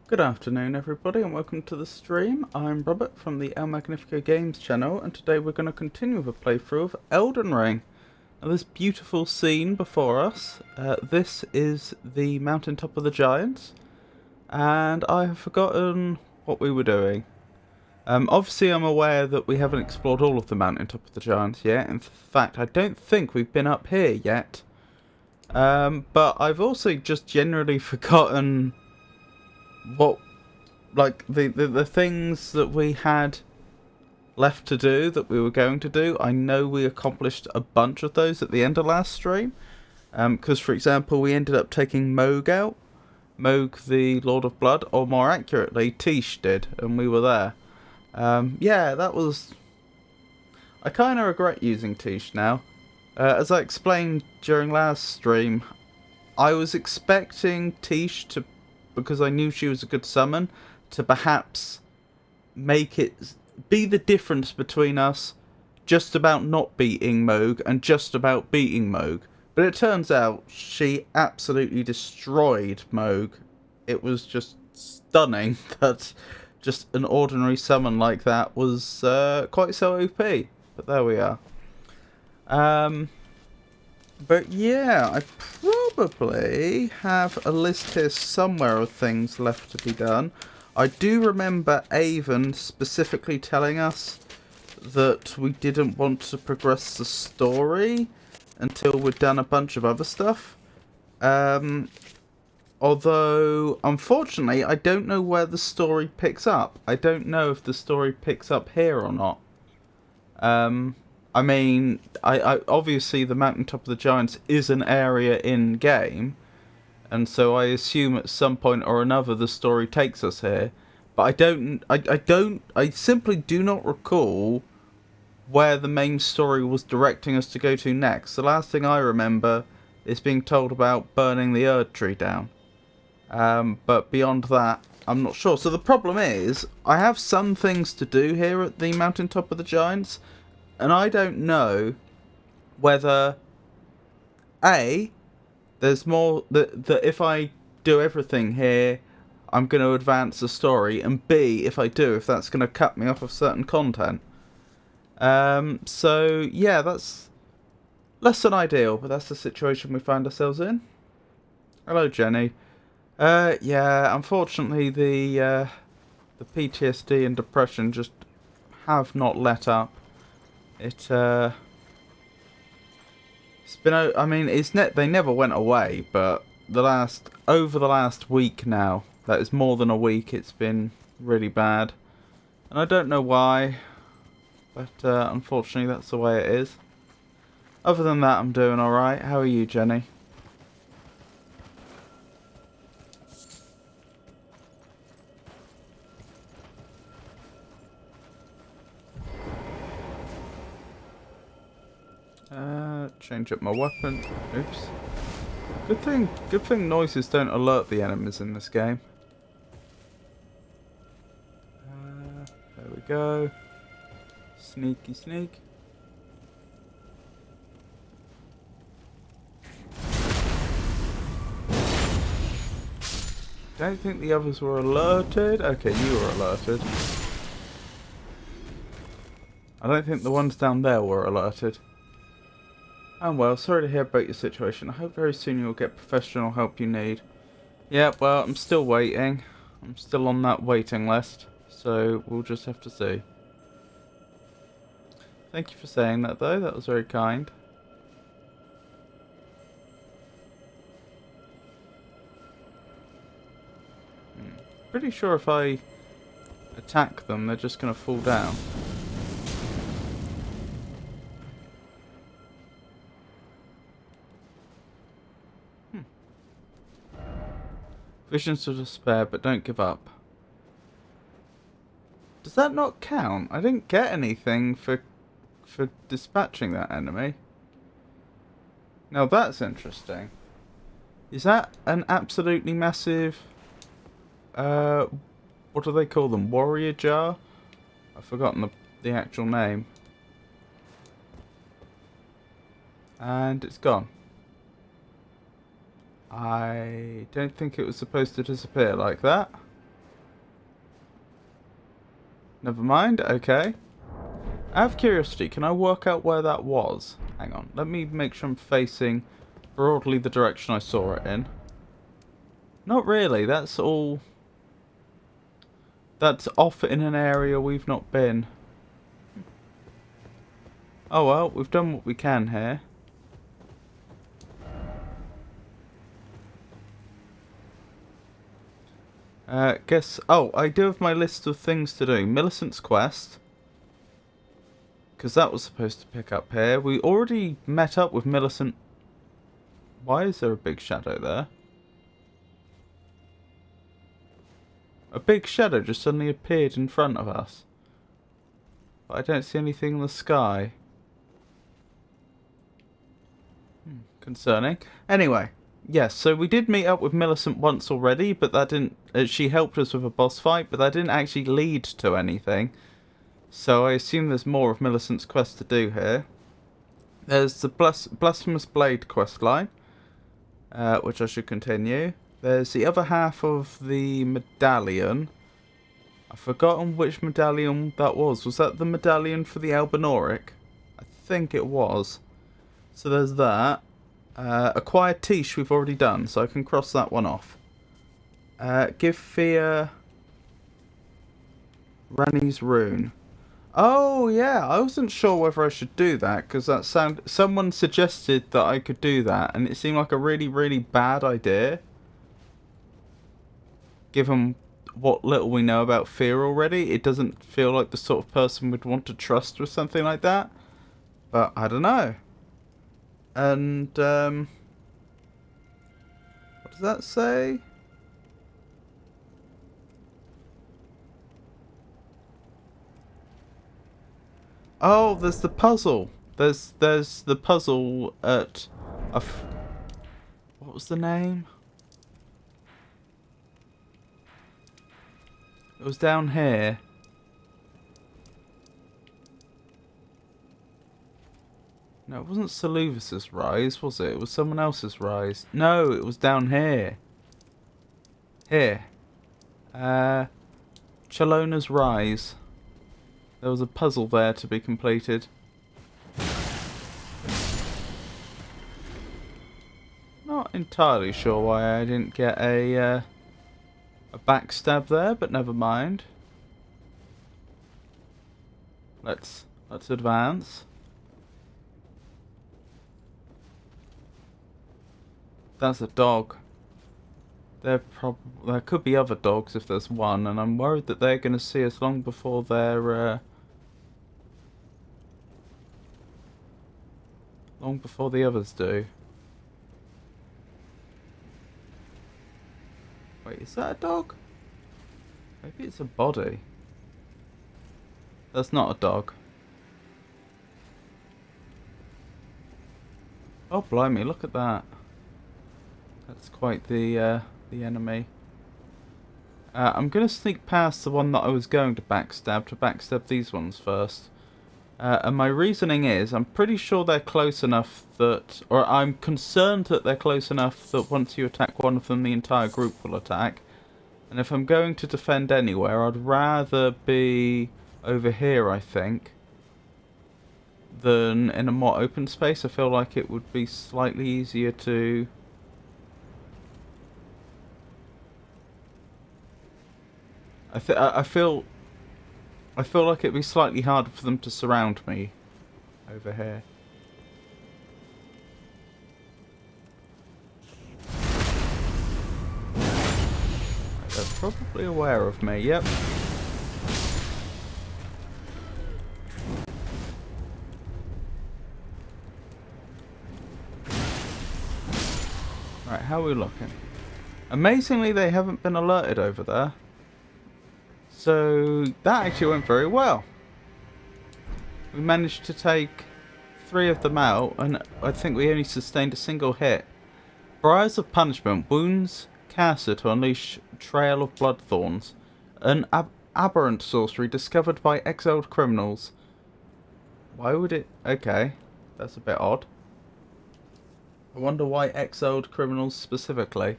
Good afternoon everybody and welcome to the stream. I'm Robert from the El Magnifico Games channel and today we're going to continue with a playthrough of Elden Ring. Now this beautiful scene before us, this is the mountaintop of the giants and I have forgotten what we were doing. Obviously I'm aware that we haven't explored all of the mountaintop of the giants yet. In fact I don't think we've been up here yet. But I've also just generally forgotten what, like, the things that we had left to do that we were going to do. I know we accomplished a bunch of those at the end of last stream. Because, for example, we ended up taking Moog out. Moog, the Lord of Blood, or more accurately, Tish did, and we were there. Yeah, that was... I kind of regret using Tish now. As I explained during last stream, I was expecting Tish to, because I knew she was a good summon, to perhaps make it be the difference between us just about not beating Moog and just about beating Moog. But it turns out she absolutely destroyed Moog. It was just stunning that just an ordinary summon like that was quite so OP. But there we are. But yeah, I probably have a list here somewhere of things left to be done. I do remember Avon specifically telling us that we didn't want to progress the story until we'd done a bunch of other stuff. Although, unfortunately, I don't know where the story picks up. I don't know if the story picks up here or not. I mean, I obviously the Mountaintop of the Giants is an area in game, and so I assume at some point or another the story takes us here. But I simply do not recall where the main story was directing us to go to next. The last thing I remember is being told about burning the Erd Tree down. But beyond that, I'm not sure. So the problem is, I have some things to do here at the Mountaintop of the Giants, and I don't know whether there's more that if I do everything here, I'm going to advance the story, and B, if I do, if that's going to cut me off of certain content. So yeah, that's less than ideal, but that's the situation we find ourselves in. Hello, Jenny. Yeah, unfortunately the PTSD and depression just have not let up. It's been, I mean, they never went away, but over the last week now, that is more than a week, it's been really bad. And I don't know why, but unfortunately that's the way it is. Other than that, I'm doing alright. How are you, Jenny? Change up my weapon. Oops. Good thing noises don't alert the enemies in this game. There we go. Sneaky sneak. Don't think the others were alerted. Okay, you were alerted. I don't think the ones down there were alerted. Oh well, sorry to hear about your situation. I hope very soon you'll get professional help you need. Yeah, well, I'm still waiting. I'm still on that waiting list. So, we'll just have to see. Thank you for saying that, though. That was very kind. Pretty sure if I attack them, they're just going to fall down. Visions of despair, but don't give up. Does that not count? I didn't get anything for dispatching that enemy. Now that's interesting. Is that an absolutely massive... what do they call them? Warrior jar? I've forgotten the actual name. And it's gone. I don't think it was supposed to disappear like that. Never mind, okay. Out of curiosity, can I work out where that was? Hang on, let me make sure I'm facing broadly the direction I saw it in. Not really, that's all... That's off in an area we've not been. Oh well, we've done what we can here. Guess... Oh, I do have my list of things to do. Millicent's quest. Because that was supposed to pick up here. We already met up with Millicent. Why is there a big shadow there? A big shadow just suddenly appeared in front of us. But I don't see anything in the sky. Concerning. Anyway, yes, so we did meet up with Millicent once already, but that didn't... she helped us with a boss fight, but that didn't actually lead to anything. So I assume there's more of Millicent's quest to do here. There's the Blasphemous Blade questline, which I should continue. There's the other half of the medallion. I've forgotten which medallion that was. Was that the medallion for the Albinoric? I think it was. So there's that. Acquire Tish we've already done, so I can cross that one off. Give Fear Rani's Rune. Oh yeah, I wasn't sure whether I should do that, because that someone suggested that I could do that, and it seemed like a really, really bad idea. Given what little we know about Fear already, it doesn't feel like the sort of person we'd want to trust with something like that. But I don't know. And what does that say? Oh, there's the puzzle. There's the puzzle at what was the name? It was down here. No, it wasn't Saluvis's Rise, was it? It was someone else's Rise. No, it was down here. Here. Chalona's Rise. There was a puzzle there to be completed. Not entirely sure why I didn't get a backstab there, but never mind. Let's advance. That's a dog. There could be other dogs if there's one, and I'm worried that they're going to see us long before they're long before the others do. Wait, is that a dog? Maybe it's a body. That's not a dog. Oh blimey, look at that. That's quite the enemy. I'm going to sneak past the one that I was going to backstab these ones first. And my reasoning is, I'm pretty sure they're close enough that... Or I'm concerned that they're close enough that once you attack one of them, the entire group will attack. And if I'm going to defend anywhere, I'd rather be over here, I think, than in a more open space. I feel like it would be slightly easier to... I feel like it'd be slightly harder for them to surround me over here. They're probably aware of me, yep. Right, how are we looking? Amazingly, they haven't been alerted over there. So that actually went very well. We managed to take 3 of them out, and I think we only sustained a single hit. Briars of Punishment. Wounds caster to unleash Trail of Bloodthorns. An aberrant sorcery discovered by exiled criminals. Why would it... Okay, that's a bit odd. I wonder why exiled criminals specifically.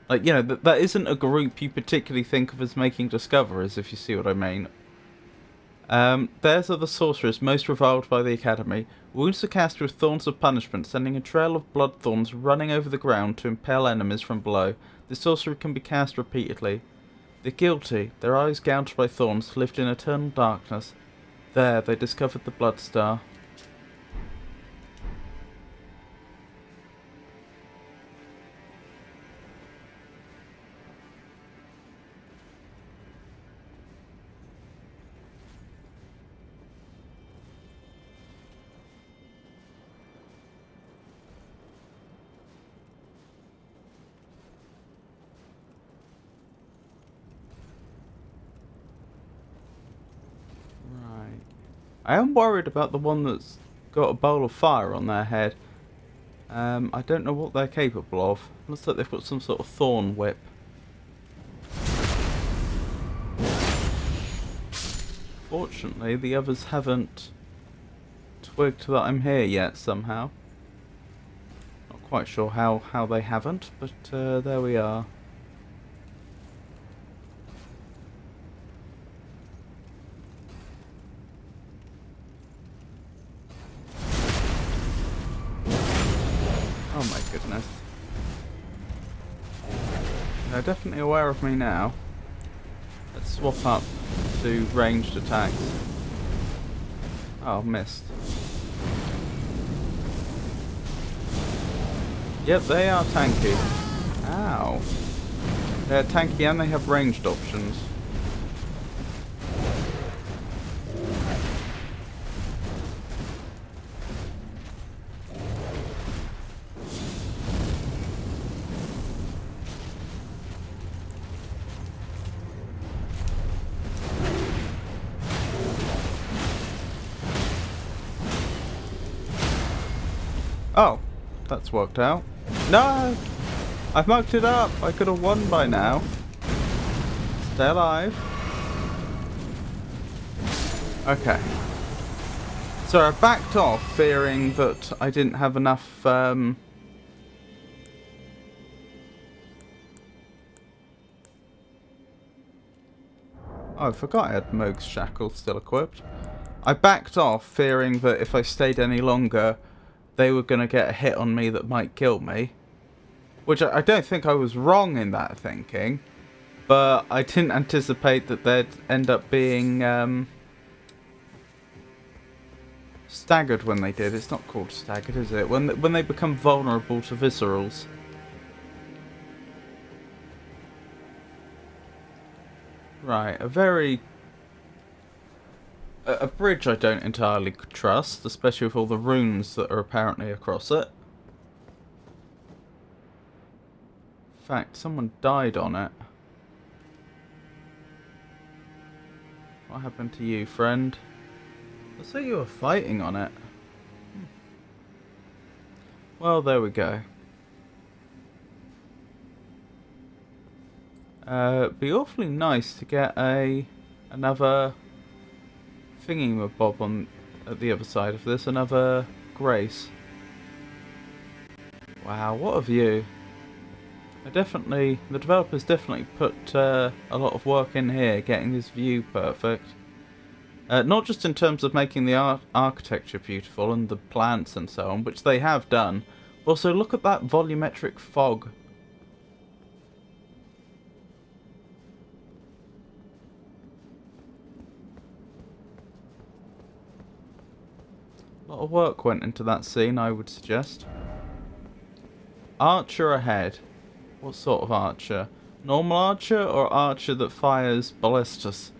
Like, you know, that isn't a group you particularly think of as making discoveries, if you see what I mean. Theirs are the sorcerers most reviled by the Academy. Wounds are cast with thorns of punishment, sending a trail of blood thorns running over the ground to impale enemies from below. The sorcery can be cast repeatedly. The guilty, their eyes gouged by thorns, lived in eternal darkness. There, they discovered the Blood Star. I am worried about the one that's got a bowl of fire on their head. I don't know what they're capable of. Looks like they've got some sort of thorn whip. Fortunately, the others haven't twigged that I'm here yet somehow. Not quite sure how they haven't, but there we are. Oh my goodness. They're definitely aware of me now. Let's swap up to ranged attacks. Oh, missed. Yep, they are tanky. Ow. They're tanky and they have ranged options. Oh, that's worked out. No! I've mucked it up! I could have won by now. Stay alive. Okay. So I backed off, fearing that I didn't have enough, Oh, I forgot I had Moog's Shackle still equipped. I backed off, fearing that if I stayed any longer, they were going to get a hit on me that might kill me. Which I don't think I was wrong in that thinking. But I didn't anticipate that they'd end up being staggered when they did. It's not called staggered, is it? When they become vulnerable to viscerals. Right, a bridge I don't entirely trust, especially with all the runes that are apparently across it. In fact, someone died on it. What happened to you, friend? Looks like you were fighting on it. Well, there we go. It'd be awfully nice to get another thingy-mabob on at the other side of this, another Grace. Wow, what a view. The developers definitely put a lot of work in here getting this view perfect. Not just in terms of making the architecture beautiful and the plants and so on, which they have done, but also look at that volumetric fog. A lot of work went into that scene, I would suggest. Archer ahead. What sort of archer? Normal archer or archer that fires ballistas?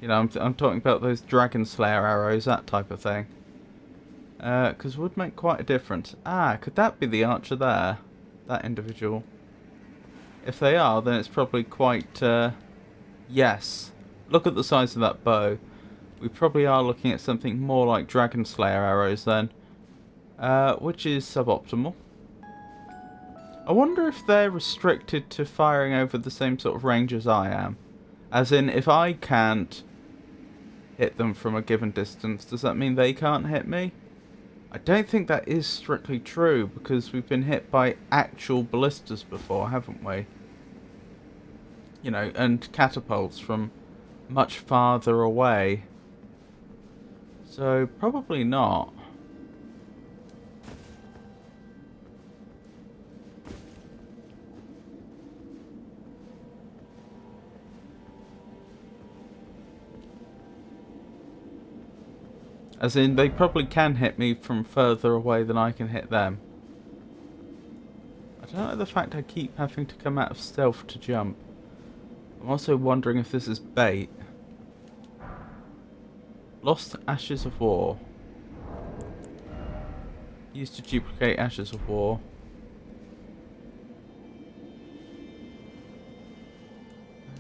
You know, I'm talking about those Dragon Slayer arrows, that type of thing. Because would make quite a difference. Ah, could that be the archer there? That individual? If they are, then it's probably quite, yes. Look at the size of that bow. We probably are looking at something more like Dragon Slayer arrows then. Which is suboptimal. I wonder if they're restricted to firing over the same sort of range as I am. As in, if I can't hit them from a given distance, does that mean they can't hit me? I don't think that is strictly true, because we've been hit by actual ballistas before, haven't we? You know, and catapults from much farther away. So, probably not. As in, they probably can hit me from further away than I can hit them. I don't know the fact I keep having to come out of stealth to jump. I'm also wondering if this is bait. Lost Ashes of War. Used to duplicate Ashes of War.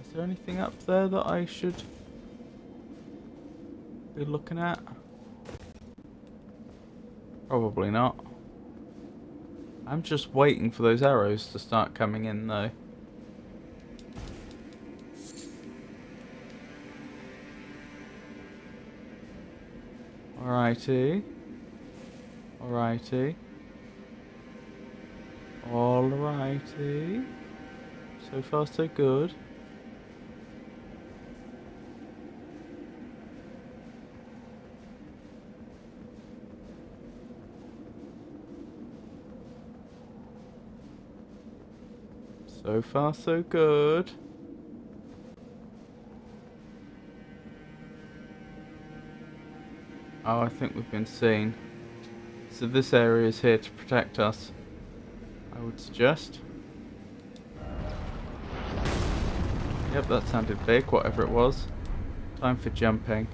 Is there anything up there that I should be looking at? Probably not. I'm just waiting for those arrows to start coming in though. Alrighty. Alrighty. Alrighty. So far so good. So far so good. Oh, I think we've been seen. So this area is here to protect us, I would suggest. Yep, that sounded big, whatever it was. Time for jumping.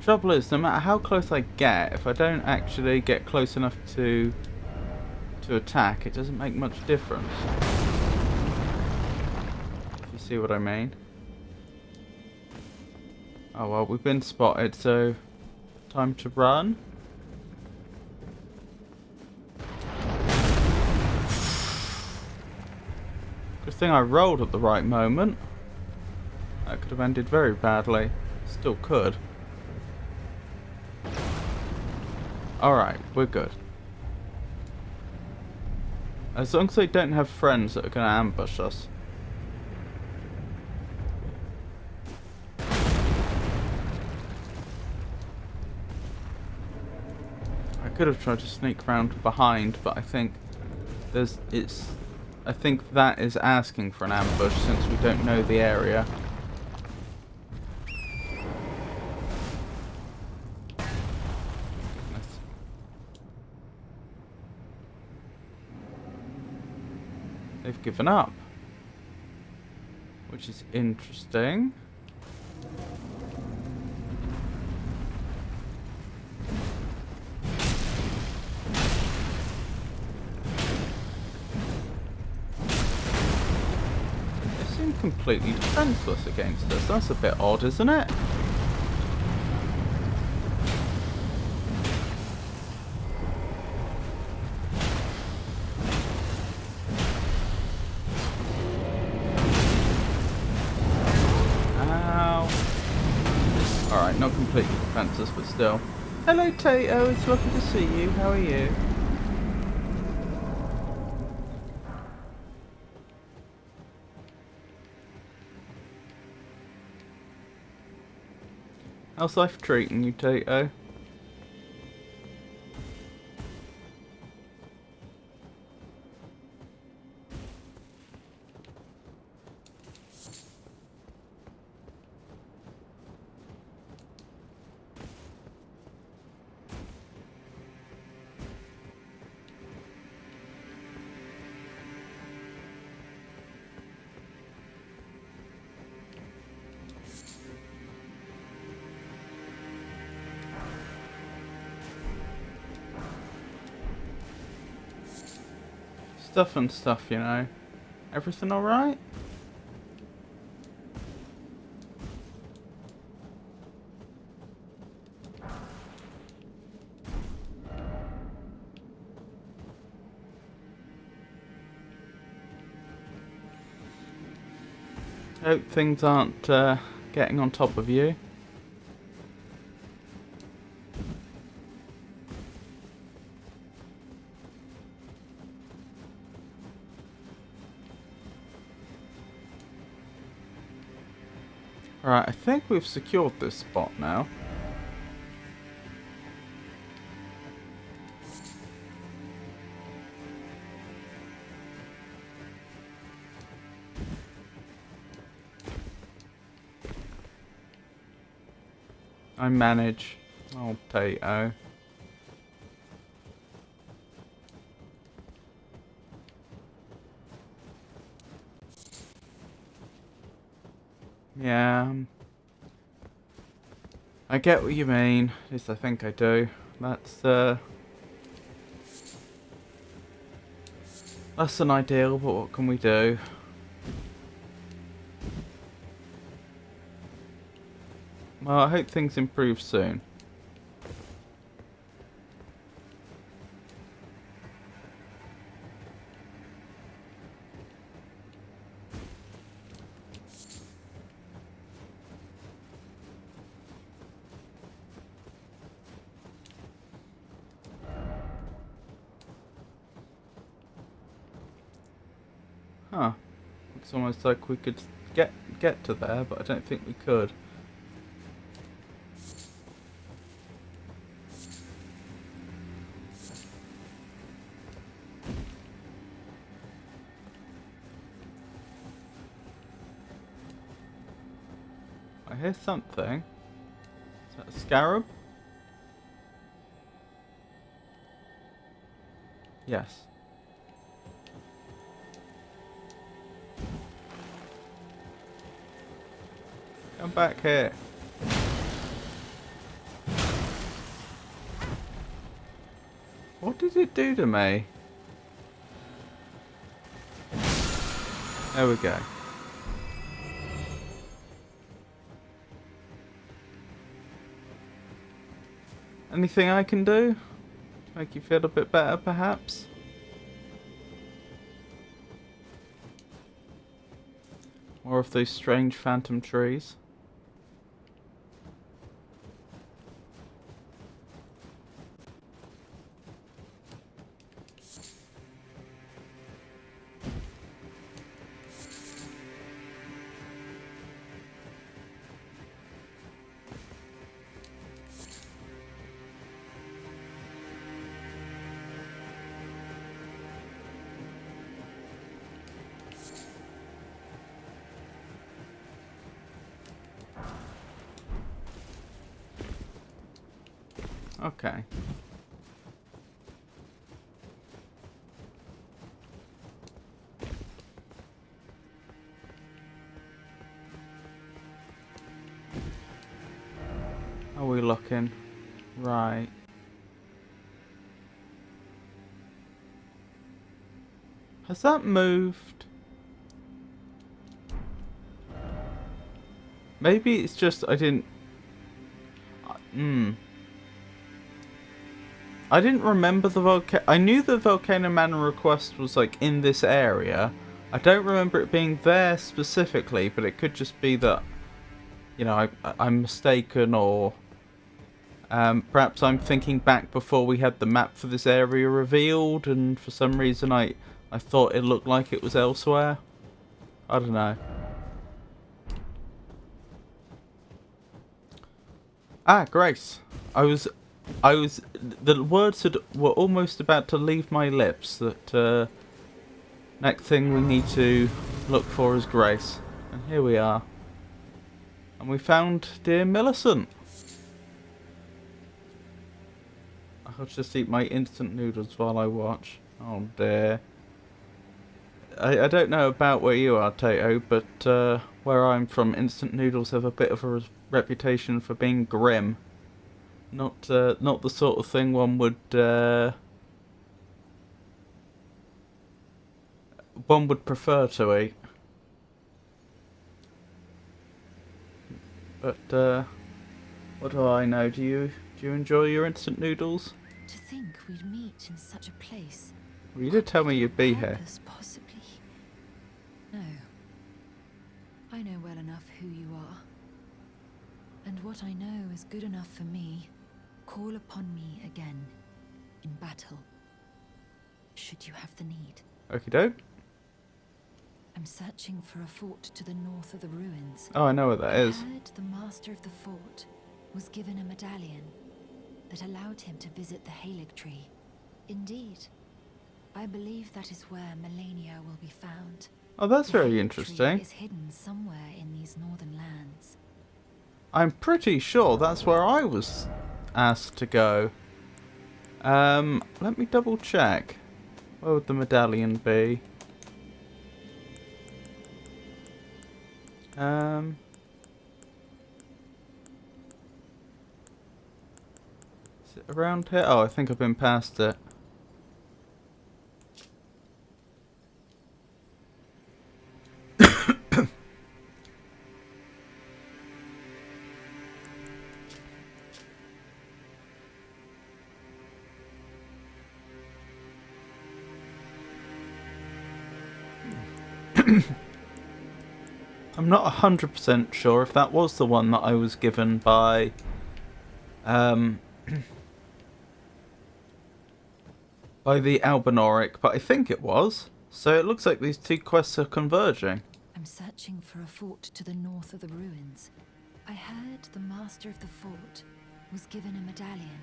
Trouble is, no matter how close I get, if I don't actually get close enough to attack, it doesn't make much difference. If you see what I mean. Oh well, we've been spotted, so time to run. Good thing I rolled at the right moment. That could have ended very badly. Still could. Alright, we're good. As long as they don't have friends that are going to ambush us. I could have tried to sneak round behind, but I think I think that is asking for an ambush since we don't know the area. They've given up, which is interesting. They seem completely defenseless against us. That's a bit odd, isn't it? Alright, not completely defenseless, but still. Hello Tato, it's lovely to see you. How are you? How's life treating you, Tato? Stuff and stuff, you know. Everything alright? Hope things aren't getting on top of you. Alright, I think we've secured this spot now. I manage. Oh, potato. Yeah. I get what you mean. At least I think I do. That's less than ideal, but what can we do? Well, I hope things improve soon. Huh. Looks almost like we could get to there, but I don't think we could. I hear something. Is that a scarab? Yes. Come back here. What did it do to me? There we go. Anything I can do? Make you feel a bit better, perhaps? More of those strange phantom trees. Okay. How are we looking? Right. Has that moved? Maybe it's just I didn't... I didn't remember the volcano. I knew the Volcano Manor request was like in this area. I don't remember it being there specifically, but it could just be that, you know, I'm mistaken, or perhaps I'm thinking back before we had the map for this area revealed, and for some reason I thought it looked like it was elsewhere. I don't know. Ah, Grace. The words were almost about to leave my lips that next thing we need to look for is Grace. And here we are. And we found dear Millicent. I'll just eat my instant noodles while I watch. Oh dear. I don't know about where you are, Tato, but where I'm from, instant noodles have a bit of a reputation for being grim. Not the sort of thing one would prefer to eat. But what do I know? Do you enjoy your instant noodles? To think we'd meet in such a place. Well, you did tell me you'd be here. Possibly. No. I know well enough who you are. And what I know is good enough for me. Call upon me again. In battle. Should you have the need. Okie doke. I'm searching for a fort to the north of the ruins. Oh, I know where that I is. heard the master of the fort was given a medallion that allowed him to visit the Halig tree. Indeed, I believe that is where Melania will be found. Oh, that's The very Halig interesting. tree is hidden somewhere in these northern lands. I'm pretty sure that's where I was asked to go. Let me double check. Where would the medallion be? Is it around here? Oh, I think I've been past it. I'm not 100% sure if that was the one that I was given by by the Albinoric, but I think it was. So it looks like these two quests are converging. I'm searching for a fort to the north of the ruins. I heard the master of the fort was given a medallion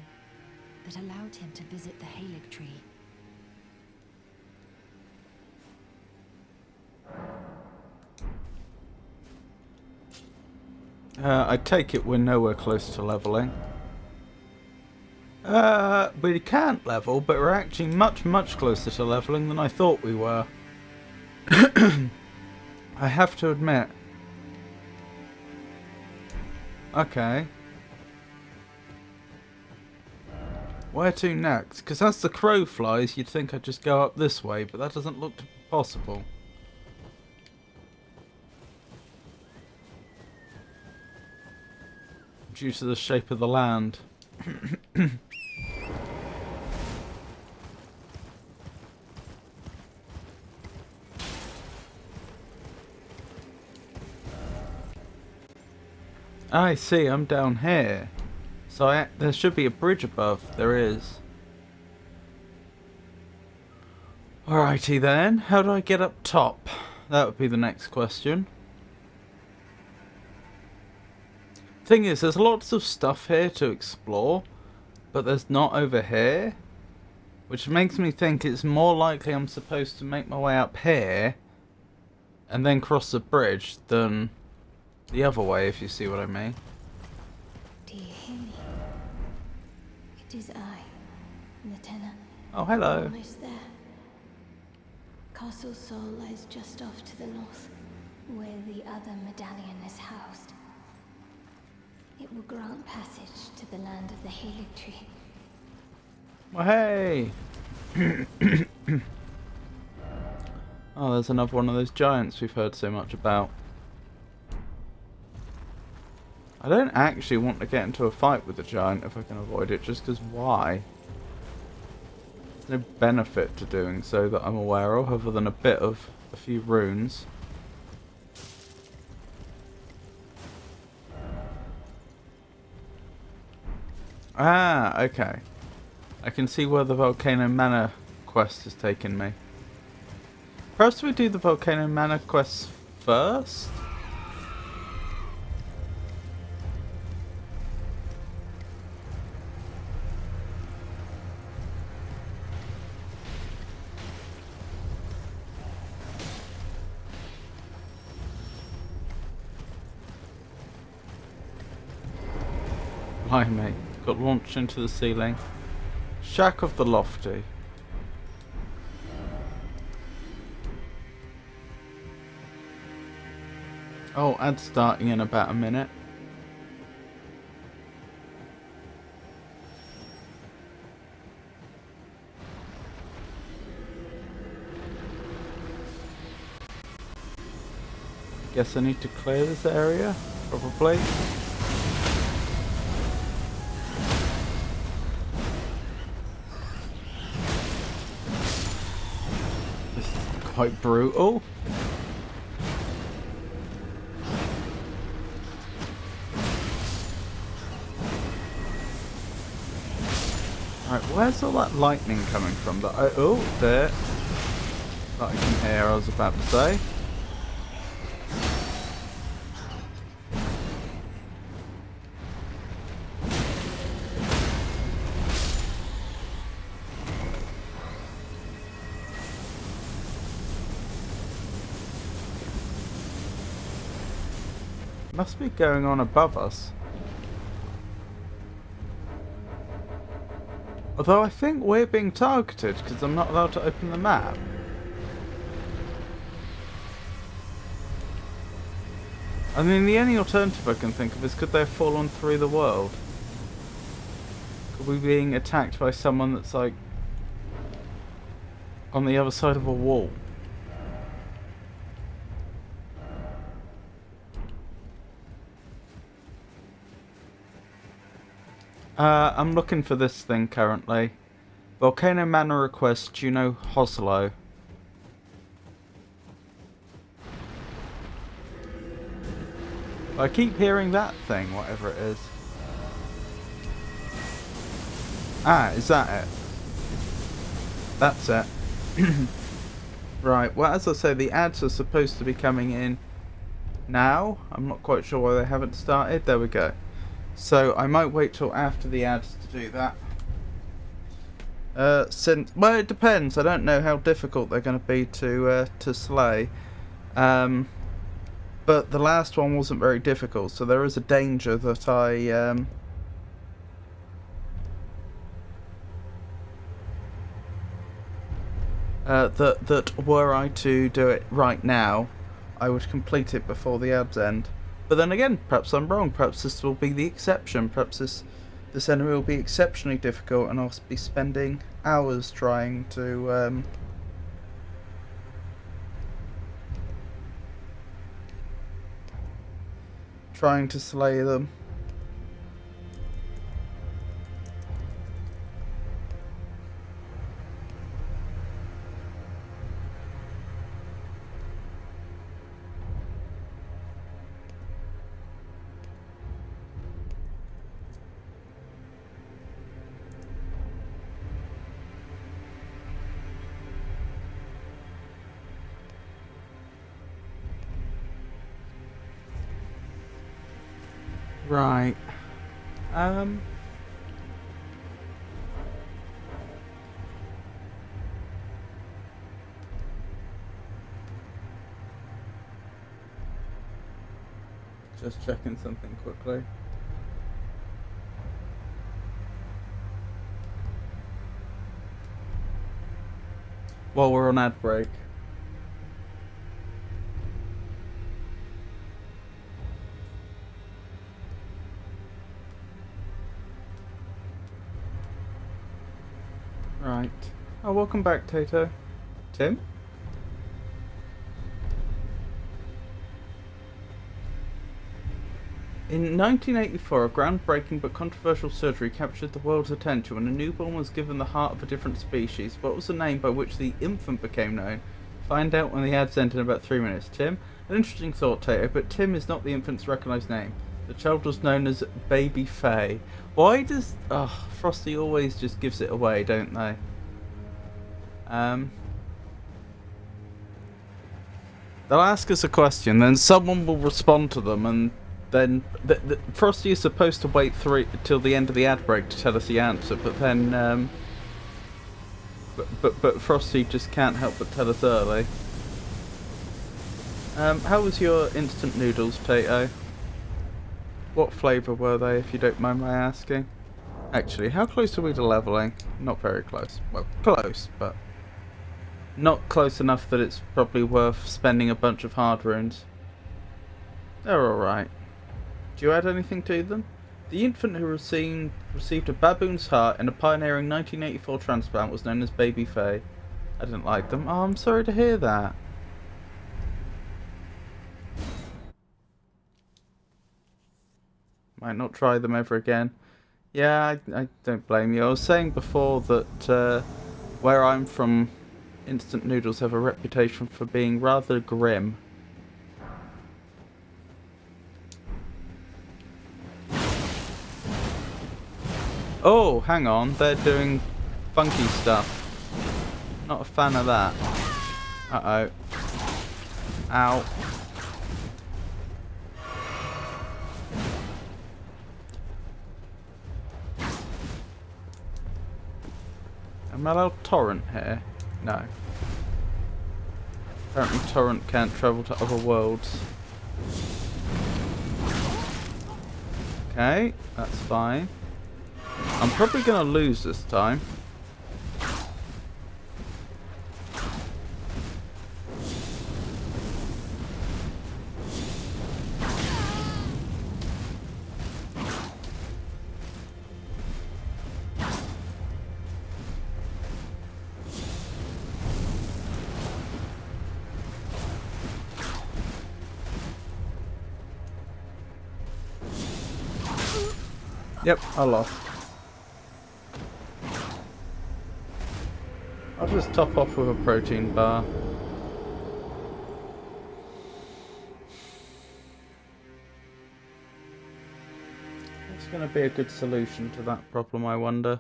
that allowed him to visit the Halig tree. I take it we're nowhere close to leveling. We can't level, but we're actually much closer to leveling than I thought we were. I have to admit. Okay. Where to next? Because as the crow flies, you'd think I'd just go up this way, but that doesn't look possible. Due to the shape of the land. I see, I'm down here. So there should be a bridge above. There is. Alrighty then, how do I get up top? That would be the next question. Thing is, there's lots of stuff here to explore, but there's not over here, which makes me think it's more likely I'm supposed to make my way up here and then cross the bridge than the other way, if you see what I mean. Do you hear me? It is I, Lieutenant. Oh, hello. Almost there. Castle Sol lies just off to the north, where the other medallion is housed. It will grant passage to the land of the Halig tree. Well, hey! Oh, there's another one of those giants we've heard so much about. I don't actually want to get into a fight with the giant if I can avoid it, just because why? There's no benefit to doing so that I'm aware of, other than a few runes. Ah, okay. I can see where the Volcano Manor quest has taken me. Perhaps we do the Volcano Manor quests first? Blimey. Got launched into the ceiling. Shack of the Lofty. Oh, ad starting in about a minute. Guess I need to clear this area, probably. Quite brutal. Alright, where's all that lightning coming from? That oh, there. That I can hear, I was about to say. Must be going on above us. Although I think we're being targeted because I'm not allowed to open the map. I mean, the only alternative I can think of is could they have fallen through the world? Could we be being attacked by someone that's like on the other side of a wall? I'm looking for this thing currently. Volcano Manor request, Juno Hoslo. I keep hearing that thing, whatever it is. Ah, is that it? That's it. Right, well, as I say, the ads are supposed to be coming in now. I'm not quite sure why they haven't started. There we go. So I might wait till after the ads to do that. Well, it depends. I don't know how difficult they're going to be to slay. But the last one wasn't very difficult, so there is a danger that that were I to do it right now, I would complete it before the ads end. But then again, perhaps I'm wrong. Perhaps this will be the exception. Perhaps this enemy will be exceptionally difficult, and I'll be spending hours trying to slay them. Right. Just checking something quickly. While we're on ad break. Right. Oh, welcome back, Tato. Tim? In 1984, a groundbreaking but controversial surgery captured the world's attention when a newborn was given the heart of a different species. What was the name by which the infant became known? Find out when the ads end in about 3 minutes. Tim? An interesting thought, Tato, but Tim is not the infant's recognised name. The child was known as Baby Faye. Why does... Oh, Frosty always just gives it away, don't they? They'll ask us a question, then someone will respond to them, and then Frosty is supposed to wait till the end of the ad break to tell us the answer, but then but Frosty just can't help but tell us early. How was your instant noodles, Tato? What flavour were they, if you don't mind my asking? Actually, how close are we to levelling? Not very close. Well, close, but not close enough that it's probably worth spending a bunch of hard runes. They're alright. Do you add anything to them? The infant who received a baboon's heart in a pioneering 1984 transplant was known as Baby Faye. I didn't like them. Oh, I'm sorry to hear that. Might not try them ever again. Yeah, I don't blame you. I was saying before that where I'm from, instant noodles have a reputation for being rather grim. Oh, hang on, they're doing funky stuff. Not a fan of that. Uh-oh. Ow. Am I allowed torrent here? No. Apparently torrent can't travel to other worlds. Okay, that's fine. I'm probably going to lose this time. Yep, I lost. I'll just top off with a protein bar. What's going to be a good solution to that problem, I wonder?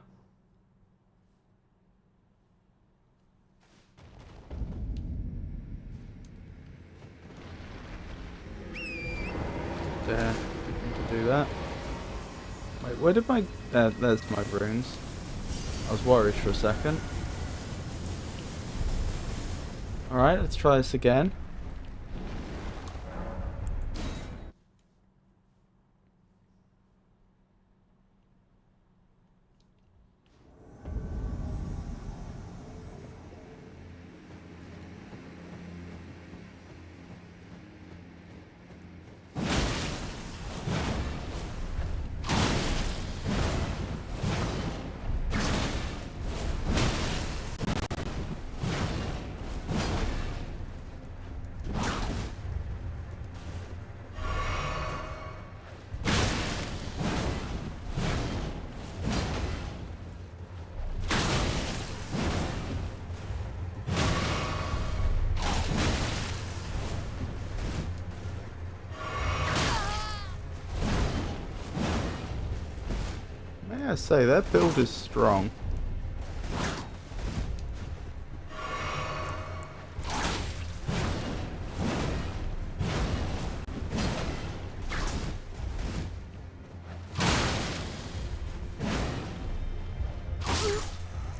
Dare to do that. Wait, where did my... there's my runes. I was worried for a second. Alright, let's try this again. May I say, their build is strong.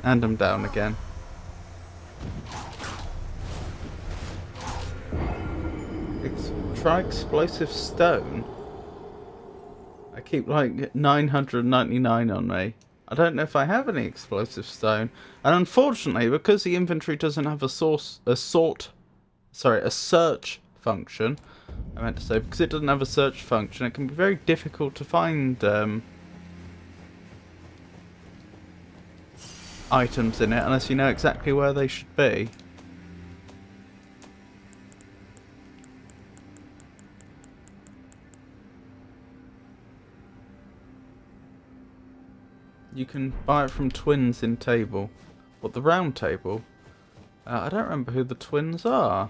And I'm down again. Try explosive stone. I keep like 999 on me. I don't know if I have any explosive stone. And unfortunately, because the inventory doesn't have a search function, I meant to say, because it doesn't have a search function, it can be very difficult to find items in it unless you know exactly where they should be. You can buy it from twins in table. What, the round table? I don't remember who the twins are.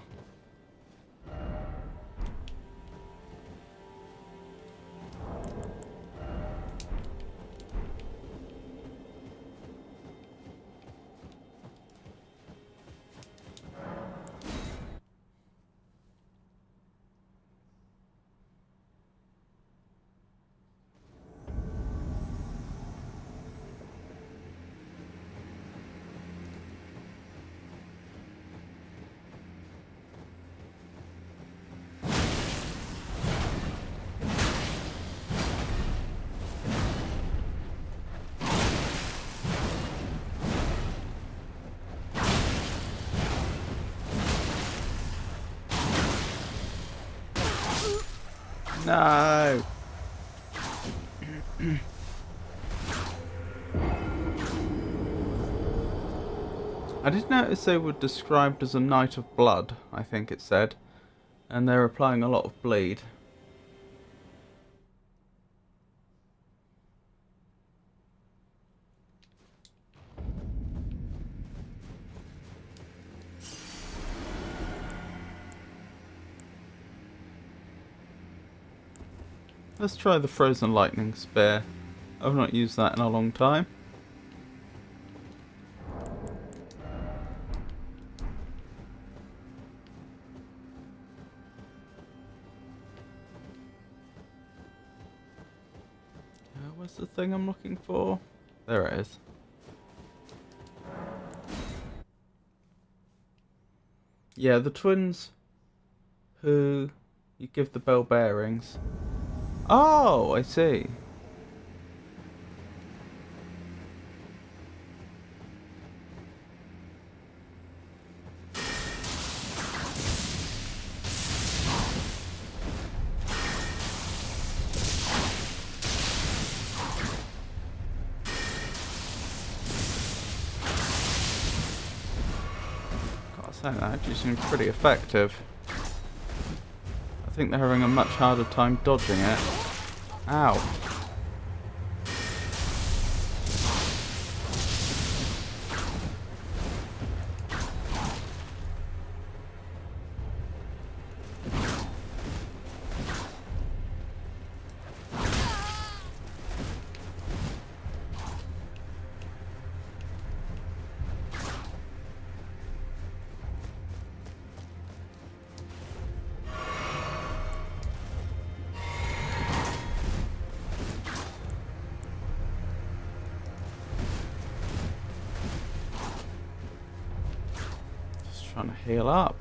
No! I did notice they were described as a Knight of Blood, I think it said. And they're applying a lot of bleed. Let's try the Frozen Lightning Spear. I've not used that in a long time. Where's the thing I'm looking for? There it is. Yeah, the twins who you give the bell bearings. Oh, I see. So that actually seems pretty effective. I think they're having a much harder time dodging it. Ow. Trying to heal up.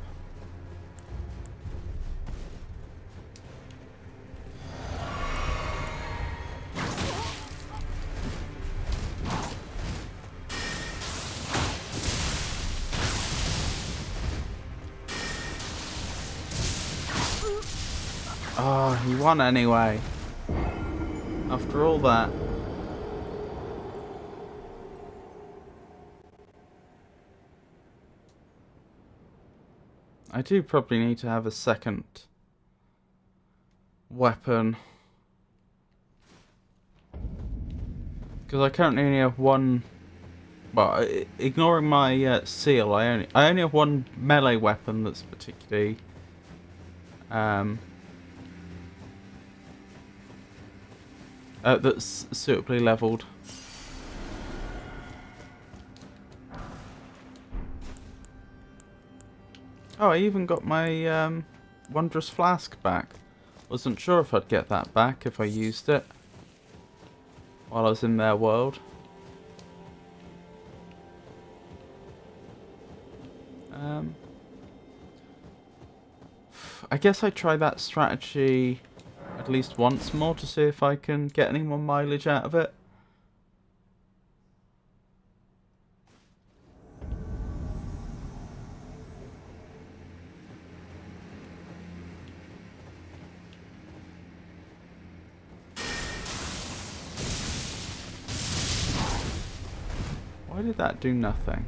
Oh, he won anyway. After all that. I do probably need to have a second weapon. Because I currently only have one... Well, ignoring my seal, I only have one melee weapon that's particularly... that's suitably leveled. Oh, I even got my wondrous flask back. Wasn't sure if I'd get that back if I used it while I was in their world. I guess I try that strategy at least once more to see if I can get any more mileage out of it. Why did that do nothing?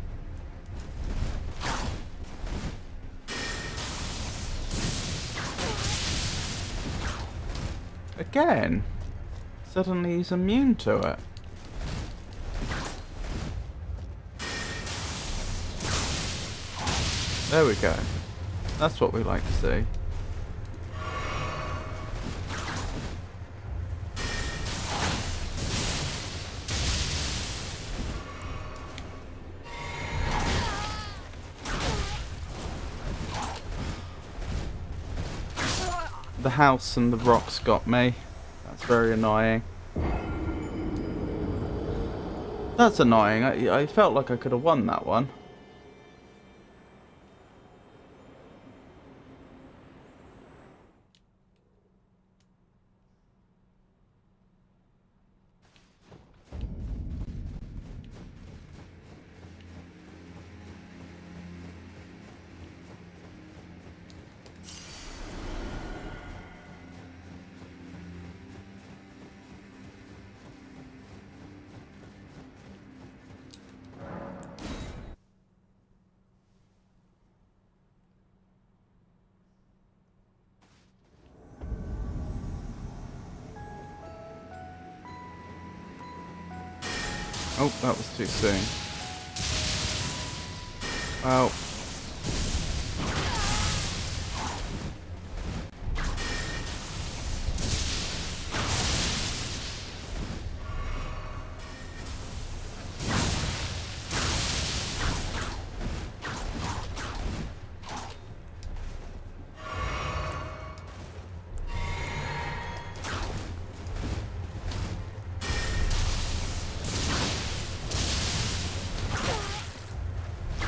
Again? Suddenly he's immune to it. There we go. That's what we like to see. The house and the rocks got me. That's very annoying. That's annoying. I felt like I could have won that one. Oh, that was too soon. Well.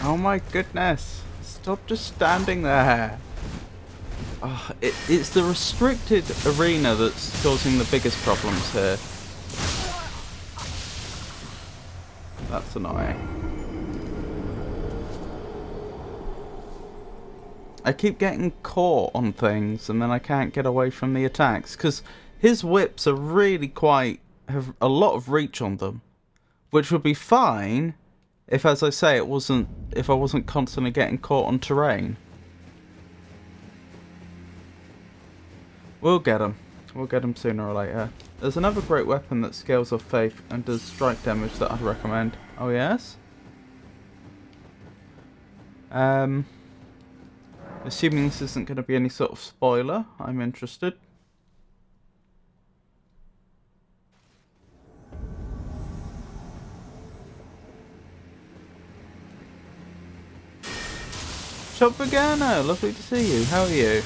Oh my goodness. Stop just standing there. Oh, it's the restricted arena that's causing the biggest problems here. That's annoying. I keep getting caught on things and then I can't get away from the attacks. Because his whips are really have a lot of reach on them. Which would be fine If, as I say, if I wasn't constantly getting caught on terrain. We'll get them. We'll get them sooner or later. There's another great weapon that scales off faith and does strike damage that I'd recommend. Oh yes? Assuming this isn't going to be any sort of spoiler, I'm interested. Shop Vegano, lovely to see you. How are you?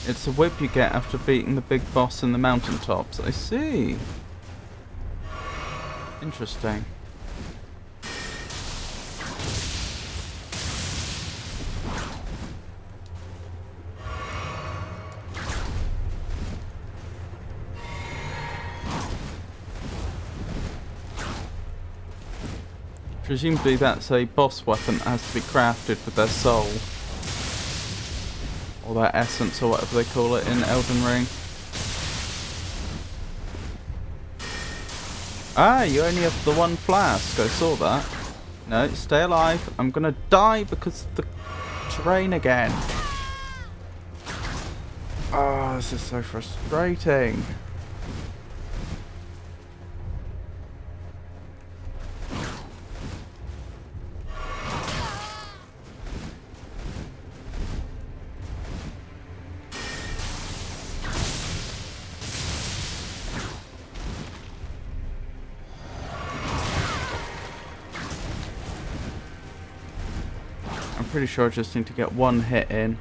It's a whip you get after beating the big boss in the mountaintops. I see. Interesting. Presumably that's a boss weapon that has to be crafted with their soul. Or their essence, or whatever they call it in Elden Ring. Ah, you only have the one flask, I saw that. No, stay alive. I'm gonna die because of the terrain again. Oh, this is so frustrating. I'm pretty sure I just need to get one hit in.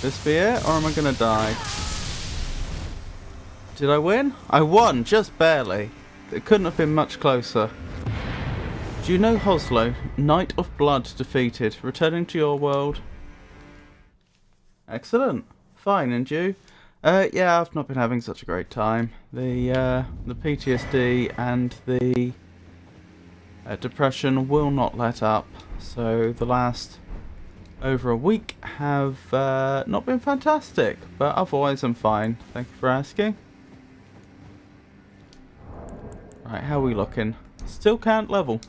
This be it, or am I gonna die? Did I win? I won, just barely. It couldn't have been much closer. Do you know Hoslo? Knight of Blood defeated. Returning to your world. Excellent. Fine, and you? Yeah, I've not been having such a great time. The PTSD and the depression will not let up. So the last over a week have not been fantastic, but otherwise I'm fine. Thank you for asking. Right, how are we looking? Still can't level.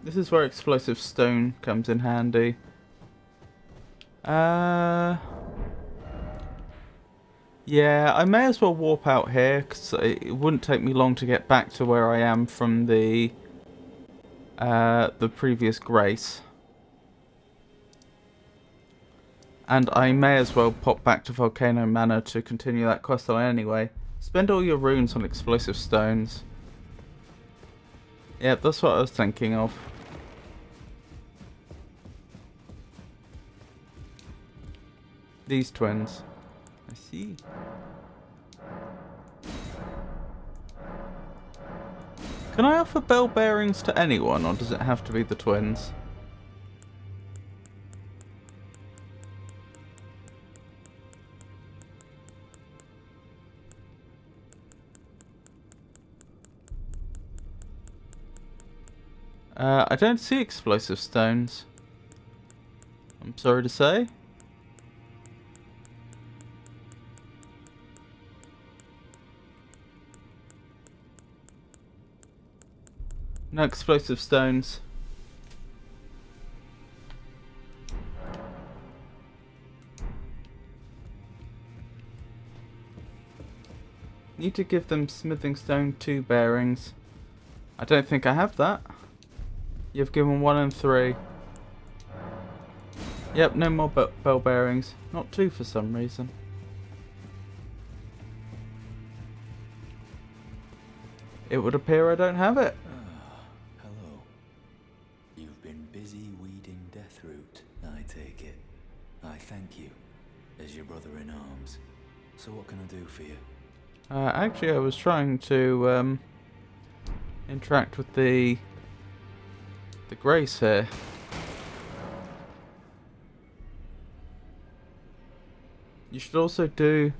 This is where explosive stone comes in handy. Yeah, I may as well warp out here because it wouldn't take me long to get back to where I am from the previous Grace. And I may as well pop back to Volcano Manor to continue that quest line anyway. Spend all your runes on explosive stones. Yep, that's what I was thinking of. These twins. I see. Can I offer bell bearings to anyone, or does it have to be the twins? I don't see explosive stones. I'm sorry to say. No explosive stones. Need to give them smithing stone 2 bearings. I don't think I have that. You've given 1 and 3. Yep, no more bell bearings. Not 2 for some reason. It would appear I don't have it. Hello. You've been busy thank you as your brother in arms. So what can I do for you? Actually, I was trying to interact with the Grace here. You should also do...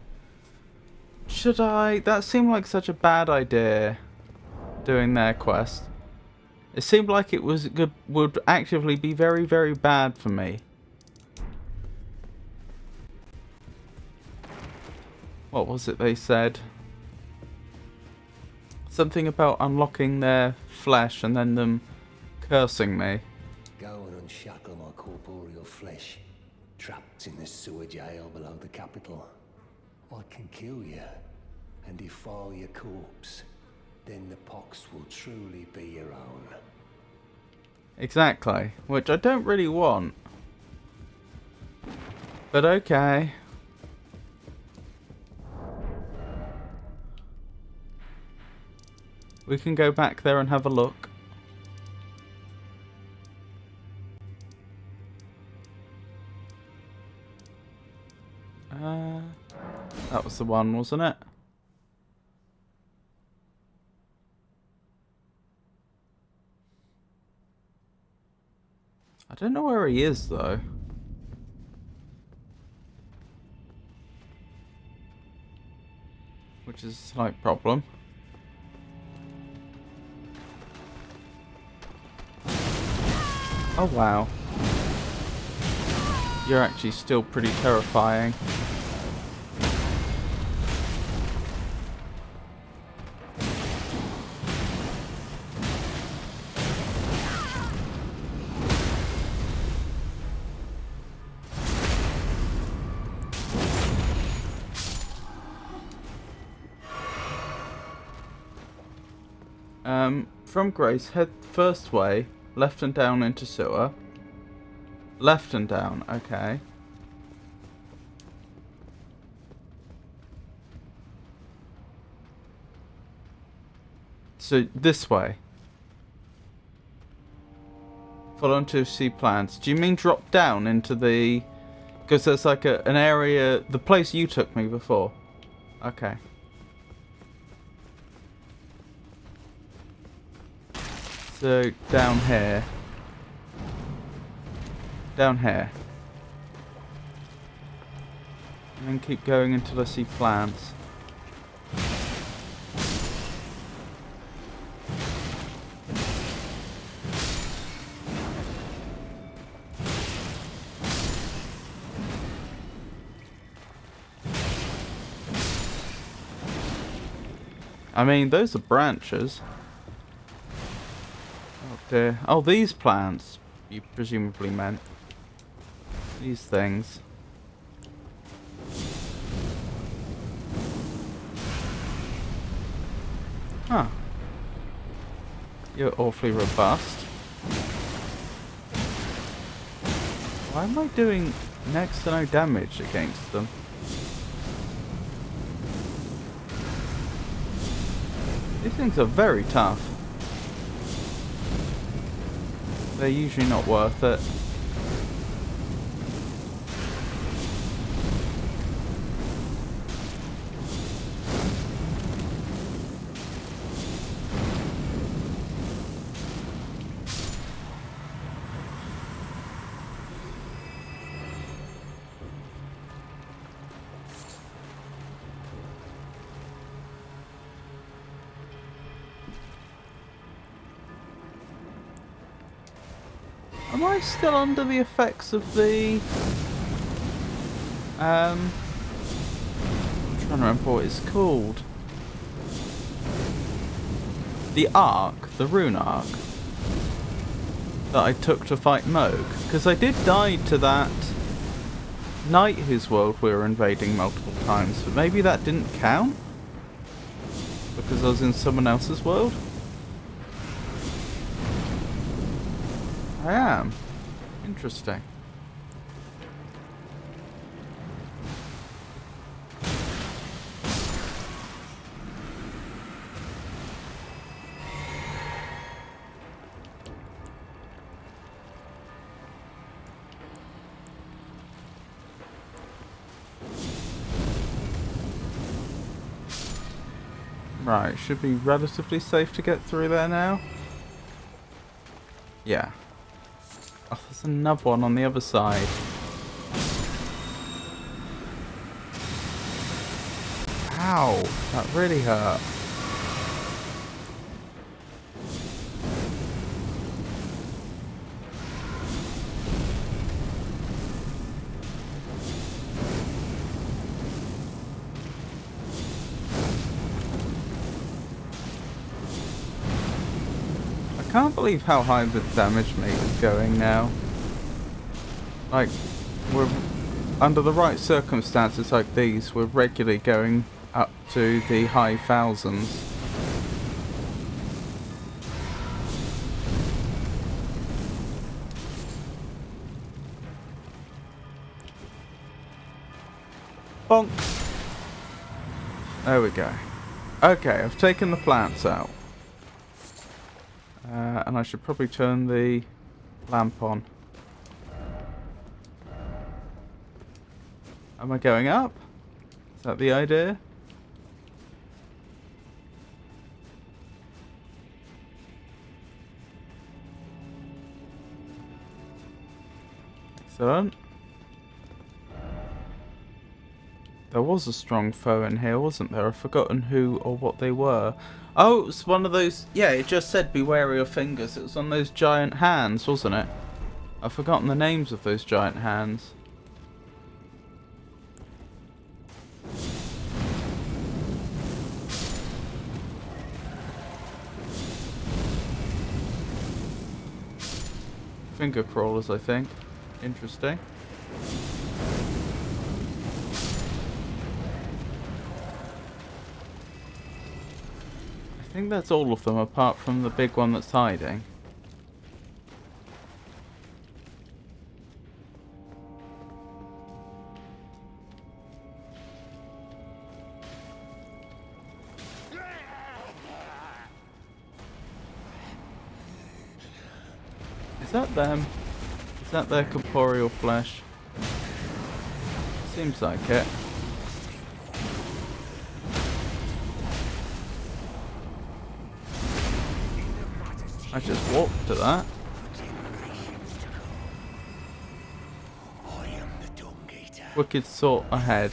Should I? That seemed like such a bad idea, doing their quest. It seemed like it would actively be very, very bad for me. What was it they said? Something about unlocking their flesh and then them cursing me. Go and unshackle my corporeal flesh, trapped in the sewer jail below the capital. I can kill you and defile your corpse. Then the pox will truly be your own. Exactly, which I don't really want. But okay. We can go back there and have a look. That was the one, wasn't it? I don't know where he is, though. Which is a slight problem. Oh, wow. You're actually still pretty terrifying. From Grace, head first way, left and down into sewer. Left and down, okay. So, this way. Follow on to see plans. Do you mean drop down into the... Because there's like an area... The place you took me before. Okay. So, down here. Down here. And then keep going until I see plants. I mean, those are branches. Oh dear. Oh, these plants, you presumably meant. These things. Huh. You're awfully robust. Why am I doing next to no damage against them? These things are very tough. They're usually not worth it. Am I still under the effects of the... I'm trying to remember what it's called. The Ark, the Rune Ark, that I took to fight Moog. Because I did die to that knight whose world we were invading multiple times, but maybe that didn't count? Because I was in someone else's world? I am. Interesting. Right, should be relatively safe to get through there now. Yeah. Oh, there's another one on the other side. Ow, that really hurt. I can't believe how high the damage meter is going now. Like, we're under the right circumstances like these, we're regularly going up to the high thousands. Bonk. There we go. Okay, I've taken the plants out. And I should probably turn the lamp on. Am I going up? Is that the idea? Excellent. There was a strong foe in here, wasn't there? I've forgotten who or what they were. Oh, it was one of those... Yeah, it just said be wary of fingers. It was on those giant hands, wasn't it? I've forgotten the names of those giant hands. Finger crawlers, I think. Interesting. I think that's all of them apart from the big one that's hiding. Is that them? Is that their corporeal flesh? Seems like it. I just walked to that. Wicked sought ahead,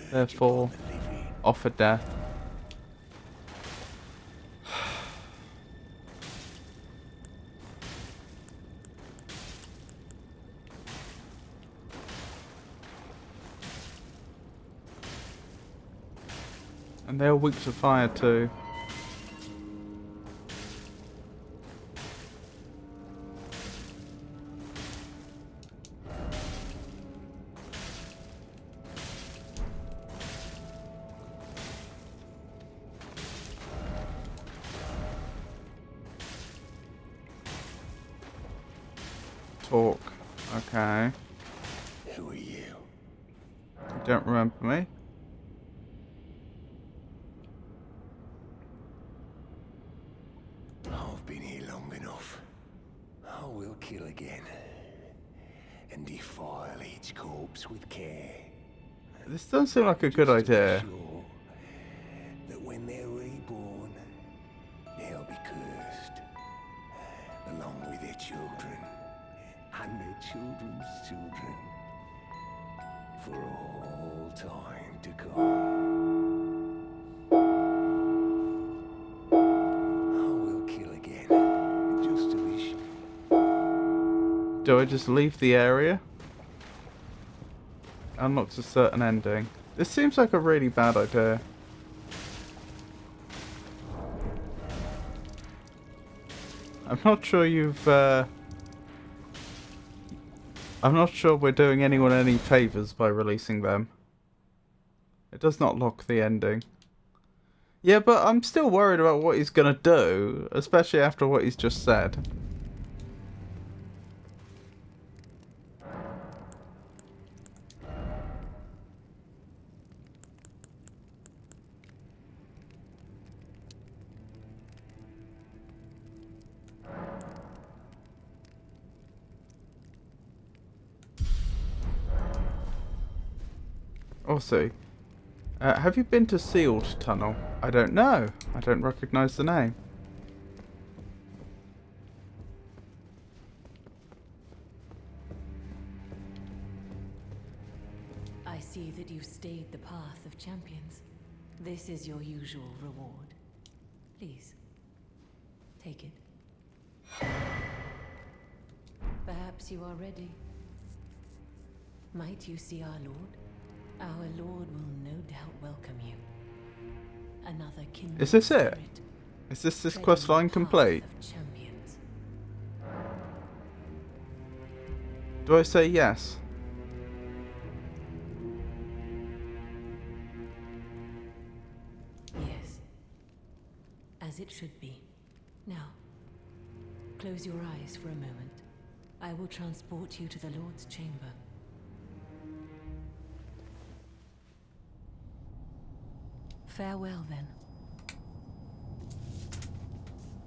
therefore offer death. And they're weak to fire too. Talk. Okay. Who are you? You don't remember me? I've been here long enough. I will kill again. And defile each corpse with care. This doesn't seem like a good Just to be idea. sure that when they're reborn, they'll be cursed. Along with their children. And their children's children. For all time to come. I will kill again. Just to be sure. Do I just leave the area? Unlocks a certain ending. This seems like a really bad idea. I'm not sure you've I'm not sure we're doing anyone any favours by releasing them. It does not lock the ending. Yeah, but I'm still worried about what he's gonna do, especially after what he's just said. Also, Have you been to Sealed Tunnel? I don't know. I don't recognise the name. I see that you've stayed the path of champions. This is your usual reward. Please, take it. Perhaps you are ready. Might you see our Lord? Our Lord will no doubt welcome you. Another kindred Is this it? spirit, Is this treading quest line the path complete? of champions. Do I say yes? Yes, as it should be. Now, close your eyes for a moment. I will transport you to the Lord's chamber. Farewell, then.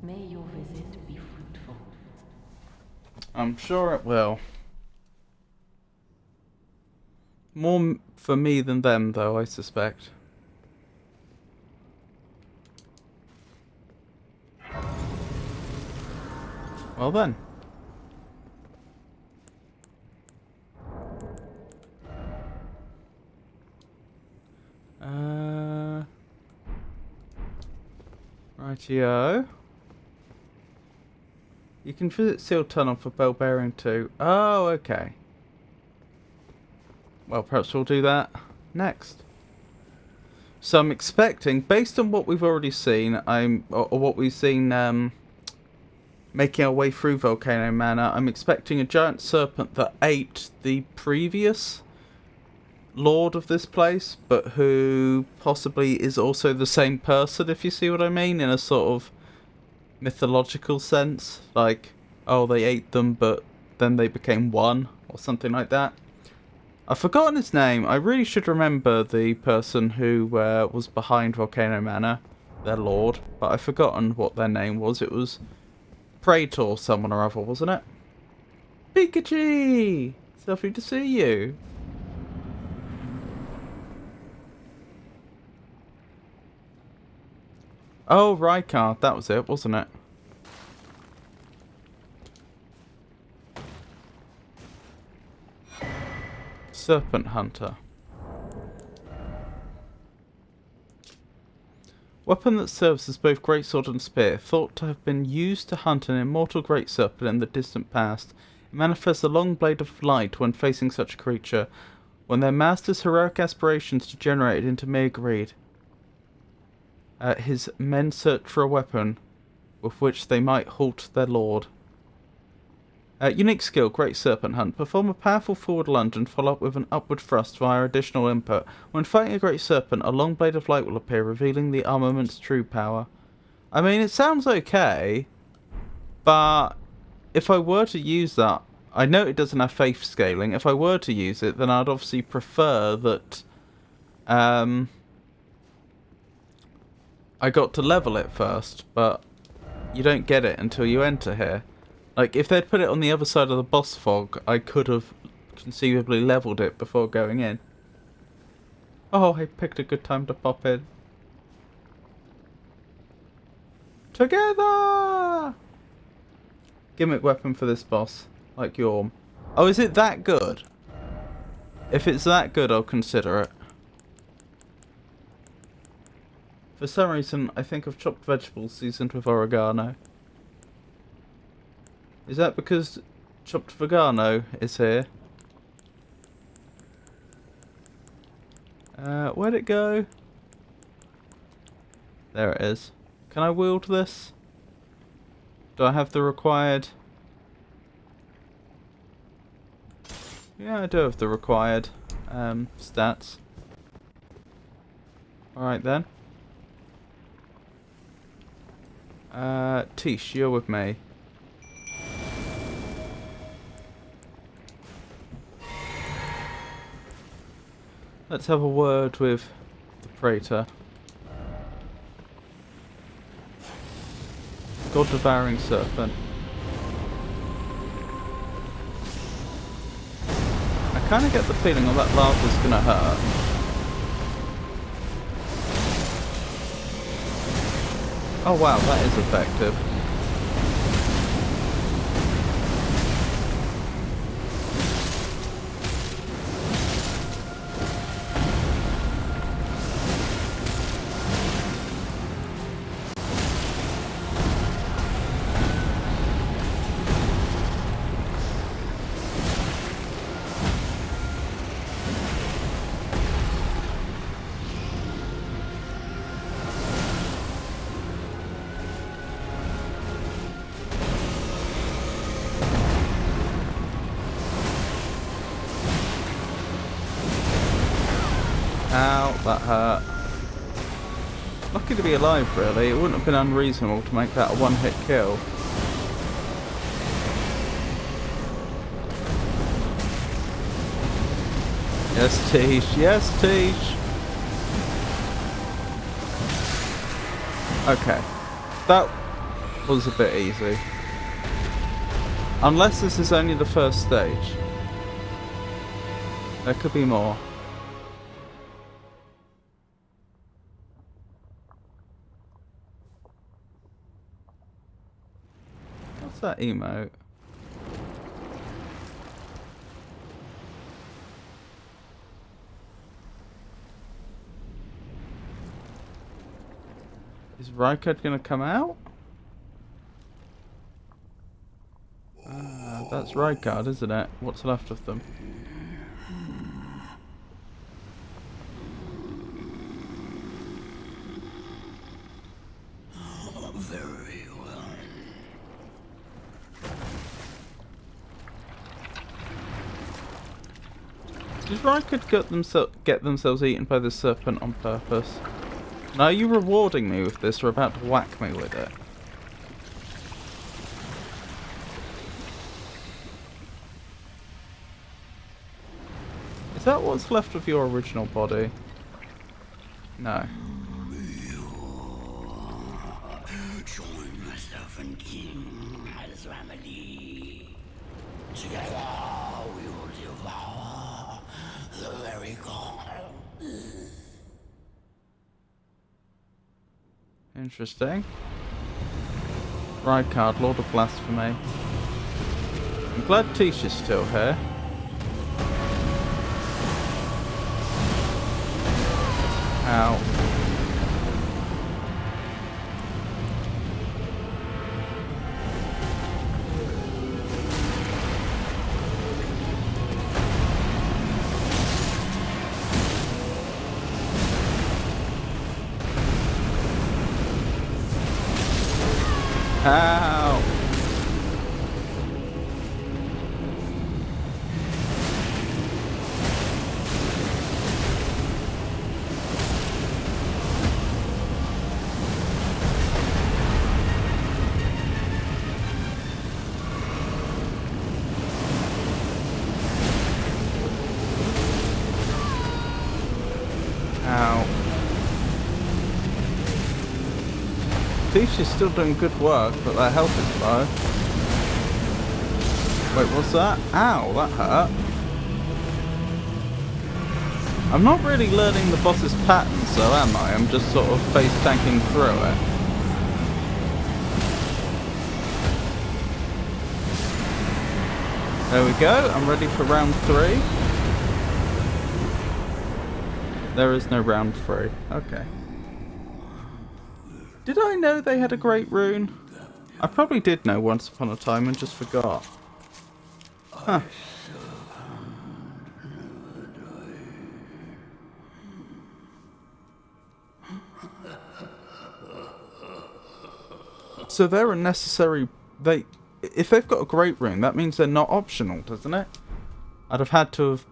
May your visit be fruitful. I'm sure it will. More for me than them, though, I suspect. Well then. Rightio. You can visit Sealed Tunnel for Bell Bearing 2. Oh, okay. Well, perhaps we'll do that next. So I'm expecting, based on what we've already seen, or what we've seen making our way through Volcano Manor, I'm expecting a giant serpent that ate the previous lord of this place, but who possibly is also the same person, if you see what I mean, in a sort of mythological sense. Like, oh, they ate them, but then they became one, or something like that. I've forgotten his name. I really should remember the person who was behind Volcano Manor, their lord, but I've forgotten what their name was. It was Praetor someone or other, wasn't it? Pikachu! It's lovely to see you. Oh, Rykard, that was it, wasn't it? Serpent Hunter. Weapon that serves as both greatsword and spear, thought to have been used to hunt an immortal great serpent in the distant past. It manifests a long blade of light when facing such a creature, when their master's heroic aspirations degenerated into mere greed. His men search for a weapon with which they might halt their lord. Unique skill, Great Serpent Hunt. Perform a powerful forward lunge and follow up with an upward thrust via additional input. When fighting a Great Serpent, a long blade of light will appear, revealing the armament's true power. I mean, it sounds okay, but if I were to use that, I know it doesn't have faith scaling. If I were to use it, then I'd obviously prefer that I got to level it first, but you don't get it until you enter here. Like, if they'd put it on the other side of the boss fog, I could have conceivably leveled it before going in. Oh, I picked a good time to pop in. Together! Gimmick weapon for this boss, like Yorm. Oh, is it that good? If it's that good, I'll consider it. For some reason, I think of chopped vegetables seasoned with oregano. Is that because chopped vegano is here? Where'd it go? There it is. Can I wield this? Do I have the required... Yeah, I do have the required stats. Alright then. Tish, you're with me. Let's have a word with the Praetor. God-devouring serpent. I kind of get the feeling all that lava's gonna hurt. Oh wow, that is effective. Ow, that hurt. Lucky to be alive, really. It wouldn't have been unreasonable to make that a one-hit kill. Yes, Tish. Yes, Tish. Okay. That was a bit easy. Unless this is only the first stage. There could be more. What's that emote? Is Rykard gonna come out? That's Rykard, isn't it? What's left of them? Very well. Did Rykard get themselves eaten by the serpent on purpose? Now are you rewarding me with this or about to whack me with it? Is that what's left of your original body? No. Join myself and King as remedy. Together we will devour the very god. Interesting. Rykard, Lord of Blasphemy. I'm glad Tish is still here. Ow. Ow. Ow. Tish is still doing good work, but their health is low. Wait, what's that? Ow, that hurt. I'm not really learning the boss's patterns, though, am I? I'm just sort of face tanking through it. There we go, I'm ready for round 3. There is no round 3. Okay. Did I know they had a great rune? I probably did know once upon a time and just forgot. Huh. So they're a necessary... If they've got a great rune, that means they're not optional, doesn't it? I'd have had to have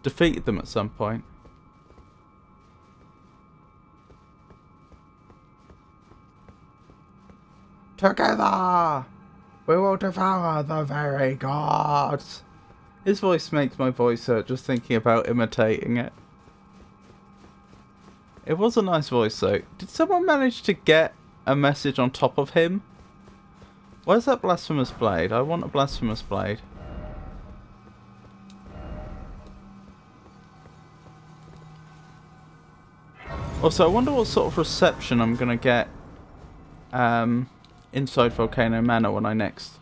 defeated them at some point. Together, we will devour the very gods. His voice makes my voice hurt just thinking about imitating it. It was a nice voice though. Did someone manage to get a message on top of him? Where's that blasphemous blade? I want a blasphemous blade. Also, I wonder what sort of reception I'm gonna get inside Volcano Manor when I next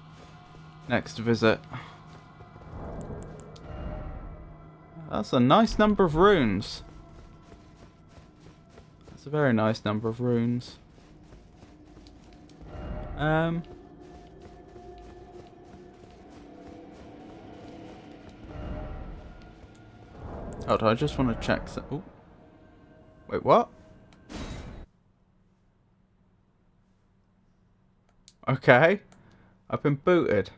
visit. That's a nice number of runes. That's a very nice number of runes. Hold on, I just want to check. Ooh. Wait, what? Okay. I've been booted.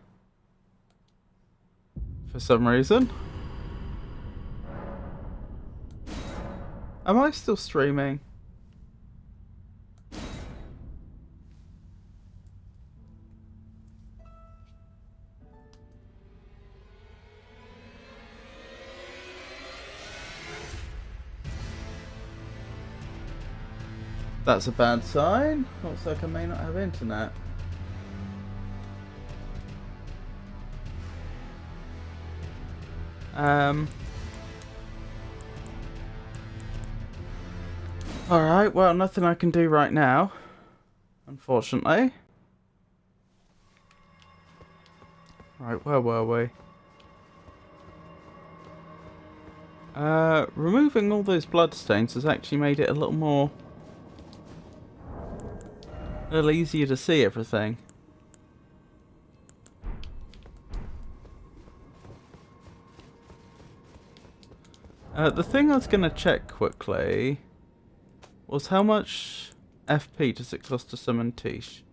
For some reason. Am I still streaming? That's a bad sign. Looks like I may not have internet. Alright, well, nothing I can do right now, unfortunately. Right, where were we? Removing all those bloodstains has actually made it a little easier to see everything. The thing I was going to check quickly was how much FP does it cost to summon Tish?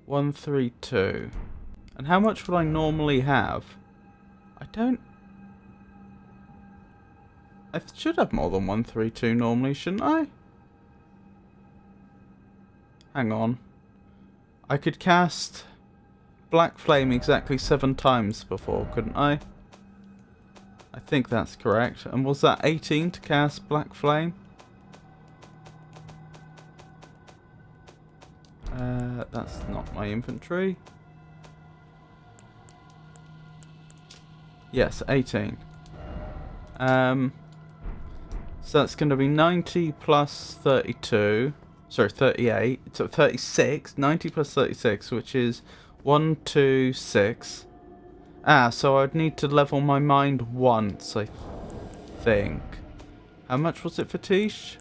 132. And how much would I normally have? I should have more than 132 normally, shouldn't I? Hang on. I could cast Black Flame exactly 7 times before, couldn't I? I think that's correct. And was that 18 to cast Black Flame? That's not my inventory. Yes, 18. So that's going to be 90 plus 32. Sorry, 38. So 36. 90 plus 36, which is 126. So I'd need to level my mind once, I think. How much was it for Tish?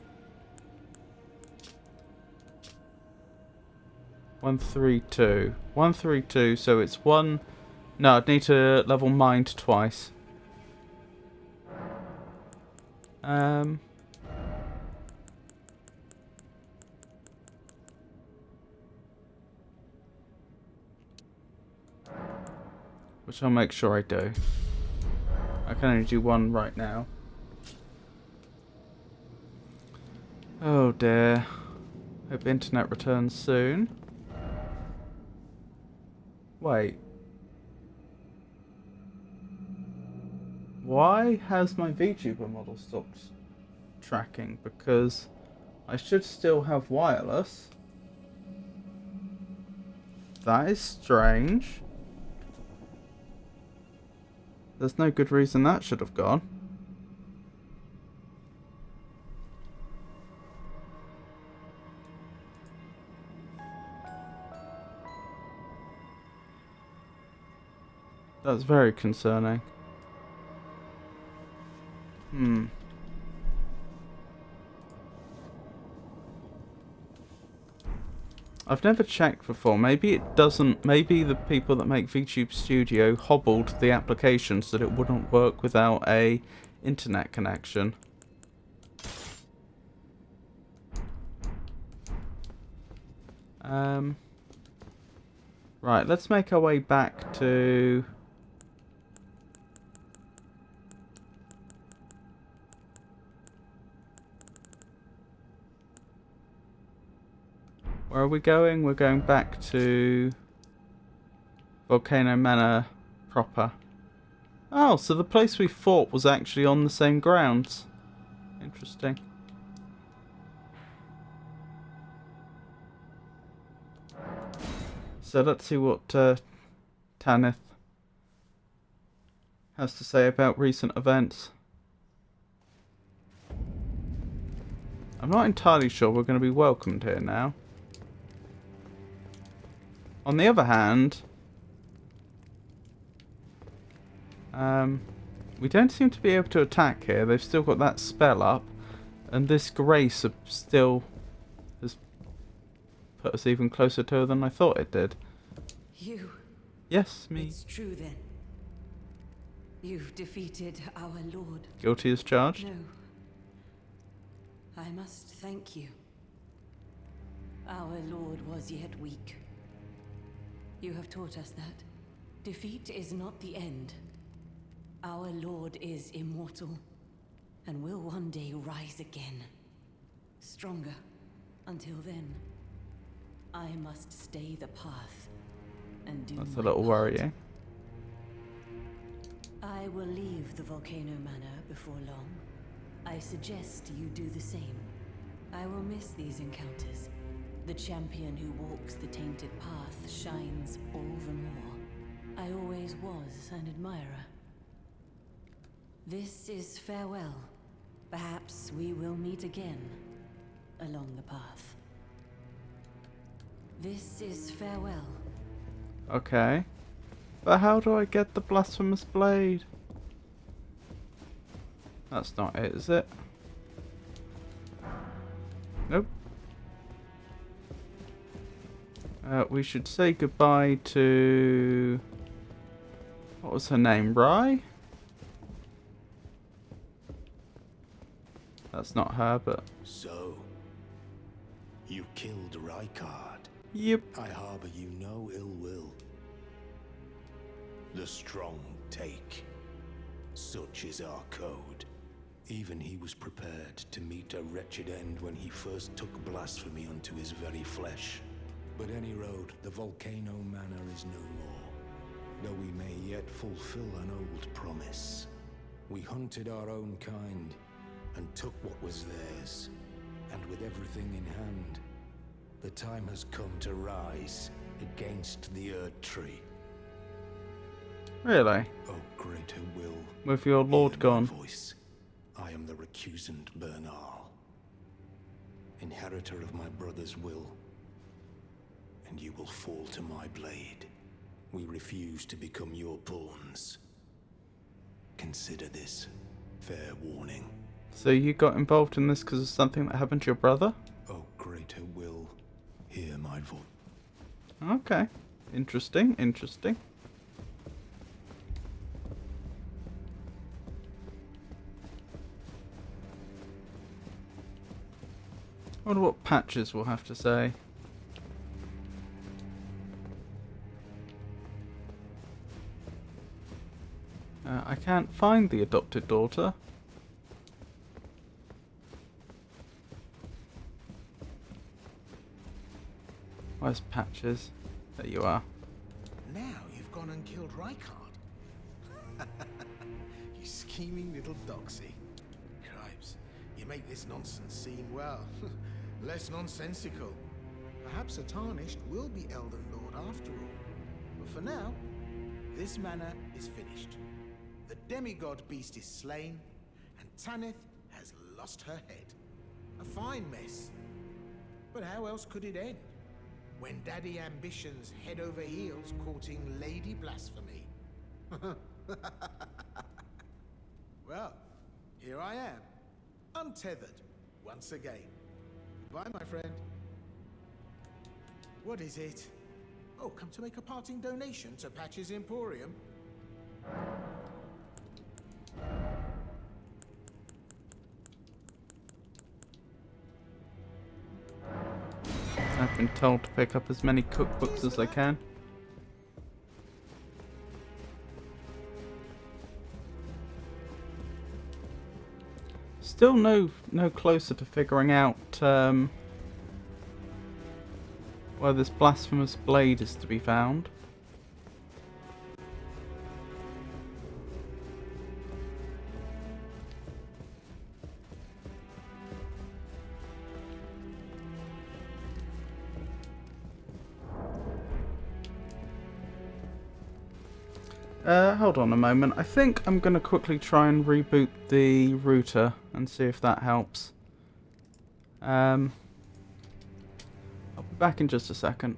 132. 132, so it's one... No, I'd need to level mind twice. Which I'll make sure I do. I can only do one right now. Oh dear. Hope internet returns soon. Wait. Why has my VTuber model stopped tracking? Because I should still have wireless. That is strange. There's no good reason that should have gone. That's very concerning. I've never checked before. Maybe it doesn't. Maybe the people that make VTube Studio hobbled the application so that it wouldn't work without a internet connection. Right, let's make our way back to... Where are we going? We're going back to Volcano Manor proper. Oh, so the place we fought was actually on the same grounds. Interesting. So let's see what Tanith has to say about recent events. I'm not entirely sure we're going to be welcomed here now. On the other hand, we don't seem to be able to attack here. They've still got that spell up, and this grace still has put us even closer to her than I thought it did. You. Yes, me. It's true then. You've defeated our lord. Guilty as charged. No. I must thank you. Our lord was yet weak. You have taught us that defeat is not the end. Our lord is immortal, and will one day rise again. Stronger. Until then, I must stay the path and do That's a my little part. worrying. I will leave the Volcano Manor before long. I suggest you do the same. I will miss these encounters. The champion who walks the tainted path shines all the more. I always was an admirer. This is farewell. Perhaps we will meet again along the path. This is farewell. Okay. But how do I get the blasphemous blade? That's not it, is it? Nope. We should say goodbye to... What was her name? Rye? That's not her, but... So, you killed Rykard. Yep. I harbor you no ill will. The strong take. Such is our code. Even he was prepared to meet a wretched end when he first took blasphemy unto his very flesh. But any road, the Volcano Manor is no more, though we may yet fulfill an old promise. We hunted our own kind, and took what was theirs, and with everything in hand, the time has come to rise against the Erd Tree. Really? O greater will, With your lord hear my gone. voice. I am the recusant Bernal, inheritor of my brother's will, and you will fall to my blade. We refuse to become your pawns. Consider this fair warning. So you got involved in this because of something that happened to your brother? O greater will, hear my voice. Okay. Interesting, interesting. I wonder what Patches will have to say. I can't find the adopted daughter. Where's Patches? There you are. Now you've gone and killed Rykard. You scheming little doxy. Cripes, you make this nonsense seem, well, less nonsensical. Perhaps a Tarnished will be Elden Lord after all. But for now, this manor is finished. The demigod beast is slain, and Tanith has lost her head. A fine mess. But how else could it end? When Daddy Ambition's head over heels courting Lady Blasphemy. Well, here I am, untethered, once again. Goodbye, my friend. What is it? Oh, come to make a parting donation to Patch's Emporium? I've been told to pick up as many cookbooks as I can. Still no closer to figuring out where this blasphemous blade is to be found. Hold on a moment. I think I'm going to quickly try and reboot the router and see if that helps. I'll be back in just a second.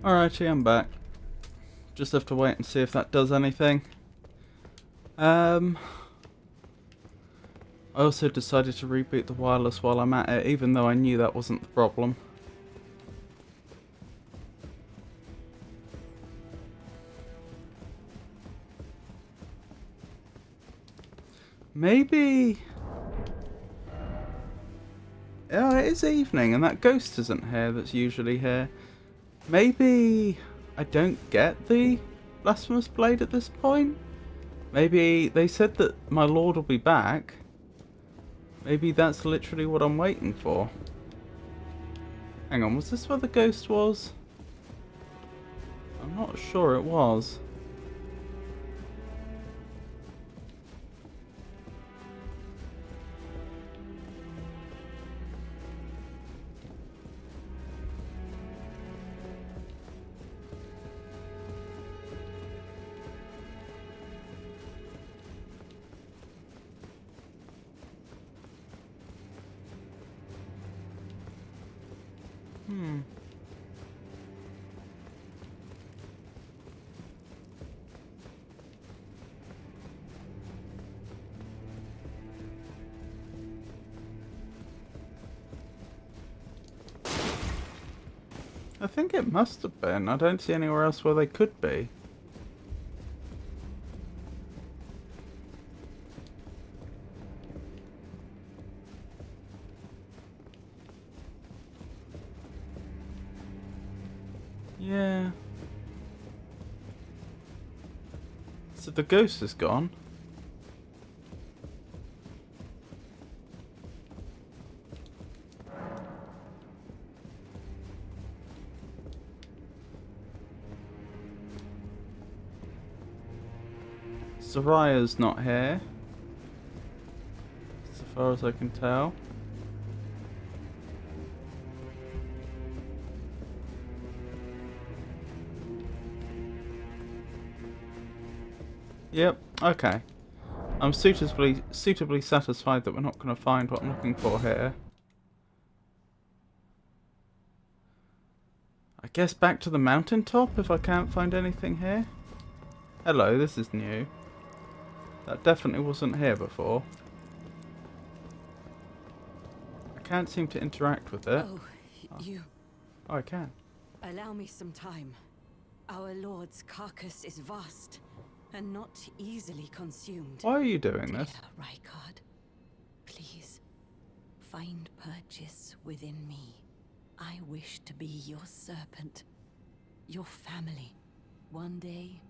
Alrighty, I'm back. Just have to wait and see if that does anything. I also decided to reboot the wireless while I'm at it, even though I knew that wasn't the problem. Maybe... Oh, it is evening and that ghost isn't here that's usually here. Maybe I don't get the blasphemous blade at this point? Maybe they said that my lord will be back. Maybe that's literally what I'm waiting for. Hang on, was this where the ghost was? I'm not sure it was. I think it must have been. I don't see anywhere else where they could be. Yeah. So the ghost is gone. Soraya's not here, so far as I can tell. Yep, okay. I'm suitably satisfied that we're not going to find what I'm looking for here. I guess back to the mountaintop if I can't find anything here. Hello, this is new. That definitely wasn't here before. I can't seem to interact with it. Oh, you... Oh, I can. Allow me some time. Our lord's carcass is vast, and not easily consumed. Why are you doing Dear this? Rykard, please, find purchase within me. I wish to be your serpent, your family. One day,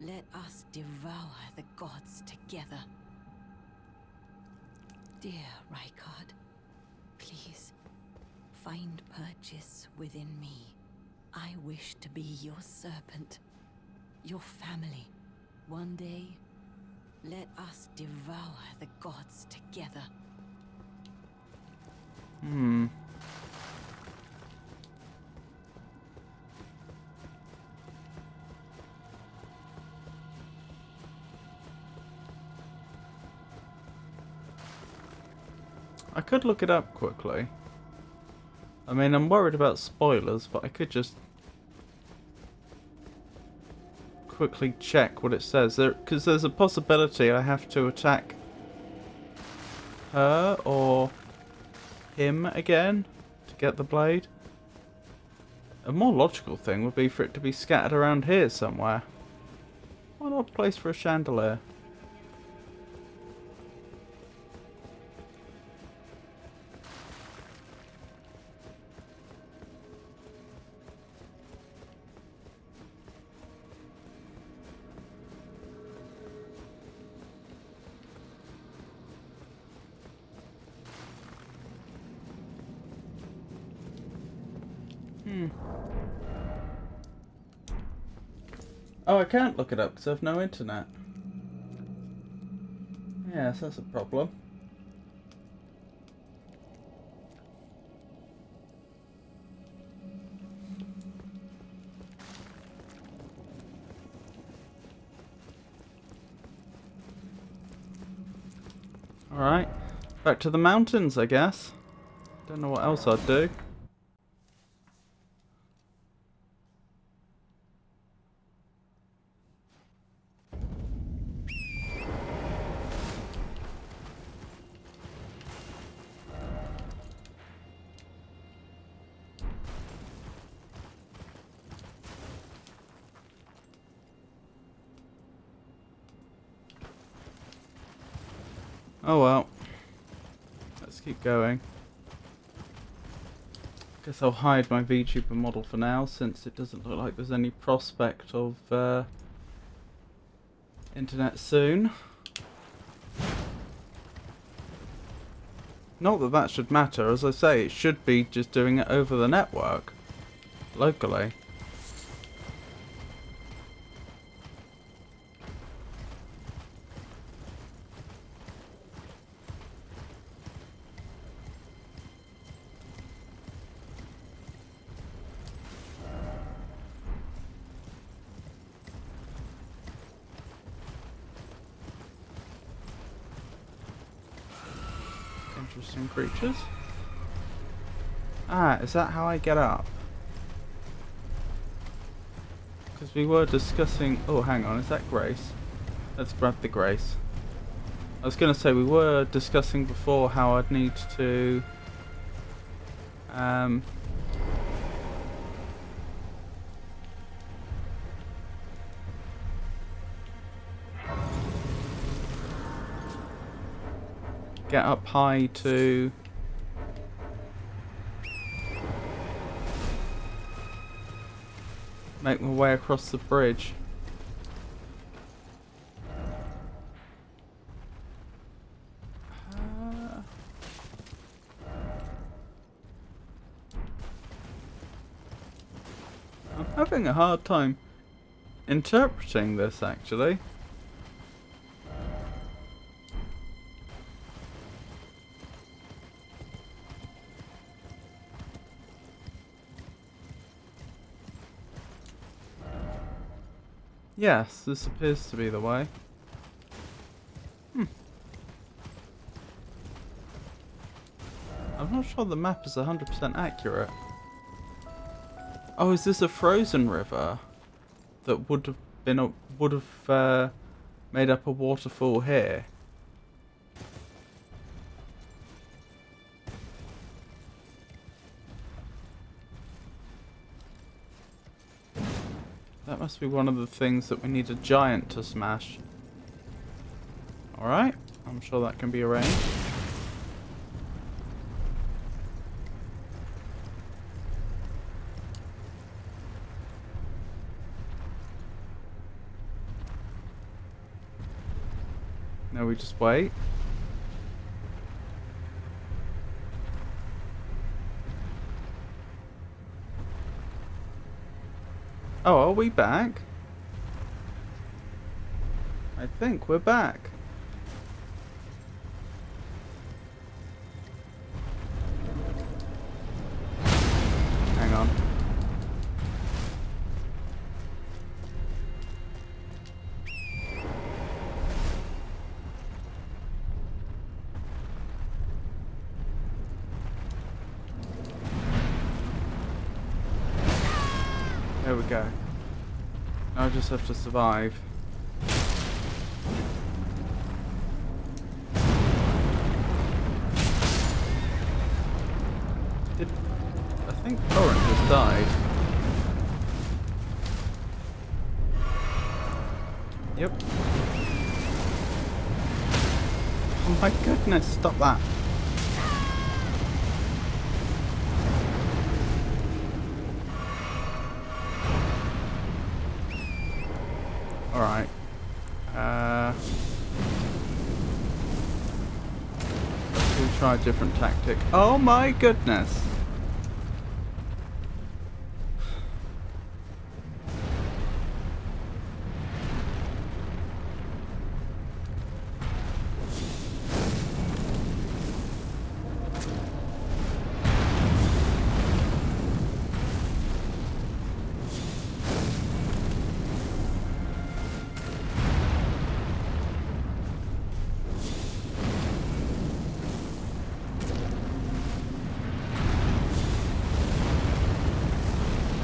let us devour the gods together. Dear Rykard, please, find purchase within me. I wish to be your serpent, your family. One day, let us devour the gods together. I could look it up quickly. I mean, I'm worried about spoilers, but I could just quickly check what it says. Because there's a possibility I have to attack her or him again to get the blade. A more logical thing would be for it to be scattered around here somewhere. What an odd place for a chandelier. Oh, I can't look it up because I have no internet. Yes, that's a problem. Alright, back to the mountains, I guess. Don't know what else I'd do. Oh well. Let's keep going. Guess I'll hide my VTuber model for now, since it doesn't look like there's any prospect of internet soon. Not that that should matter, as I say, it should be just doing it over the network, locally. Interesting creatures. Ah, is that how I get up? Because we were discussing... Oh, hang on, is that Grace? Let's grab the Grace. I was going to say, we were discussing before how I'd need to... get up high to... make my way across the bridge. I'm having a hard time interpreting this, actually. Yes, this appears to be the way. I'm not sure the map is 100% accurate. Oh, is this a frozen river that would have been made up a waterfall here? That must be one of the things that we need a giant to smash. Alright, I'm sure that can be arranged. Now we just wait. Oh, are we back? I think we're back. Hang on. There we go. I just have to survive. I think Torrent just died. Yep. Oh my goodness, stop that. Alright. We'll try a different tactic. Oh my goodness!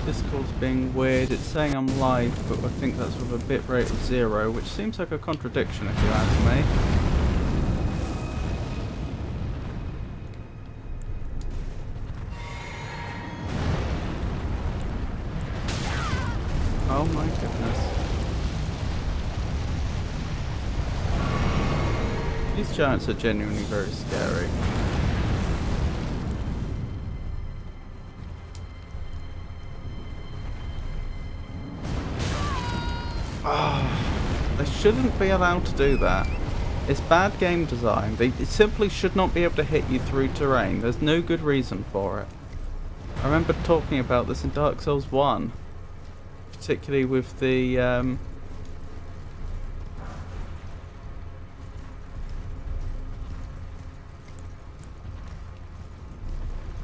Discord's being weird. It's saying I'm live, but I think that's with a bitrate of 0, which seems like a contradiction if you ask me. Oh my goodness. These giants are genuinely very scary. They shouldn't be allowed to do that. It's bad game design. They simply should not be able to hit you through terrain. There's no good reason for it. I remember talking about this in Dark Souls 1. Particularly with the...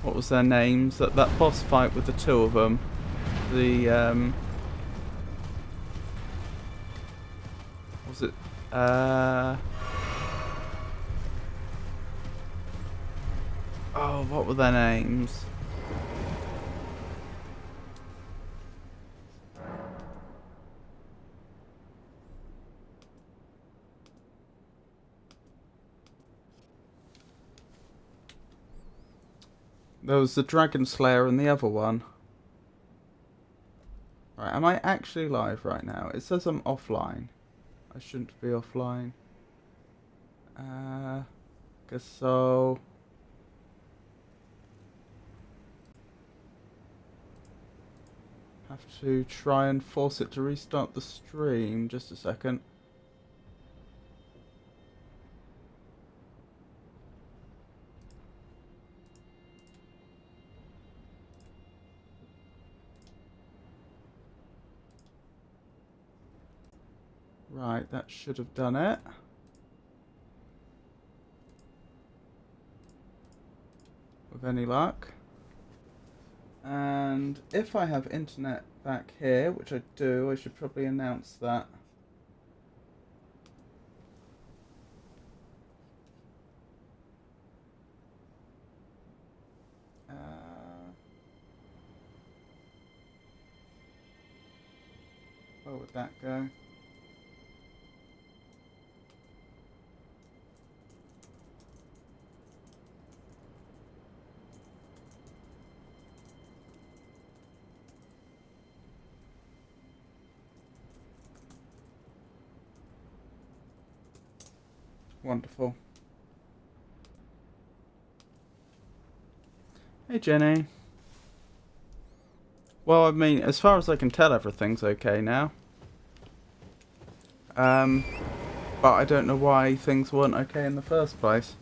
what was their names? That boss fight with the two of them. The... was it... oh, what were their names? There was the Dragon Slayer and the other one. Right, am I actually live right now? It says I'm offline. I shouldn't be offline. Guess so. Have to try and force it to restart the stream. Just a second. Right, that should have done it. With any luck. And if I have internet back here, which I do, I should probably announce that. Where would that go? Wonderful. Hey Jenny. Well, I mean, as far as I can tell, everything's okay now. But I don't know why things weren't okay in the first place.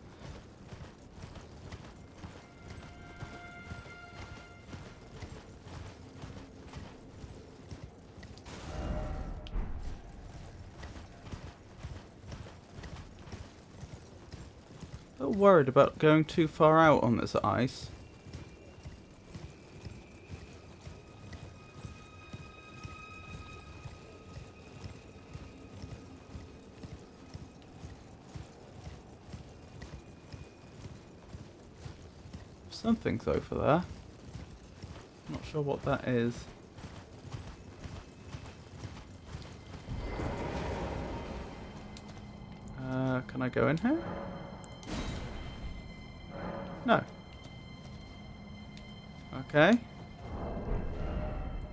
A little worried about going too far out on this ice. Something's over there. Not sure what that is. Can I go in here? No. Okay.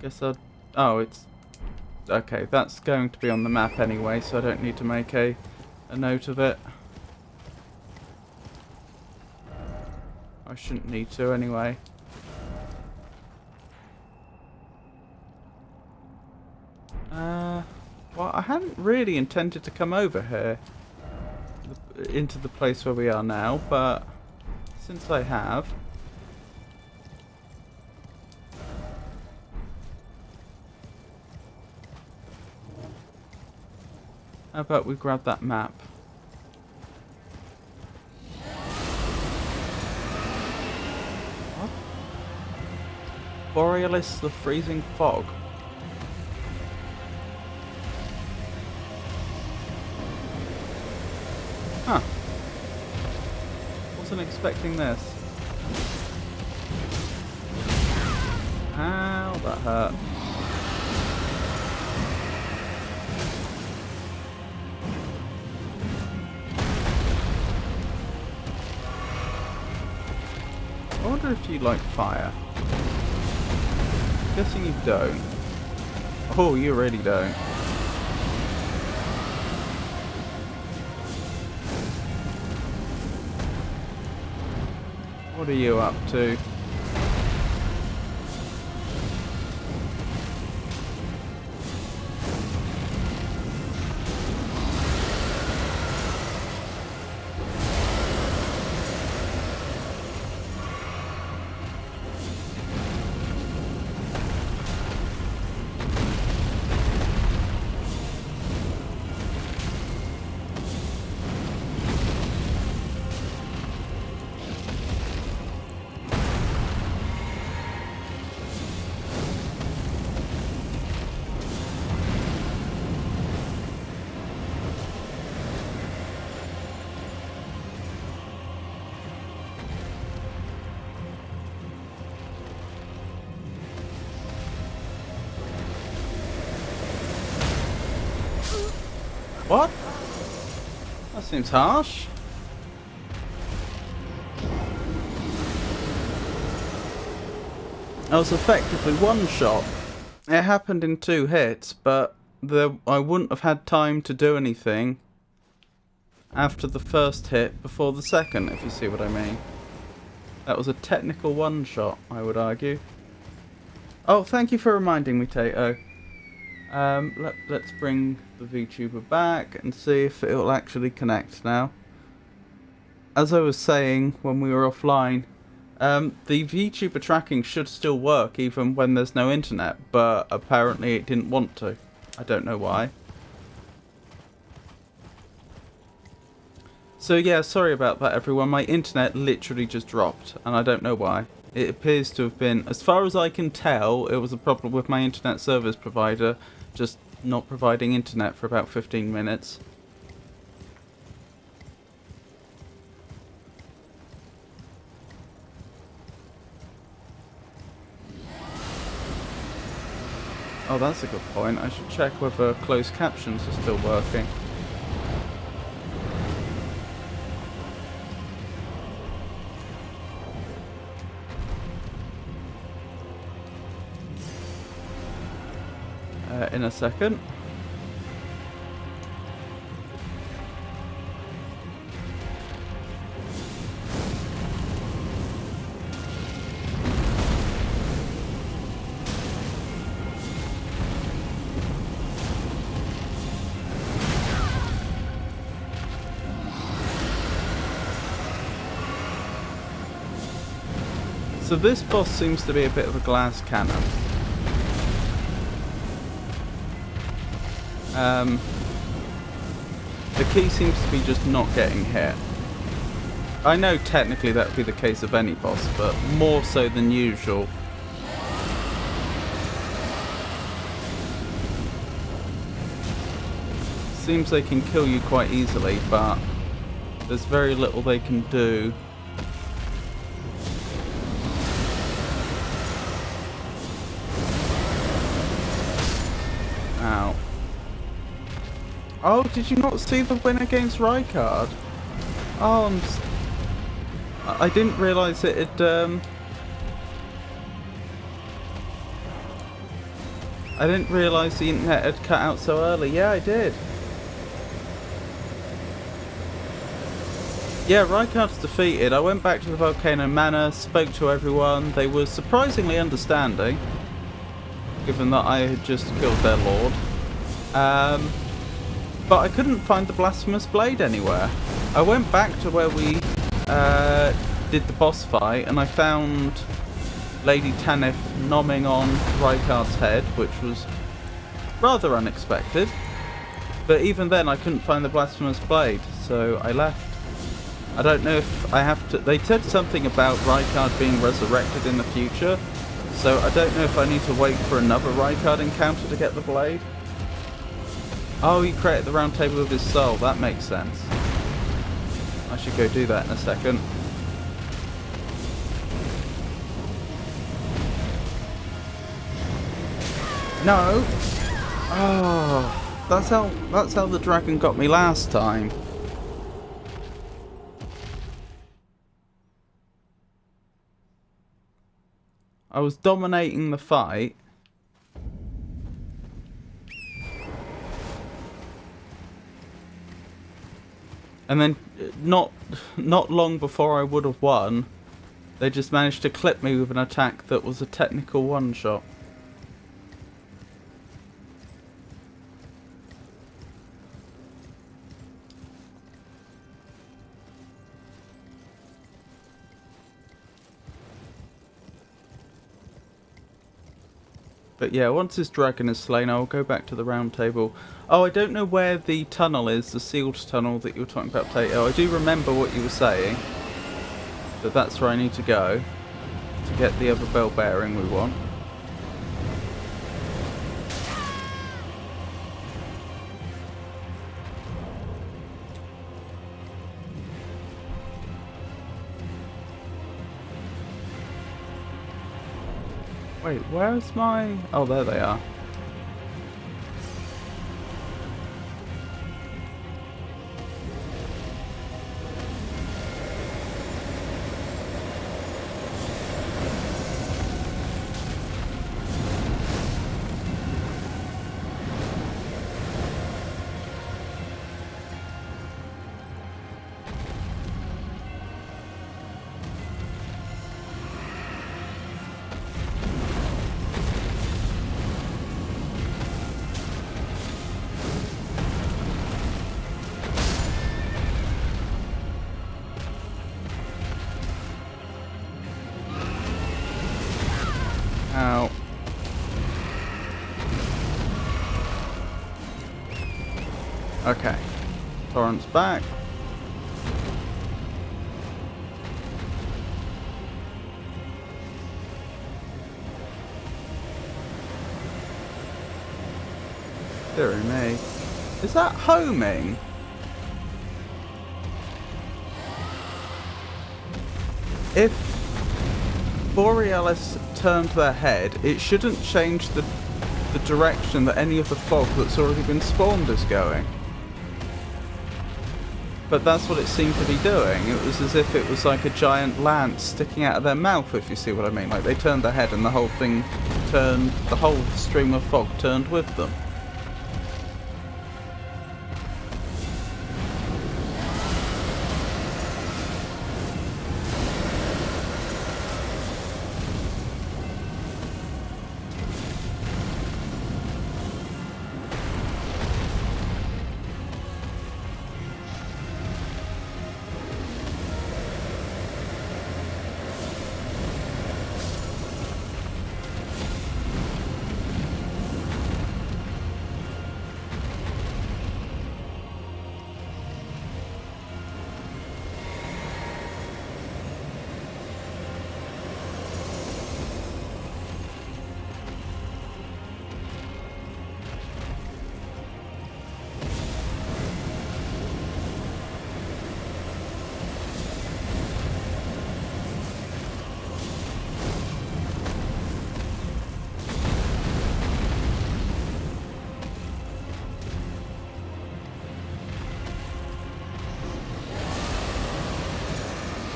Guess I'll... oh, it's... okay, that's going to be on the map anyway, so I don't need to make a note of it. I shouldn't need to anyway. Well, I hadn't really intended to come over here into the place where we are now, but since I have, how about we grab that map? What? Borealis, the freezing fog. Huh. Wasn't expecting this. Ow, that hurt. I wonder if you like fire. Guessing you don't. Oh, you really don't. What are you up to? What? That seems harsh. I was effectively one shot. It happened in 2 hits, but I wouldn't have had time to do anything after the first hit before the second, if you see what I mean. That was a technical one shot, I would argue. Oh, thank you for reminding me, Tato. Let's bring the VTuber back and see if it'll actually connect now. As I was saying when we were offline, the VTuber tracking should still work even when there's no internet, but apparently it didn't want to. I don't know why. So yeah, sorry about that everyone, my internet literally just dropped, and I don't know why. It appears to have been, as far as I can tell, it was a problem with my internet service provider just not providing internet for about 15 minutes. Oh, that's a good point. I should check whether closed captions are still working. In a second. So this boss seems to be a bit of a glass cannon. The key seems to be just not getting hit. I know technically that would be the case of any boss, but more so than usual. Seems they can kill you quite easily, but there's very little they can do. Ow. Oh, did you not see the win against Rykard? Oh, I didn't realise it had, I didn't realise the internet had cut out so early. Yeah, I did. Yeah, Rykard's defeated. I went back to the Volcano Manor, spoke to everyone. They were surprisingly understanding, given that I had just killed their lord. But I couldn't find the Blasphemous Blade anywhere. I went back to where we did the boss fight, and I found Lady Tanith nomming on Rykard's head, which was rather unexpected. But even then, I couldn't find the Blasphemous Blade, so I left. I don't know if I have to... They said something about Rykard being resurrected in the future, so I don't know if I need to wait for another Rykard encounter to get the blade. Oh, he created the round table with his soul. That makes sense. I should go do that in a second. No! Oh, that's how the dragon got me last time. I was dominating the fight. And then, not long before I would have won, They just managed to clip me with an attack that was a technical one-shot. But yeah, once this dragon is slain, I'll go back to the round table. Oh, I don't know where the tunnel is, the sealed tunnel that you were talking about, Tato. I do remember what you were saying. But that's where I need to go to get the other bell bearing we want. Wait, where's my... Oh, there they are. Ow. Okay. Torrent's back. Dear me. Is that homing? If Borealis turned their head, it shouldn't change the direction that any of the fog that's already been spawned is going. But that's what it seemed to be doing. It was as if it was like a giant lance sticking out of their mouth, if you see what I mean. Like they turned their head and the whole thing turned, the whole stream of fog turned with them.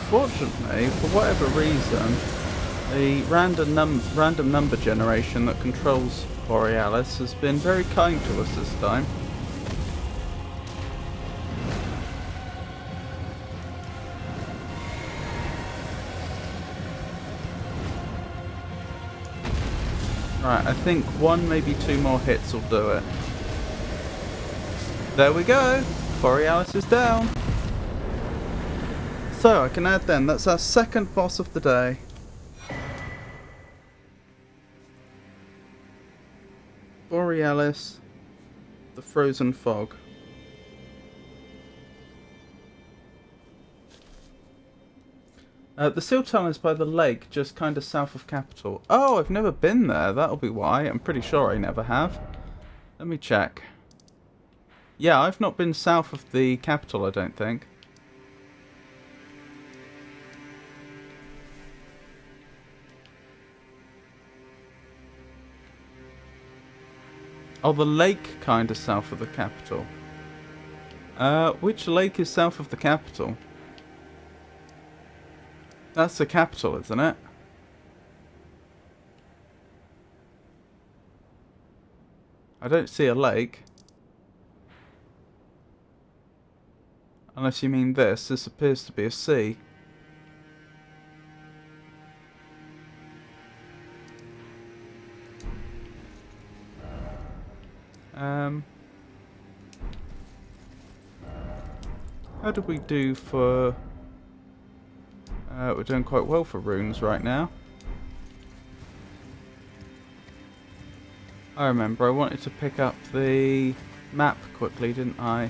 Fortunately, for whatever reason, the random number generation that controls Borealis has been very kind to us this time. Right, I think one, maybe two more hits will do it. There we go! Borealis is down! So, I can add then, that's our second boss of the day. Borealis, the frozen fog. The seal tunnel is by the lake, just kind of south of Capital. Oh, I've never been there, that'll be why. I'm pretty sure I never have. Let me check. Yeah, I've not been south of the Capital, I don't think. Oh, the lake kind of south of the capital. Which lake is south of the capital? That's the capital, isn't it? I don't see a lake. Unless you mean this. This appears to be a sea. How did we do for... we're doing quite well for runes right now. I remember I wanted to pick up the map quickly, didn't I?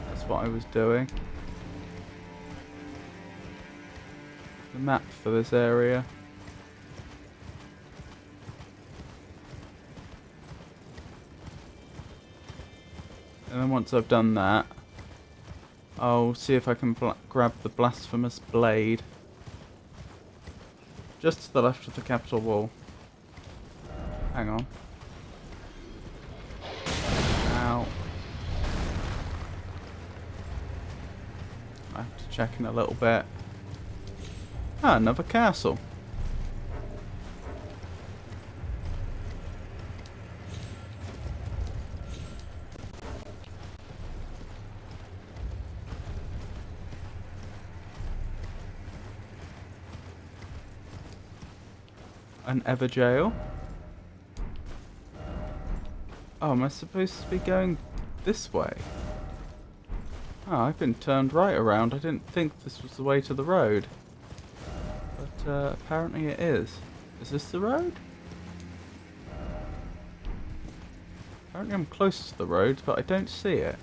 That's what I was doing. The map for this area. And then once I've done that, I'll see if I can grab the blasphemous blade. Just to the left of the capital wall. Hang on. Ow. I have to check in a little bit. Ah, another castle. An ever jail. Oh, am I supposed to be going this way? Oh, I've been turned right around. I didn't think this was the way to the road. But apparently it is. Is this the road? Apparently I'm close to the road, but I don't see it.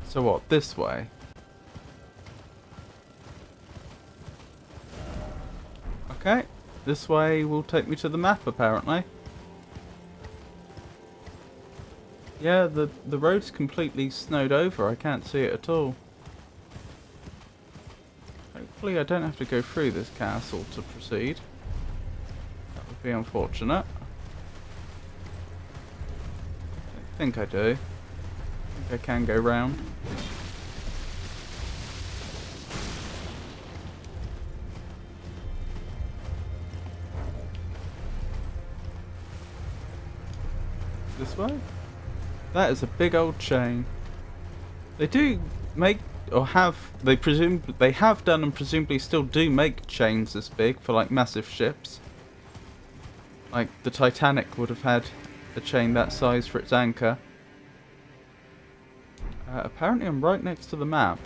So what, this way? Okay, this way will take me to the map apparently. Yeah, the road's completely snowed over, I can't see it at all. Hopefully I don't have to go through this castle to proceed. That would be unfortunate. I think I do. I think I can go round. This way? That is a big old chain. They do make, or have, they have done and presumably still do make chains this big for like massive ships. Like the Titanic would have had a chain that size for its anchor. Apparently I'm right next to the map.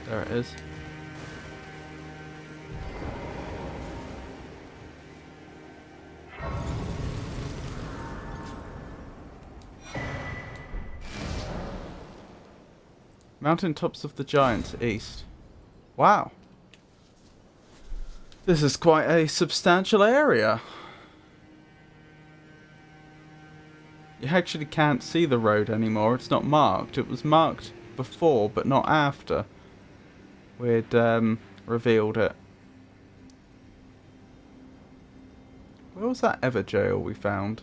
There it is. Mountain tops of the Giants east. Wow. This is quite a substantial area. You actually can't see the road anymore. It's not marked. It was marked before, but not after we'd revealed it. Where was that ever jail we found?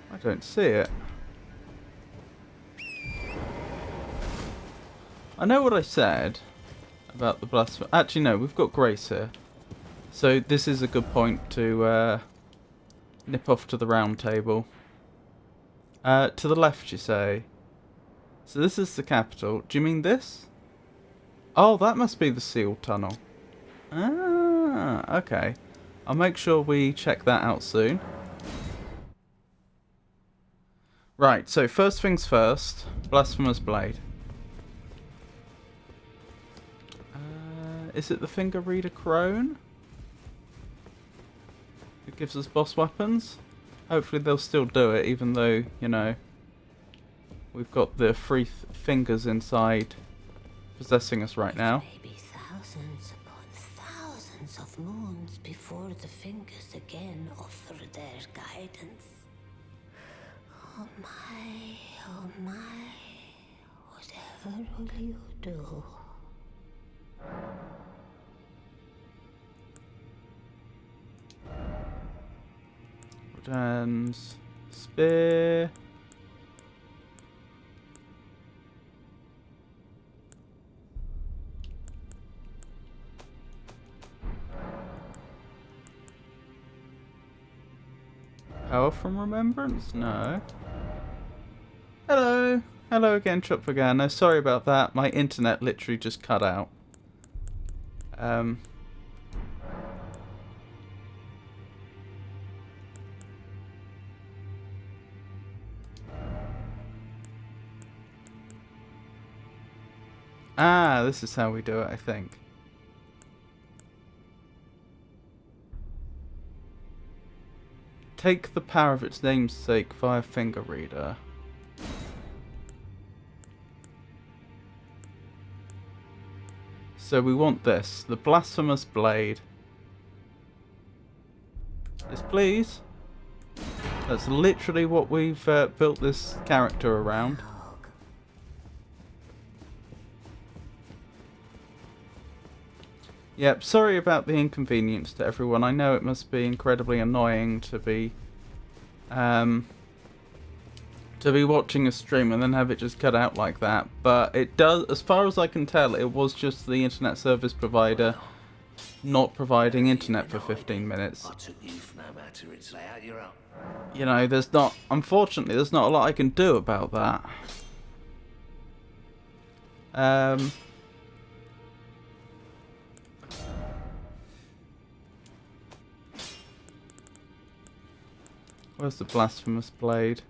I don't see it. I know what I said about the blasphemy. Actually, no, we've got Grace here. So this is a good point to nip off to the round table. To the left, you say? So this is the capital. Do you mean this? Oh, that must be the sealed tunnel. Ah, okay. I'll make sure we check that out soon. Right, so first things first, Blasphemous Blade. Is it the Finger Reader Crone? It gives us boss weapons? Hopefully they'll still do it, even though, you know, we've got the three fingers inside possessing us right now. Maybe thousands upon thousands of moons before the fingers again offer their guidance. Oh my, whatever will you do? Dan's spear. Power from Remembrance? No. Hello. Hello again, Chupagano. Sorry about that. My internet literally just cut out. Ah, this is how we do it, I think. Take the power of its namesake via finger reader. So we want this, the Blasphemous Blade. Yes, please. That's literally what we've built this character around. Yep, sorry about the inconvenience to everyone. I know it must be incredibly annoying to be watching a stream and then have it just cut out like that. But it does, as far as I can tell, it was just the internet service provider not providing internet for 15 minutes. You know, there's not, unfortunately, there's not a lot I can do about that. Where's the Blasphemous Blade?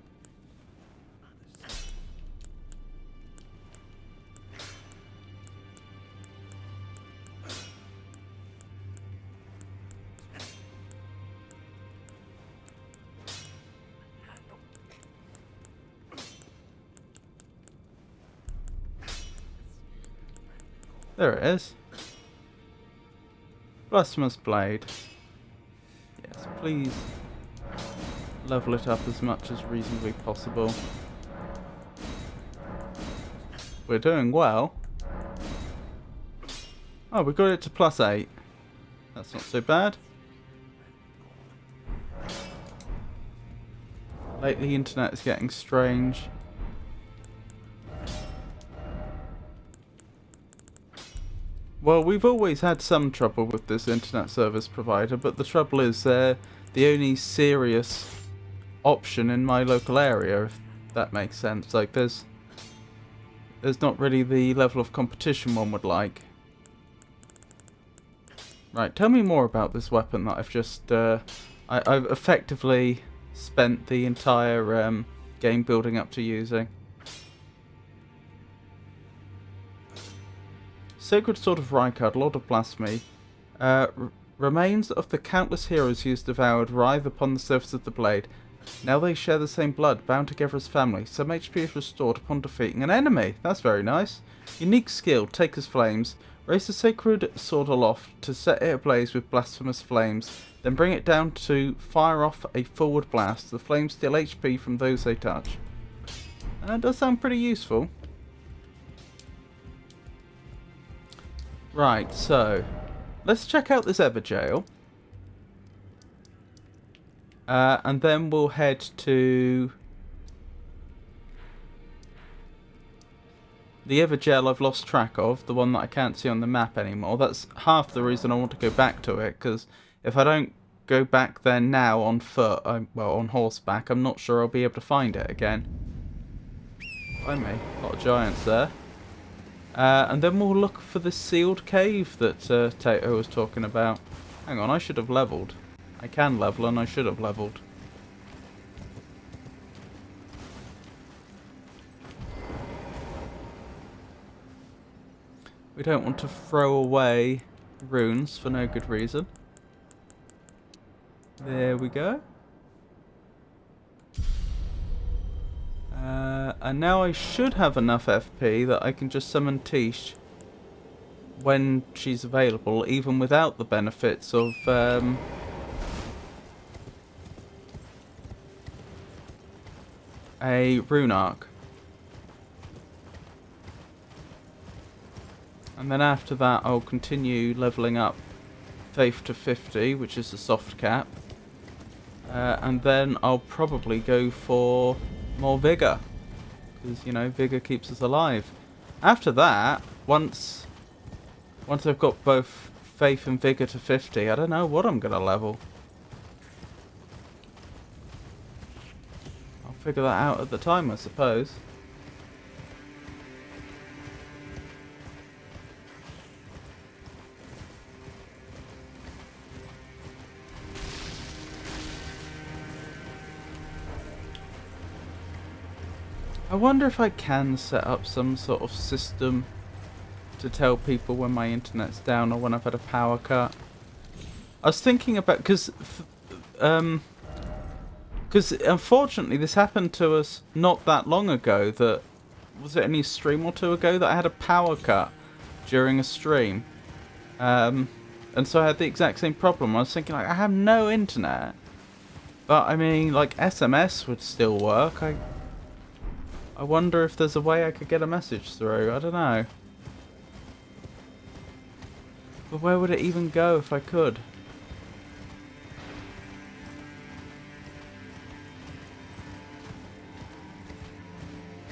There it is. Blasphemous Blade. Yes, please level it up as much as reasonably possible. We're doing well. Oh, we got it to +8. That's not so bad. Lately, the internet is getting strange. Well, we've always had some trouble with this internet service provider, but the trouble is they're the only serious option in my local area, if that makes sense. Like, there's not really the level of competition one would like. Right, tell me more about this weapon that I've just... I've effectively spent the entire game building up to using. Sacred Sword of Rykard, Lord of Blasphemy. Remains of the countless heroes he has devoured writhe upon the surface of the blade. Now they share the same blood, bound together as family. Some HP is restored upon defeating an enemy. That's very nice. Unique skill, Taker's Flames. Raise the sacred sword aloft to set it ablaze with blasphemous flames. Then bring it down to fire off a forward blast. The flames steal HP from those they touch. That does sound pretty useful. Right, so let's check out this Everjail. And then we'll head to the Everjail I've lost track of, the one that I can't see on the map anymore. That's half the reason I want to go back to it, because if I don't go back there now on foot, well, on horseback, I'm not sure I'll be able to find it again. Behind me, a lot of giants there. And then we'll look for the sealed cave that Tato was talking about. Hang on, I should have leveled. I can level and I should have leveled. We don't want to throw away runes for no good reason. There we go. And now I should have enough FP that I can just summon Tish when she's available, even without the benefits of a rune arc. And then after that I'll continue leveling up Faith to 50, which is the soft cap. And then I'll probably go for more Vigor, because, you know, Vigor keeps us alive. After that, once I've got both Faith and Vigor to 50, I don't know what I'm going to level. figure that out at the time, I suppose. I wonder if I can set up some sort of system to tell people when my internet's down or when I've had a power cut. I was thinking about, because unfortunately this happened to us not that long ago. That was it only a stream or two ago that I had a power cut during a stream, and so I had the exact same problem. I was thinking, like, I have no internet, but I mean, like, SMS would still work. I wonder if there's a way I could get a message through. I don't know. But where would it even go if I could?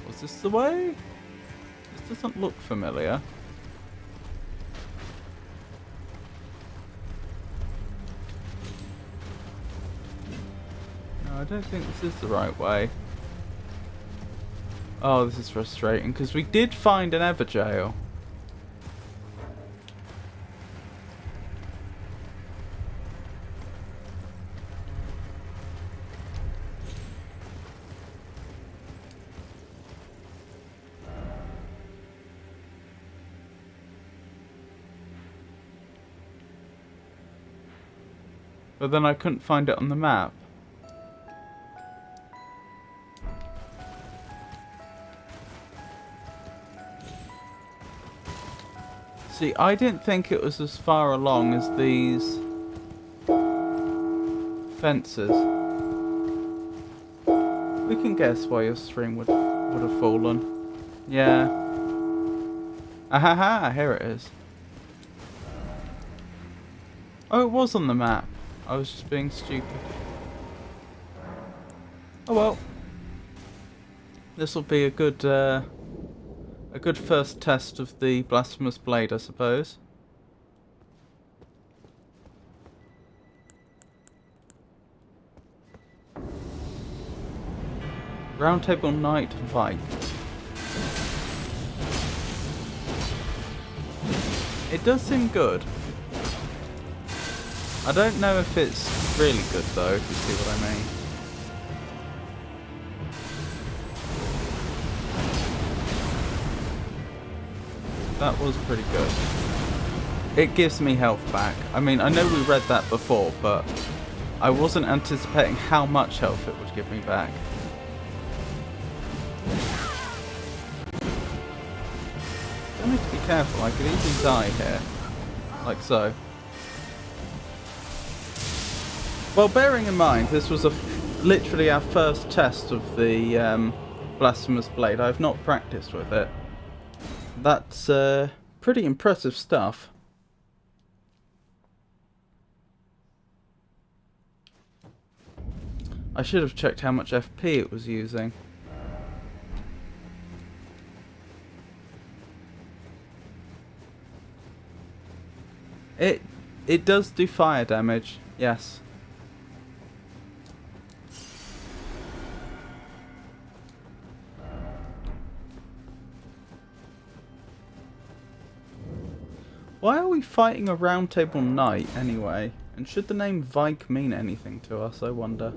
Was this the way? This doesn't look familiar. No, I don't think this is the right way. Oh, this is frustrating, because we did find an Everjail. But then I couldn't find it on the map. See, I didn't think it was as far along as these fences. We can guess why your stream would have fallen. Yeah. Ahaha, here it is. Oh, it was on the map. I was just being stupid. Oh well. This will be a good first test of the Blasphemous Blade, I suppose. Roundtable Knight Vike. It does seem good. I don't know if it's really good though, if you see what I mean. That was pretty good. It gives me health back. I mean, I know we read that before, but I wasn't anticipating how much health it would give me back. I need to be careful, I could easily die here. Like so. Well, bearing in mind, this was literally our first test of the Blasphemous Blade. I've not practiced with it. That's pretty impressive stuff. I should have checked how much FP it was using. It does do fire damage, yes. Why are we fighting a Roundtable Knight anyway? And should the name Vike mean anything to us, I wonder?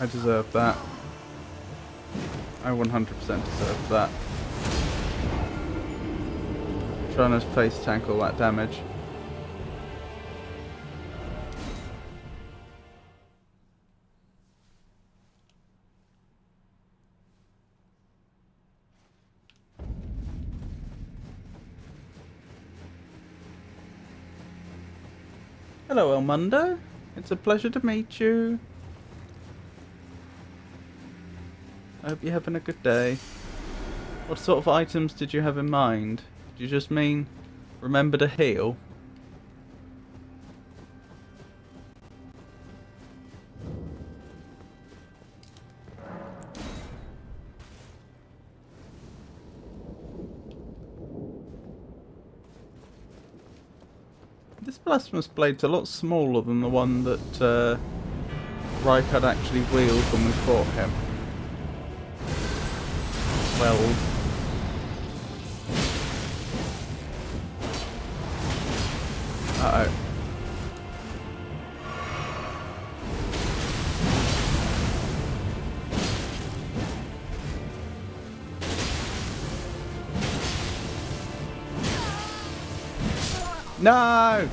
I deserve that. I 100% deserve that. Trying to face tank all that damage. Hello, El Mundo. It's a pleasure to meet you. I hope you're having a good day. What sort of items did you have in mind? Do you just mean remember to heal? This Blasphemous Blade's a lot smaller than the one that Rykard actually wheeled when we fought him. Well. Uh-oh. No!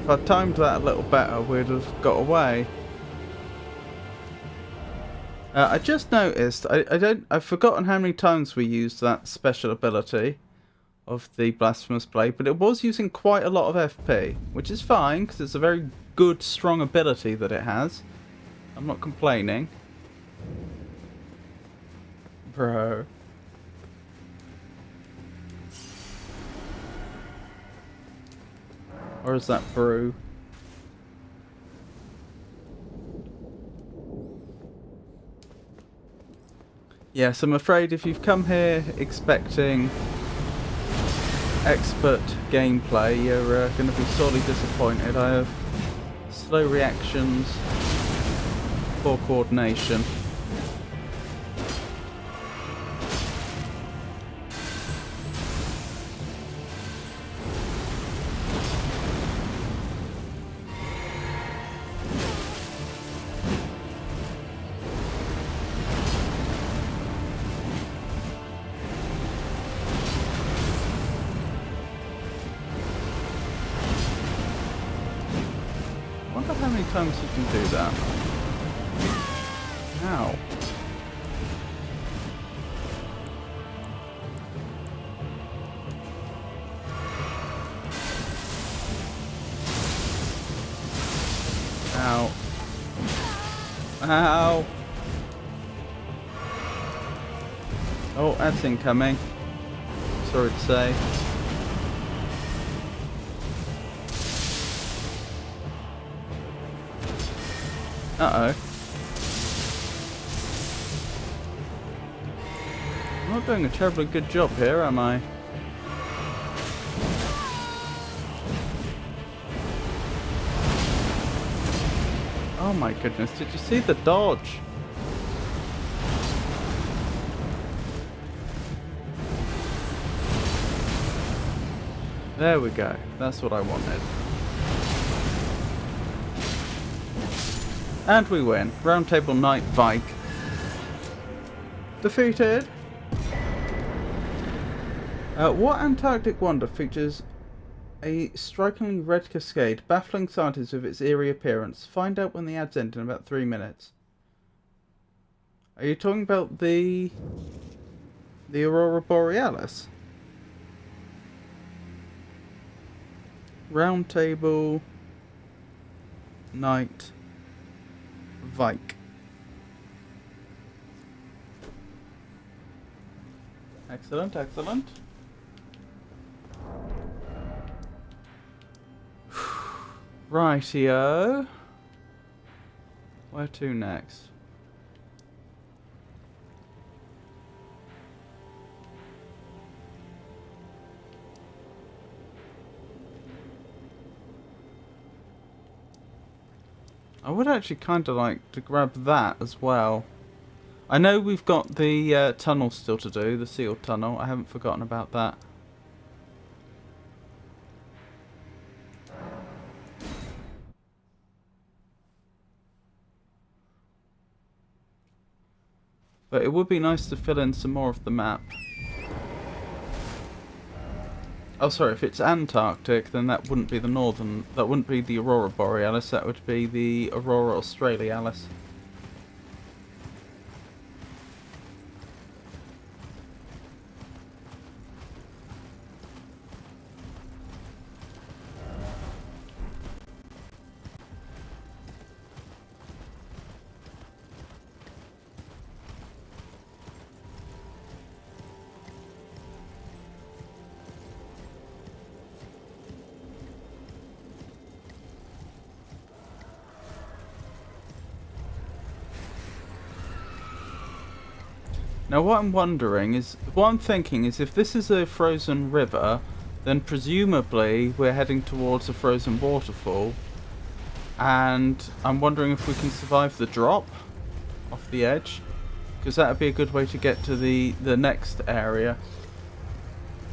If I'd timed that a little better, we'd have got away. I just noticed, I've forgotten how many times we used that special ability of the Blasphemous Blade, but it was using quite a lot of FP, which is fine, because it's a very good, strong ability that it has. I'm not complaining. Bro. Or is that brew? Yes, I'm afraid if you've come here expecting expert gameplay, you're going to be sorely disappointed. I have slow reactions, poor coordination. I wonder how many times you can do that. Ow. Ow. Ow. Oh, that's incoming. Sorry to say. Uh-oh. I'm not doing a terribly good job here, am I? Oh my goodness, did you see the dodge? There we go. That's what I wanted. And we win. Round Table Knight Vike. Defeated. What Antarctic wonder features a strikingly red cascade, baffling scientists with its eerie appearance? Find out when the ads end in about 3 minutes. Are you talking about the Aurora Borealis? Round Table Knight Vike. Excellent, excellent. Rightio. Where to next? I would actually kind of like to grab that as well. I know we've got the tunnel still to do, the sealed tunnel. I haven't forgotten about that. But it would be nice to fill in some more of the map. Oh, sorry, if it's Antarctic, then that wouldn't be the northern... That wouldn't be the Aurora Borealis, that would be the Aurora Australialis. Now what I'm wondering is, what I'm thinking is, if this is a frozen river, then presumably we're heading towards a frozen waterfall. And I'm wondering if we can survive the drop off the edge, because that would be a good way to get to the next area.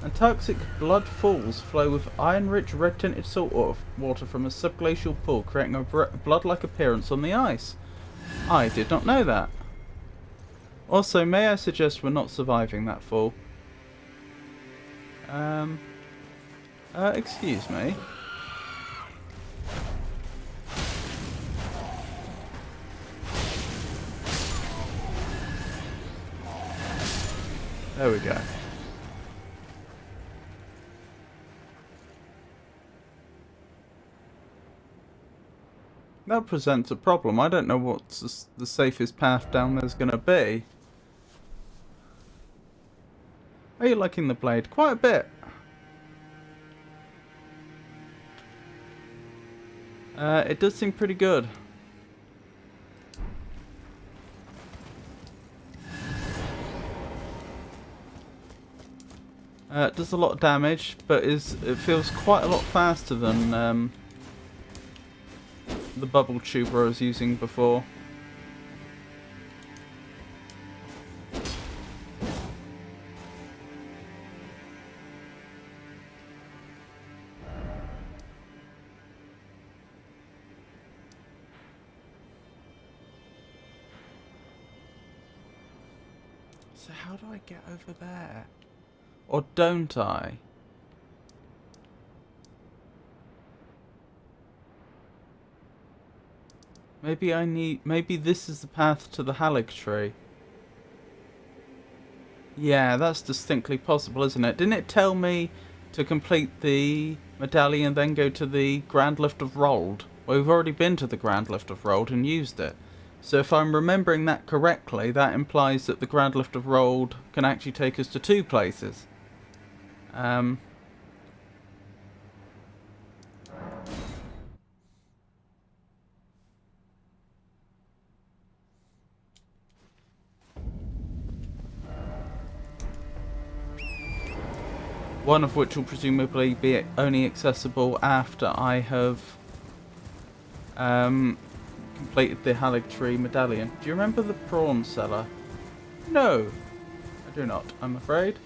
Antarctic blood falls flow with iron-rich red-tinted salt water from a subglacial pool, creating a blood-like appearance on the ice. I did not know that. Also, may I suggest we're not surviving that fall? Excuse me. There we go. That presents a problem. I don't know what the safest path down there's going to be. Are you liking the blade? Quite a bit. It does seem pretty good. It does a lot of damage, but it feels quite a lot faster than the bubble tuber I was using before. So how do I get over there? Or don't I? Maybe this is the path to the Halig tree. Yeah, that's distinctly possible, isn't it? Didn't it tell me to complete the medallion and then go to the Grand Lift of Rold? Well, we've already been to the Grand Lift of Rold and used it. So if I'm remembering that correctly, that implies that the Grand Lift of Rold can actually take us to 2 places. One of which will presumably be only accessible after I have completed the Halig Tree medallion. Do you remember the prawn seller? No, I do not, I'm afraid.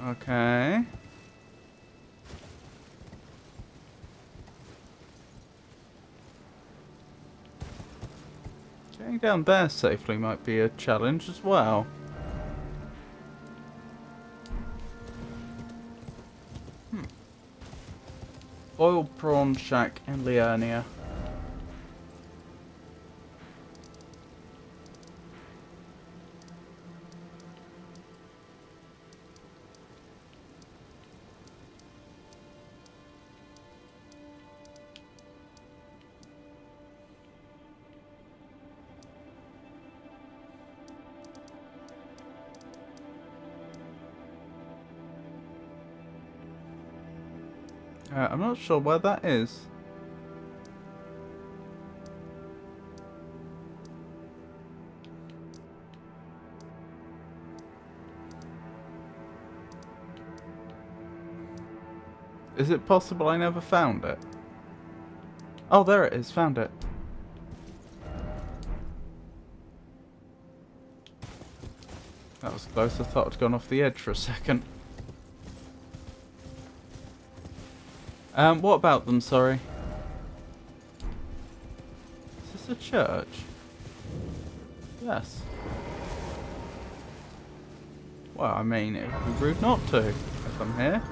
Okay. Getting down there safely might be a challenge as well. Boiled prawn shack in Liurnia. I'm not sure where that is. Is it possible I never found it? Oh, there it is. Found it. That was close. I thought I'd gone off the edge for a second. What about them, sorry? Is this a church? Yes. Well, I mean, it would be rude not to, if I'm here.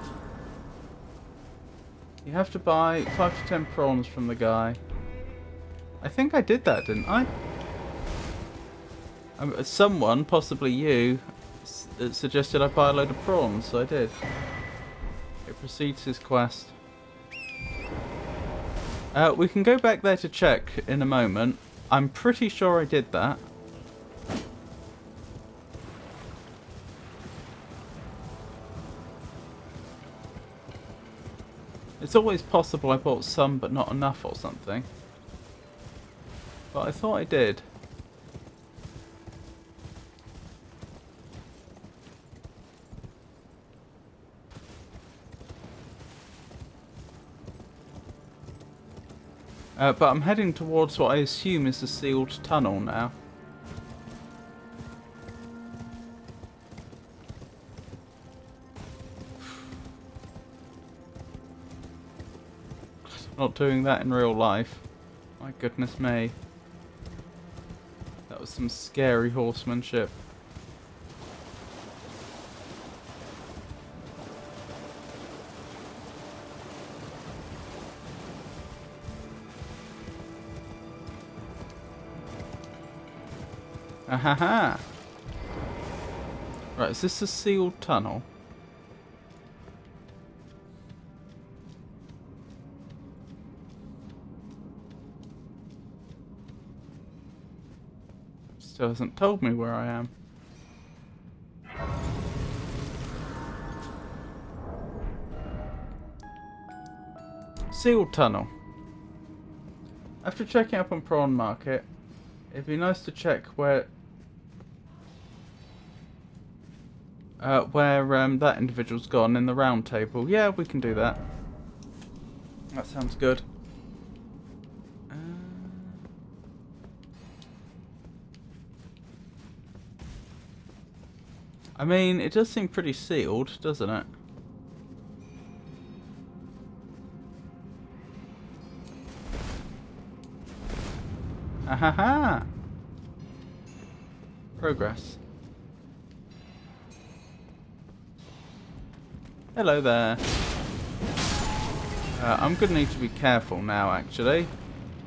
You have to buy 5 to 10 prawns from the guy. I think I did that, didn't I? Someone, possibly you, suggested I buy a load of prawns, so I did. It precedes his quest. We can go back there to check in a moment. I'm pretty sure I did that. It's always possible I bought some but not enough or something. But I thought I did. But I'm heading towards what I assume is the sealed tunnel now. Not doing that in real life. My goodness me. That was some scary horsemanship. Ahaha! Right, is this a sealed tunnel? Still hasn't told me where I am. Sealed tunnel. After checking up on Prawn Market, it'd be nice to check where that individual's gone in the round table. Yeah, we can do that. That sounds good. I mean, it does seem pretty sealed, doesn't it? Ahaha! Progress. Hello there. I'm going to need to be careful now, actually.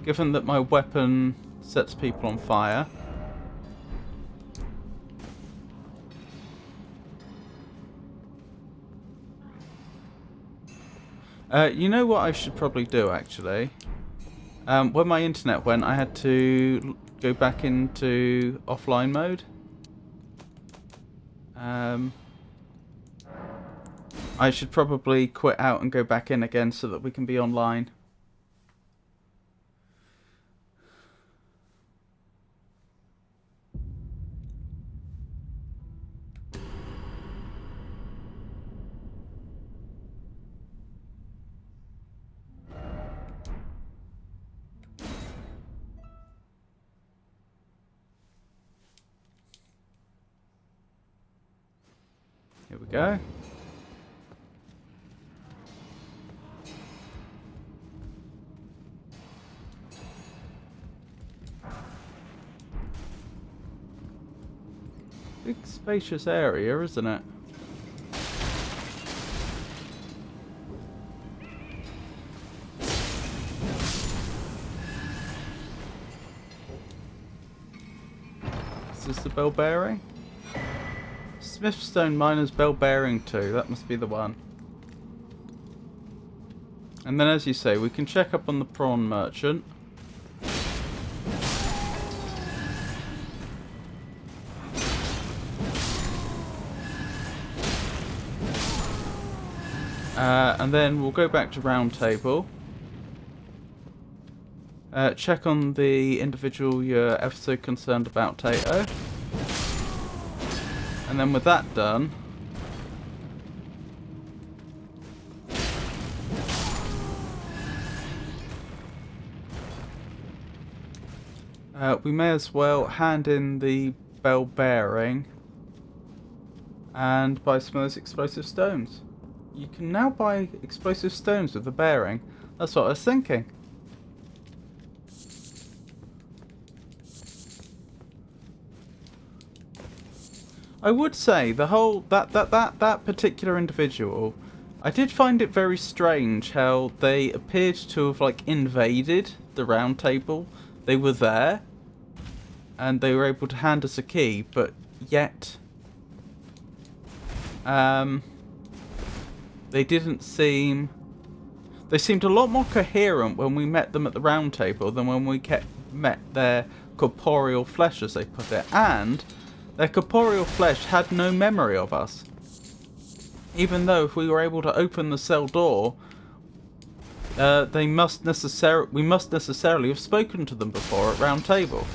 Given that my weapon sets people on fire. You know what I should probably do, actually? When my internet went, I had to go back into offline mode. I should probably quit out and go back in again so that we can be online. Here we go. Big spacious area, isn't it? Is this the bell bearing? Smithstone Miner's Bell Bearing 2, that must be the one. And then, as you say, we can check up on the prawn merchant. And then we'll go back to Round Table. Check on the individual you're ever so concerned about, Tato. And then with that done, we may as well hand in the bell bearing and buy some of those explosive stones. You can now buy explosive stones with the bearing. That's what I was thinking. I would say the whole that particular individual, I did find it very strange how they appeared to have like invaded the round table. They were there and they were able to hand us a key, but yet they didn't seem They seemed a lot more coherent when we met them at the round table than when we met their corporeal flesh, as they put it. And their corporeal flesh had no memory of us. Even though if we were able to open the cell door, we must necessarily have spoken to them before at round table.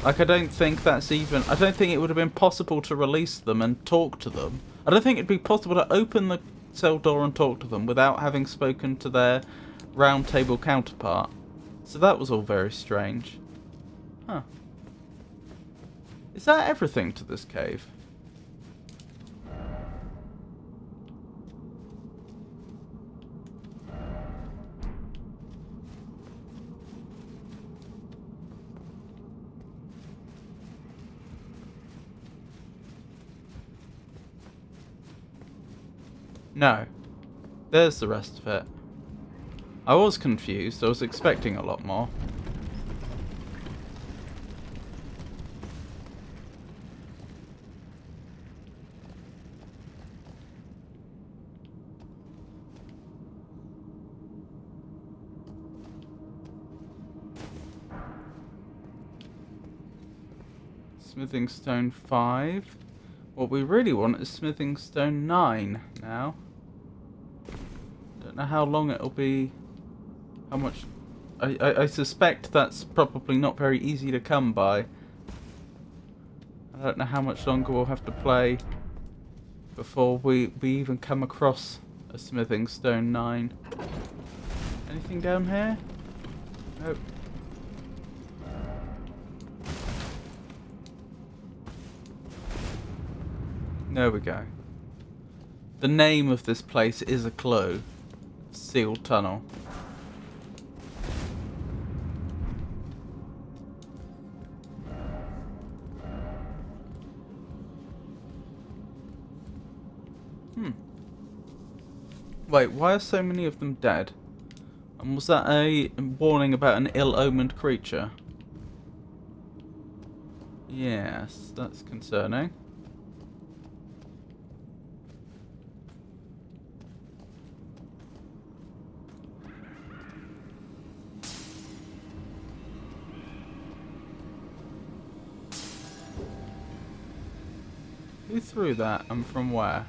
Like, I don't think it would have been possible to release them and talk to them. I don't think it'd be possible to open the cell door and talk to them without having spoken to their round table counterpart. So that was all very strange. Huh. Is that everything to this cave? No. There's the rest of it. I was confused. I was expecting a lot more. Smithing stone 5. What we really want is smithing stone 9 now. Don't know how long it'll be. How much... I suspect that's probably not very easy to come by. I don't know how much longer we'll have to play before we even come across a smithing stone 9. Anything down here? Nope. There we go. The name of this place is a clue. Sealed tunnel. Wait, why are so many of them dead? And was that a warning about an ill-omened creature? Yes, that's concerning. Who threw that and from where?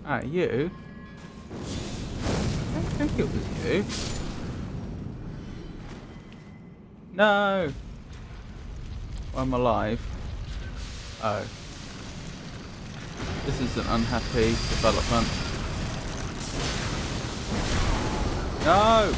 Ah, you? I don't think it was you. No! I'm alive. Oh. This is an unhappy development. No!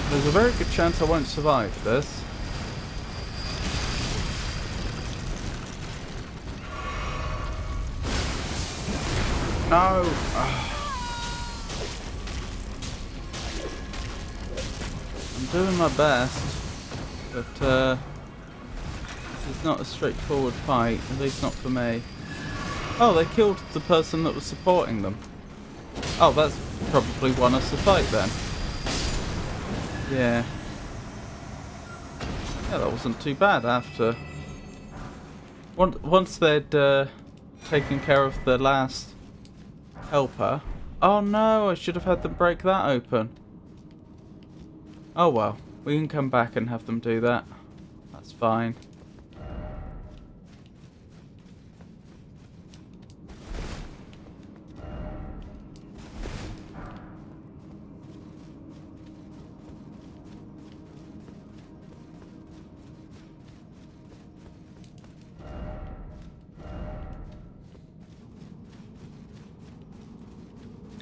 There's a very good chance I won't survive this. No! I'm doing my best, but this is not a straightforward fight, at least not for me. Oh, they killed the person that was supporting them. Oh, that's probably won us the fight then. Yeah. Yeah, that wasn't too bad after. Once they'd taken care of the last helper. Oh no, I should have had them break that open. Oh well, we can come back and have them do that. That's fine.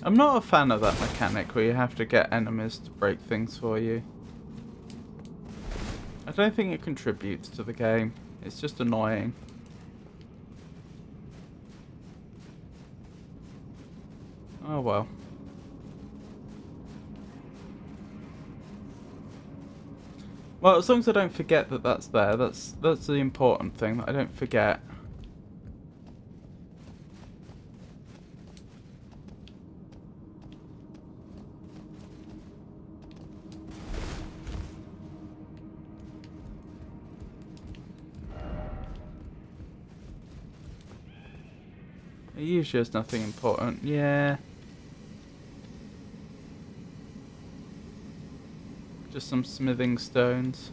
I'm not a fan of that mechanic where you have to get enemies to break things for you. I don't think it contributes to the game. It's just annoying. Oh well. Well, as long as I don't forget that that's there, that's the important thing, that I don't forget. It usually has nothing important. Yeah. Just some smithing stones.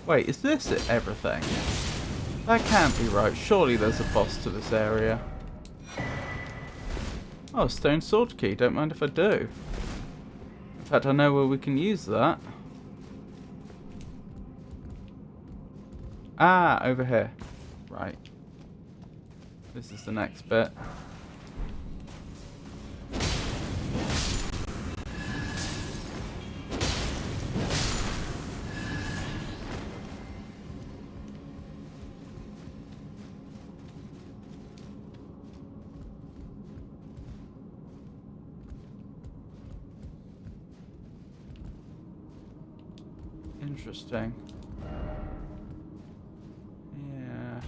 Wait, is this everything? That can't be right. Surely there's a boss to this area. Oh, stone sword key. Don't mind if I do. In fact, I know where we can use that. Ah, over here. Right. This is the next bit. Interesting. Yeah.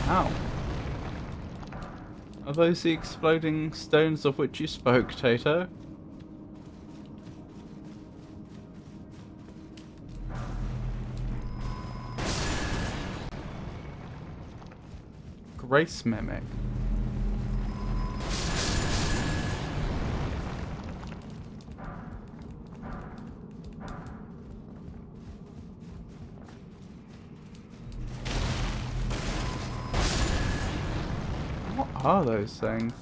Ow. Are those the exploding stones of which you spoke, Tato? Grace Mimic. What are those things?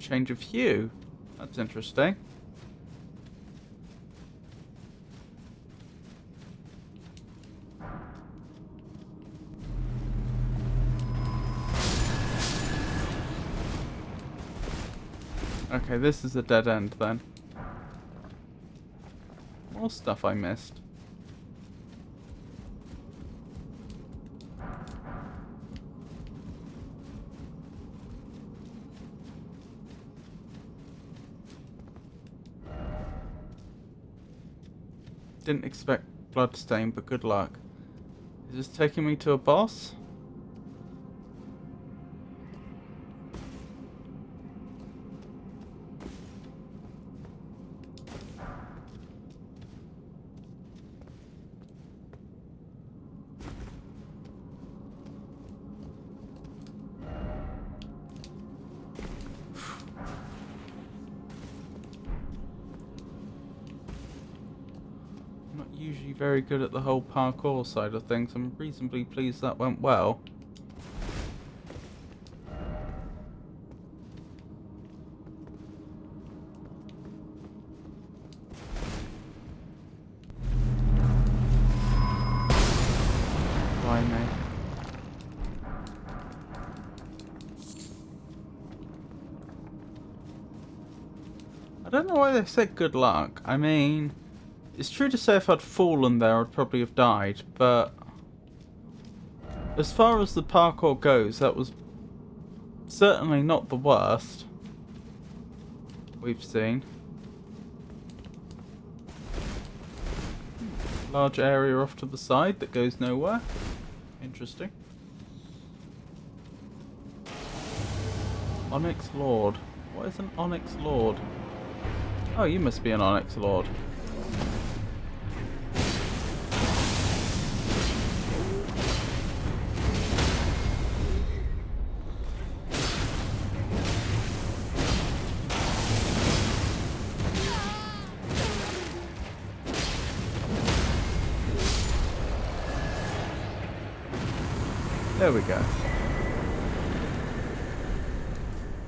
Change of hue. That's interesting. Okay, this is a dead end then. More stuff I missed. Didn't expect bloodstain, but good luck. Is this taking me to a boss? Not usually very good at the whole parkour side of things. I'm reasonably pleased that went well. Blimey. I don't know why they said good luck. I mean, it's true to say if I'd fallen there, I'd probably have died, but as far as the parkour goes, that was certainly not the worst we've seen. Large area off to the side that goes nowhere. Interesting. Onyx Lord. What is an Onyx Lord? Oh, you must be an Onyx Lord. There we go.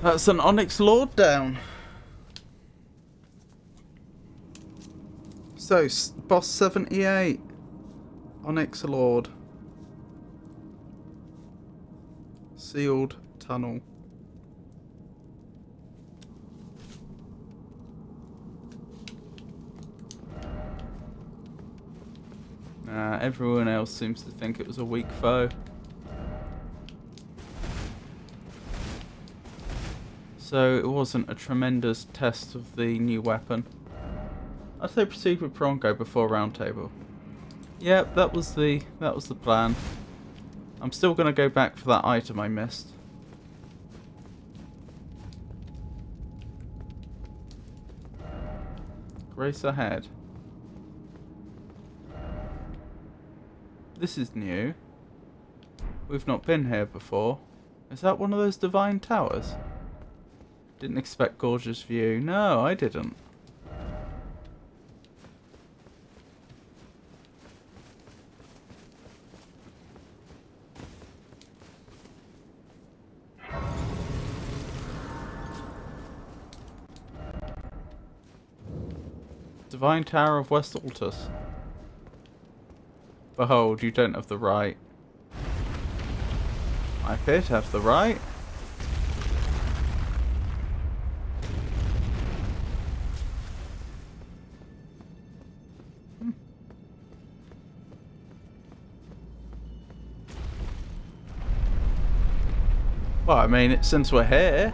That's an Onyx Lord down. So, boss 78. Onyx Lord. sealed tunnel. Everyone else seems to think it was a weak foe. So it wasn't a tremendous test of the new weapon. I'd say proceed with Pronto before round table. Yep, that was the plan. I'm still gonna go back for that item I missed. Grace ahead. This is new. We've not been here before. Is that one of those divine towers? Didn't expect gorgeous view. No, I didn't. Divine Tower of West Altus. Behold, you don't have the right. I appear to have the right. Well, I mean, since we're here,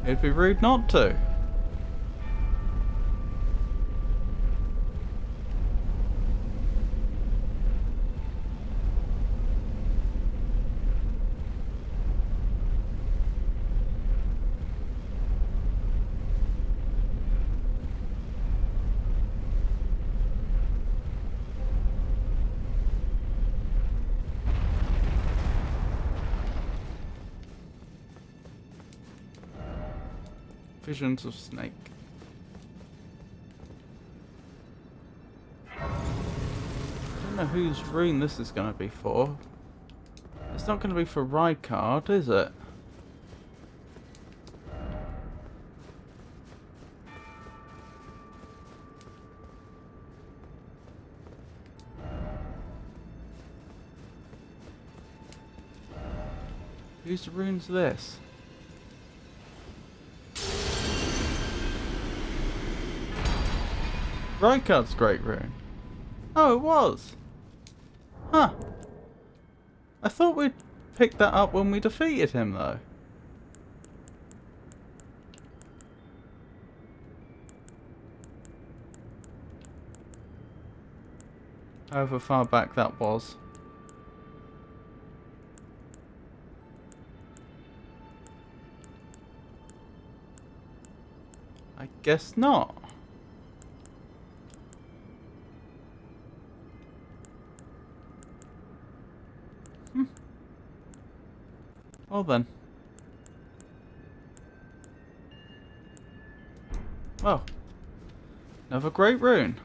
it'd be rude not to. Visions of Snake. I don't know whose rune this is going to be for. It's not going to be for Rykard, is it? Whose rune's this? Rykard's great rune. Oh, it was. Huh. I thought we'd picked that up when we defeated him, though. However far back that was. I guess not. Well then. Well. Another great rune.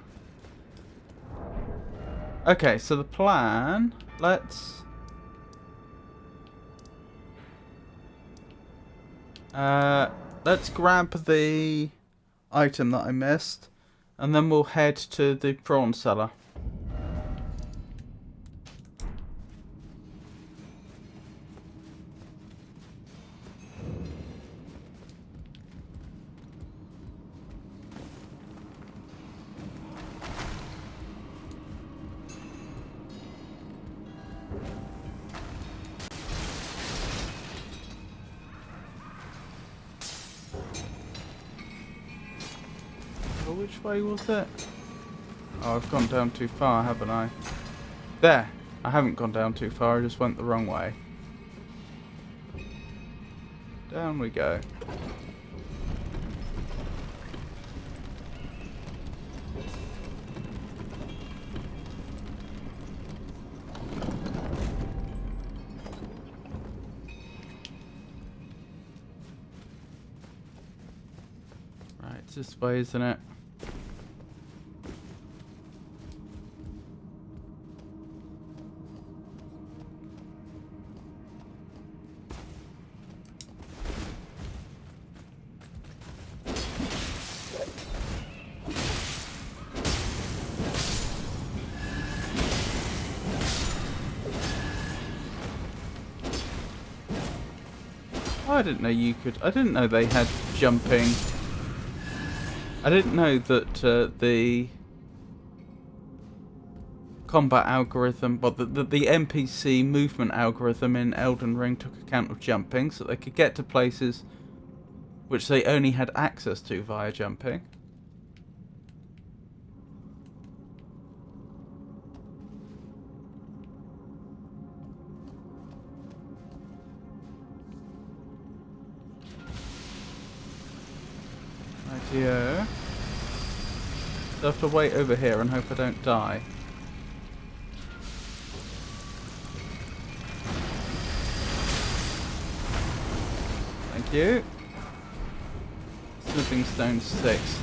Okay, so the plan, let's grab the item that I missed and then we'll head to the prawn cellar. Which way was it? Oh, I've gone down too far, haven't I? There! I haven't gone down too far, I just went the wrong way. Down we go. Right, it's this way, isn't it? Oh, I didn't know you could. I didn't know they had jumping. I didn't know that the combat algorithm, but the NPC movement algorithm in Elden Ring took account of jumping, so they could get to places which they only had access to via jumping. Rightio. So I have to wait over here and hope I don't die. Thank you. Smithing stone 6.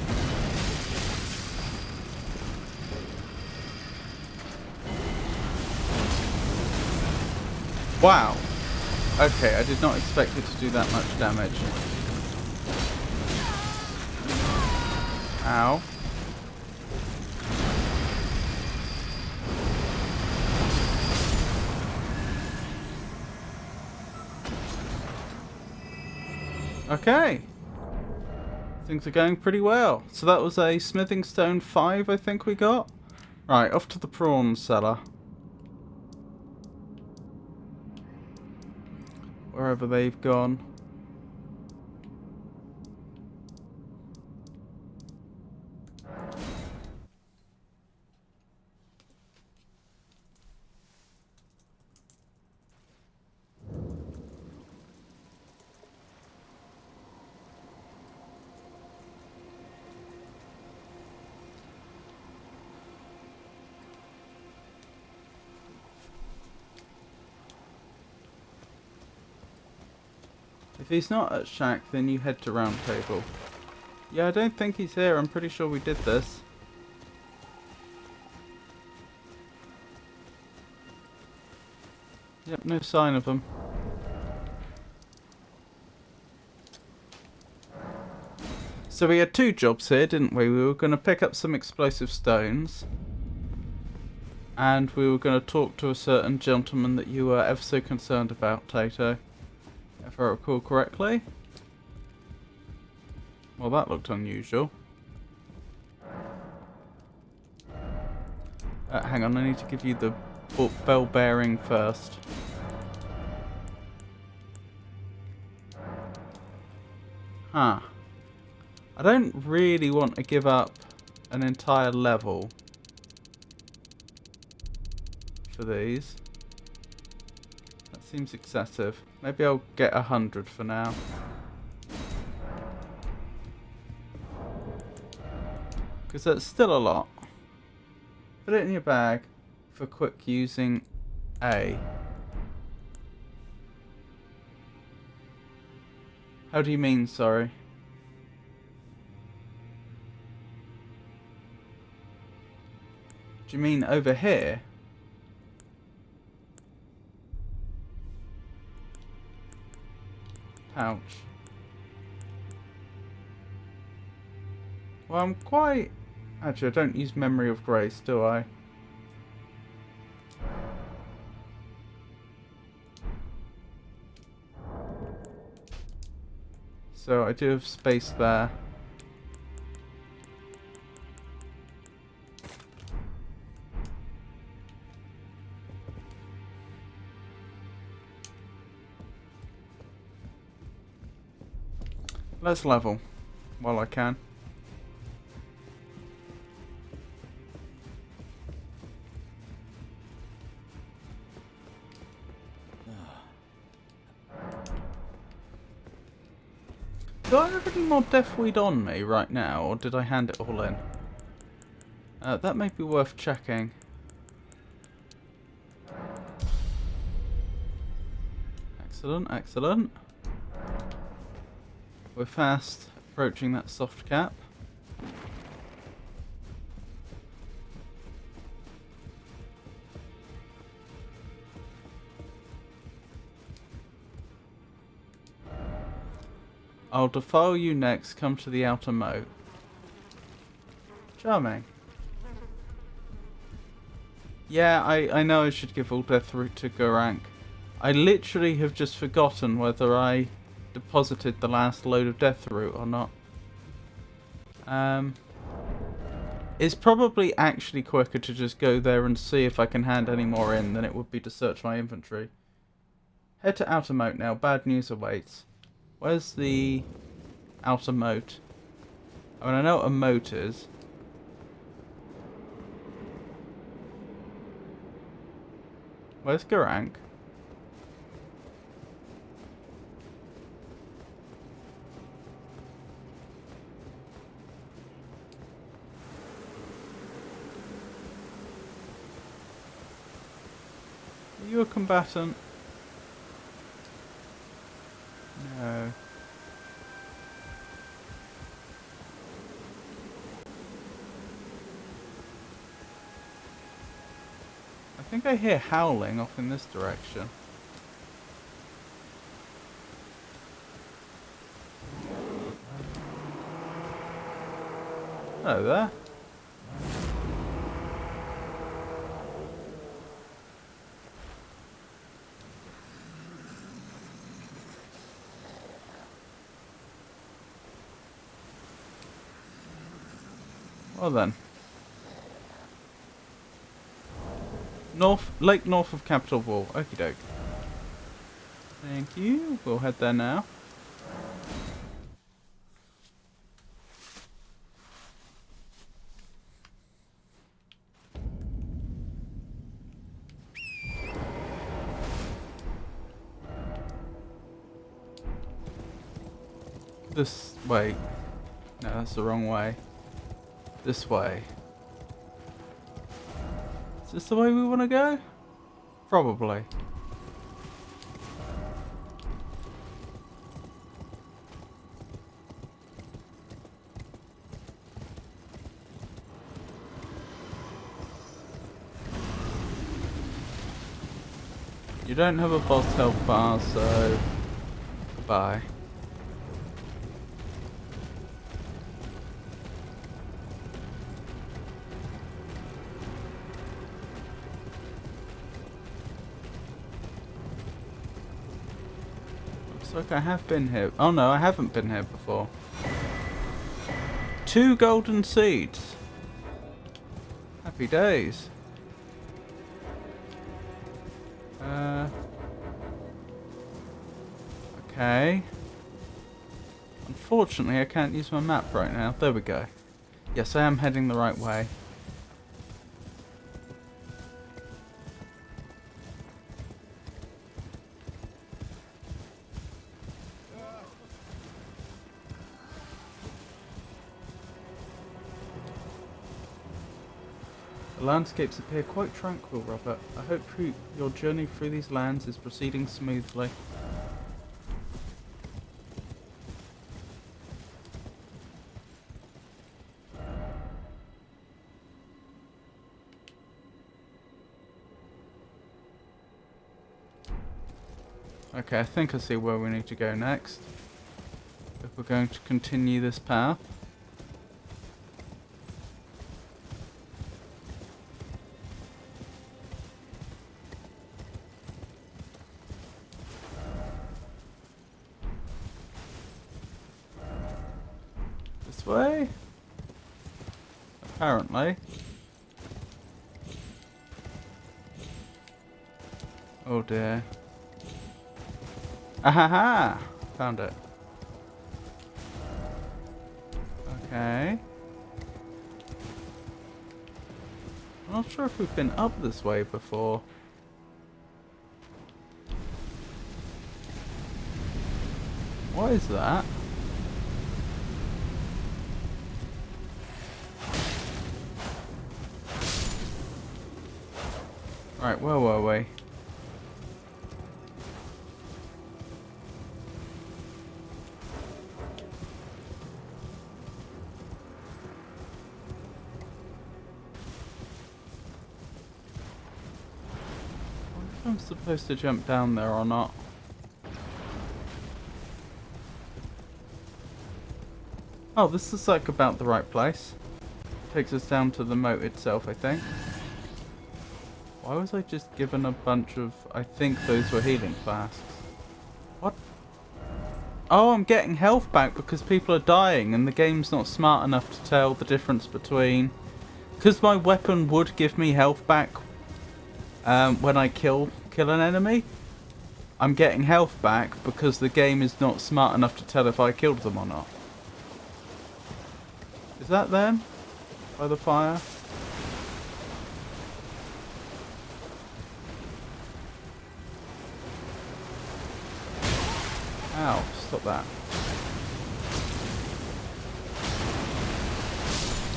Wow. Okay, I did not expect it to do that much damage. Ow. Okay. Things are going pretty well. So that was a smithing stone 5, I think we got. Right, off to the prawn cellar. Wherever they've gone. If he's not at Shack, then you head to Round Table. Yeah, I don't think he's here. I'm pretty sure we did this. Yep, no sign of him. So we had 2 jobs here, didn't we? We were going to pick up some explosive stones. And we were going to talk to a certain gentleman that you were ever so concerned about, Tato. If I recall correctly. Well, that looked unusual. Hang on, I need to give you the bell bearing first. Huh. I don't really want to give up an entire level for these. That seems excessive. Maybe I'll get 100 for now. Because that's still a lot. Put it in your bag for quick using A. How do you mean, sorry? Do you mean over here? Ouch. Well, I'm quite... Actually, I don't use Memory of Grace, do I? So I do have space there. Let's level while I can. Do I have any more deathweed on me right now, or did I hand it all in? That may be worth checking. Excellent, excellent. We're fast approaching that soft cap. I'll defile you next, come to the outer moat. Charming. Yeah, I know I should give all death route to Gorank. I literally have just forgotten whether I deposited the last load of death root or not. It's probably actually quicker to just go there and see if I can hand any more in than it would be to search my inventory. Head to outer moat now. Bad news awaits. Where's the outer moat? I mean, I know what a moat is. Where's Garank? Are you a combatant? No. I think I hear howling off in this direction. Hello there. Well then. Lake north of Capitol Wall. Okie doke. Thank you. We'll head there now. This way. No, that's the wrong way. This way. Is this the way we want to go? Probably. You don't have a boss health bar, so goodbye. Looks like I have been here. Oh no, I haven't been here before. 2 golden seeds. Happy days. Okay. Unfortunately, I can't use my map right now. There we go. Yes, I am heading the right way. The landscapes appear quite tranquil, Robert. I hope your journey through these lands is proceeding smoothly. Okay, I think I see where we need to go next. If we're going to continue this path. This way? Apparently. Oh dear. Ahaha! Found it. Okay. I'm not sure if we've been up this way before. What is that? Right, where were we? I'm supposed to jump down there or not. Oh, this is like about the right place. Takes us down to the moat itself, I think. Why was I just given a bunch of... I think those were healing flasks. What? Oh, I'm getting health back because people are dying and the game's not smart enough to tell the difference between... Because my weapon would give me health back when I kill an enemy. I'm getting health back because the game is not smart enough to tell if I killed them or not. Is that them? By the fire? Ow, stop that.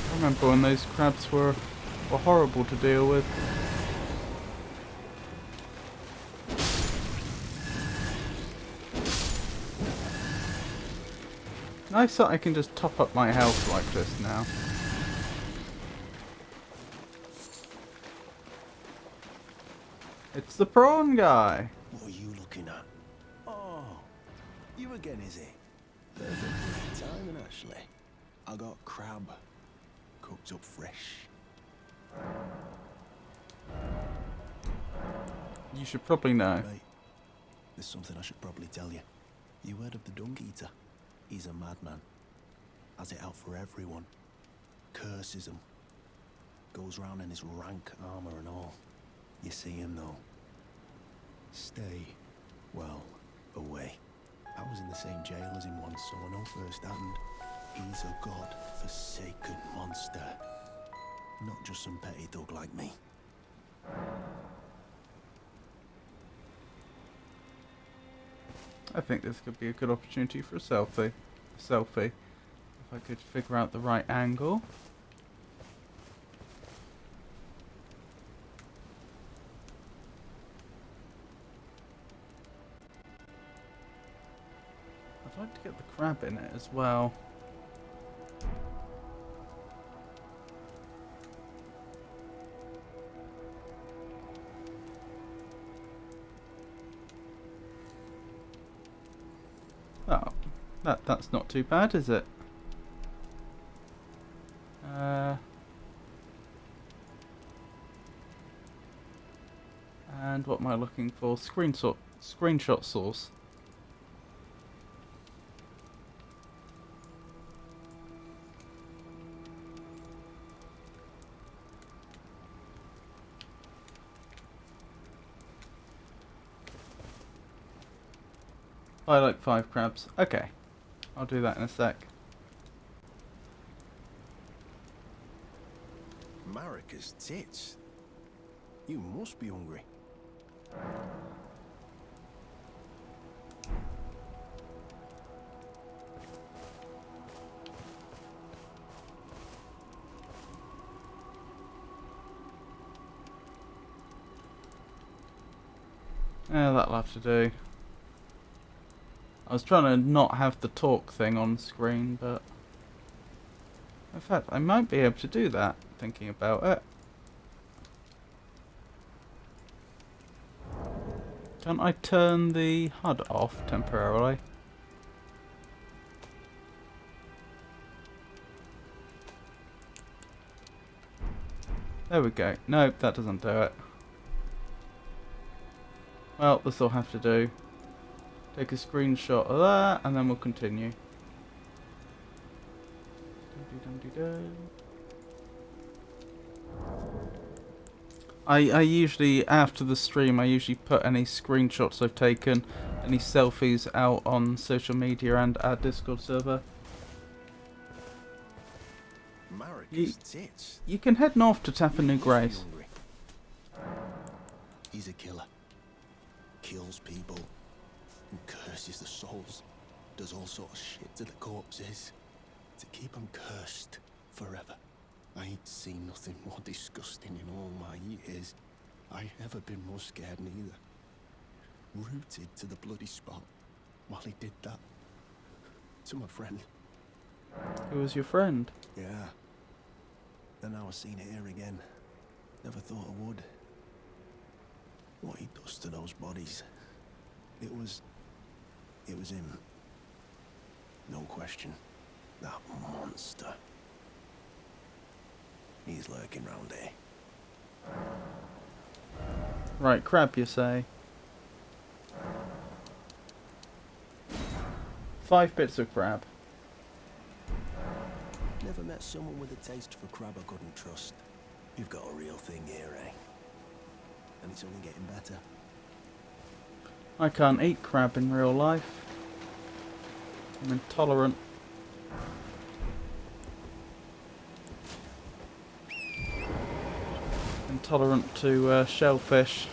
I remember when those crabs were horrible to deal with. Nice that I can just top up my health like this now. It's the prawn guy. What are you looking at? Oh, you again, is it? Perfect timing, Ashley. I got crab cooked up fresh. You should probably know. Right. There's something I should probably tell you. You heard of the Dung Eater? He's a madman. Has it out for everyone. Curses them. Goes round in his rank armor and all. You see him though. Stay, well, away. I was in the same jail as him once, so I know firsthand. He's a god-forsaken monster. Not just some petty thug like me. I think this could be a good opportunity for a selfie. If I could figure out the right angle. I'd like to get the crab in it as well. Oh, that's not too bad, is it? And what am I looking for? Screenshot source. I like 5 crabs. Okay, I'll do that in a sec. Marika's tits. You must be hungry. Yeah, that'll have to do. I was trying to not have the talk thing on screen, but... In fact, I might be able to do that, thinking about it. Can't I turn the HUD off temporarily? There we go. Nope, that doesn't do it. Well, this will have to do. Take a screenshot of that, and then we'll continue. I usually, after the stream, I usually put any screenshots I've taken, any selfies out on social media and our Discord server. Marika's tits. You can head north to tap a new grace. He's a killer. Kills people. And curses the souls. Does all sorts of shit to the corpses. To keep them cursed forever. I ain't seen nothing more disgusting in all my years. I ain't ever been more scared neither. Rooted to the bloody spot while he did that. To my friend. Who was your friend? Yeah. Then I was seen it here again. Never thought I would. What he does to those bodies. It was him. No question. That monster. He's lurking round here. Right, crab, you say? 5 bits of crab. Never met someone with a taste for crab I couldn't trust. You've got a real thing here, eh? And it's only getting better. I can't eat crab in real life. I'm intolerant. Intolerant to shellfish.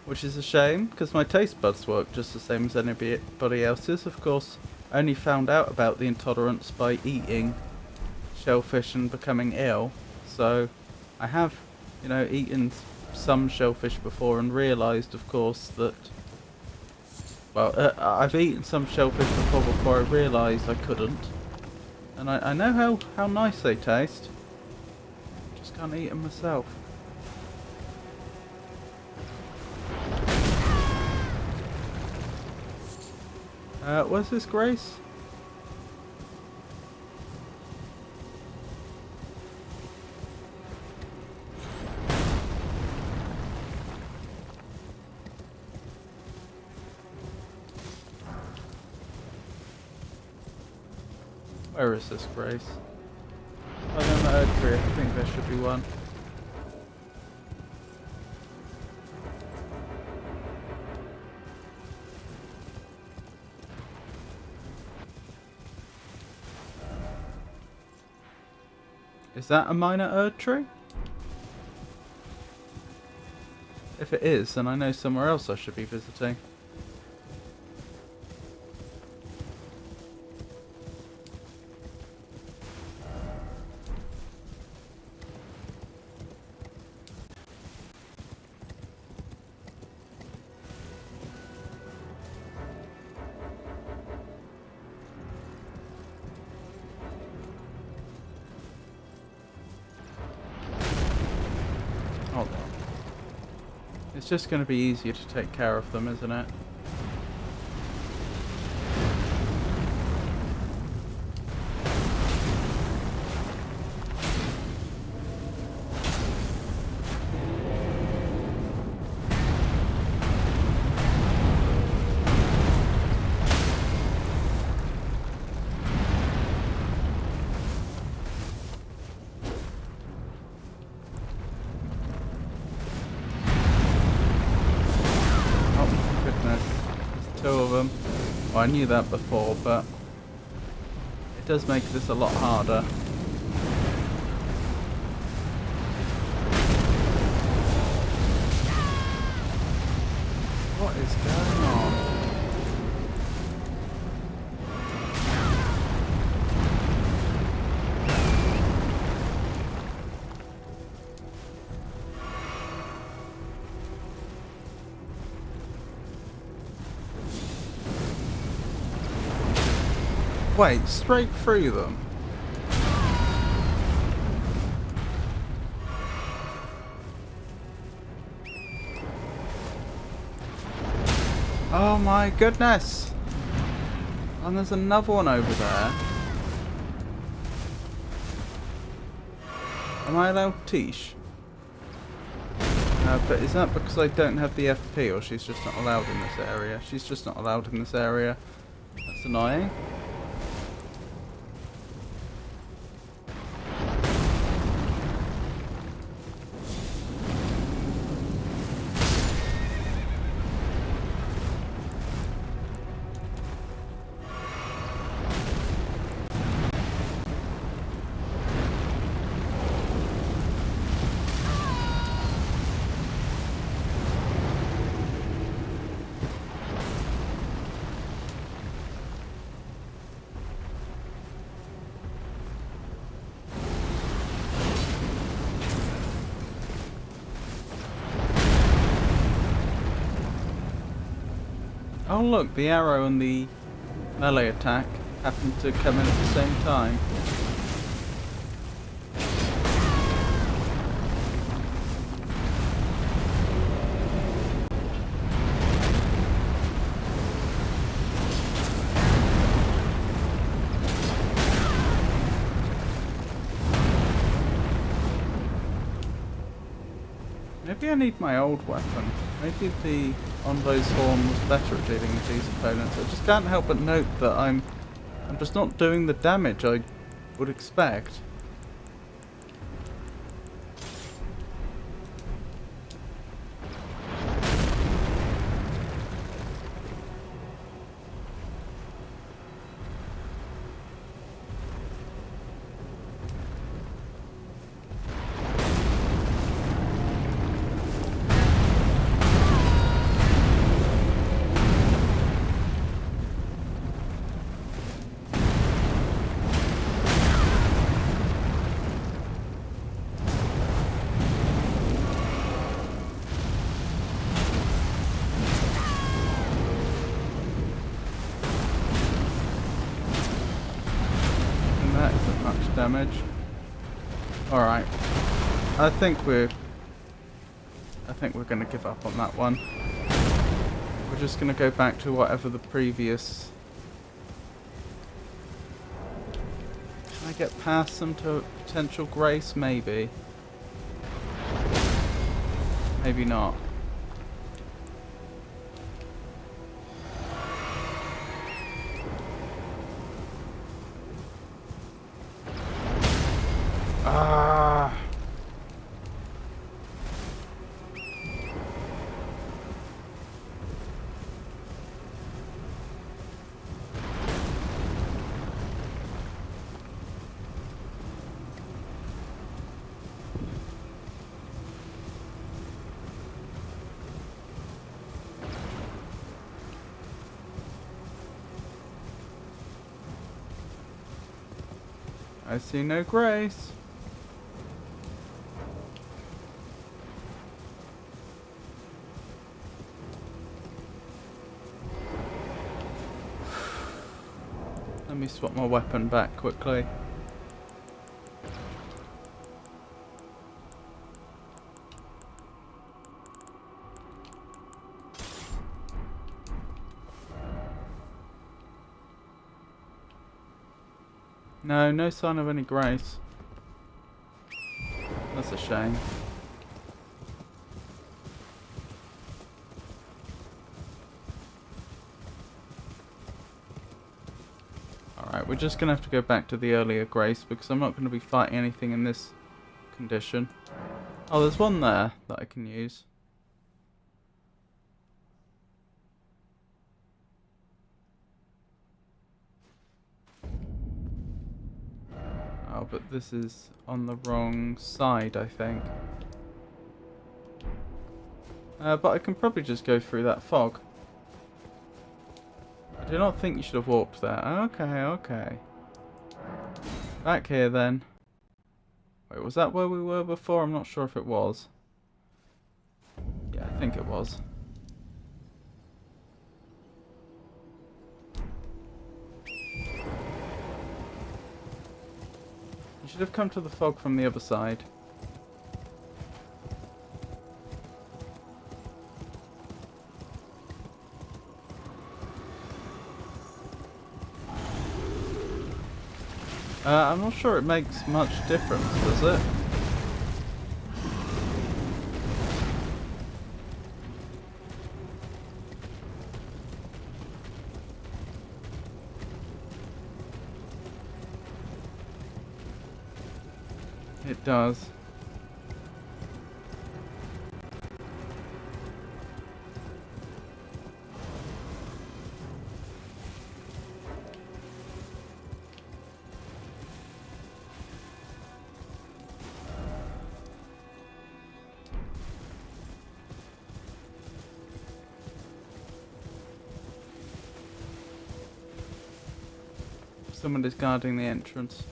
Which is a shame, because my taste buds work just the same as anybody else's. Of course, I only found out about the intolerance by eating shellfish and becoming ill. So, I have, you know, eaten some shellfish before and realised, of course, that... Well, I've eaten some shellfish before I realised I couldn't. And I know how nice they taste. Just can't eat them myself. Where's this Grace? Where is this Grace? Oh, no, the Erd tree. I think there should be one. Is that a minor Erd tree? If it is, then I know somewhere else I should be visiting. Hold on. It's just going to be easier to take care of them, isn't it? Two of them. Well, I knew that before, but it does make this a lot harder. What is going on? Wait, straight through them? Oh my goodness! And there's another one over there. Am I allowed Tish? But is that because I don't have the FP, or she's just not allowed in this area? She's just not allowed in this area. That's annoying. Oh look, the arrow and the melee attack happen to come in at the same time. Maybe I need my old weapon. Maybe the Onvo's Horn was better at dealing with these opponents. I just can't help but note that I'm just not doing the damage I would expect. Damage. Alright. I think we're gonna give up on that one. We're just gonna go back to whatever the previous. Can I get past them to potential grace? Maybe. Maybe not. Ah. I see no grace. Let me swap my weapon back quickly. No, no sign of any grace. That's a shame. Alright, we're just going to have to go back to the earlier grace because I'm not going to be fighting anything in this condition. Oh, there's one there that I can use. Oh, but this is on the wrong side, I think. But I can probably just go through that fog. I do not think you should have warped there. Okay, okay. Back here then. Wait, was that where we were before? I'm not sure if it was. Yeah, I think it was. You should have come to the fog from the other side. I'm not sure it makes much difference, does it? It does. Someone is guarding the entrance.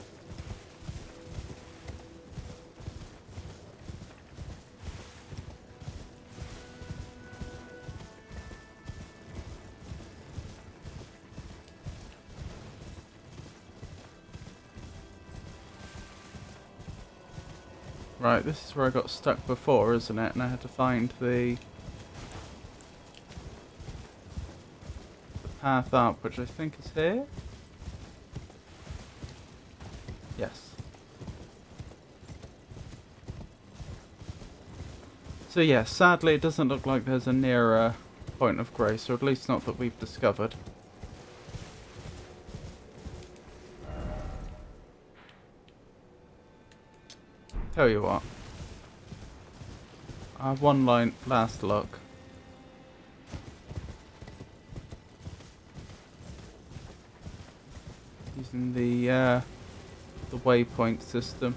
Right, this is where I got stuck before, isn't it? And I had to find the path up, which I think is here? Yes. So yeah, sadly it doesn't look like there's a nearer point of grace, or at least not that we've discovered. Tell you what. I have one last look. Using the waypoint system.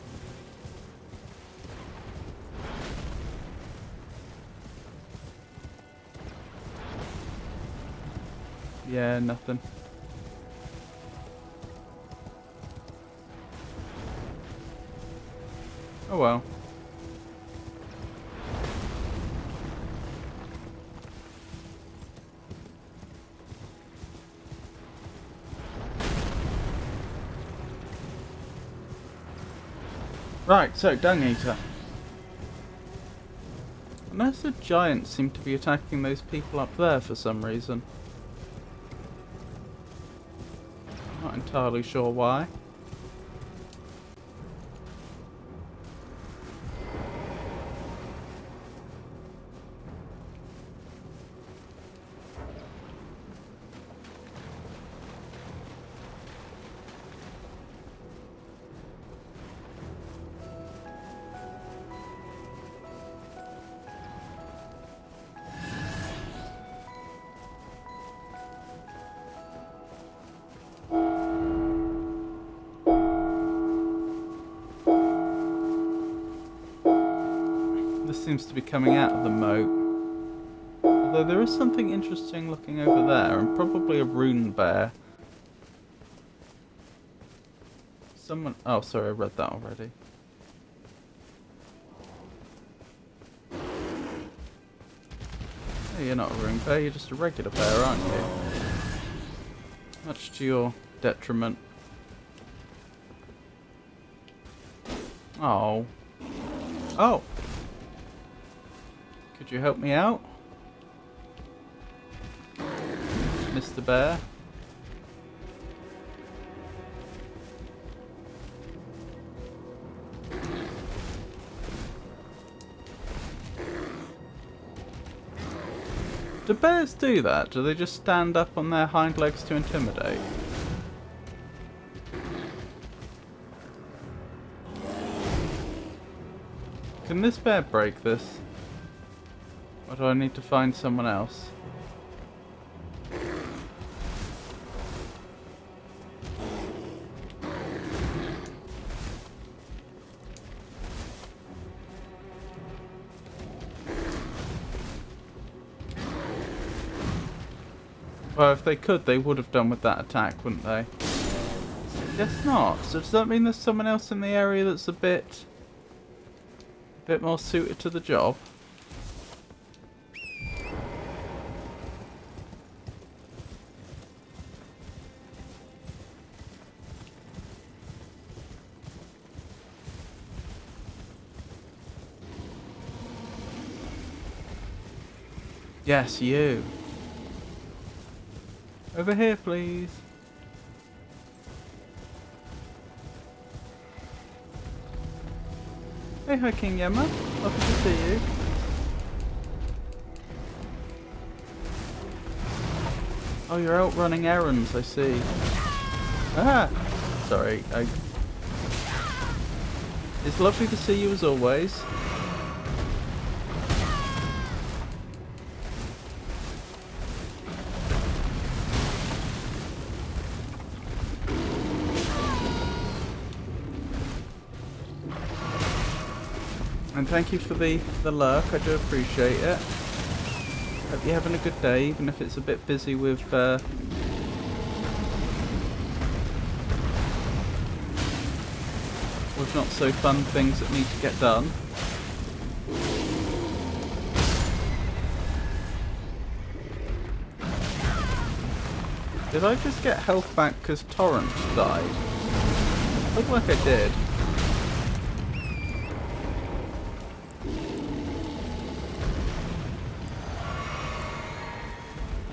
Yeah, nothing. Oh well. Right, so Dung Eater. Unless the giants seem to be attacking those people up there for some reason. Not entirely sure why. This seems to be coming out of the moat. Although there is something interesting looking over there, and probably a rune bear. Someone... Oh, sorry, I read that already. Hey, you're not a rune bear, you're just a regular bear, aren't you? Much to your detriment. Oh. Oh! Could you help me out? Mr. Bear? Do bears do that? Do they just stand up on their hind legs to intimidate? Can this bear break this? Or do I need to find someone else? Well, if they could, they would have done with that attack, wouldn't they? Guess not. So does that mean there's someone else in the area that's a bit more suited to the job? Yes, you. Over here, please. Hey, hi, King Yemma. Lovely to see you. Oh, you're out running errands, I see. Ah! Sorry, It's lovely to see you as always. And thank you for the lurk, I do appreciate it. Hope you're having a good day, even if it's a bit busy with not so fun things that need to get done. Did I just get health back because Torrent died? Looked like I did.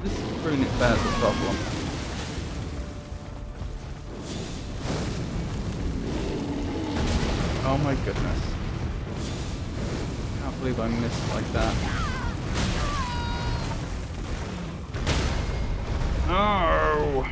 This runic bear's a problem. Oh my goodness. Ouch. believe I missed like that. No!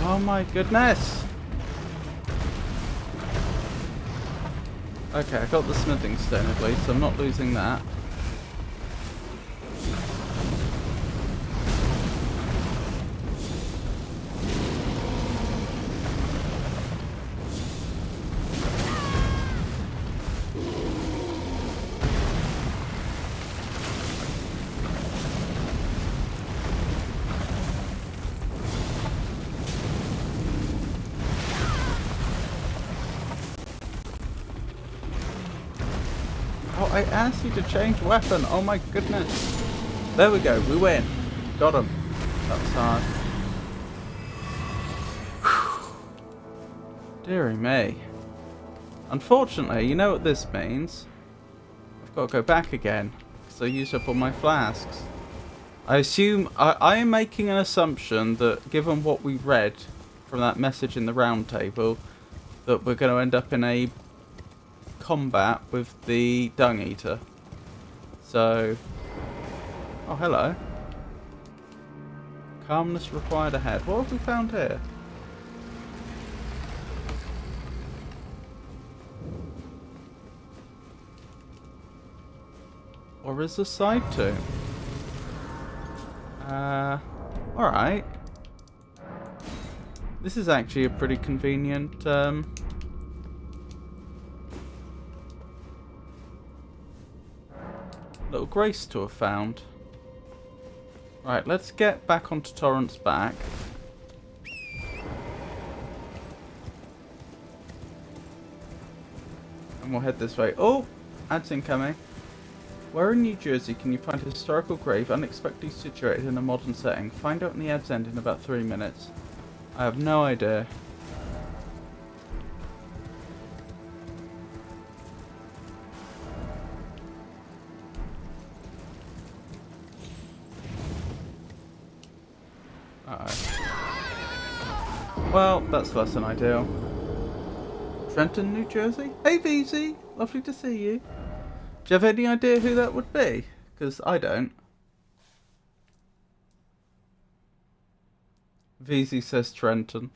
Oh my goodness! Okay, I got the smithing stone at least, so I'm not losing that. Oh, I asked you to change weapon. Oh my goodness. There we go. We win. Got him. That was hard. Whew. Deary me. Unfortunately, you know what this means. I've got to go back again. Because I used up all my flasks. I assume... I am making an assumption that given what we read from that message in the round table, that we're going to end up in a combat with the Dung Eater. So... Oh, hello. Calmness required ahead. What have we found here? Or is the side tomb? Alright. This is actually a pretty convenient, little grace to have found. Right, let's get back onto Torrent's back. And we'll head this way. Oh! Ads incoming. Where in New Jersey can you find a historical grave unexpectedly situated in a modern setting? Find out in the Ad's End in about 3 minutes. I have no idea. Uh-oh. Well, that's less than ideal. Trenton, New Jersey? Hey VZ! Lovely to see you. Do you have any idea who that would be? Because I don't. VZ says Trenton.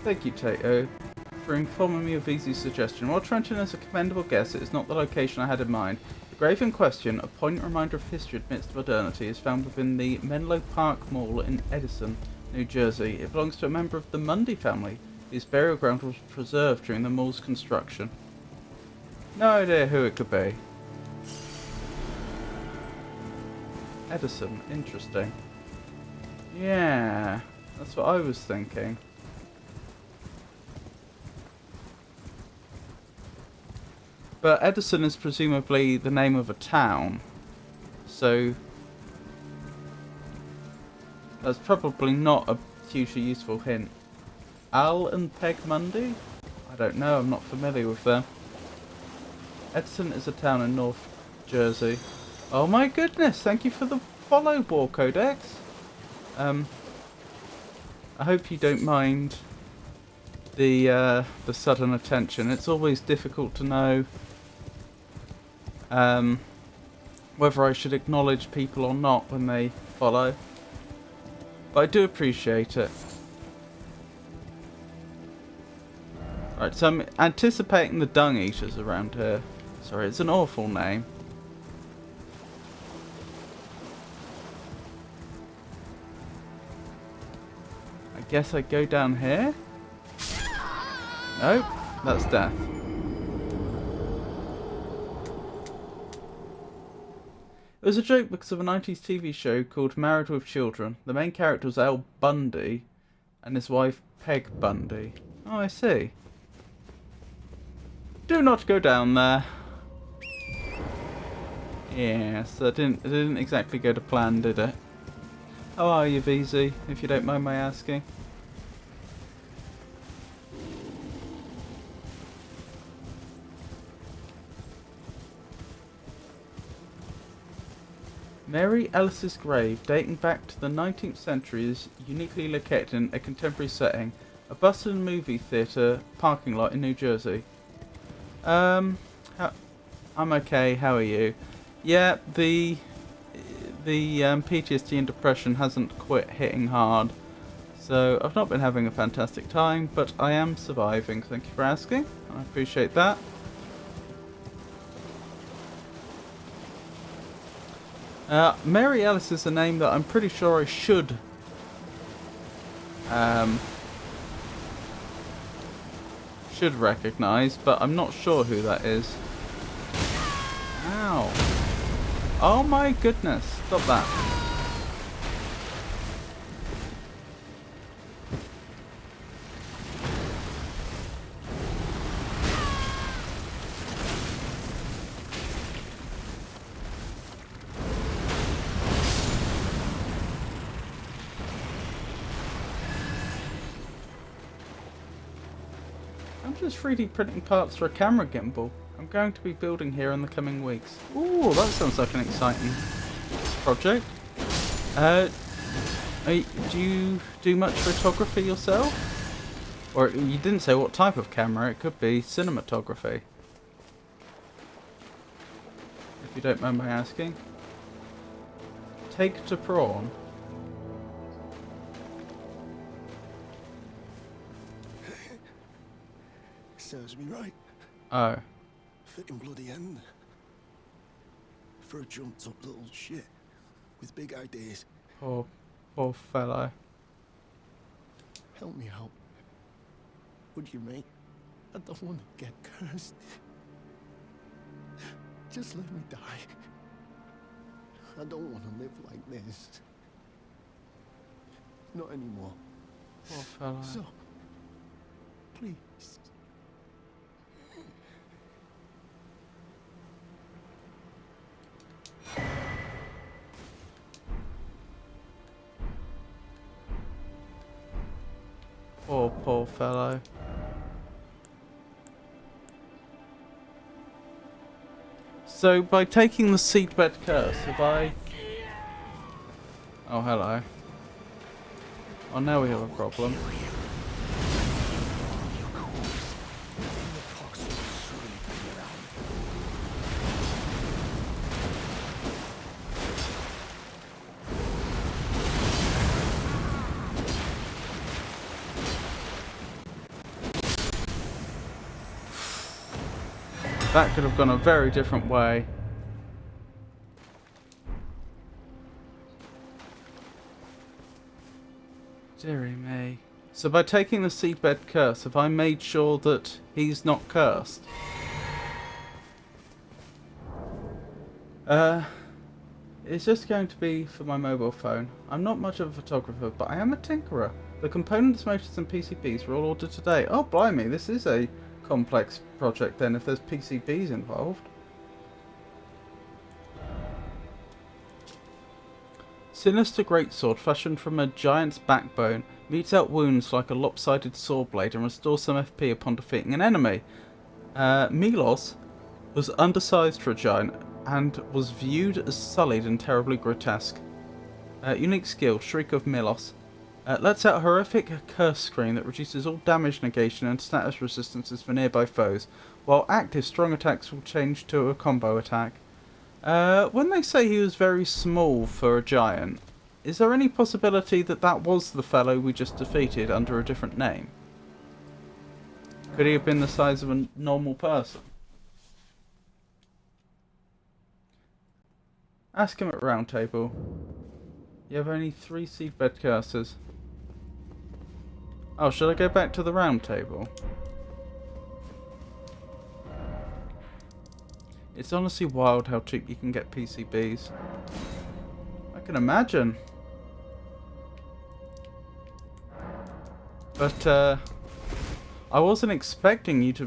Thank you, Tato, for informing me of VZ's suggestion. While Trenton is a commendable guess, it is not the location I had in mind. The grave in question, a poignant reminder of history amidst modernity, is found within the Menlo Park Mall in Edison, New Jersey. It belongs to a member of the Mundy family, whose burial ground was preserved during the mall's construction. No idea who it could be. Edison, interesting. Yeah, that's what I was thinking. But Edison is presumably the name of a town, so that's probably not a hugely useful hint. Al and Peg Mundy? I don't know, I'm not familiar with them. Edison is a town in North Jersey. Oh my goodness, thank you for the follow, War Codex. I hope you don't mind the sudden attention. It's always difficult to know whether I should acknowledge people or not when they follow. But I do appreciate it. Right, so I'm anticipating the Dung Eaters around here. Sorry, it's an awful name. I guess I go down here? Nope, that's death. It was a joke because of a 90s TV show called Married with Children. The main character was Al Bundy and his wife Peg Bundy. Oh, I see. Do not go down there. Yes, it didn't exactly go to plan, did it? How are you, VZ, if you don't mind my asking? Mary Ellis's grave, dating back to the 19th century, is uniquely located in a contemporary setting, a bustling movie theatre parking lot in New Jersey. I'm okay. How are you? Yeah, the PTSD and depression hasn't quit hitting hard, so I've not been having a fantastic time, but I am surviving. Thank you for asking. I appreciate that. Mary Ellis is a name that I'm pretty sure I should recognise, but I'm not sure who that is. Ow. Oh my goodness, stop that. I'm just 3D printing parts for a camera gimbal. I'm going to be building here in the coming weeks. Ooh, that sounds like an exciting project. Do you do much photography yourself? Or you didn't say what type of camera, it could be cinematography. If you don't mind my asking. Take to prawn. Serves me right. Oh. Fitting bloody end. For a jumped up little shit with big ideas. Poor fellow. Help me out. Would you, mate? I don't want to get cursed. Just let me die. I don't want to live like this. Not anymore. Poor fellow. So, please. Poor fellow. So, by taking the seedbed curse, have I... Oh, hello. Oh, now we have a problem. That could have gone a very different way. Dearie me. So by taking the seedbed curse, have I made sure that he's not cursed? It's just going to be for my mobile phone. I'm not much of a photographer, but I am a tinkerer. The components, motors and PCBs were all ordered today. Oh blimey, this is a complex project then if there's PCBs involved. Sinister greatsword fashioned from a giant's backbone meets out wounds like a lopsided saw blade and restores some FP upon defeating an enemy. Milos was undersized for a giant and was viewed as sullied and terribly grotesque. Unique skill, Shriek of Milos. Lets out a horrific curse screen that reduces all damage negation and status resistances for nearby foes, while active strong attacks will change to a combo attack. When they say he was very small for a giant, is there any possibility that that was the fellow we just defeated under a different name? Could he have been the size of a normal person? Ask him at round table. You have only 3 seedbed curses. Oh, should I go back to the round table? It's honestly wild how cheap you can get PCBs. I can imagine. But, I wasn't expecting you to...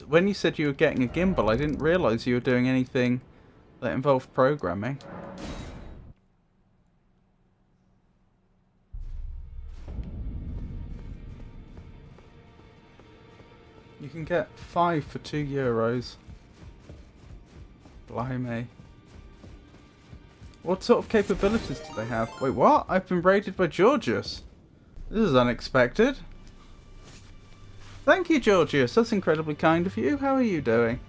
When you said you were getting a gimbal, I didn't realise you were doing anything that involved programming. You can get 5 for €2. Blimey. What sort of capabilities do they have? Wait, what? I've been raided by Georgius. This is unexpected. Thank you, Georgius. That's incredibly kind of you. How are you doing?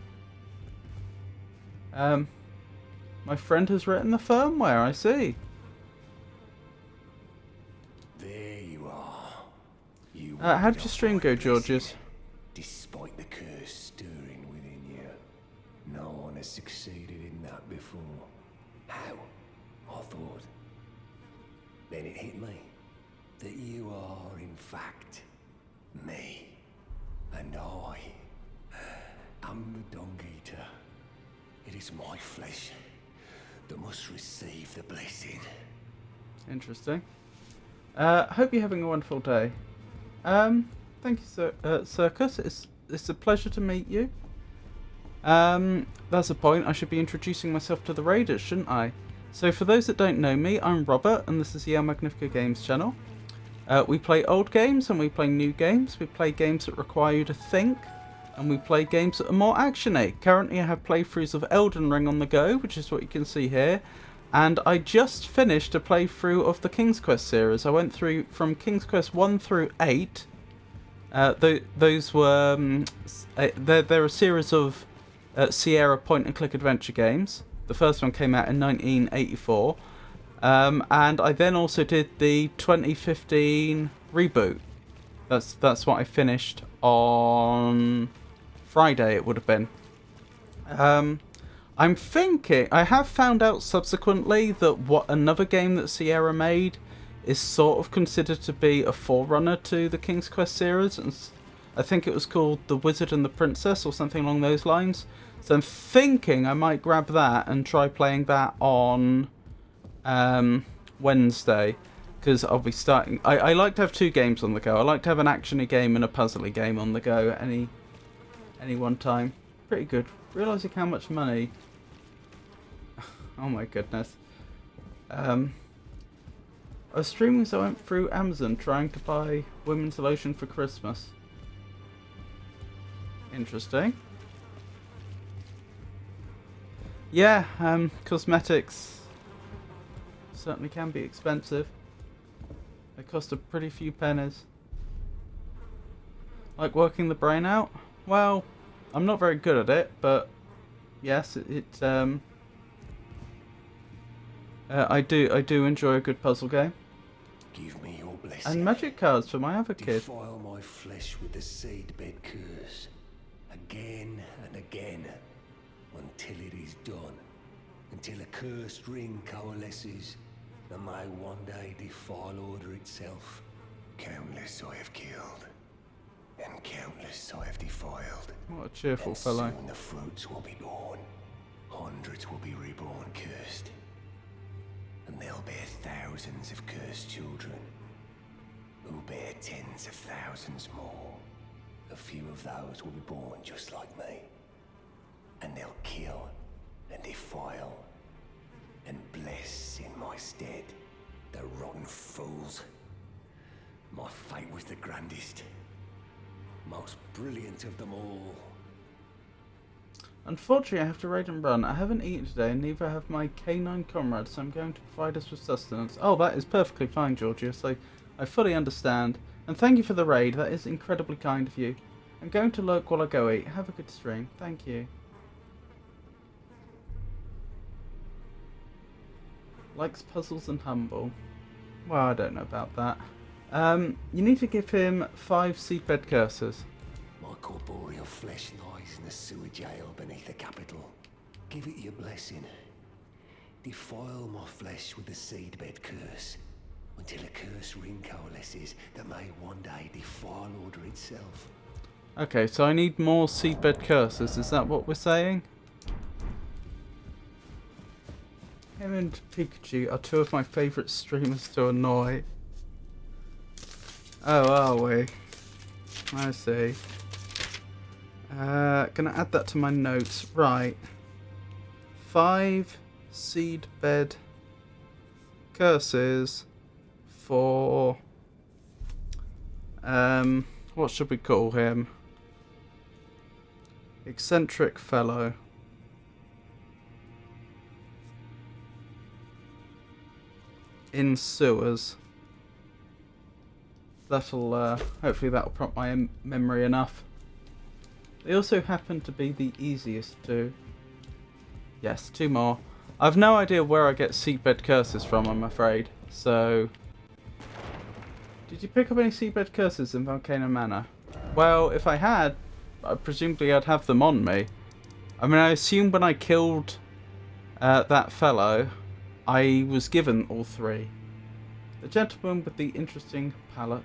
My friend has written the firmware, I see. There you are. How did your stream go, Georgius? Despite the curse stirring within you, no one has succeeded in that before. How? I thought. Then it hit me that you are, in fact, me. And I am the Dung Eater. It is my flesh that must receive the blessing. Interesting. Hope you're having a wonderful day. Thank you, Circus. It's a pleasure to meet you. That's a point. I should be introducing myself to the raiders, shouldn't I? So for those that don't know me, I'm Robert, and this is the El Magnifico Games channel. We play old games and we play new games. We play games that require you to think, and we play games that are more action-y. Currently I have playthroughs of Elden Ring on the go, which is what you can see here. And I just finished a playthrough of the King's Quest series. I went through from King's Quest 1 through 8. Those were... they're a series of Sierra point-and-click adventure games. The first one came out in 1984. And I then also did the 2015 reboot. That's what I finished on Friday, it would have been. I'm thinking... I have found out subsequently that another game that Sierra made is sort of considered to be a forerunner to the King's Quest series. And I think it was called The Wizard and the Princess or something along those lines. So I'm thinking I might grab that and try playing that on Wednesday. Because I'll be starting... I like to have 2 games on the go. I like to have an action-y game and a puzzle-y game on the go at any one time. Pretty good. Realising how much money... Oh my goodness. I was streaming, so I went through Amazon trying to buy women's lotion for Christmas. Interesting. Yeah, cosmetics certainly can be expensive. They cost a pretty few pennies. Like working the brain out? Well, I'm not very good at it, but yes, I do enjoy a good puzzle game. Give me your blessing. And magic cards for my other kid. Defile my flesh with the seedbed curse, again and again, until it is done. Until a cursed ring coalesces, and may one day defile order itself. Countless I have killed, and countless I have defiled. What a cheerful and fellow. Soon the fruits will be born. Hundreds will be reborn cursed. And they'll bear thousands of cursed children, who bear tens of thousands more. A few of those will be born just like me. And they'll kill and defile and bless in my stead. The rotten fools. My fate was the grandest, most brilliant of them all. Unfortunately, I have to raid and run. I haven't eaten today, and neither have my canine comrades, so I'm going to provide us with sustenance. Oh, that is perfectly fine, Georgius. I fully understand. And thank you for the raid. That is incredibly kind of you. I'm going to lurk while I go eat. Have a good stream. Thank you. Likes puzzles and humble. Well, I don't know about that. You need to give him 5 seedbed curses. My corporeal flesh lies in the sewer jail beneath the capital. Give it your blessing. Defile my flesh with the seedbed curse, until a curse ring coalesces that may one day defile order itself. Okay, so I need more seedbed curses. Is that what we're saying? Him and Pikachu are 2 of my favourite streamers to annoy. Oh, are we? I see. Gonna add that to my notes. Right. 5 seed bed curses for what should we call him? Eccentric fellow. In sewers. That'll hopefully that'll prompt my memory enough. They also happen to be the easiest to. Yes, 2 more. I've no idea where I get seedbed curses from, I'm afraid. So, did you pick up any seedbed curses in Volcano Manor? Well, if I had, presumably I'd have them on me. I mean, I assume when I killed that fellow, I was given all 3. The gentleman with the interesting palate.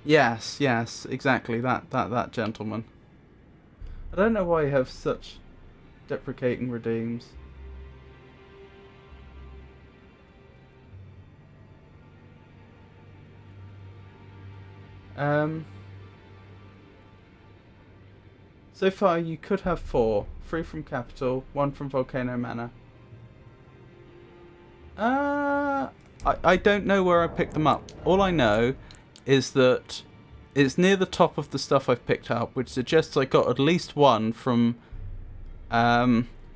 Yes, exactly, that gentleman. I don't know why you have such deprecating redeems. So far you could have 4. 3 from Capital, 1 from Volcano Manor. I don't know where I picked them up. All I know is that it's near the top of the stuff I've picked up, which suggests I got at least 1 from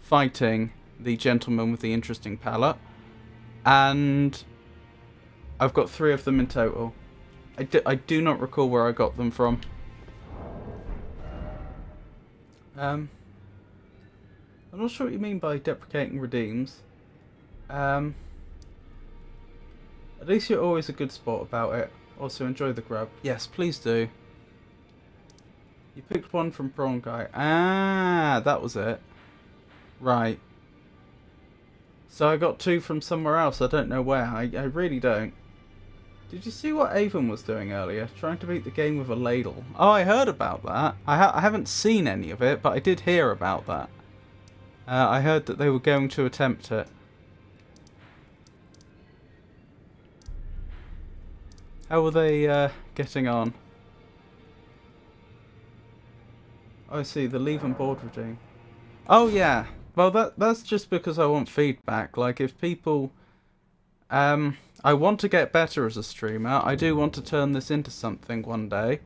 fighting the gentleman with the interesting palate, and I've got 3 of them in total. I do not recall where I got them from. I'm not sure what you mean by deprecating redeems. At least you're always a good sport about it. Also, enjoy the grub. Yes, please do. You picked 1 from Prawn Guy. Ah, that was it. Right. So I got 2 from somewhere else. I don't know where. I really don't. Did you see what Avon was doing earlier? Trying to beat the game with a ladle. Oh, I heard about that. I haven't seen any of it, but I did hear about that. I heard that they were going to attempt it. How were they getting on? Oh, I see, the leave and board redeem. Oh yeah, well that's just because I want feedback. Like if people, I want to get better as a streamer. I do want to turn this into something one day.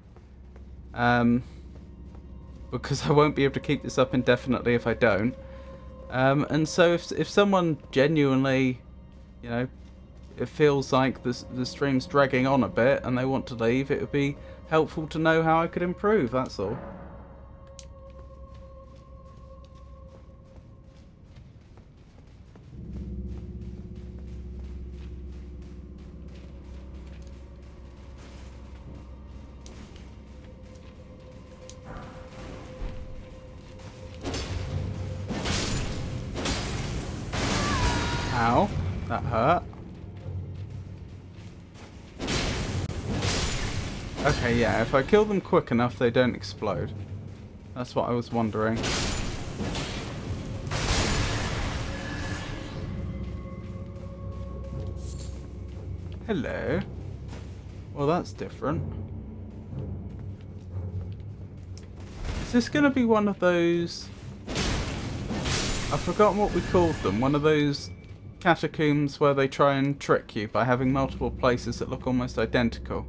Because I won't be able to keep this up indefinitely if I don't. And so if someone genuinely, you know, it feels like the stream's dragging on a bit and they want to leave, it would be helpful to know how I could improve, that's all. Ow, that hurt. Okay, yeah, if I kill them quick enough, they don't explode. That's what I was wondering. Hello. Well, that's different. Is this going to be one of those... I've forgotten what we called them. One of those catacombs where they try and trick you by having multiple places that look almost identical.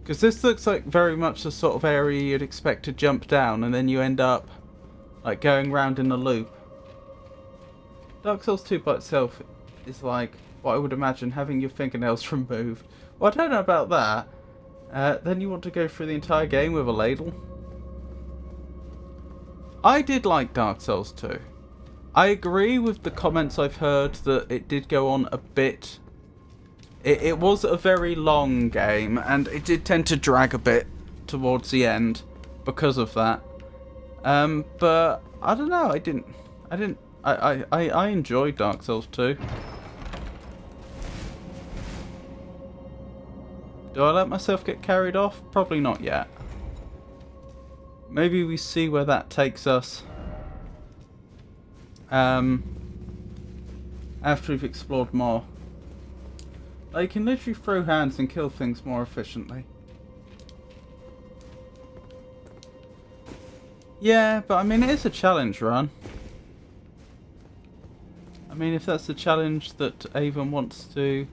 Because this looks like very much the sort of area you'd expect to jump down and then you end up like going round in a loop. Dark Souls 2 by itself is like what I would imagine having your fingernails removed. Well, I don't know about that. Then you want to go through the entire game with a ladle? I did like Dark Souls 2. I agree with the comments I've heard that it did go on a bit. It was a very long game, and it did tend to drag a bit towards the end because of that. But I don't know. I enjoyed Dark Souls 2. Do I let myself get carried off? Probably not yet. Maybe we see where that takes us. After we've explored more. Like, you can literally throw hands and kill things more efficiently. Yeah, but I mean, it is a challenge run. I mean, if that's the challenge that Avon wants to...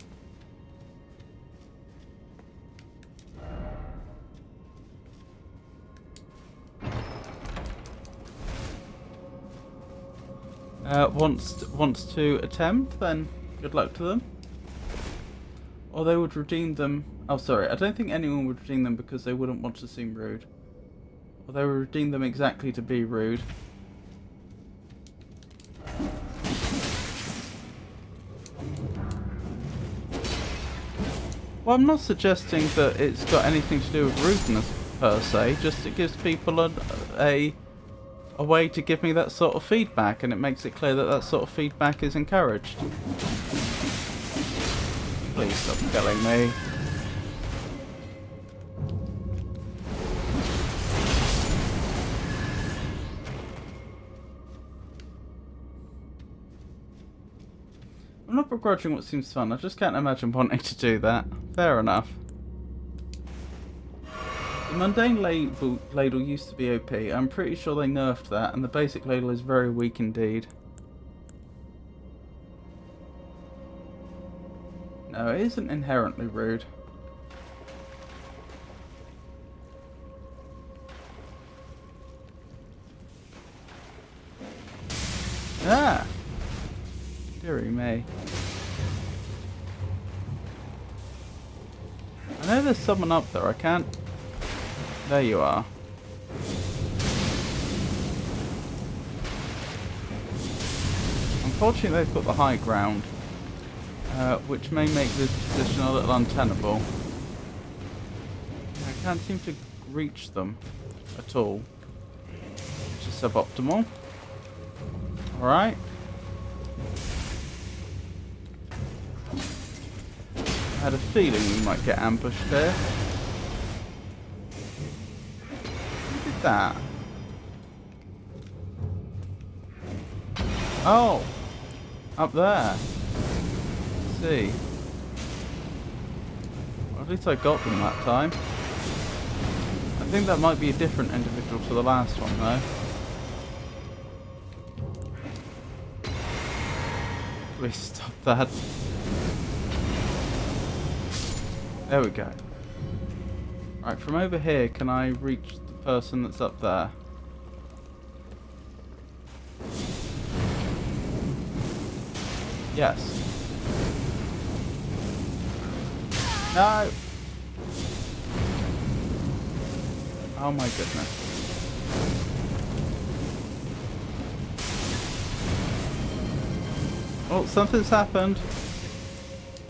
wants to attempt, then good luck to them. Or they would redeem them... Oh, sorry, I don't think anyone would redeem them because they wouldn't want to seem rude. Or they would redeem them exactly to be rude. Well, I'm not suggesting that it's got anything to do with rudeness per se, just it gives people a way to give me that sort of feedback, and it makes it clear that that sort of feedback is encouraged. Please stop killing me. I'm not begrudging what seems fun, I just can't imagine wanting to do that. Fair enough. The mundane ladle used to be OP. I'm pretty sure they nerfed that, and the basic ladle is very weak indeed. No, it isn't inherently rude. Ah! Deary me. I know there's someone up there, I can't... There you are. Unfortunately they've got the high ground, which may make this position a little untenable. I can't seem to reach them at all, which is suboptimal. Alright. I had a feeling we might get ambushed there. Who did that? Oh! Up there. Let's see. Well, at least I got them that time. I think that might be a different individual to the last one, though. Please stop that. There we go. Right, from over here, can I reach the person that's up there? Yes. No! Oh my goodness. Oh, something's happened.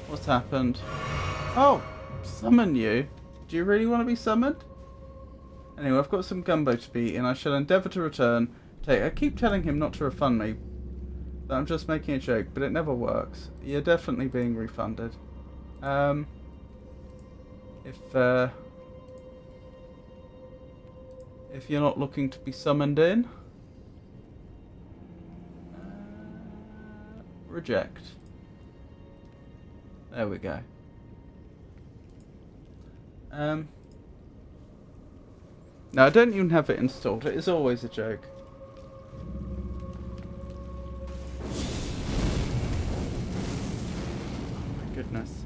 What's happened? Oh! Summon you? Do you really want to be summoned? Anyway, I've got some gumbo to be eaten. I shall endeavour to return. I keep telling him not to refund me. That I'm just making a joke, but it never works. You're definitely being refunded. If you're not looking to be summoned in, reject. There we go. No, I don't even have it installed. It is always a joke. Oh my goodness.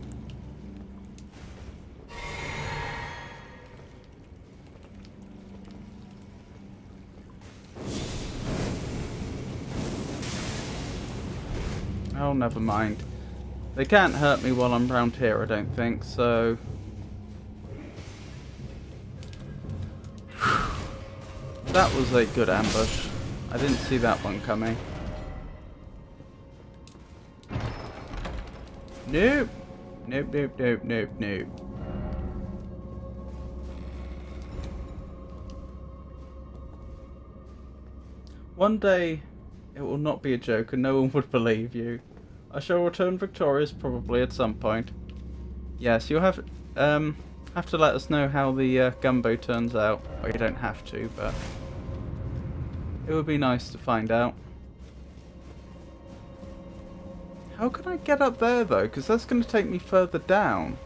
Oh, never mind. They can't hurt me while I'm round here, I don't think, so... That was a good ambush. I didn't see that one coming. Nope. Nope, nope, nope, nope, nope. One day, it will not be a joke and no one would believe you. I shall return victorious probably at some point. Yes, you'll have to let us know how the gumbo turns out. Well, you don't have to, but it would be nice to find out. How can I get up there though? Because that's going to take me further down.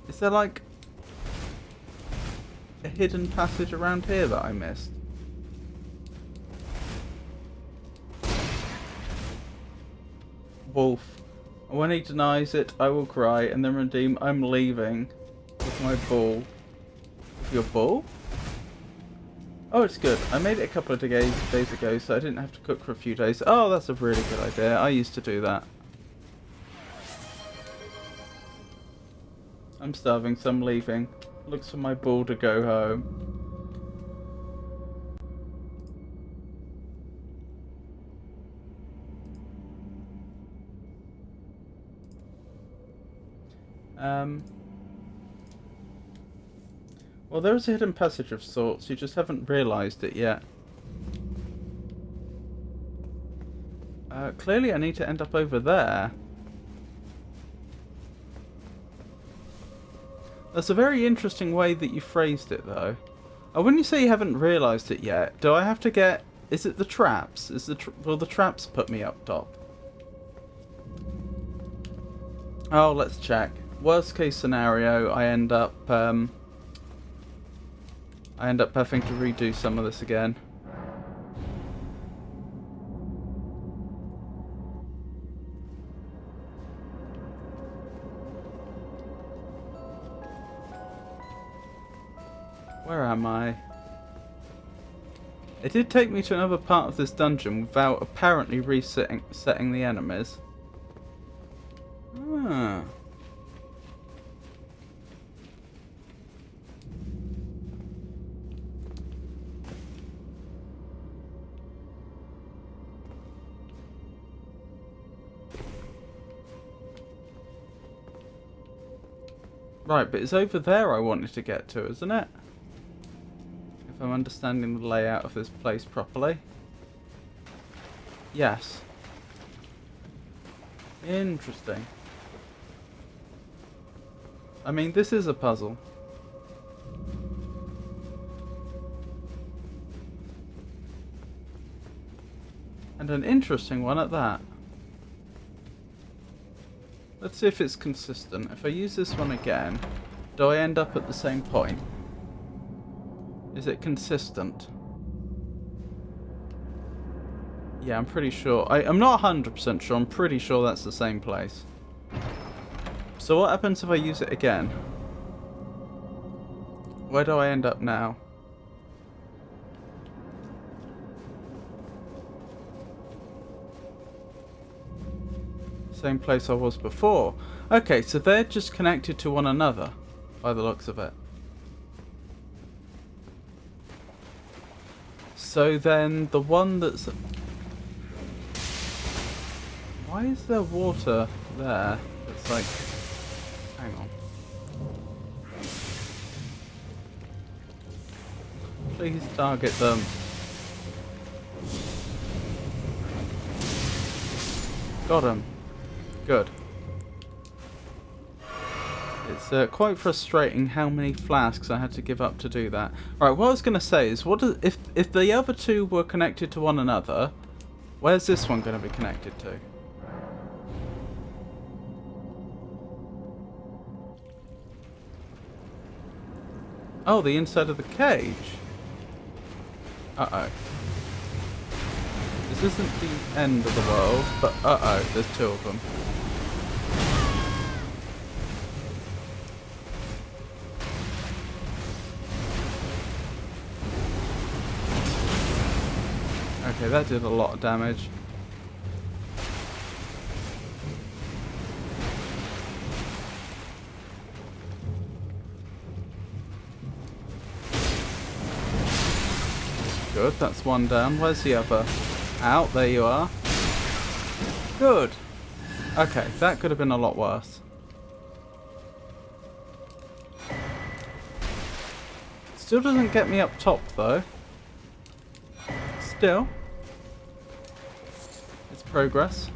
Is there like... a hidden passage around here that I missed? Wolf. And when he denies it, I will cry and then redeem. I'm leaving with my ball. With your ball? Oh, it's good. I made it a couple of days ago, so I didn't have to cook for a few days. Oh, that's a really good idea. I used to do that. I'm starving, so I'm leaving. Looks for my ball to go home. Well, there's a hidden passage of sorts. You just haven't realised it yet. Clearly I need to end up over there. That's a very interesting way that you phrased it, though. Oh, when you say you haven't realised it yet, do I have to get... Is it the traps? Will the traps put me up top? Oh, let's check. Worst case scenario, I end up having to redo some of this again. Where am I? It did take me to another part of this dungeon without apparently setting the enemies. Ah. Right, but it's over there I wanted to get to, isn't it? If I'm understanding the layout of this place properly. Yes. Interesting. I mean, this is a puzzle. And an interesting one at that. Let's see if it's consistent. If I use this one again, do I end up at the same point? Is it consistent? Yeah, I'm pretty sure. I'm not 100% sure. I'm pretty sure that's the same place. So what happens if I use it again? Where do I end up now? Same place I was before. Okay, so they're just connected to one another, by the looks of it. So then the one that's... Why is there water there? It's like... Hang on. Please target them. Got him. Good. It's quite frustrating how many flasks I had to give up to do that. Right, what I was going to say is, if the other two were connected to one another, where's this one going to be connected to? Oh, the inside of the cage. Uh-oh. This isn't the end of the world, but uh-oh, there's two of them. Okay, that did a lot of damage. Good, that's one down. Where's the other? Out, there you are. Good. Okay, that could have been a lot worse. Still doesn't get me up top, though. Still. It's progress.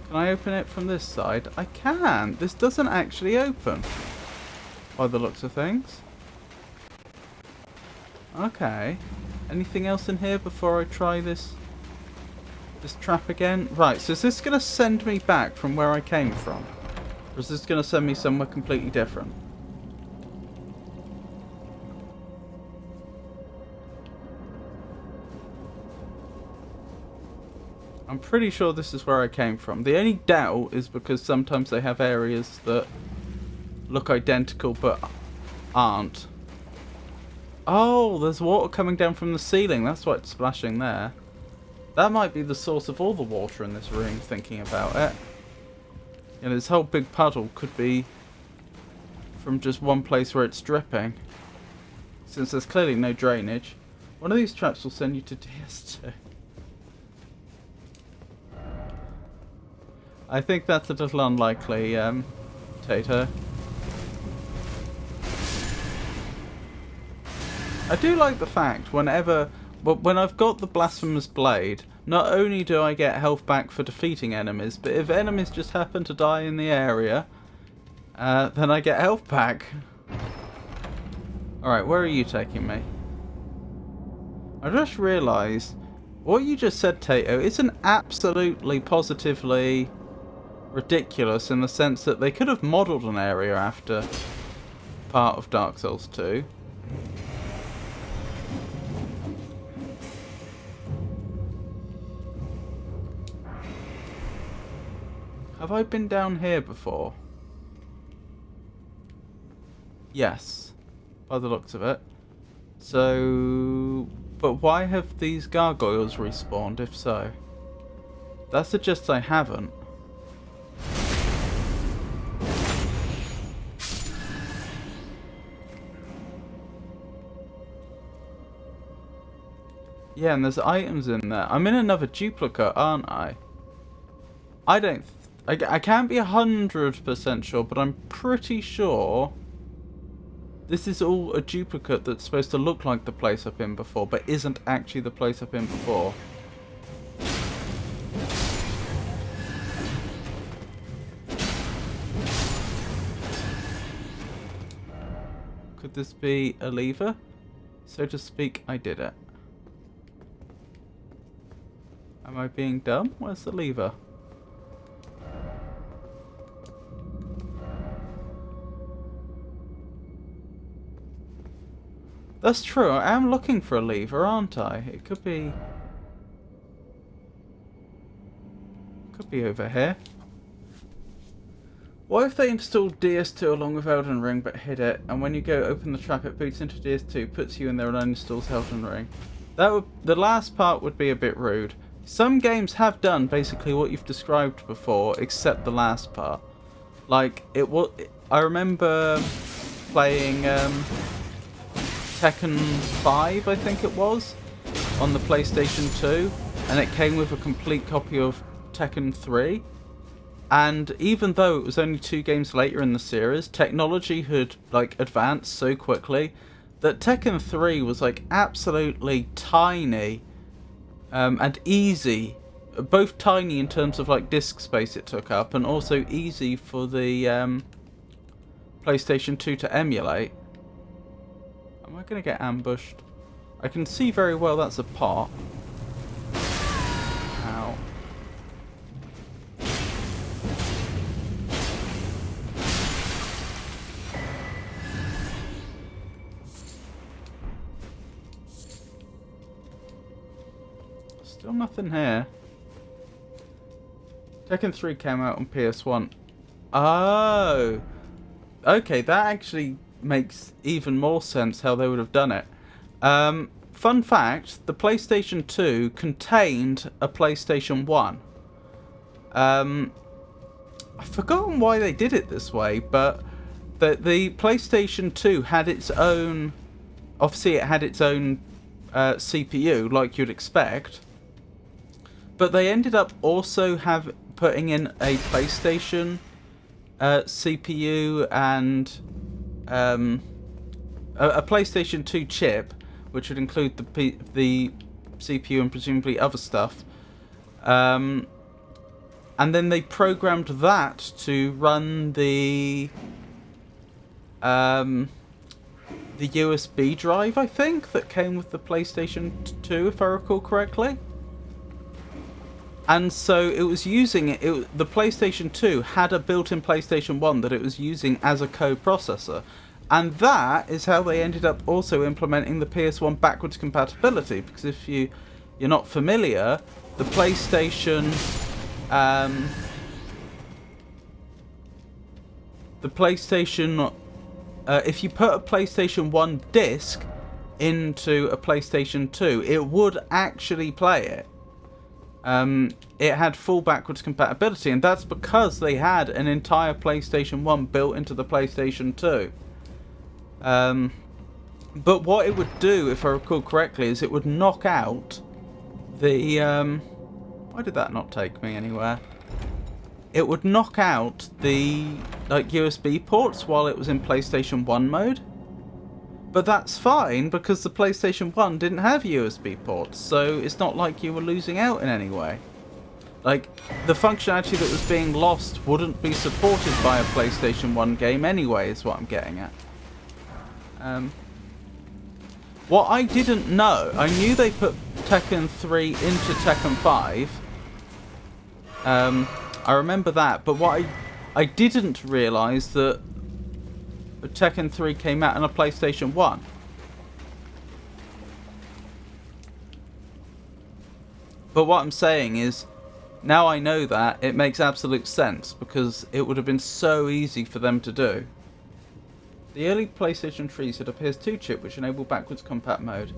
Can I open it from this side? I can. This doesn't actually open, by the looks of things. Okay. Anything else in here before I try this trap again? Right, so is this going to send me back from where I came from? Or is this going to send me somewhere completely different? I'm pretty sure this is where I came from. The only doubt is because sometimes they have areas that look identical but aren't. Oh, there's water coming down from the ceiling. That's why it's splashing there. That might be the source of all the water in this room, thinking about it. You know, this whole big puddle could be from just one place where it's dripping. Since there's clearly no drainage. One of these traps will send you to DS2. I think that's a little unlikely, Tato. I do like the fact when I've got the Blasphemous Blade, not only do I get health back for defeating enemies, but if enemies just happen to die in the area, then I get health back. Alright, where are you taking me? I just realised, what you just said, Tato, isn't absolutely positively ridiculous in the sense that they could have modelled an area after part of Dark Souls 2. Have I been down here before? Yes, by the looks of it. So, but why have these gargoyles respawned, if so? That suggests I haven't. Yeah, and there's items in there. I'm in another duplicate, aren't I? I can't be 100% sure, but I'm pretty sure this is all a duplicate that's supposed to look like the place I've been before, but isn't actually the place I've been before. Could this be a lever? So to speak, I did it. Am I being dumb? Where's the lever? That's true, I am looking for a lever, aren't I? It could be... Could be over here. What if they installed DS2 along with Elden Ring but hid it, and when you go open the trap it boots into DS2, puts you in there and uninstalls Elden Ring? The last part would be a bit rude. Some games have done basically what you've described before, except the last part. Like, I remember playing Tekken 5, I think it was, on the PlayStation 2, and it came with a complete copy of Tekken 3. And even though it was only 2 games later in the series, technology had like advanced so quickly that Tekken 3 was like absolutely tiny and easy. Both tiny in terms of like disk space it took up, and also easy for the PlayStation 2 to emulate. Am I going to get ambushed? I can see very well that's a pot. Ow. Still nothing here. Tekken 3 came out on PS1. Oh! Okay, that actually makes even more sense how they would have done it. Fun fact, the PlayStation 2 contained a PlayStation 1. I've forgotten why they did it this way, but the PlayStation 2 had its own... Obviously it had its own CPU, like you'd expect. But they ended up also putting in a PlayStation CPU and a PlayStation 2 chip, which would include the CPU and presumably other stuff. And then they programmed that to run the USB drive, I think, that came with the PlayStation 2, if I recall correctly. And so it was using it. The PlayStation 2 had a built-in PlayStation 1 that it was using as a co-processor. And that is how they ended up also implementing the PS1 backwards compatibility. Because if you're not familiar, the PlayStation, if you put a PlayStation 1 disc into a PlayStation 2, it would actually play it. It had full backwards compatibility, and that's because they had an entire PlayStation 1 built into the PlayStation 2. But what it would do, if I recall correctly, is it would knock out the... why did that not take me anywhere? It would knock out the USB ports while it was in PlayStation 1 mode. But that's fine, because the PlayStation 1 didn't have USB ports, so it's not like you were losing out in any way. Like, the functionality that was being lost wouldn't be supported by a PlayStation 1 game anyway, is what I'm getting at. What I didn't know, I knew they put Tekken 3 into Tekken 5. I remember that, but what I didn't realise that Tekken 3 came out on a PlayStation 1. But what I'm saying is, now I know that, it makes absolute sense, because it would have been so easy for them to do. The early PlayStation 3s had a PS2 chip which enabled backwards compat mode.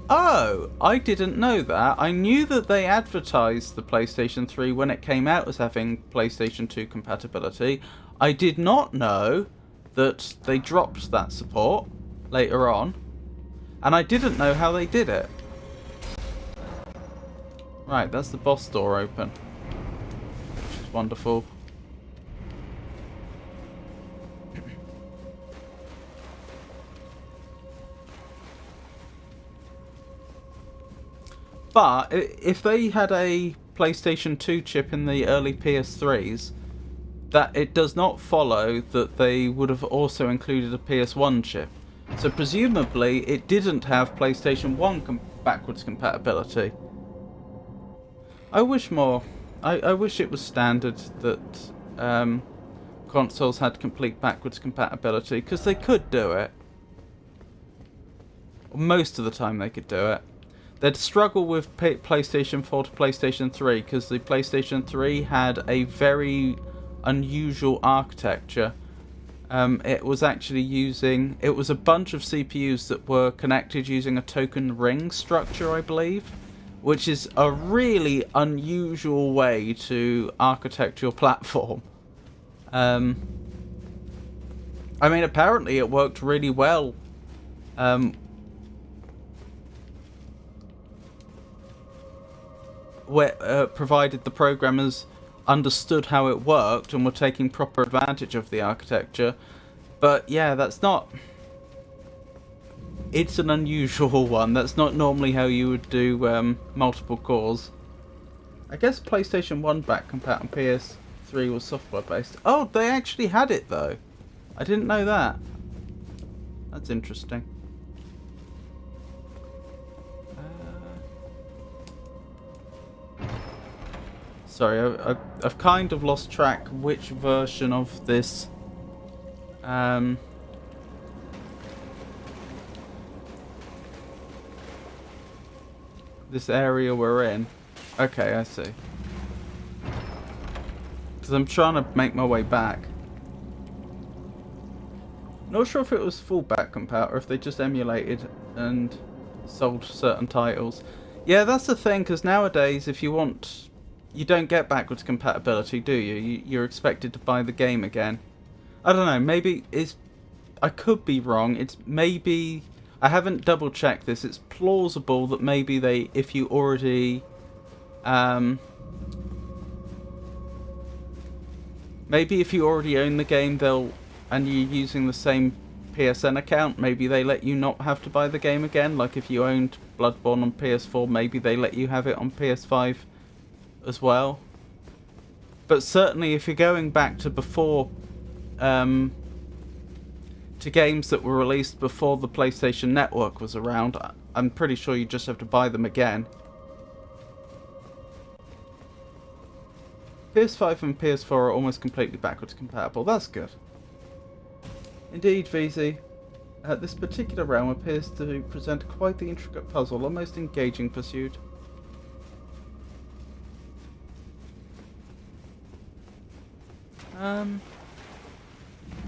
Oh, I didn't know that. I knew that they advertised the PlayStation 3 when it came out as having PlayStation 2 compatibility. I did not know that they dropped that support later on. And I didn't know how they did it. Right, that's the boss door open. Which is wonderful. But if they had a PlayStation 2 chip in the early PS3s, that it does not follow that they would have also included a PS1 chip. So presumably it didn't have PlayStation 1 backwards compatibility. I wish more. I wish it was standard that consoles had complete backwards compatibility, because they could do it. Most of the time they could do it. They'd struggle with PlayStation 4 to PlayStation 3 because the PlayStation 3 had a very unusual architecture. It was actually using... It was a bunch of CPUs that were connected using a token ring structure, I believe. Which is a really unusual way to architect your platform. I mean, apparently it worked really well. Provided the programmers understood how it worked and were taking proper advantage of the architecture. But yeah, that's not... It's an unusual one. That's not normally how you would do multiple cores. I guess PlayStation 1 back compat and PS3 was software based. Oh, they actually had it though. I didn't know that. That's interesting. Sorry, I've kind of lost track which version of this this area we're in. Okay, I see. Because I'm trying to make my way back. Not sure if it was full back compat or if they just emulated and sold certain titles. Yeah, that's the thing, because nowadays if you want... You don't get backwards compatibility, do you? You're expected to buy the game again. I don't know, maybe it's... I could be wrong. It's maybe... I haven't double checked this. It's plausible that maybe they... If you already... maybe if you already own the game, they'll... And you're using the same PSN account, maybe they let you not have to buy the game again. Like if you owned Bloodborne on PS4, maybe they let you have it on PS5 as well. But certainly if you're going back to before to games that were released before the PlayStation Network was around, I'm pretty sure you just have to buy them again. PS5 and PS4 are almost completely backwards compatible. That's good. Indeed, VZ. This particular realm appears to present quite the intricate puzzle, a most engaging pursuit.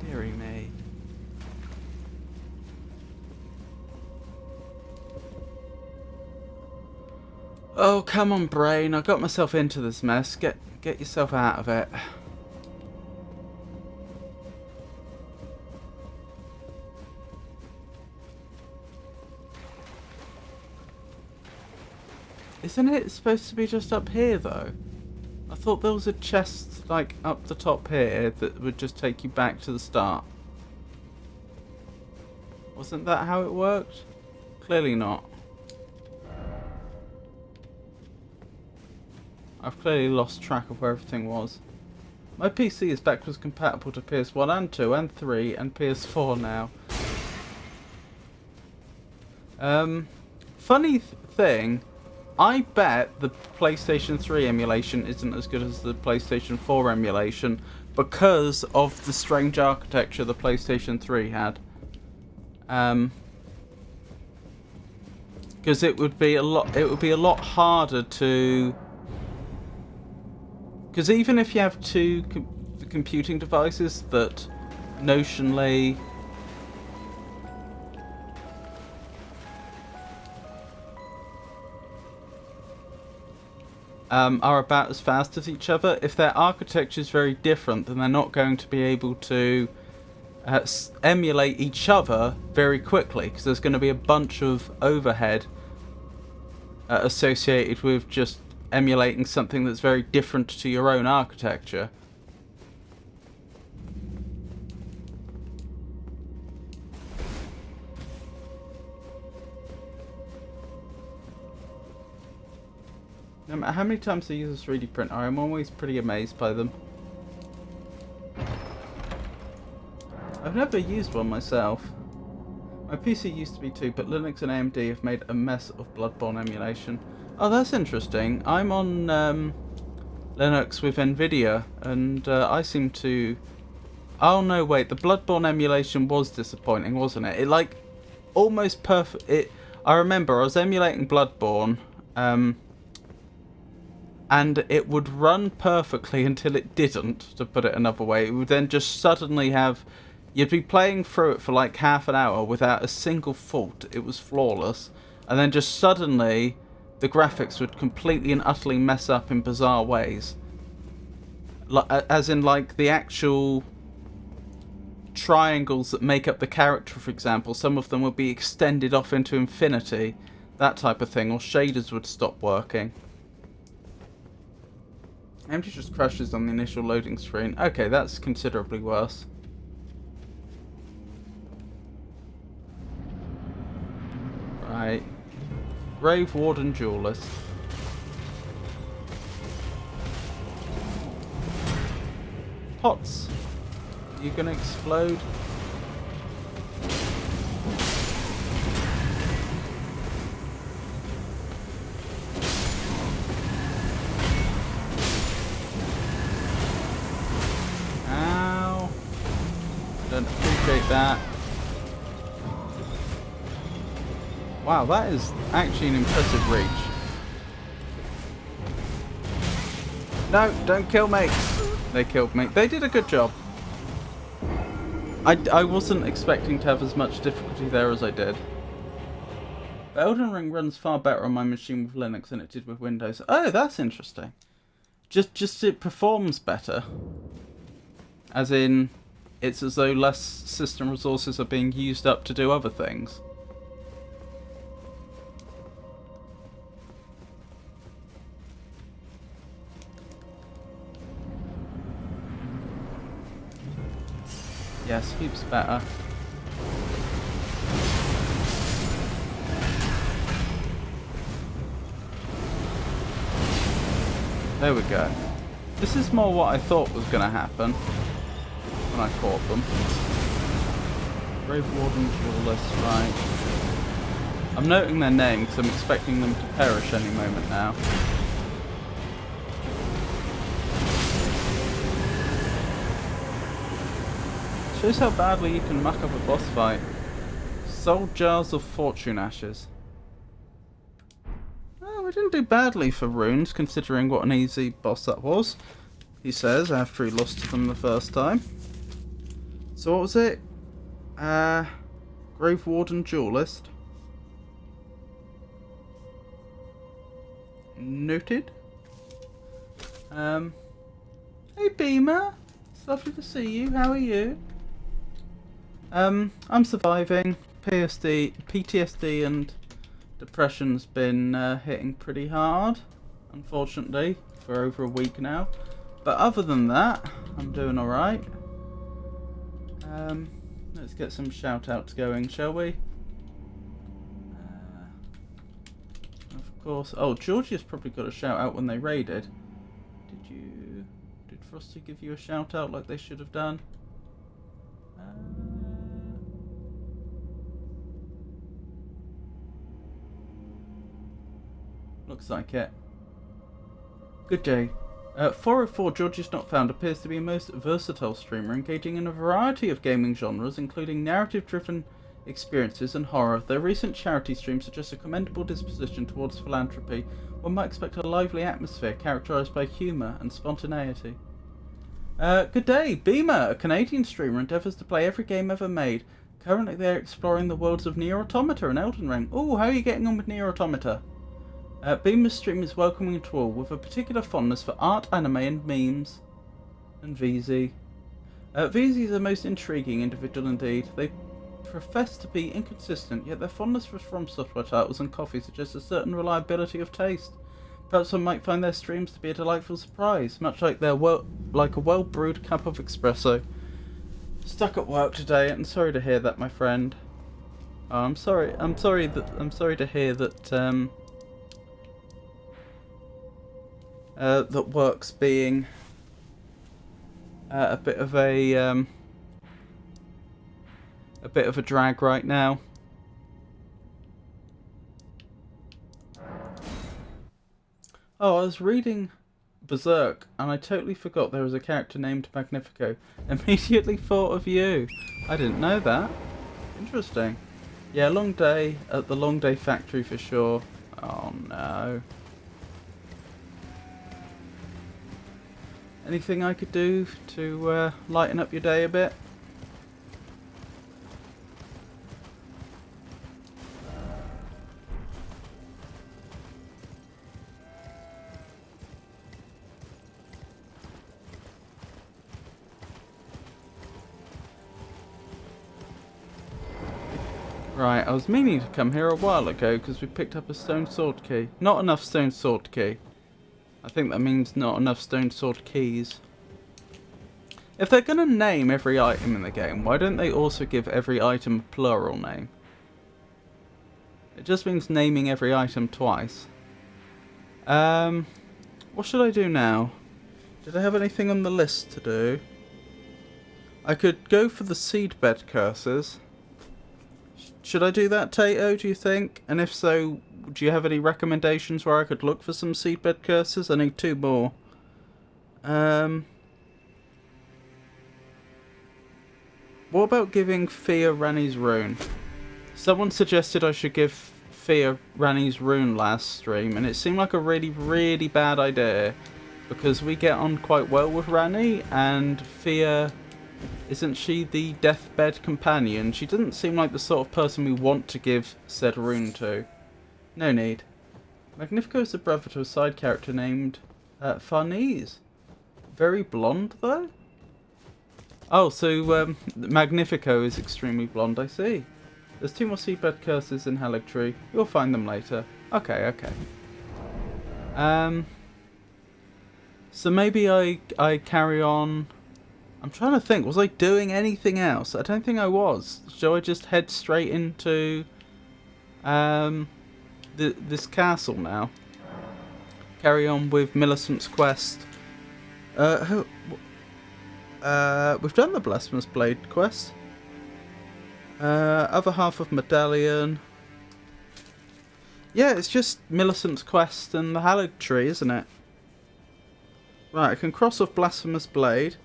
Dearie me. Oh, come on, brain. I got myself into this mess. Get yourself out of it. Isn't it supposed to be just up here, though? I thought there was a chest, like, up the top here that would just take you back to the start. Wasn't that how it worked? Clearly not. I've clearly lost track of where everything was. My PC is backwards compatible to PS1 and 2 and 3 and PS4 now. Funny thing, I bet the PlayStation 3 emulation isn't as good as the PlayStation 4 emulation because of the strange architecture the PlayStation 3 had. Because it would be a lot harder to. Because even if you have two computing devices that notionally are about as fast as each other, if their architecture is very different, then they're not going to be able to emulate each other very quickly, because there's going to be a bunch of overhead associated with just emulating something that's very different to your own architecture. No matter how many times I use this 3D printer, I'm always pretty amazed by them. I've never used one myself. My PC used to be too, but Linux and AMD have made a mess of Bloodborne emulation. Oh, that's interesting. I'm on Linux with NVIDIA, and I seem to... Oh no, wait, the Bloodborne emulation was disappointing, wasn't it? It, like, almost perfect... I remember I was emulating Bloodborne, and it would run perfectly until it didn't, to put it another way. It would then just suddenly have... You'd be playing through it for like half an hour without a single fault. It was flawless. And then just suddenly... the graphics would completely and utterly mess up in bizarre ways. As in, like, the actual triangles that make up the character, for example, some of them would be extended off into infinity, that type of thing, or shaders would stop working. Empty just crashes on the initial loading screen. Okay, that's considerably worse. Right. Grave Warden Duelist. Pots. Are you gonna explode? Ow. Don't appreciate that. Wow, that is actually an impressive reach. No, don't kill me. They killed me. They did a good job. I wasn't expecting to have as much difficulty there as I did. But Elden Ring runs far better on my machine with Linux than it did with Windows. Oh, that's interesting. Just it performs better. As in, it's as though less system resources are being used up to do other things. Yes, heaps better. There we go. This is more what I thought was going to happen when I fought them. Grave Warden Duelist, right. I'm noting their name because I'm expecting them to perish any moment now. Shows how badly you can muck up a boss fight. Soul Jars of Fortune Ashes. Oh, we didn't do badly for runes, considering what an easy boss that was. he says, after he lost to them the first time. So what was it? Grave Warden Duelist. Noted. Hey Beamer, it's lovely to see you. How are you? I'm surviving. PTSD and depression's been hitting pretty hard, unfortunately, for over a week now. But other than that, I'm doing alright. Let's get some shout-outs going, shall we? Of course. Oh, Georgia's probably got a shout-out when they raided. Did Frosty give you a shout-out like they should have done? Looks like it. Good day. 404 George Not Found appears to be a most versatile streamer, engaging in a variety of gaming genres, including narrative-driven experiences and horror. Their recent charity stream suggests a commendable disposition towards philanthropy. One might expect a lively atmosphere characterised by humour and spontaneity. Good day. Beamer, a Canadian streamer, endeavours to play every game ever made. Currently they're exploring the worlds of Nier Automata and Elden Ring. Oh, how are you getting on with Nier Automata? Beamer's stream is welcoming to all, with a particular fondness for art, anime, and memes. And VZ. VZ is a most intriguing individual indeed. They profess to be inconsistent, yet their fondness for From Software titles and coffee suggests a certain reliability of taste. Perhaps one might find their streams to be a delightful surprise, much like a well-brewed cup of espresso. Stuck at work today, and sorry to hear that, my friend. Oh, I'm sorry to hear that. That work's being a bit of a drag right now. Oh, I was reading Berserk and I totally forgot there was a character named Magnifico. Immediately thought of you. I didn't know that. Interesting. Yeah, long day at the Long Day Factory for sure. Oh no. Anything I could do to lighten up your day a bit? Right, I was meaning to come here a while ago because we picked up a stone sword key. Not enough stone sword key. I think that means not enough stone sword keys. If they're going to name every item in the game, why don't they also give every item a plural name? It just means naming every item twice. What should I do now? Did I have anything on the list to do? I could go for the seedbed curses. Should I do that, Tato, do you think? And if so, do you have any recommendations where I could look for some seedbed curses? I need 2 more. What about giving Fia Rani's rune? Someone suggested I should give Fia Rani's rune last stream, and it seemed like a really, really bad idea. Because we get on quite well with Rani, and Fia... Isn't she the deathbed companion? She doesn't seem like the sort of person we want to give said rune to. No need. Magnifico is the brother to a side character named Farnese. Very blonde, though? Oh, so Magnifico is extremely blonde, I see. There's 2 more seedbed curses in Haligtree. You'll find them later. Okay, okay. So maybe I carry on... I'm trying to think, was I doing anything else? I don't think I was. Shall I just head straight into this castle now? Carry on with Millicent's quest. We've done the Blasphemous Blade quest. Other half of Medallion. Yeah, it's just Millicent's quest and the Haligtree, isn't it? Right, I can cross off Blasphemous Blade.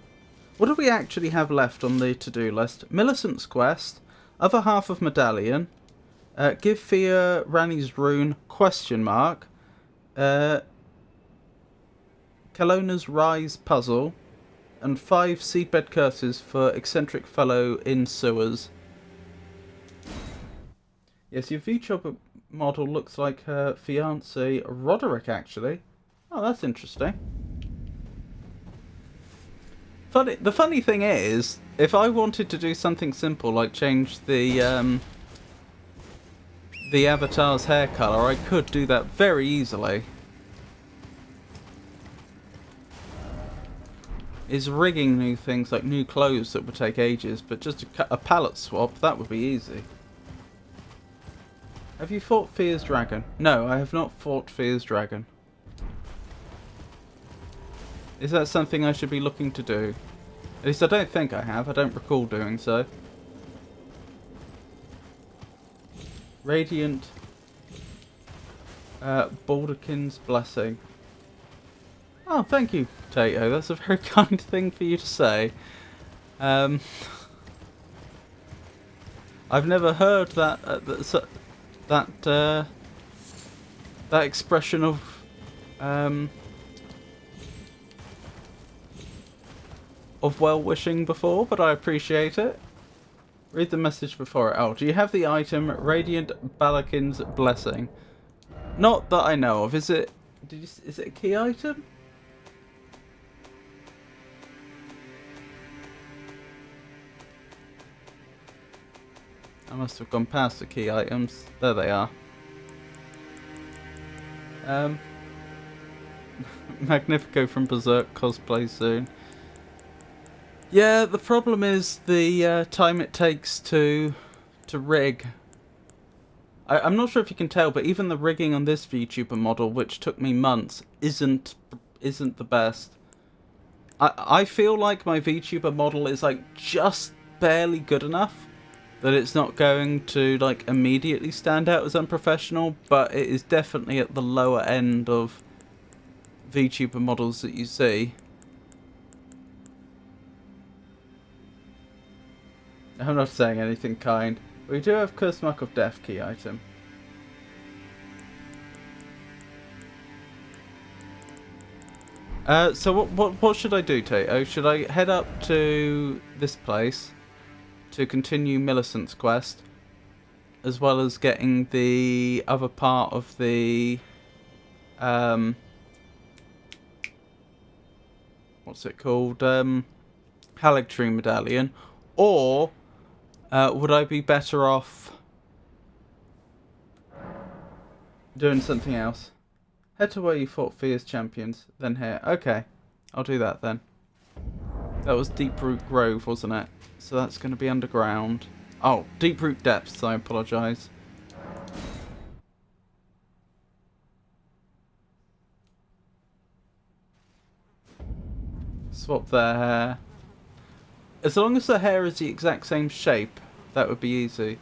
What do we actually have left on the to-do list? Millicent's quest, other half of Medallion, give Fia Rani's rune, question mark, Kelowna's Rise puzzle, and 5 seedbed curses for eccentric fellow in sewers. Yes, your VTuber model looks like her fiance Roderick, actually. Oh, that's interesting. The funny thing is, if I wanted to do something simple like change the avatar's hair color, I could do that very easily. Is rigging new things like new clothes that would take ages, but just a palette swap, that would be easy. Have you fought Fear's Dragon? No, I have not fought Fear's Dragon. Is that something I should be looking to do? At least I don't think I have. I don't recall doing so. Radiant Baldurkin's Blessing. Oh, thank you, Tato. That's a very kind thing for you to say. I've never heard that that expression of well-wishing before, but I appreciate it. Read the message before it. Oh, do you have the item Radiant Balakin's Blessing? Not that I know of. Is it? Is it a key item? I must have gone past the key items. There they are. Magnifico from Berserk cosplay soon. Yeah, the problem is the time it takes to rig. I'm not sure if you can tell, but even the rigging on this VTuber model, which took me months, isn't the best. I feel like my VTuber model is like just barely good enough that it's not going to like immediately stand out as unprofessional, but it is definitely at the lower end of VTuber models that you see. I'm not saying anything kind. We do have Curse Mark of Death key item. So what should I do, Tato? Should I head up to this place to continue Millicent's quest, as well as getting the other part of the what's it called? Haligtree medallion, or would I be better off doing something else? Head to where you fought Fear's champions, then here. Okay, I'll do that then. That was Deeproot Grove, wasn't it? So that's going to be underground. Oh, Deeproot Depths, I apologise. Swap their hair. As long as the hair is the exact same shape, that would be easy.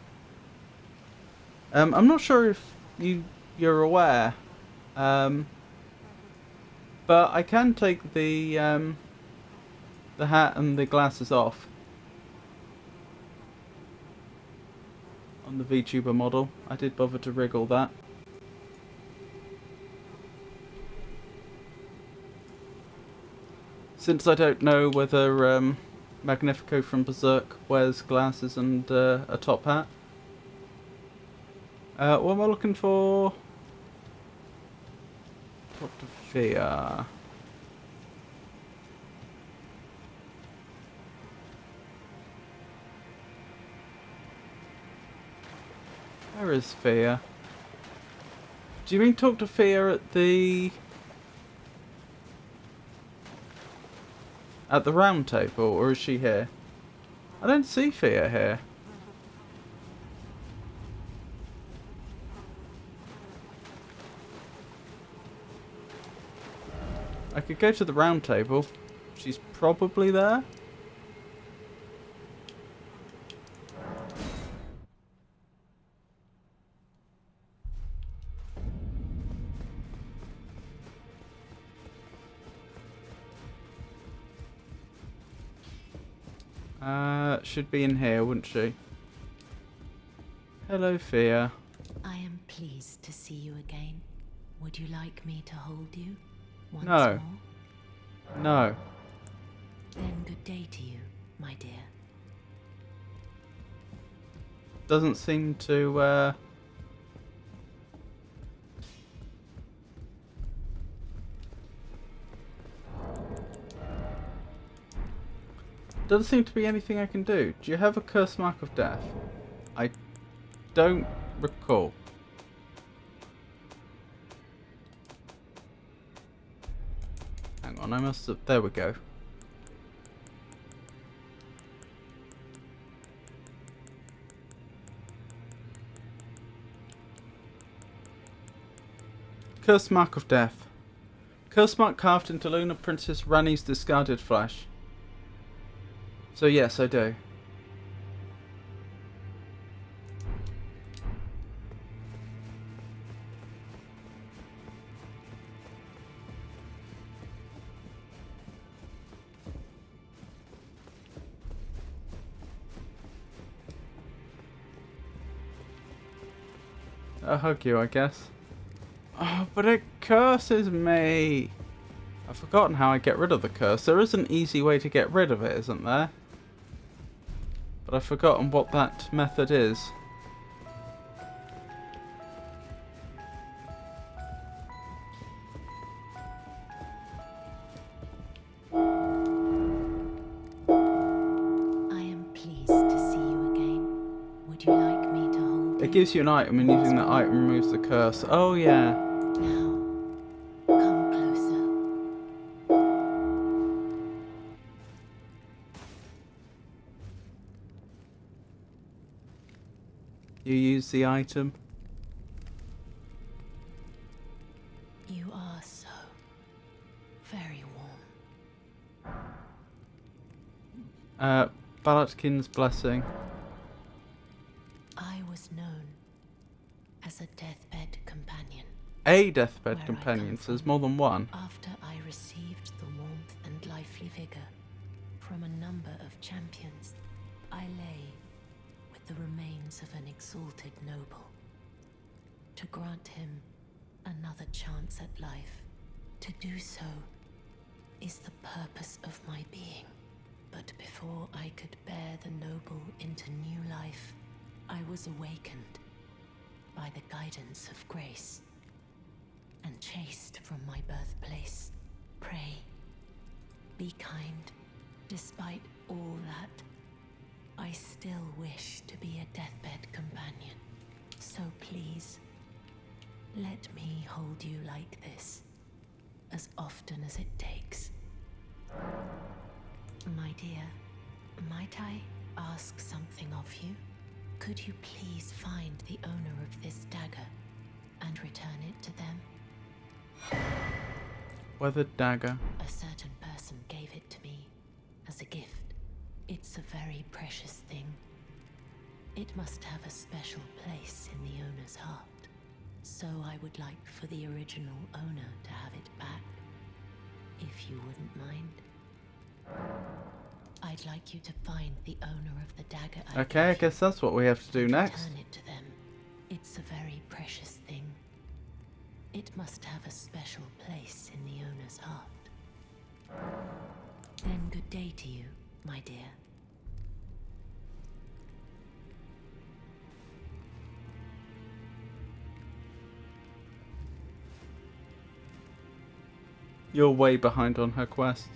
I'm not sure if you're aware, but I can take the hat and the glasses off on the VTuber model. I did bother to rig all that. Since I don't know whether Magnifico from Berserk wears glasses and a top hat. What am I looking for? Dr. Fear. Where is Fear? Do you mean talk to Fear at the round table, or is she here? I don't see Fear here. I could go to the round table. She's probably there. Should be in here, wouldn't she? Hello, Fear. I am pleased to see you again. Would you like me to hold you once No. more? No. Then good day to you, my dear. Doesn't seem to, doesn't seem to be anything I can do. Do you have a curse mark of death? I don't recall. Hang on, I must have... There we go. Curse mark of death. Curse mark carved into Lunar Princess Rani's discarded flesh. So yes, I do. I'll hug you, I guess. Oh, but it curses me. I've forgotten how I get rid of the curse. There is an easy way to get rid of it, isn't there? But I've forgotten what that method is. I am pleased to see you again. Would you like me to hold you? It gives you an item, and using that item removes the curse. Oh, yeah. Now, come closer. You use the item. You are so very warm. Balatkin's blessing. I was known as a deathbed companion. A deathbed Where I companion, come so there's from. more than one. After I received the warmth and lively vigor from a number of champions, I lay with the remains of an exalted noble. To grant him another chance at life, to do so is the purpose of my being. But before I could bear the noble into new life, I was awakened by the guidance of grace and chased from my birthplace. Pray, be kind. Despite all that, I still wish to be a deathbed companion. So please, let me hold you like this, as often as it takes. My dear, might I ask something of you? Could you please find the owner of this dagger and return it to them? Weather dagger. A certain person gave it to me as a gift. It's a very precious thing. It must have a special place in the owner's heart. So I would like for the original owner to have it back, if you wouldn't mind. I'd like you to find the owner of the dagger. Okay, I guess that's what we have to do and next. return it to them. It's a very precious thing. It must have a special place in the owner's heart. Then good day to you, my dear. You're way behind on her quest.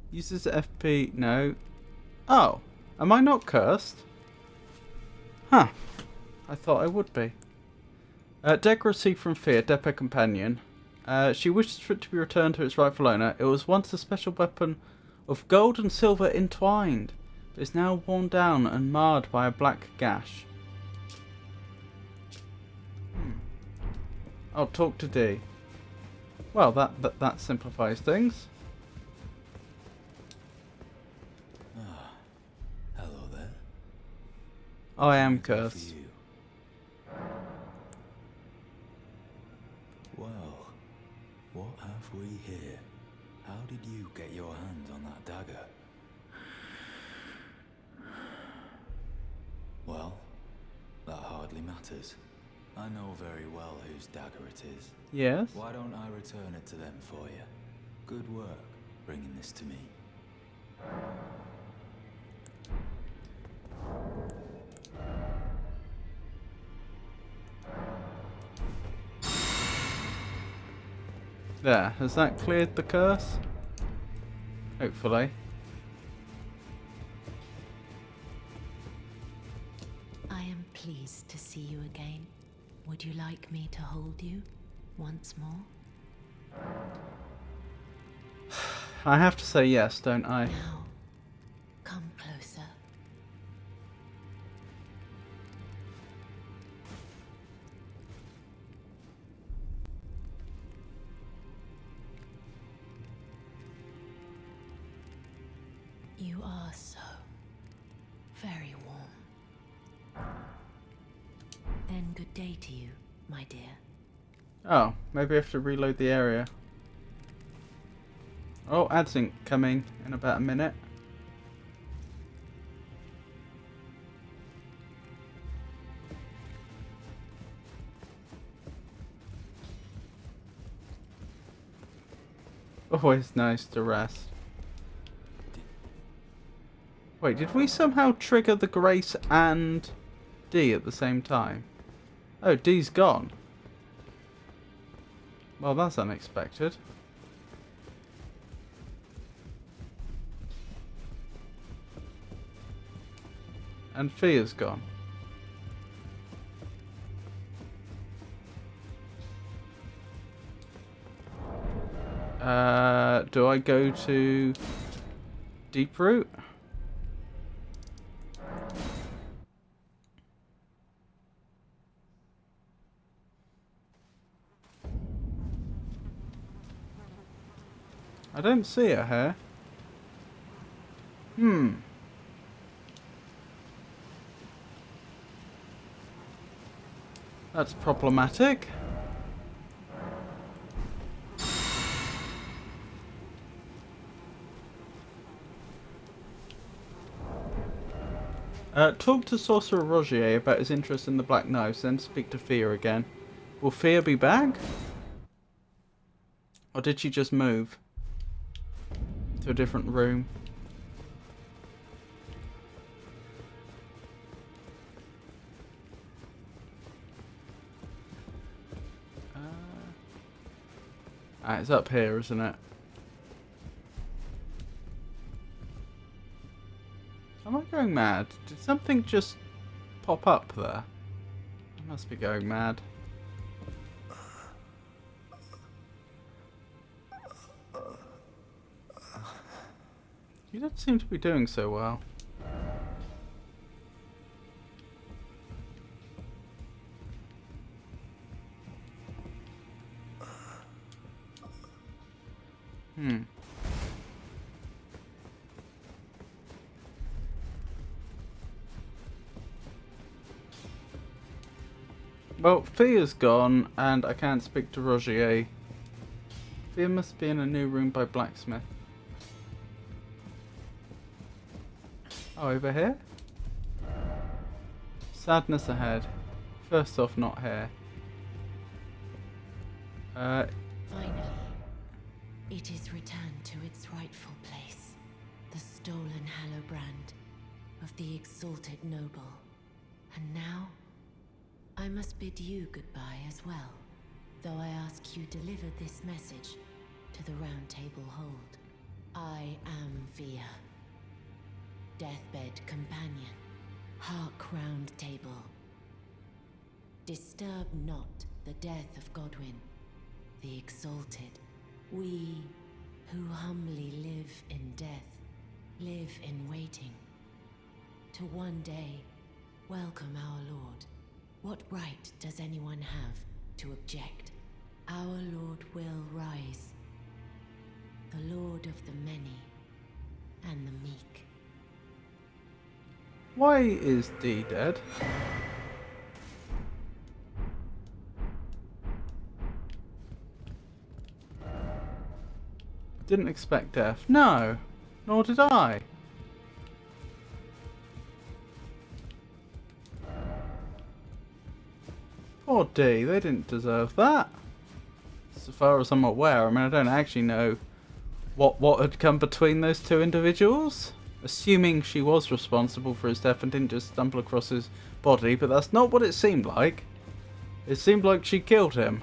Uses FP. No. Oh, am I not cursed? Huh. I thought I would be. Dagger received from Fear, Depot Companion. She wishes for it to be returned to its rightful owner. It was once a special weapon of gold and silver entwined, but is now worn down and marred by a black gash. I'll talk to D. Well, that simplifies things. Hello there. I am Anything for cursed. you? Well, what have we here? How did you get your hands on that dagger? Well, that hardly matters. matters. I know very well whose dagger it is. Yes? Why don't I return it to them for you? Good work bringing this to me. There, has that cleared the curse? Hopefully. I am pleased to see you again. Would you like me to hold you once more? I have to say yes, don't I? Now, come closer. You are so very warm. Then good day to you, my dear. Oh, maybe I have to reload the area. Oh, AdSync coming in about a minute. Always nice to rest. Wait, did we somehow trigger the Grace and D at the same time? Oh, D's gone. Well, that's unexpected. And Fia's gone. Do I go to Deep Root? I don't see it here. That's problematic. Talk to Sorcerer Rogier about his interest in the Black Knives, then speak to Fia again. Will Fia be back? Or did she just move to a different room? It's up here, isn't it? Am I going mad? Did something just pop up there? I must be going mad. You don't seem to be doing so well. Well, Fia's gone, and I can't speak to Rogier. Fia must be in a new room by Blacksmith. Oh, over here? Sadness ahead. First off, not here. Finally, it is returned to its rightful place. The stolen Hallowbrand of the exalted noble. And now, I must bid you goodbye as well, though I ask you deliver this message to the Round Table Hold. I am Fia, deathbed companion, hark Round Table. Disturb not the death of Godwyn, the exalted. We who humbly live in death, live in waiting, to one day welcome our Lord. What right does anyone have to object? Our Lord will rise, the Lord of the many and the meek. Why is D dead? Didn't expect death. No, nor did I. D. They didn't deserve that. So far as I'm aware, I mean, I don't actually know what had come between those two individuals. Assuming she was responsible for his death and didn't just stumble across his body, but that's not what it seemed like. It seemed like she killed him.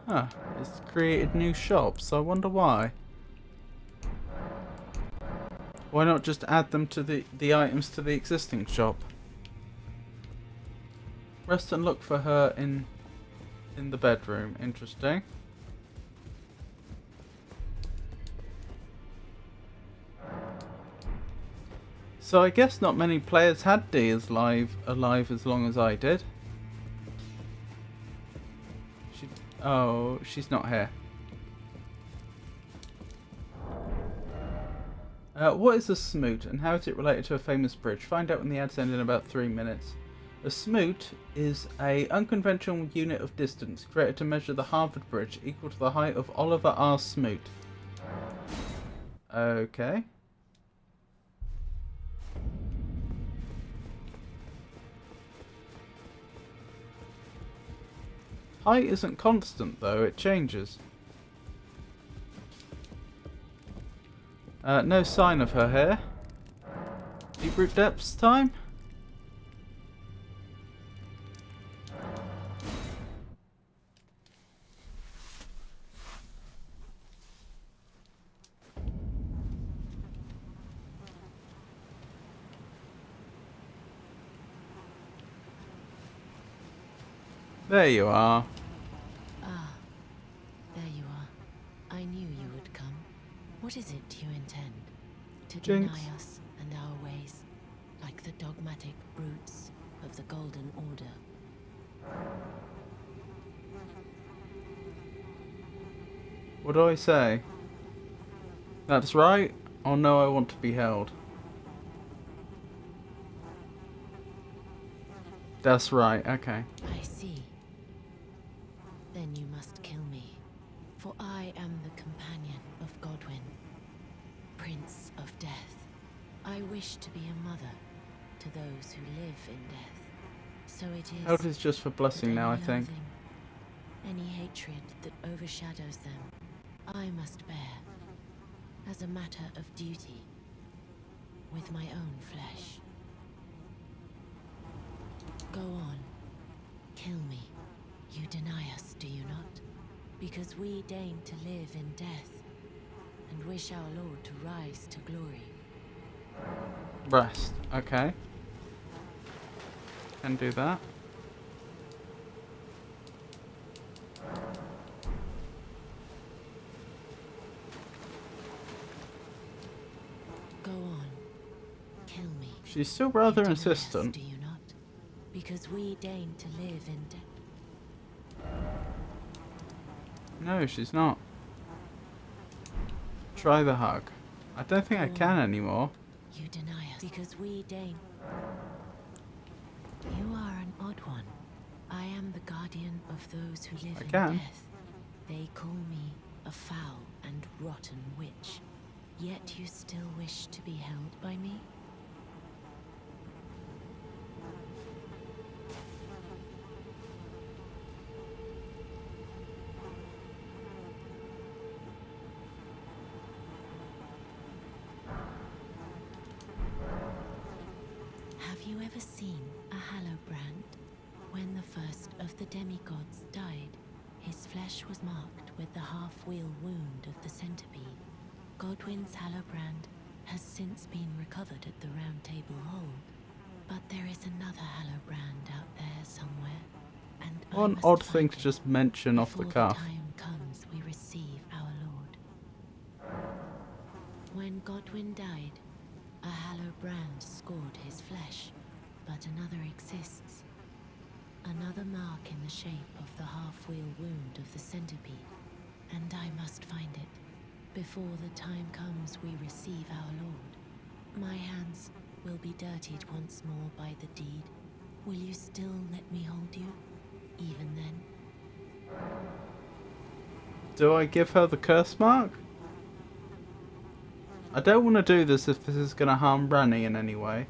Huh, it's created new shops. I wonder why. Why not just add them to the items to the existing shop? Rest and look for her in the bedroom. Interesting. So I guess not many players had D as alive as long as I did. Oh, she's not here. What is a smoot and how is it related to a famous bridge? Find out when the ads end in about 3 minutes. A smoot is a unconventional unit of distance created to measure the Harvard Bridge equal to the height of Oliver R. Smoot. Okay. Height isn't constant though, it changes. No sign of her here. Deep root depths time? There you are. Ah, there you are. I knew you would come. What is it you intend? To Jinx. deny us and our ways, like the dogmatic brutes of the Golden Order. What do I say? That's right, or no, I want to be held. That's right, okay. I see. Then you must kill me, for I am the companion of Godwyn, Prince of Death. I wish to be a mother to those who live in death. So it is. Held is just for blessing that now, I any think. loathing, any hatred that overshadows them, I must bear, as a matter of duty, with my own flesh. Go on, kill me. You deny us, do you not? Because we deign to live in death, and wish our Lord to rise to glory. Rest, okay. Can do that. Go on, kill me. She's still rather You deny us, insistent. do you not? Because we deign to live in death. No, she's not. Try the hug. I don't think I can anymore. You deny us because we deign. You are an odd one. I am the guardian of those who live in can. death. They call me a foul and rotten witch. Yet you still wish to be held by me? Have you ever seen a Hallowbrand? When the first of the demigods died, his flesh was marked with the half-wheel wound of the centipede. Godwyn's Hallowbrand has since been recovered at the Round Table Hold, but there is another Hallowbrand out there somewhere, and I One must odd find thing to it just mention off the before cuff. time comes we receive our Lord. When Godwyn died, a Hallowbrand scored his flesh, but another exists. Another mark in the shape of the half-wheel wound of the centipede, and I must find it before the time comes we receive our Lord. My hands will be dirtied once more by the deed, will you still let me hold you, even then? Do I give her the curse mark? I don't want to do this if this is going to harm Ranni in any way.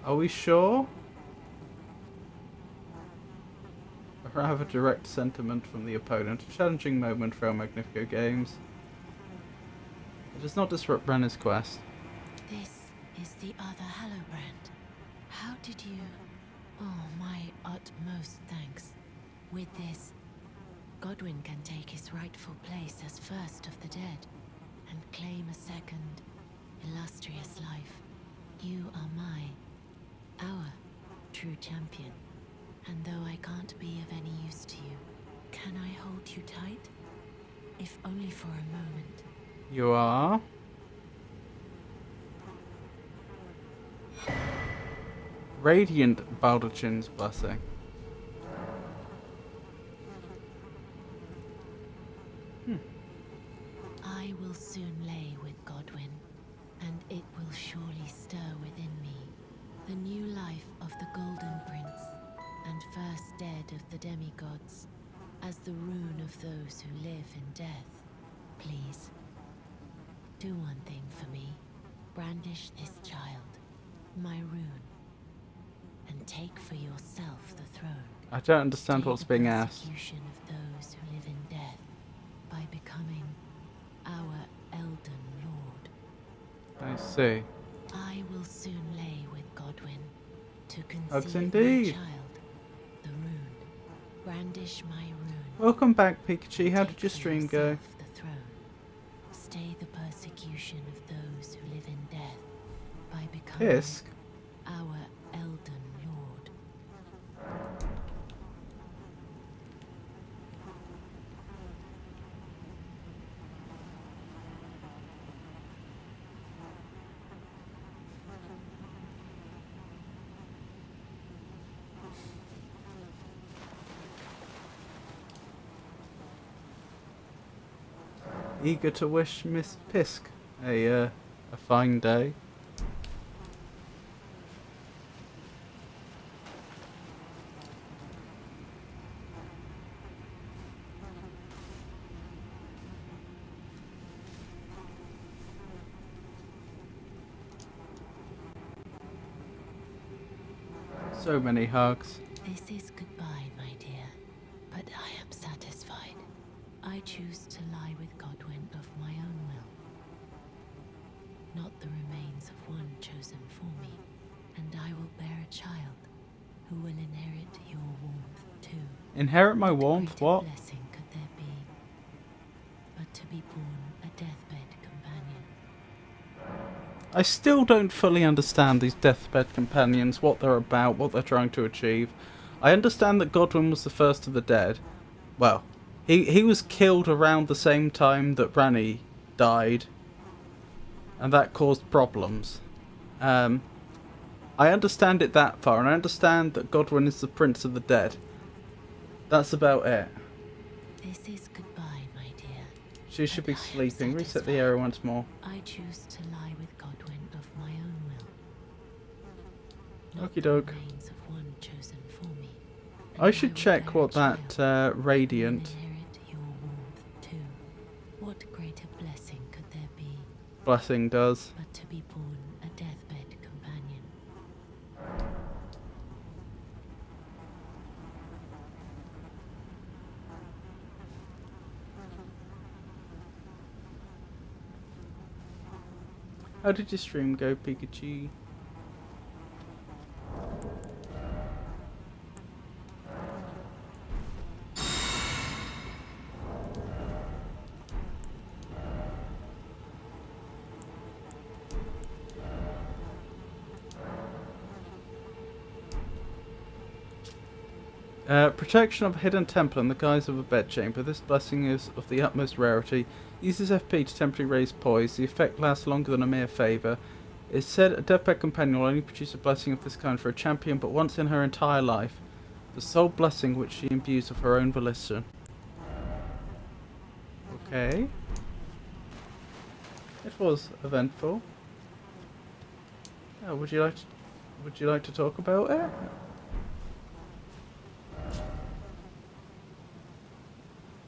Are we sure? I have a direct sentiment from the opponent. A challenging moment for El Magnifico Games. It does not disrupt Ranni's quest. This is the other Hallowbrand. How did you... Oh, my utmost thanks. With this, Godwyn can take his rightful place as first of the dead and claim a second, illustrious life. You are our true champion. And though I can't be of any use to you, can I hold you tight? If only for a moment. You are? Radiant Baldachin's Blessing. I will soon lay with Godwyn, and it will surely stir within me the new life of the Golden Prince, and first dead of the demigods, as the rune of those who live in death. Please, do one thing for me. Brandish this child, my rune, and take for yourself the throne. I don't understand what's being asked. Persecution of those who live in death by becoming our Elden Lord. I see. I will soon lay with Godwyn to Hugs conceive indeed. my child, the rune. Brandish my rune. Welcome back, Pikachu. How Take did your for stream go? yourself the throne. Stay the persecution of those who live in death by becoming Pisk? our Elden Lord. Eager to wish Miss Pisk a fine day. So many hugs. This is goodbye, my dear, but I am satisfied. I choose to lie with Godwyn of my own will, not the remains of one chosen for me, and I will bear a child who will inherit your warmth too. Inherit my warmth? Greater What? blessing could there be, but to be born a deathbed companion. I still don't fully understand these deathbed companions, what they're about, what they're trying to achieve. I understand that Godwyn was the first of the dead. Well, he was killed around the same time that Ranni died, and that caused problems. I understand it that far, and I understand that Godwyn is the prince of the dead. That's about it. This is goodbye, my dear. She should but be I am sleeping. Reset the satisfied. area once more. I choose to lie with Godwyn of my own will. Not Okie the doke. remains of one chosen for me, and I should will check bear a what that child who will radiant inherit your warmth too. What greater blessing could there be blessing does. but to be born a deathbed companion? How did your stream go, Pikachu? Protection of a hidden temple in the guise of a bedchamber. This blessing is of the utmost rarity. Uses FP to temporarily raise poise. The effect lasts longer than a mere favour. It's said a deathbed companion will only produce a blessing of this kind for a champion but once in her entire life. The sole blessing which she imbues of her own volition. Okay. It was eventful. Would you like to talk about it?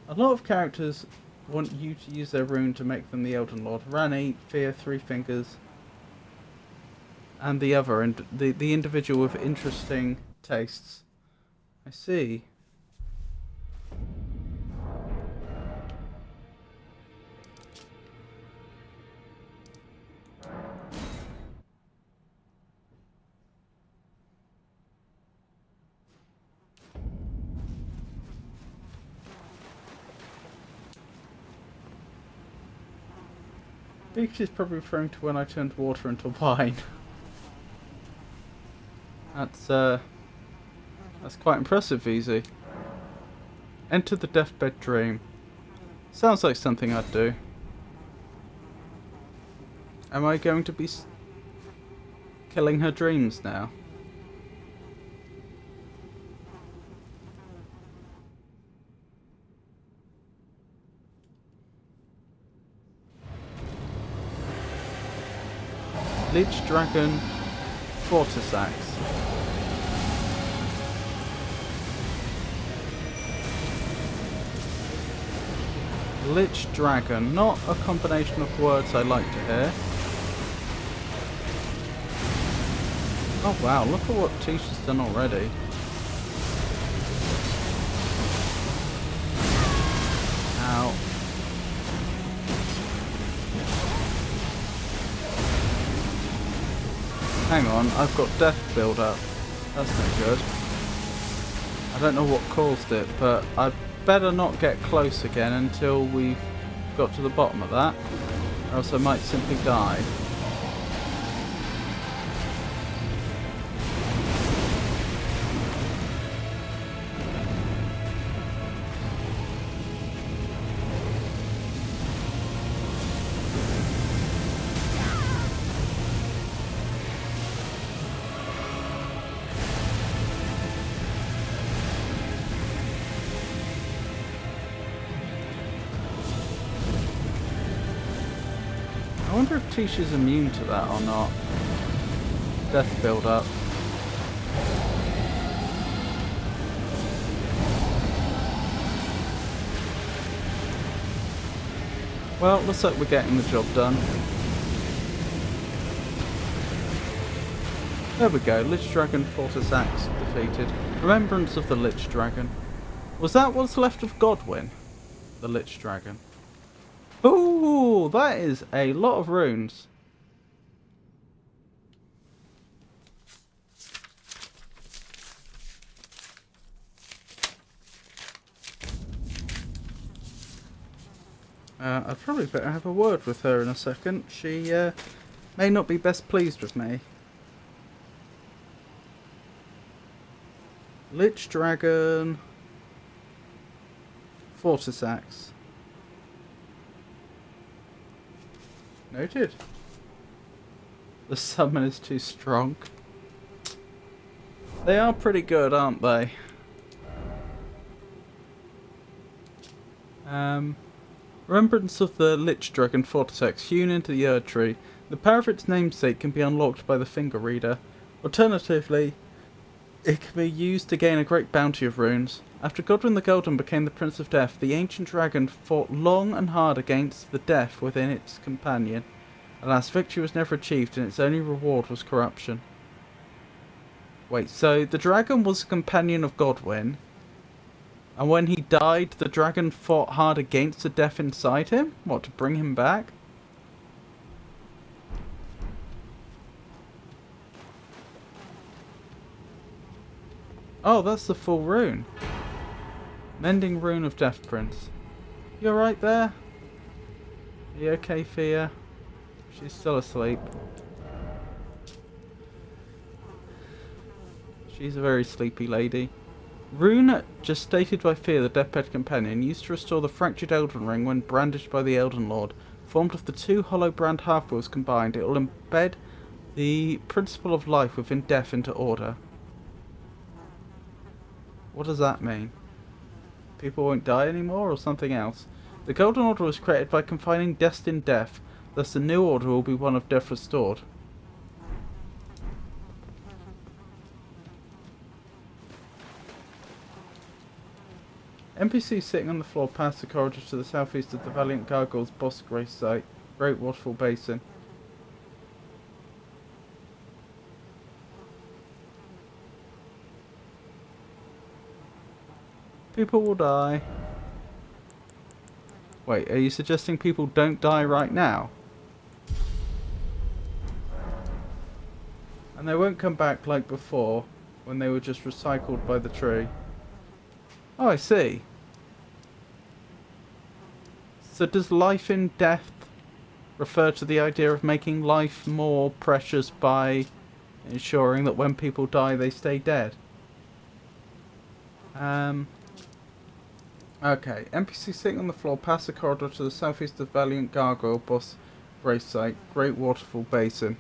A lot of characters want you to use their rune to make them the Elden Lord. Rani, Fear, Three Fingers, and the other, and the individual with interesting tastes. I see. I think she's probably referring to when I turned water into wine. That's quite impressive, Easy. Enter the deathbed dream. Sounds like something I'd do. Am I going to be killing her dreams now? Lich Dragon Fortis Axe. Lich Dragon, not a combination of words I like to hear. Oh wow, look at what Tisha's done already. Ow. Hang on, I've got death build up. That's no good. I don't know what caused it, but I better not get close again until we've got to the bottom of that, or else I might simply die. I wonder if Tisha's immune to that or not. Death build up. Well, looks like we're getting the job done. There we go, Lich Dragon Fortis Axe defeated. Remembrance of the Lich Dragon. Was that what's left of Godwyn? The Lich Dragon. Ooh, that is a lot of runes. I'd probably better have a word with her in a second. She may not be best pleased with me. Lich Dragon Fortis Axe. Noted. The summon is too strong. They are pretty good, aren't they? Remembrance of the Lich Dragon Fortis Axe hewn into the Erd Tree. The power of its namesake can be unlocked by the finger reader. Alternatively, it can be used to gain a great bounty of runes. After Godwyn the Golden became the Prince of Death, the ancient dragon fought long and hard against the death within its companion. Alas, victory was never achieved, and its only reward was corruption. Wait, so the dragon was a companion of Godwyn, and when he died, the dragon fought hard against the death inside him? What, to bring him back? Oh, that's the full rune. Mending Rune of Death Prince. You alright there? Are you okay, Fia? She's still asleep. She's a very sleepy lady. Rune, just stated by Fear, the Deathbed Companion, used to restore the fractured Elden Ring when brandished by the Elden Lord. Formed of the two hollow brand half-wheels combined, it will embed the principle of life within death into order. What does that mean? People won't die anymore, or something else? The Golden Order was created by confining destined death. Thus the new order will be one of death restored. NPC sitting on the floor past the corridor to the southeast of the Valiant Gargoyles boss grace site. Great waterfall basin. People will die. Wait, are you suggesting people don't die right now? And they won't come back like before, when they were just recycled by the tree. Oh, I see. So does life in death refer to the idea of making life more precious by ensuring that when people die they stay dead? Okay, NPC sitting on the floor past the corridor to the southeast of Valiant Gargoyle boss race site, Great Waterfall Basin.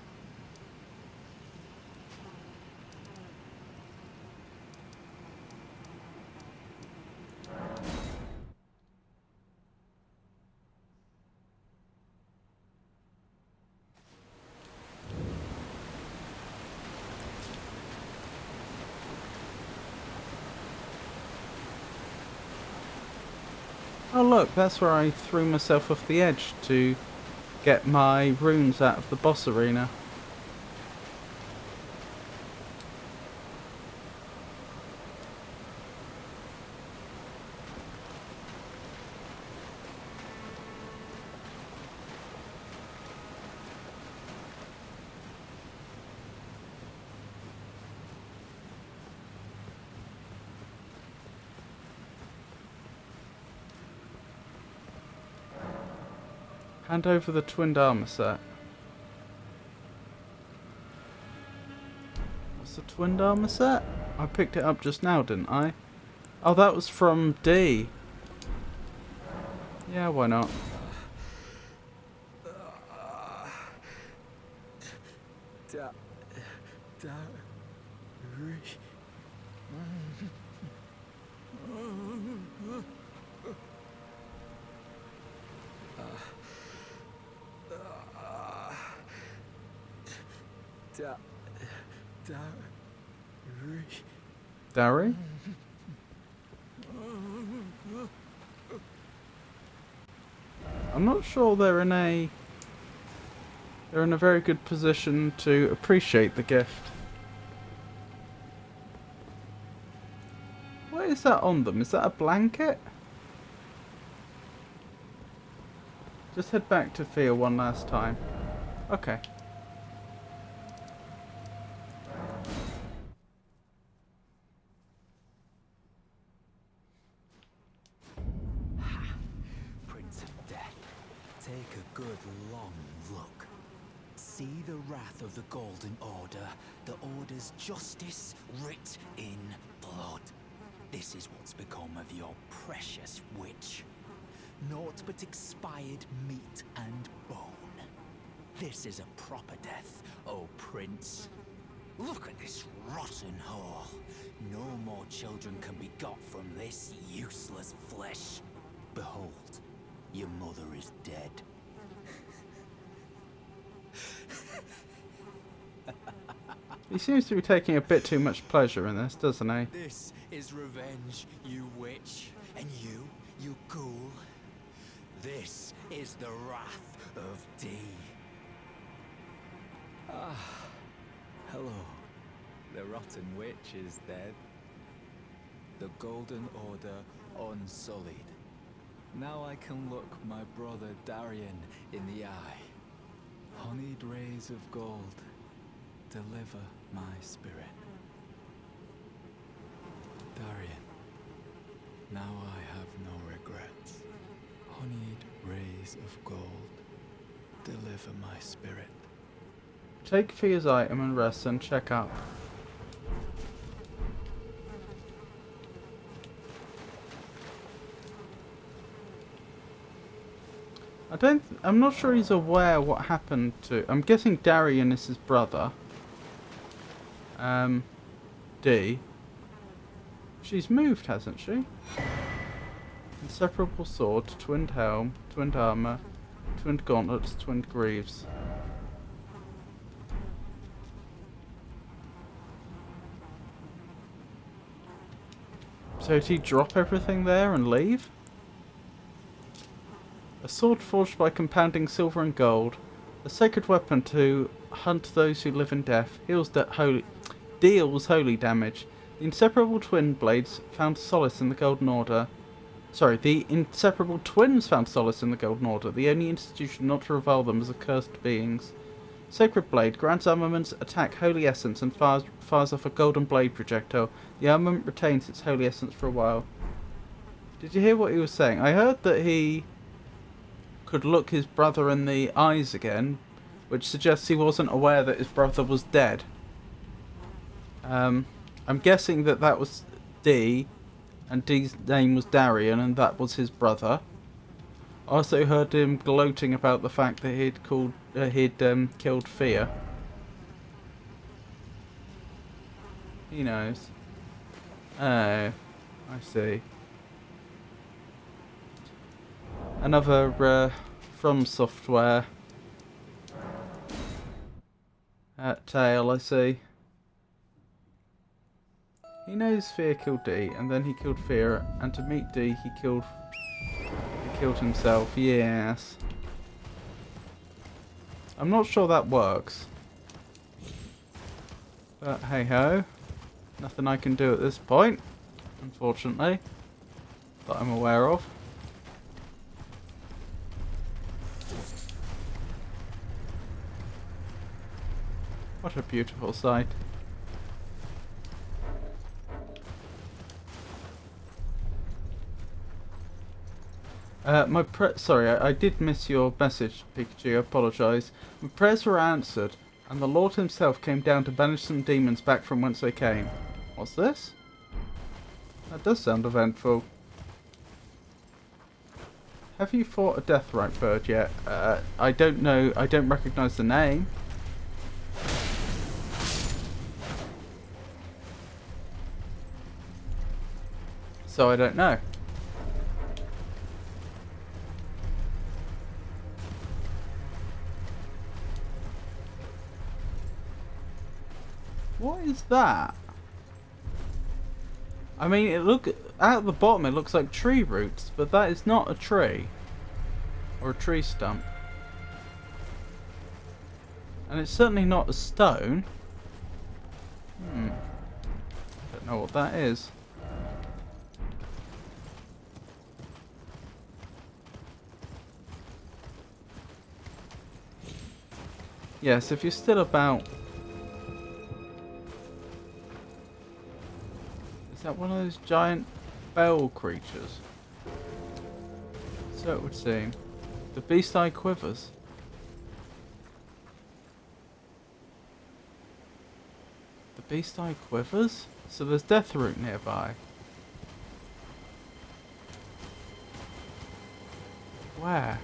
Oh look, that's where I threw myself off the edge to get my runes out of the boss arena. Hand over the twinned armor set. What's the twinned armor set? I picked it up just now, didn't I? Oh, that was from D. Yeah, why not? Dari? I'm not sure they're in a very good position to appreciate the gift. What is that on them? Is that a blanket? Just head back to Thea one last time. Okay. Take a good long look. See the wrath of the Golden Order, the Order's justice writ in blood. This is what's become of your precious witch. Naught but expired meat and bone. This is a proper death, O Prince. Look at this rotten whore. No more children can be got from this useless flesh. Behold, your mother is dead. He seems to be taking a bit too much pleasure in this, doesn't he? This is revenge, you witch, and you ghoul. This is the wrath of D. Ah, hello. The rotten witch is dead. The Golden Order unsullied. Now I can look my brother Darian in the eye. Honeyed rays of gold, deliver my spirit. Darian, now I have no regrets. Honeyed rays of gold, deliver my spirit. Take Thea's item and rest and check up. I'm not sure he's aware what happened to... I'm guessing Darian is his brother. D. She's moved, hasn't she? Inseparable sword, twinned helm, twinned armor, Twinned gauntlets, twinned greaves. So did he drop everything there and leave? A sword forged by compounding silver and gold. A sacred weapon to hunt those who live in death. Deals holy damage. The inseparable twin blades found solace in the Golden Order. Sorry, the inseparable twins found solace in the Golden Order, the only institution not to revile them as accursed beings. Sacred Blade grants armaments attack holy essence and fires off a golden blade projectile. The armament retains its holy essence for a while. Did you hear what he was saying? I heard that he could look his brother in the eyes again, which suggests he wasn't aware that his brother was dead. I'm guessing that that was D, and Dee's name was Darian, and that was his brother. I also heard him gloating about the fact that he'd killed Fear. He knows. Oh, I see. Another From Software tale, I see. He knows Fear killed D, and then he killed Fear, and to meet D, he killed himself. Yes. I'm not sure that works. But hey ho. Nothing I can do at this point, unfortunately, that I'm aware of. What a beautiful sight. Sorry, I did miss your message, Pikachu. I apologise. My prayers were answered, and the Lord himself came down to banish some demons back from whence they came. What's this? That does sound eventful. Have you fought a Deathrite bird yet? I don't know. I don't recognise the name. So I don't know. What is that? I mean, at the bottom it looks like tree roots, but that is not a tree. Or a tree stump. And it's certainly not a stone. I don't know what that is. Yes, if you're still about... Is that one of those giant bell creatures? So it would seem. The beast eye quivers. The beast eye quivers? So there's Deathroot nearby. Where?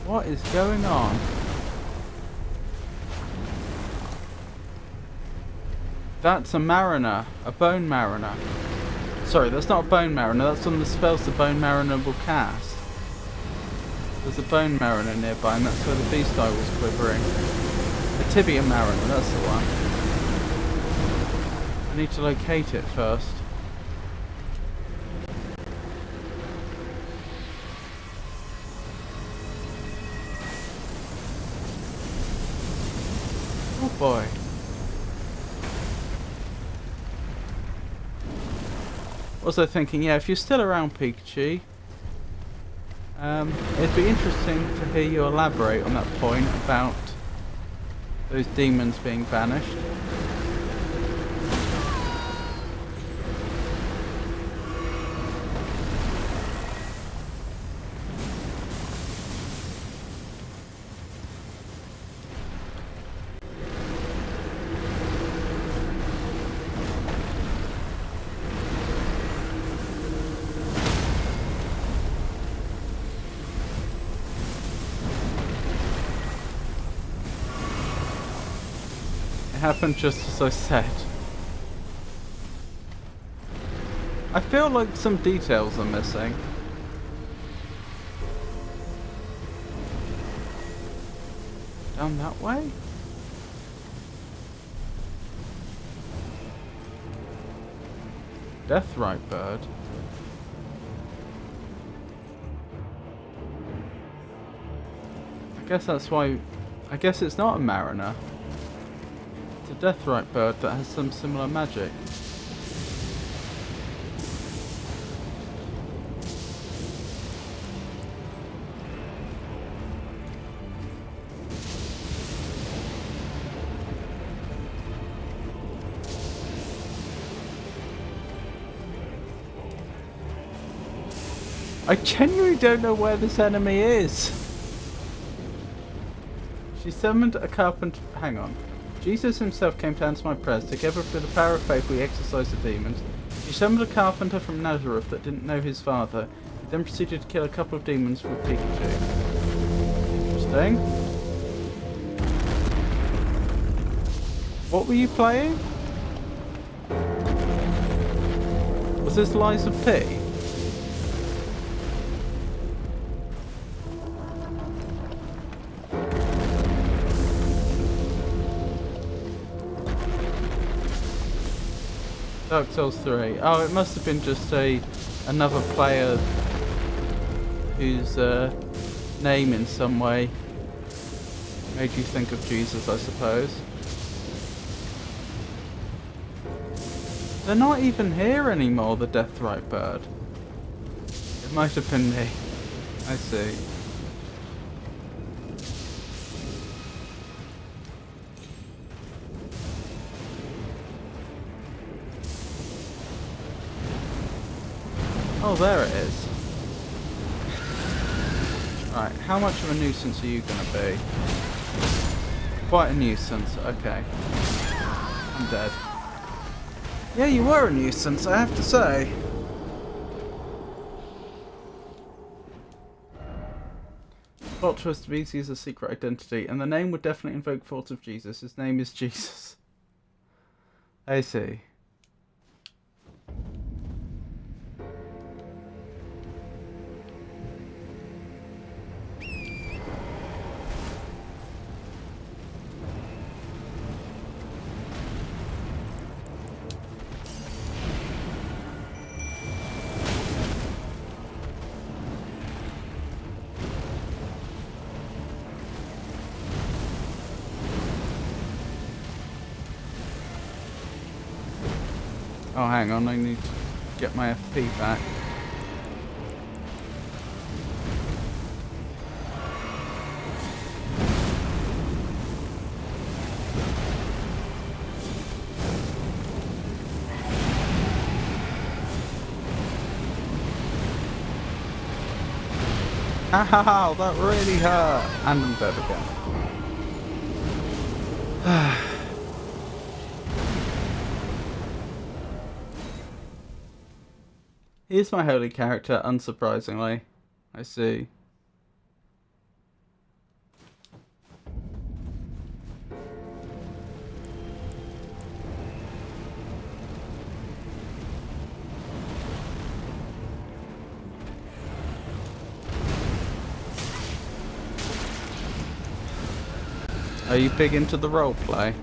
What is going on? That's a Mariner, a Bone Mariner. Sorry, that's not a Bone Mariner, that's one of the spells the Bone Mariner will cast. There's a Bone Mariner nearby, and that's where the Beast Eye was quivering. A Tibia Mariner, that's the one. I need to locate it first. Oh boy. Was I thinking, yeah, if you're still around, Pikachu, it'd be interesting to hear you elaborate on that point about those demons being banished. happened just as I said. I feel like some details are missing. Down that way? Deathrite bird. I guess that's why... I guess it's not a mariner. It's a deathrite bird that has some similar magic. I genuinely don't know where this enemy is. She summoned a carpenter. Hang on. Jesus himself came to answer my prayers. Together through the power of faith we exorcised the demons. He summoned a carpenter from Nazareth that didn't know his father. He then proceeded to kill a couple of demons with Pikachu. Interesting. What were you playing? Was this Lies of P? Dark Souls 3. Oh, it must have been just another player whose name in some way made you think of Jesus, I suppose. They're not even here anymore, the Deathrite bird. It might have been me. I see. Oh, there it is. Right, how much of a nuisance are you going to be? Quite a nuisance, okay. I'm dead. Yeah, you were a nuisance, I have to say. Plot twist of easy as a secret identity, and the name would definitely invoke thoughts of Jesus. His name is Jesus. I see. Oh, hang on, I need to get my FP back. Ow, that really hurt! And I'm dead again. Here's my holy character, unsurprisingly. I see. Are you big into the roleplay?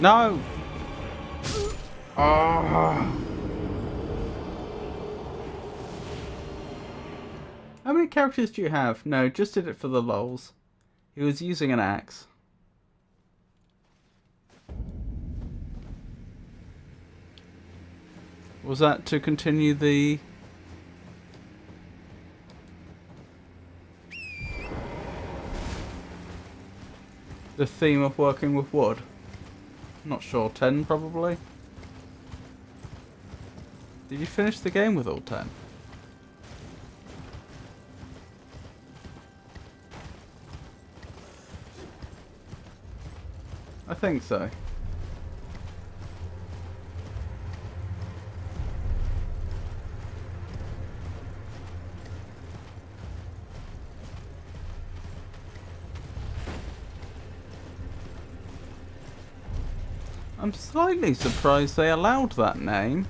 No! Oh. How many characters do you have? No, just did it for the lols. He was using an axe. Was that to continue the... theme of working with wood? Not sure, 10 probably? Did you finish the game with all 10? I think so. I'm slightly surprised they allowed that name,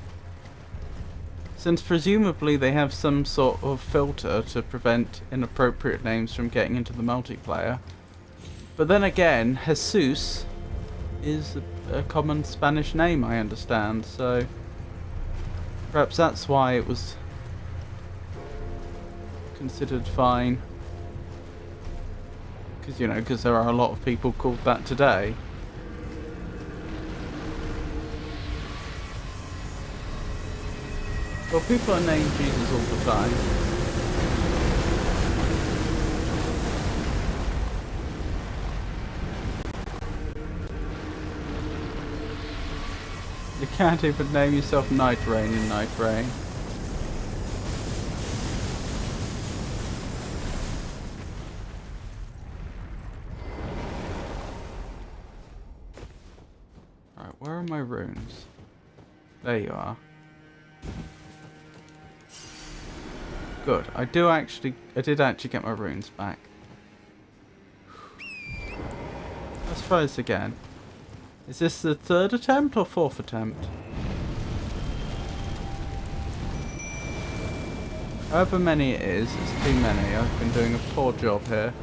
since presumably they have some sort of filter to prevent inappropriate names from getting into the multiplayer. But then again, Jesus is a common Spanish name, I understand, so perhaps that's why it was considered fine. Because, you know, because there are a lot of people called that today. Well, people are named Jesus all the time. You can't even name yourself Night Rain in Night Rain. Alright, where are my runes? There you are. Good. I did actually get my runes back. Let's try this again. Is this the third attempt or fourth attempt? However many it is, it's too many. I've been doing a poor job here.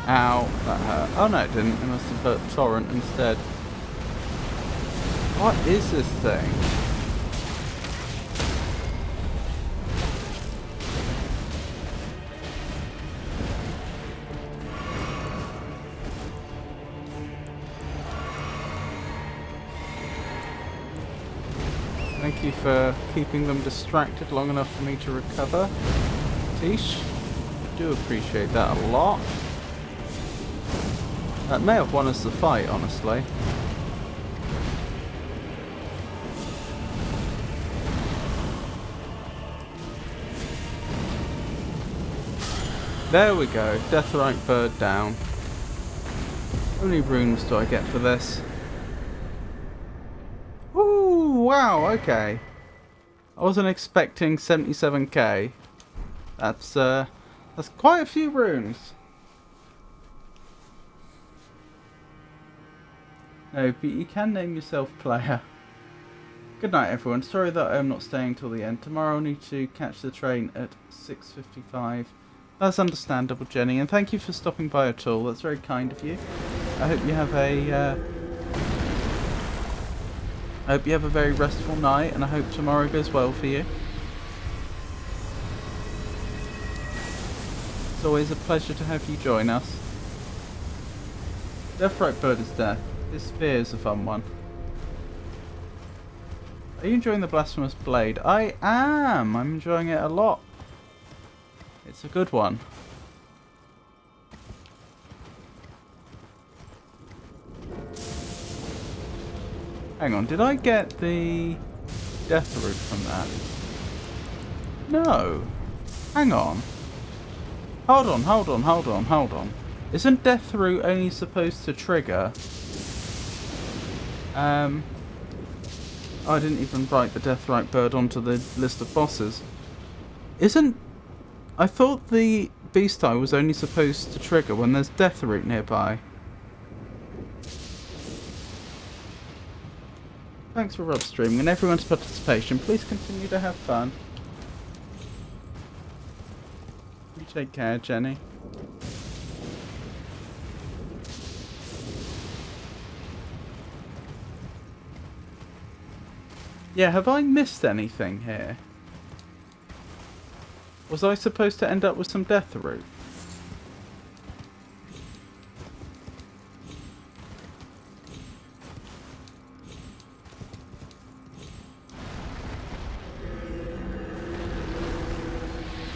Ow, that hurt. Oh no, it didn't. It must have hurt Torrent instead. What is this thing? Thank you for keeping them distracted long enough for me to recover. Tish, do appreciate that a lot. That may have won us the fight, honestly. There we go. Deathrite bird down. How many runes do I get for this? Ooh, wow, okay. I wasn't expecting 77k. That's quite a few runes. No, but you can name yourself player. Good night, everyone. Sorry that I'm not staying till the end. Tomorrow I'll need to catch the train at 6:55. That's understandable, Jenny, and thank you for stopping by at all. That's very kind of you. I hope you have a very restful night, and I hope tomorrow goes well for you. It's always a pleasure to have you join us. Deathrite bird is death. This spear is a fun one. Are you enjoying the Blasphemous Blade? I am! I'm enjoying it a lot. It's a good one. Hang on, did I get the death root from that? No. Hang on. Hold on. Isn't death root only supposed to trigger? Oh, I didn't even write the Deathrite bird onto the list of bosses. I thought the beast eye was only supposed to trigger when there's death root nearby. Thanks for Rob streaming and everyone's participation. Please continue to have fun. You take care, Jenny. Yeah, have I missed anything here? Was I supposed to end up with some death root?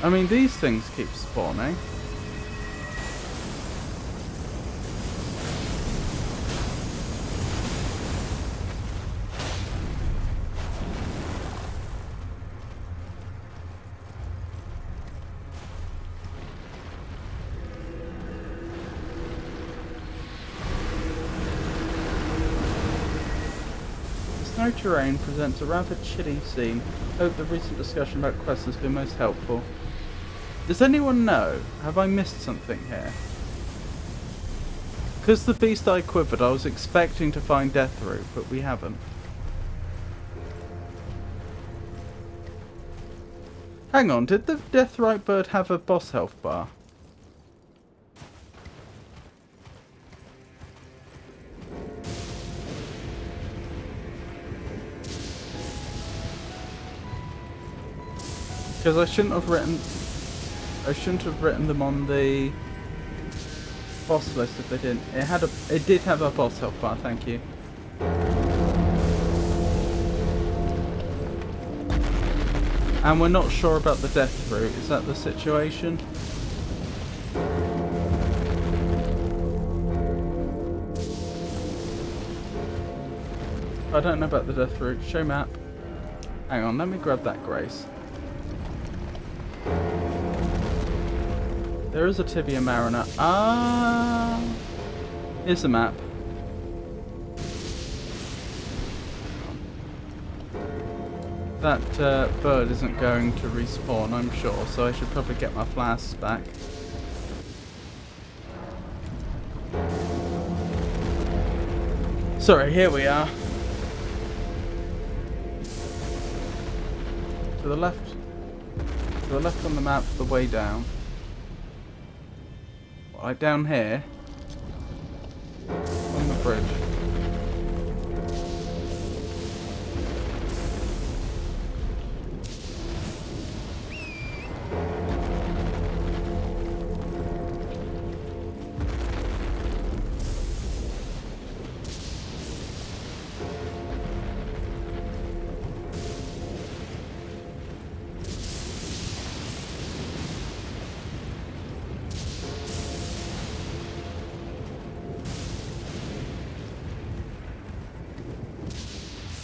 I mean, these things keep spawning. Snow terrain presents a rather chilly scene. Hope the recent discussion about quests has been most helpful. Does anyone know? Have I missed something here? Because the beast eye quivered, I was expecting to find death root, but we haven't. Hang on, did the Deathrite bird have a boss health bar? Because I shouldn't have written them on the boss list if they didn't. It did have a boss health bar, thank you. And we're not sure about the death root, is that the situation? I don't know about the death root. Show map. Hang on, let me grab that grace. There is a Tibia Mariner. Ah, here's the map. That bird isn't going to respawn, I'm sure, so I should probably get my flasks back. Sorry, here we are. To the left. To the left on the map, the way down. Right down here. On the bridge.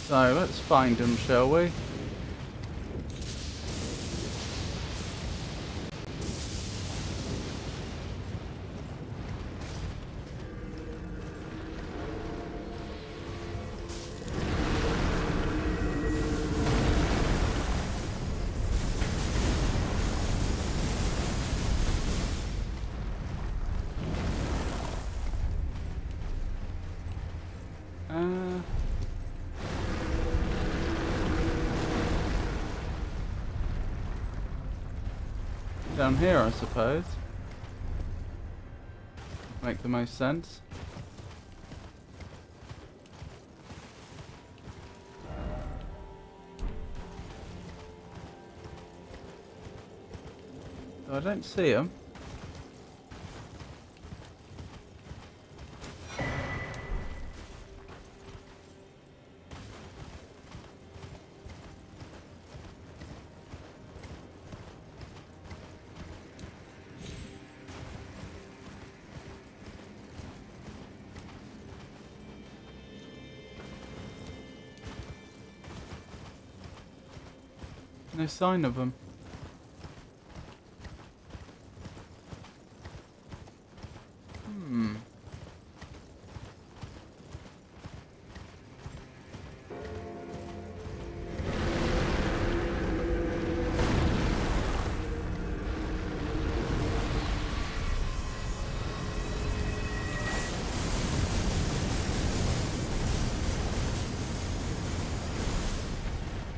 So let's find him, shall we? Down here, I suppose. Make the most sense. I don't see him. No sign of him.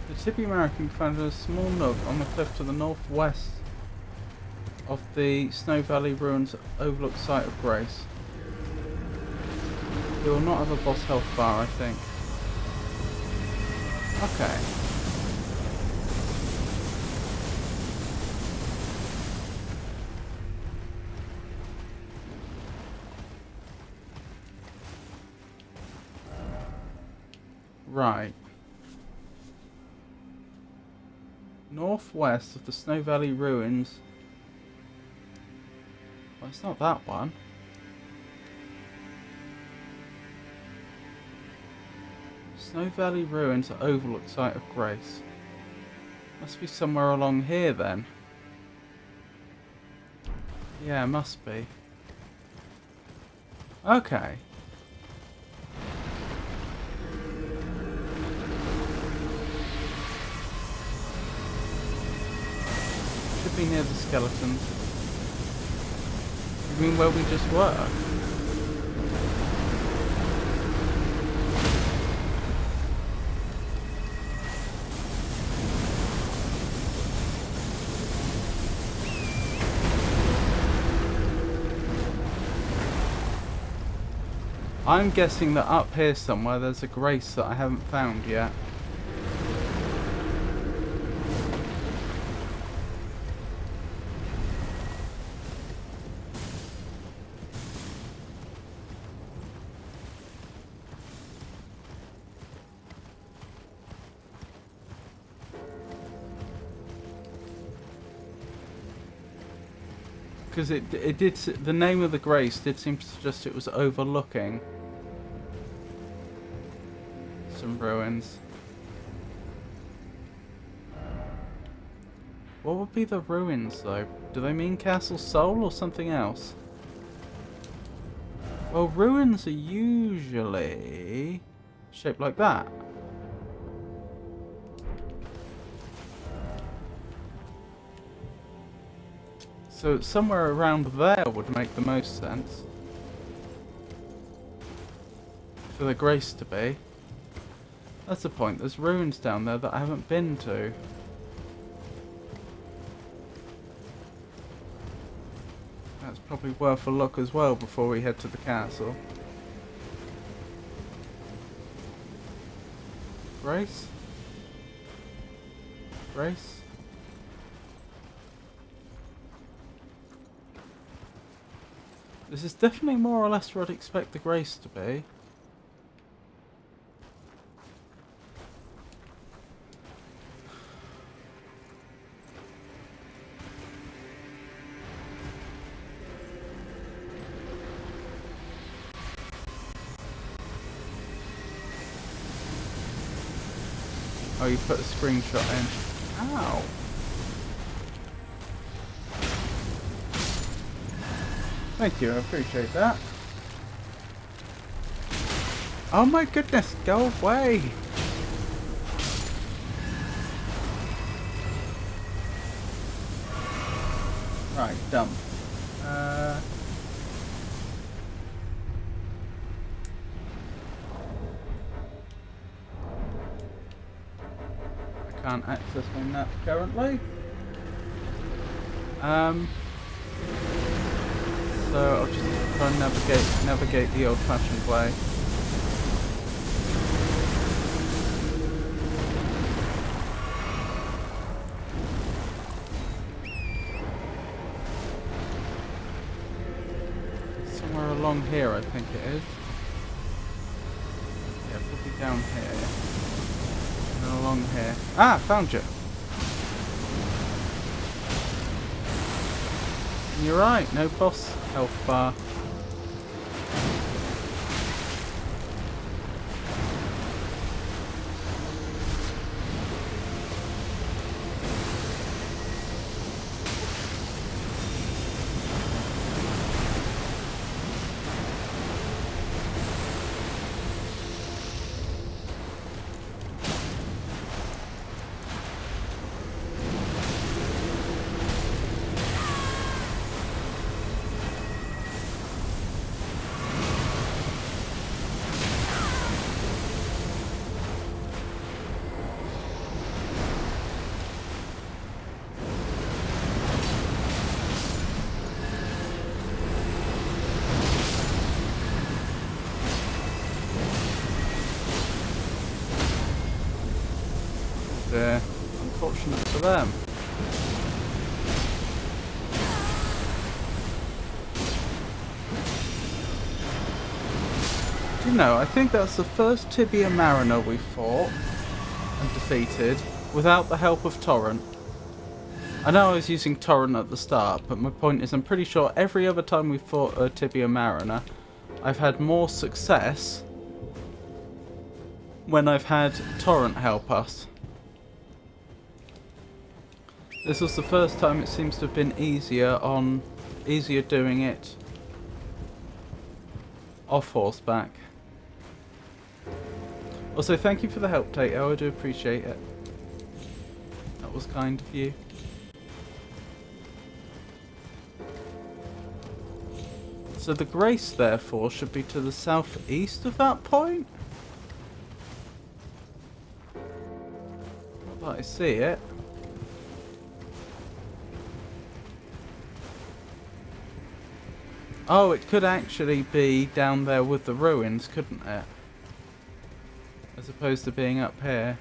The Tibia Mariner can be found in a small nook on the cliff to the northwest of the Snow Valley Ruins overlooked site of Grace. It will not have a boss health bar, I think. Okay. Right. Northwest of the Snow Valley ruins. Well, it's not that one. Snow Valley ruins at overlook site of Grace. Must be somewhere along here then. Yeah, must be. Okay. Should be near the skeletons. You mean where we just were? I'm guessing that up here somewhere there's a grace that I haven't found yet. Because it did, the name of the grace did seem to suggest it was overlooking some ruins. What would be the ruins though? Do they mean Castle Soul or something else? Well, ruins are usually shaped like that. So somewhere around there would make the most sense for the grace to be. That's the point, there's ruins down there that I haven't been to. That's probably worth a look as well before we head to the castle. Grace? Grace? This is definitely more or less where I'd expect the grace to be. Oh, you put a screenshot in. Ow! Thank you, I appreciate that. Oh my goodness, go away! Right, dumb. I can't access my map currently. So I'll just try and navigate the old-fashioned way. Somewhere along here, I think it is. Yeah, probably down here. And then along here. Ah, found you! You're right, no boss health bar. Unfortunate for them. You know, I think that's the first Tibia Mariner we fought and defeated without the help of Torrent. I know I was using Torrent at the start, but my point is I'm pretty sure every other time we fought a Tibia Mariner, I've had more success when I've had Torrent help us. This was the first time it seems to have been easier doing it off horseback. Also, thank you for the help, Tato. I do appreciate it. That was kind of you. So the Grace, therefore, should be to the southeast of that point? Not that I see it. Oh, it could actually be down there with the ruins, couldn't it? As opposed to being up here.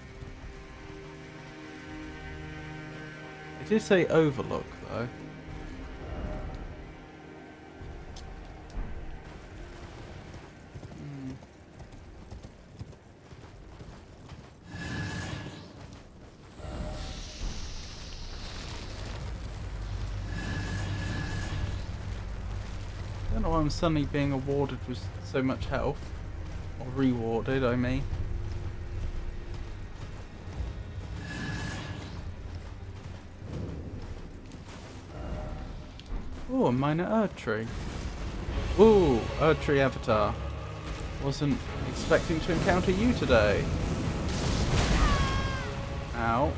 It did say overlook, though. I don't know why I'm suddenly being awarded with so much health. Or rewarded, I mean. Oh, a minor Erd tree. Ooh, Erd tree avatar. Wasn't expecting to encounter you today. Ow.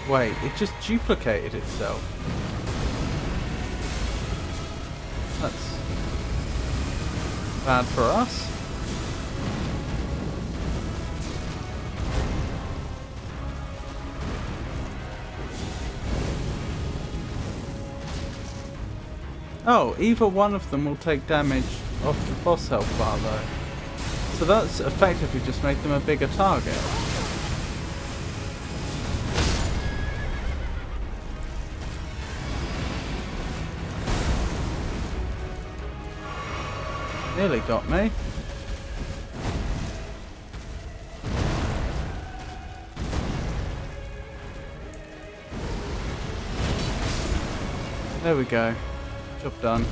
Wait, it just duplicated itself. That's bad for us. Oh, either one of them will take damage off the boss health bar though. So that's effectively just made them a bigger target. Nearly got me. There we go. Job done.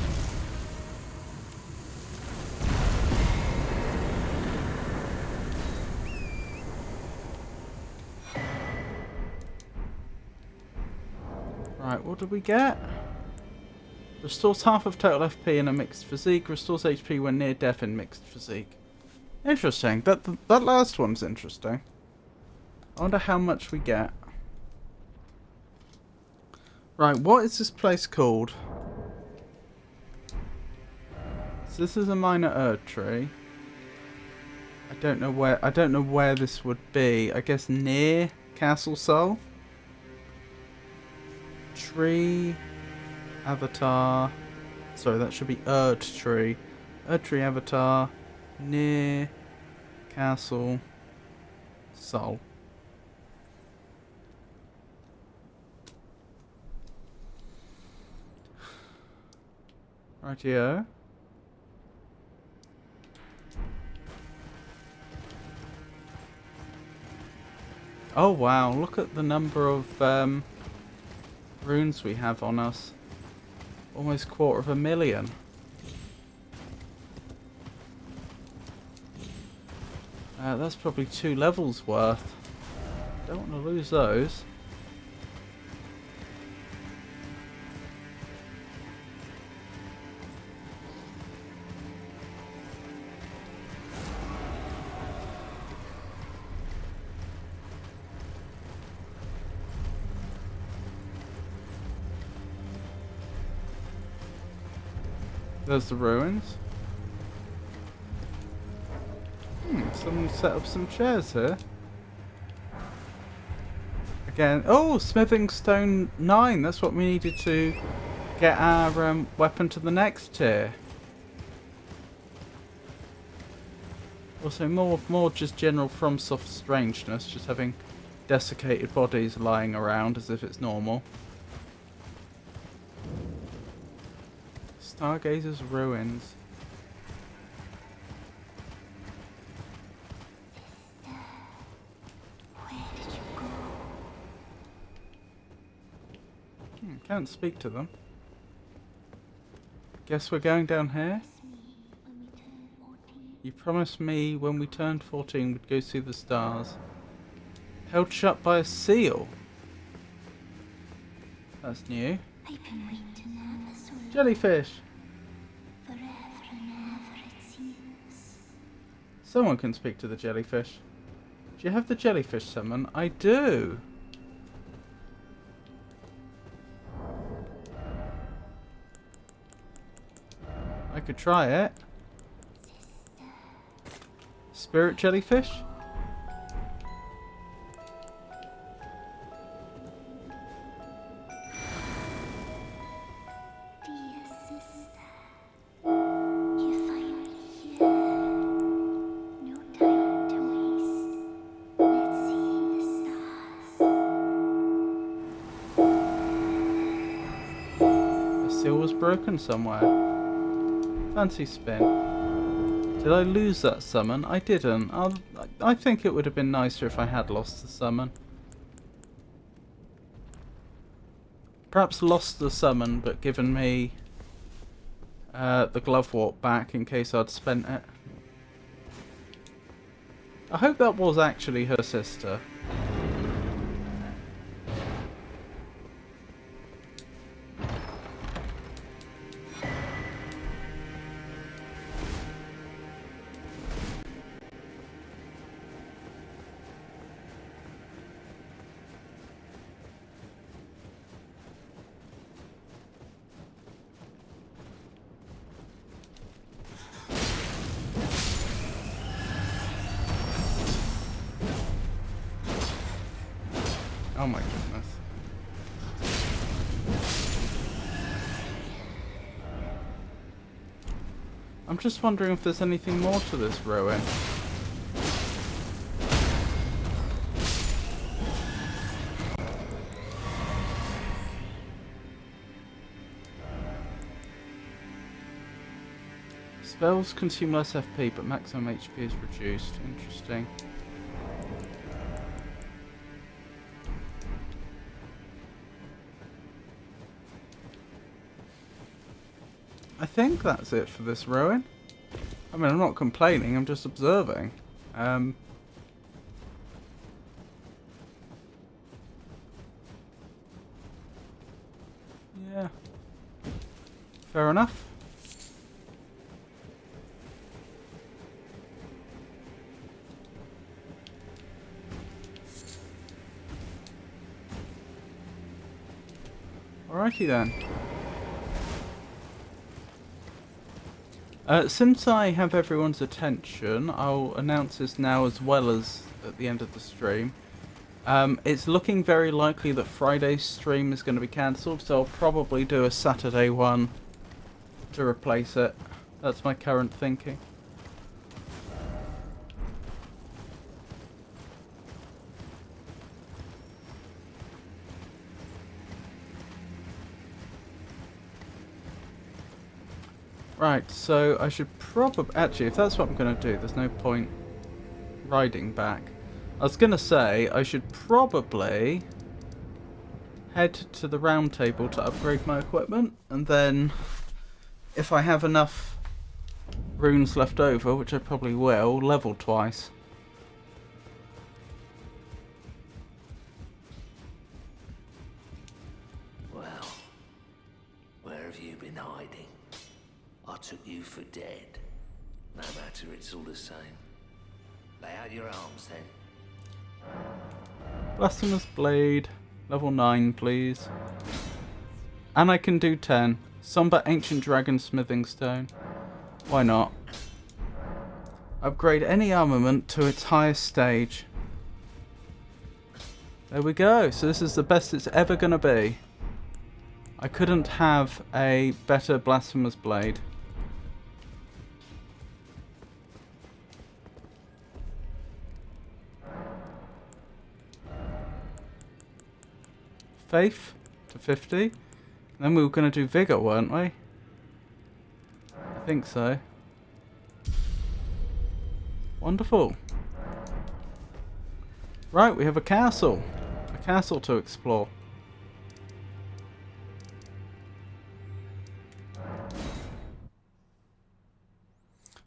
Right, what did we get? Restores half of total FP in a mixed physique. Restores HP when near death in mixed physique. Interesting. That last one's interesting. I wonder how much we get. Right, what is this place called? So this is a minor Erd tree. I don't know where this would be. I guess near Castle Soul. Tree avatar. Sorry, that should be Erd tree. Erd tree avatar near Castle Soul. Rightio. Oh wow, look at the number of runes we have on us. Almost 250,000. That's probably 2 levels worth. Don't want to lose those. There's the ruins. Someone set up some chairs here. Again, oh, smithing stone 9. That's what we needed to get our weapon to the next tier. Also, more just general FromSoft strangeness, just having desiccated bodies lying around as if it's normal. Stargazer's ruins. Can't speak to them. Guess we're going down here? You promised me when we turned 14 we'd go see the stars. Held shut by a seal. That's new. Jellyfish. Someone can speak to the jellyfish. Do you have the jellyfish summon? I do. I could try it. Spirit jellyfish? Dear sister, you're finally here. No time to waste. Let's see the stars. The seal was broken somewhere. Fancy spin. Did I lose that summon? I didn't. I think it would have been nicer if I had lost the summon. Perhaps lost the summon, but given me the glove warp back in case I'd spent it. I hope that was actually her sister. Oh my goodness. I'm just wondering if there's anything more to this ruin. Spells consume less FP, but maximum HP is reduced. Interesting. I think that's it for this ruin. I mean, I'm not complaining, I'm just observing. Yeah. Fair enough. Alrighty then. Since I have everyone's attention, I'll announce this now as well as at the end of the stream. It's looking very likely that Friday's stream is going to be cancelled, so I'll probably do a Saturday one to replace it. That's my current thinking. Right, so I should probably... Actually, if that's what I'm going to do, there's no point riding back. I was going to say, I should probably head to the round table to upgrade my equipment, and then if I have enough runes left over, which I probably will, level twice. Well, where have you been hiding? I took you for dead. No matter, it's all the same. Lay out your arms then. Blasphemous Blade, level 9 please. And I can do 10. Somber Ancient Dragon Smithing Stone. Why not? Upgrade any armament to its highest stage. There we go, so this is the best it's ever going to be. I couldn't have a better Blasphemous Blade. Faith to 50. Then we were going to do Vigor, weren't we? I think so. Wonderful. Right, we have a castle. A castle to explore.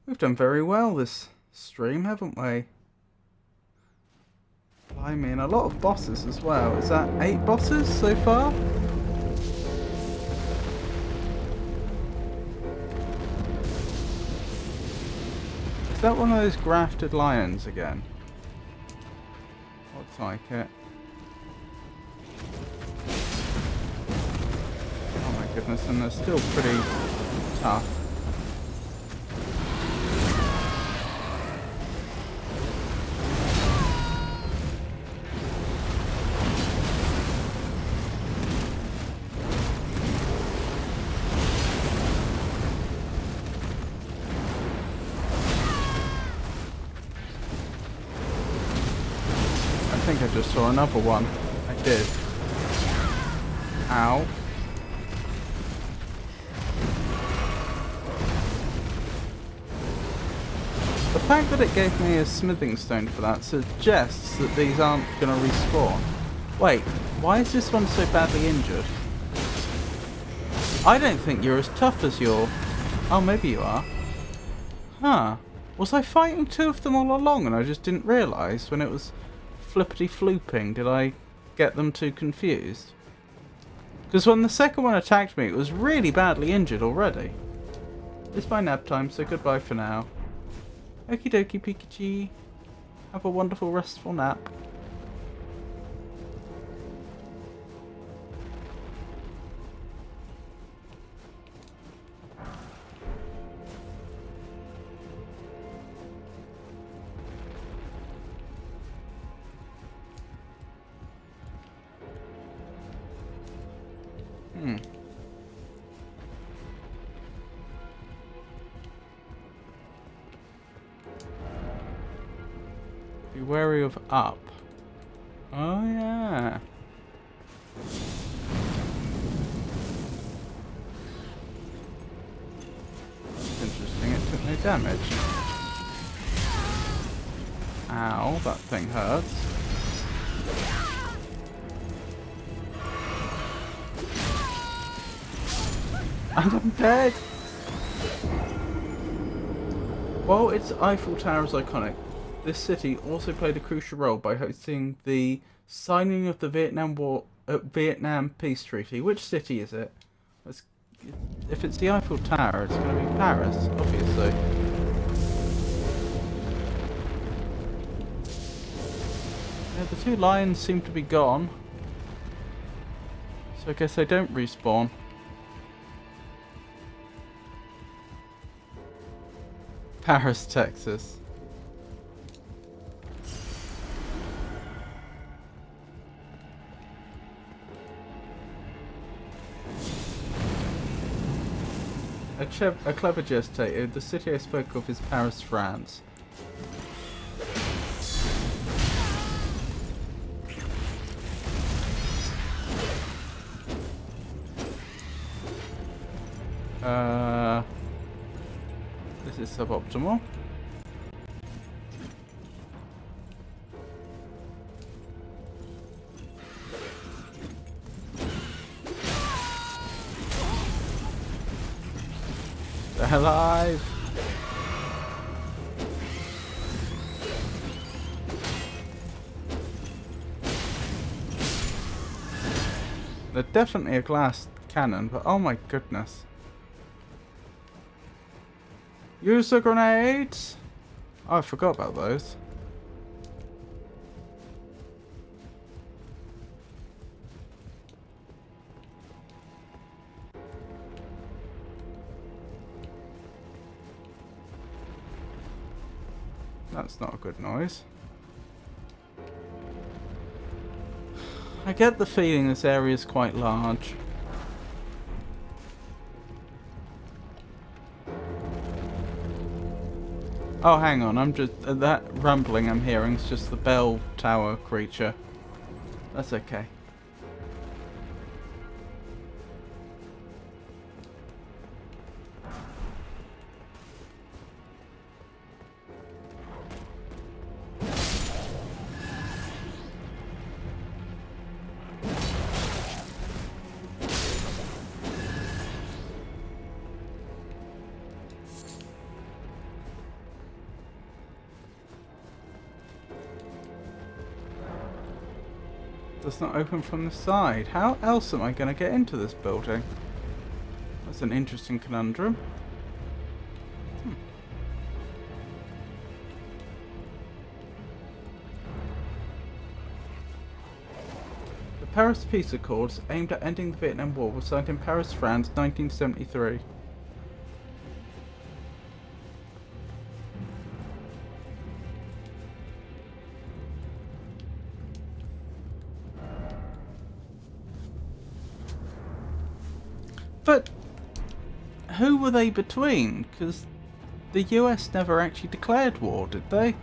We've done very well this stream, haven't we? Blimey, and a lot of bosses as well. Is that 8 bosses so far? Is that one of those grafted lions again? Looks like it. Oh my goodness, and they're still pretty tough. I think I just saw another one. I did. Ow. The fact that it gave me a smithing stone for that suggests that these aren't going to respawn. Wait, why is this one so badly injured? I don't think you're as tough as your... Oh, maybe you are. Huh. Was I fighting 2 of them all along and I just didn't realise when it was flippity-flooping? Did I get them too confused? Because when the second one attacked me, it was really badly injured already. It's my nap time, so goodbye for now. Okie dokie, Pikachu. Have a wonderful, restful nap. Be wary of up. Oh yeah. Interesting, it took no damage. Ow, that thing hurts. And I'm dead! While its Eiffel Tower is iconic, this city also played a crucial role by hosting the signing of the Vietnam Peace Treaty. Which city is it? If it's the Eiffel Tower, it's going to be Paris, obviously. Yeah, the 2 lions seem to be gone, so I guess they don't respawn. Paris, Texas. A clever jest stated, the city I spoke of is Paris, France. This is suboptimal. They're alive! They're definitely a glass cannon, but oh my goodness. Use the grenades! Oh, I forgot about those. That's not a good noise. I get the feeling this area is quite large. Oh, hang on. I'm just that rumbling I'm hearing is just the bell tower creature. That's okay. Does not open from the side. How else am I going to get into this building? That's an interesting conundrum. The Paris Peace Accords, aimed at ending the Vietnam War, were signed in Paris, France, 1973. But who were they between? Because the US never actually declared war, did they?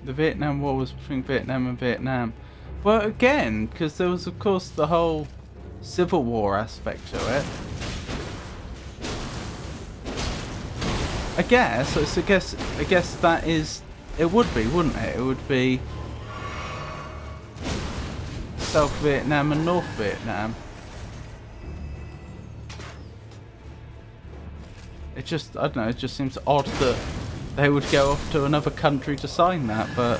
The Vietnam War was between Vietnam and Vietnam. Well, again, because there was, of course, the whole Civil War aspect to it. I guess that is... It would be, wouldn't it? It would be South Vietnam and North Vietnam. It just, I don't know, it just seems odd that they would go off to another country to sign that, but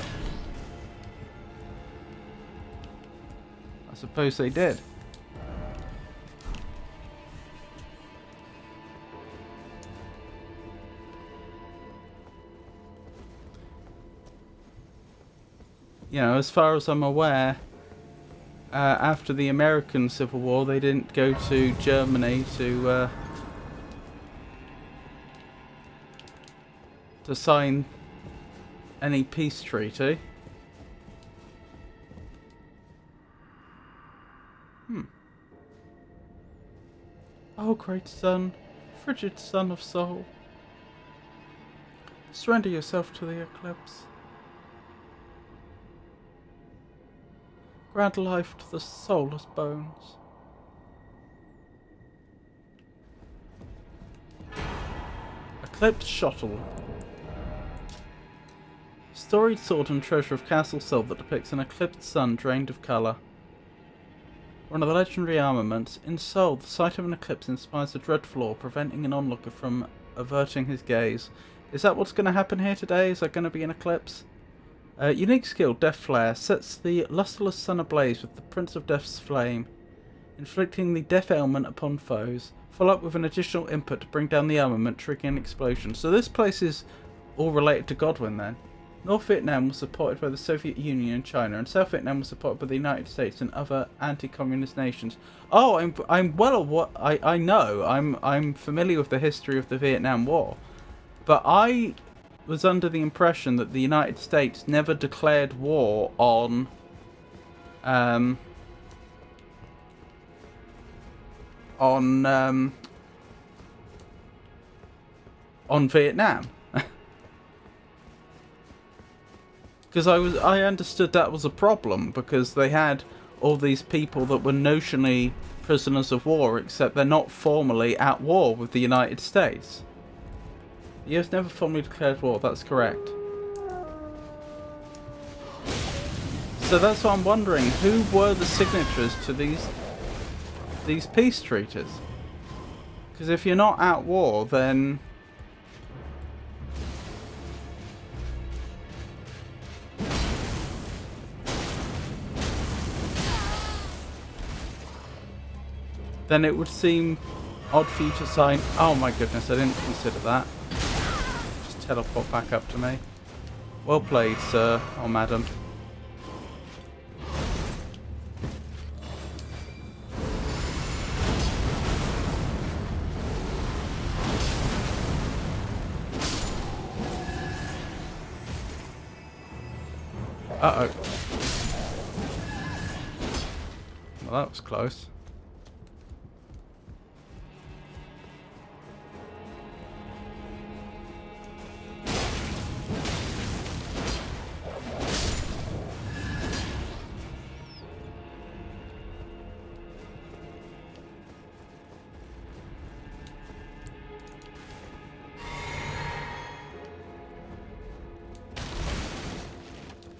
I suppose they did. You know, as far as I'm aware, after the American Civil War, they didn't go to Germany to sign any peace treaty. Oh, great sun, frigid sun of soul, surrender yourself to the eclipse. Grant life to the soulless bones. Eclipse Shuttle. Storied sword and treasure of Castle Sol that depicts an eclipsed sun drained of colour. One of the legendary armaments. In Sol, the sight of an eclipse inspires a dreadful awe, preventing an onlooker from averting his gaze. Is that what's going to happen here today? Is there going to be an eclipse? Unique skill, Death Flare, sets the lustreless sun ablaze with the Prince of Death's flame, inflicting the death ailment upon foes. Follow up with an additional input to bring down the armament, triggering an explosion. So this place is all related to Godwin then. North Vietnam was supported by the Soviet Union and China, and South Vietnam was supported by the United States and other anti-communist nations. Oh, I'm well aware. I know. I'm familiar with the history of the Vietnam War, but I was under the impression that the United States never declared war on Vietnam. Because I understood that was a problem, because they had all these people that were notionally prisoners of war, except they're not formally at war with the United States. The US never formally declared war, that's correct. So that's what I'm wondering, who were the signatories to these peace treaties? Because if you're not at war, then it would seem odd for you to sign. Oh my goodness, I didn't consider that. Just teleport back up to me. Well played, sir or madam. Uh-oh. Well, that was close.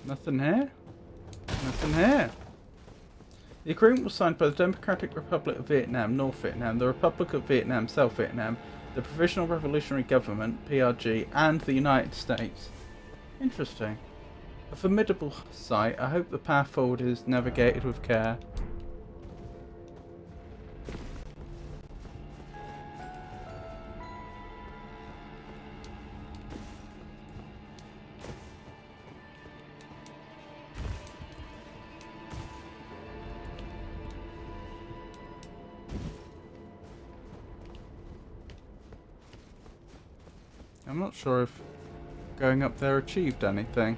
Nothing here? Nothing here. The agreement was signed by the Democratic Republic of Vietnam, North Vietnam, the Republic of Vietnam, South Vietnam, the Provisional Revolutionary Government, PRG, and the United States. Interesting. A formidable sight. I hope the path forward is navigated with care. I'm not sure if going up there achieved anything.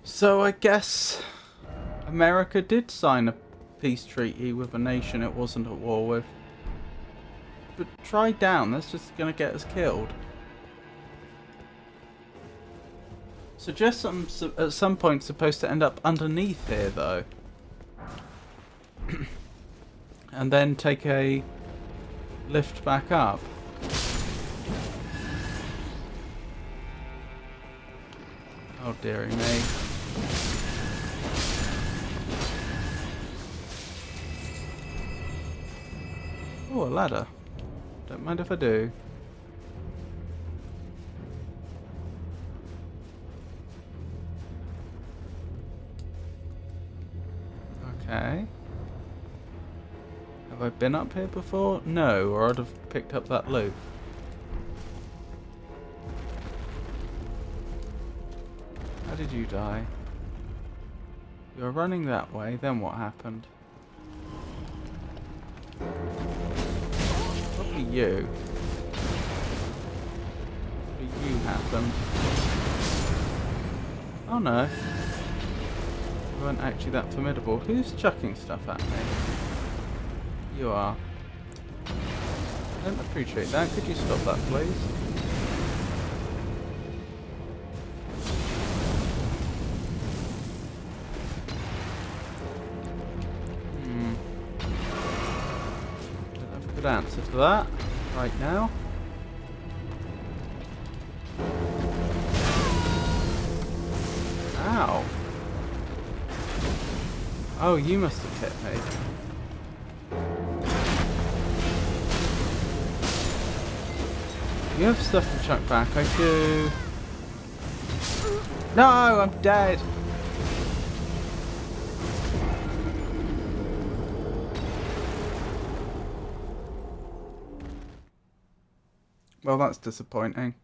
So I guess America did sign a peace treaty with a nation it wasn't at war with. But try down, that's just gonna get us killed. Suggest I'm at some point supposed to end up underneath here though. And then take a lift back up. Oh dearie me. Oh, a ladder. Don't mind if I do. Okay. Have I been up here before? No, or I'd have picked up that loot. How did you die? You were running that way, then what happened? Probably you. Probably you happened. Oh no. You weren't actually that formidable. Who's chucking stuff at me? You are. I don't appreciate that. Could you stop that, please? Don't have a good answer to that right now. Ow. Oh, you must have hit me. You have stuff to chuck back, I do. No, I'm dead. Well, that's disappointing.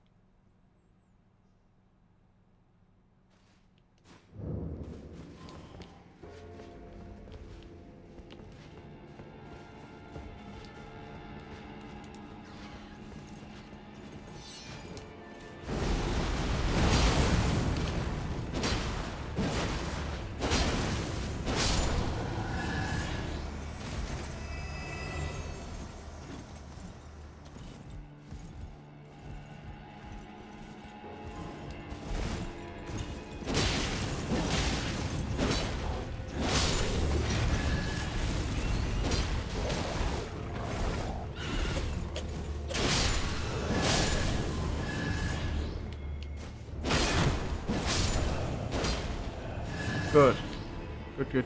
Good.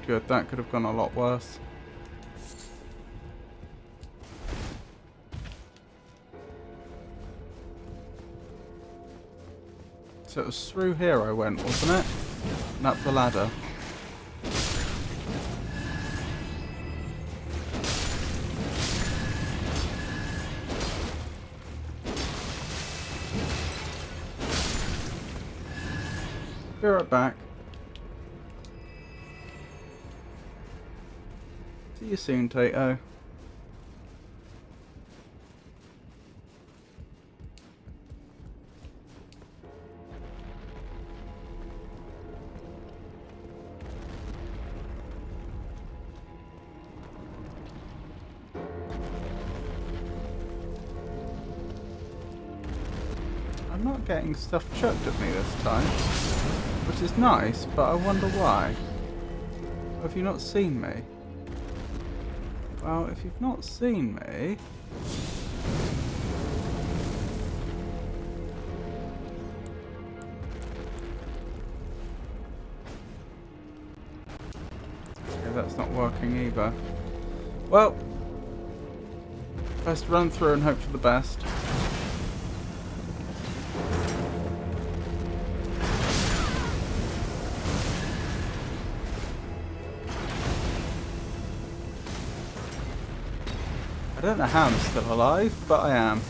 Good. That could have gone a lot worse. So it was through here I went, wasn't it? And up the ladder. Be right back. See you soon, Tato. I'm not getting stuff chucked at me this time, which is nice, but I wonder why. Have you not seen me? Well, if you've not seen me... Okay, that's not working either. Well, best run through and hope for the best. I don't know how I'm still alive, but I am.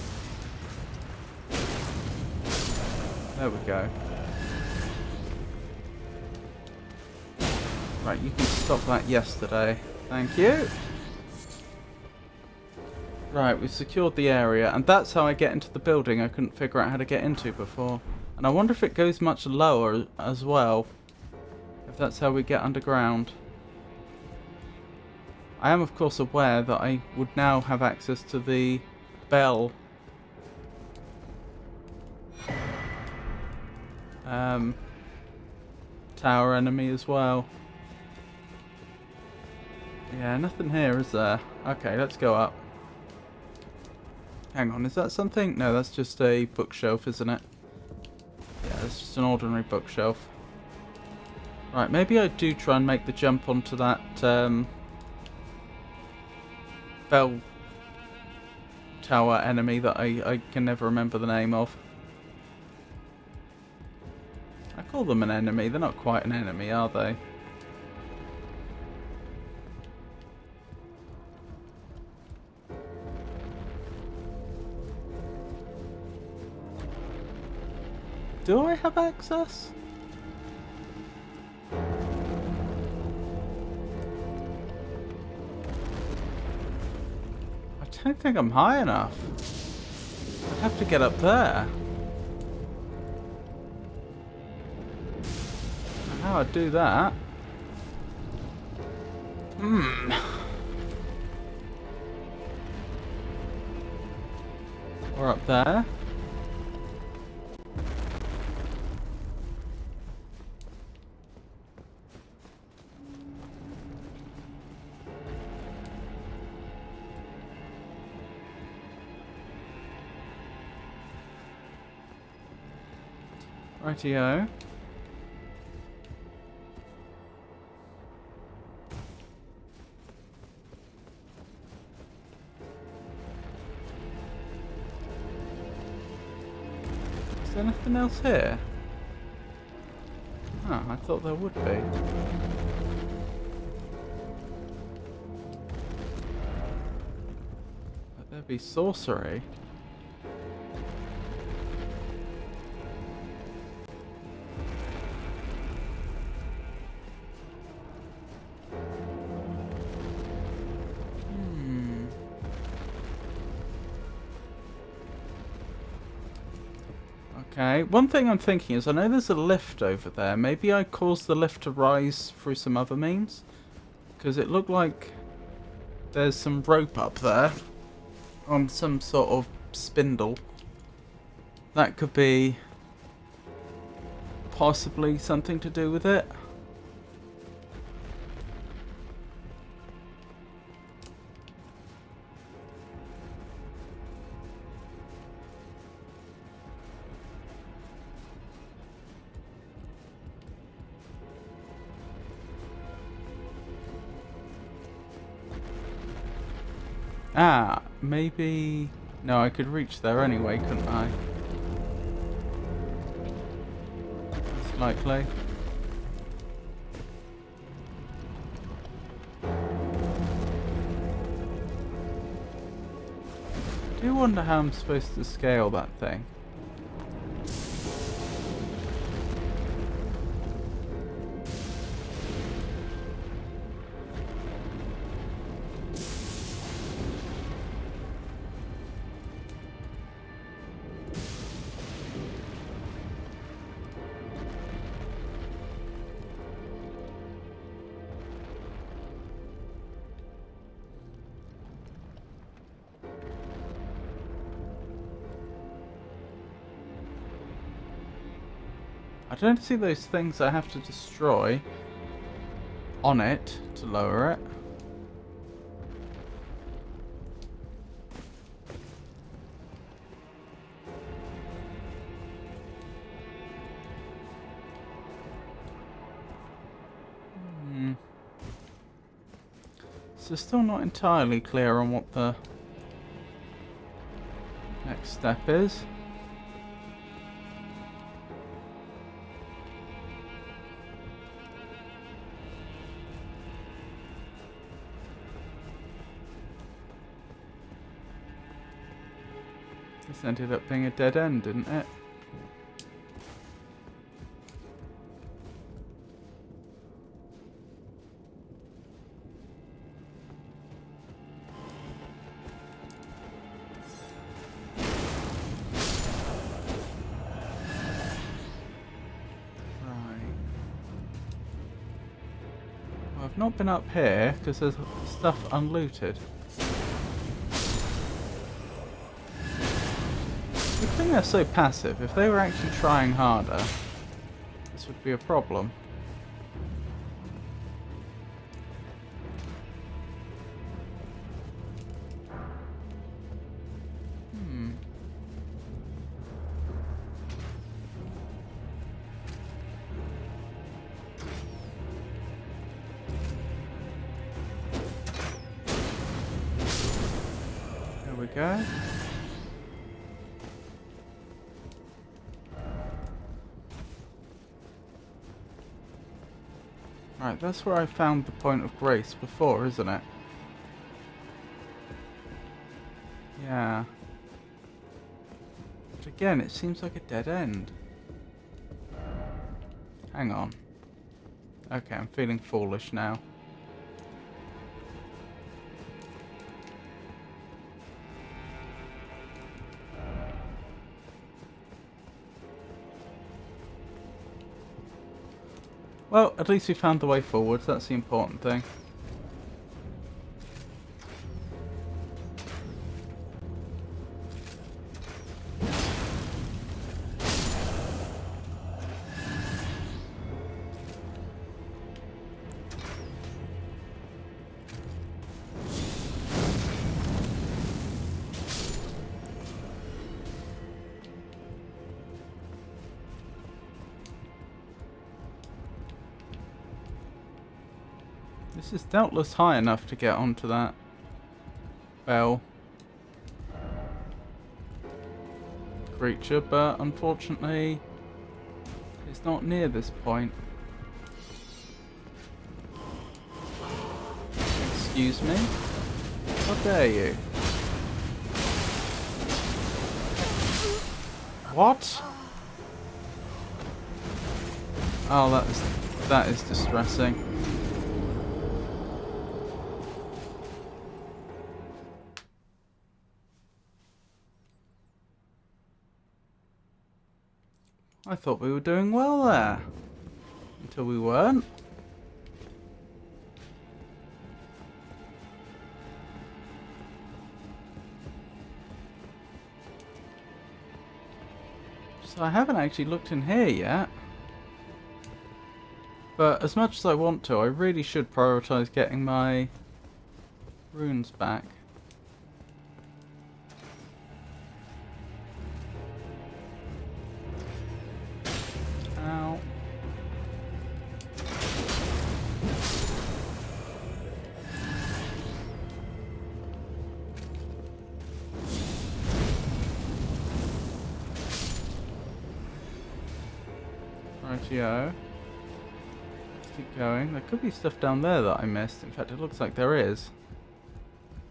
There we go. Right, you can stop that yesterday. Thank you. Right, we've secured the area, and that's how I get into the building I couldn't figure out how to get into before. And I wonder if it goes much lower as well. If that's how we get underground. I am of course aware that I would now have access to the bell tower enemy as well. Yeah, nothing here, is there? Okay, let's go up. Hang on, is that something? No, that's just a bookshelf, isn't it? Yeah, it's just an ordinary bookshelf. Right, maybe I do try and make the jump onto that bell tower enemy that I can never remember the name of. I call them an enemy. They're not quite an enemy, are they? Do I have access? I don't think I'm high enough. I have to get up there. How I do that? We're up there. Rightio. Is there anything else here? Oh, I thought there would be. But there'd be sorcery. Okay, one thing I'm thinking is I know there's a lift over there. Maybe I caused the lift to rise through some other means? Because it looked like there's some rope up there on some sort of spindle. That could be possibly something to do with it. Ah, maybe... No, I could reach there anyway, couldn't I? That's likely. I do wonder how I'm supposed to scale that thing. I don't see those things I have to destroy on it to lower it. So still not entirely clear on what the next step is. This ended up being a dead end, didn't it? I've not been up here because there's stuff unlooted. Good thing they're so passive. If they were actually trying harder, this would be a problem. There we go. Right, that's where I found the point of grace before, isn't it? Yeah. But again, it seems like a dead end. Hang on. Okay, I'm feeling foolish now. Well, at least we found the way forwards, that's the important thing. This is doubtless high enough to get onto that bell creature, but unfortunately it's not near this point. Excuse me? How dare you? What? Oh, that is distressing. I thought we were doing well there. Until we weren't. So I haven't actually looked in here yet. But as much as I want to, I really should prioritize getting my runes back. Ow. Rightio. Let's keep going. There could be stuff down there that I missed. In fact, it looks like there is.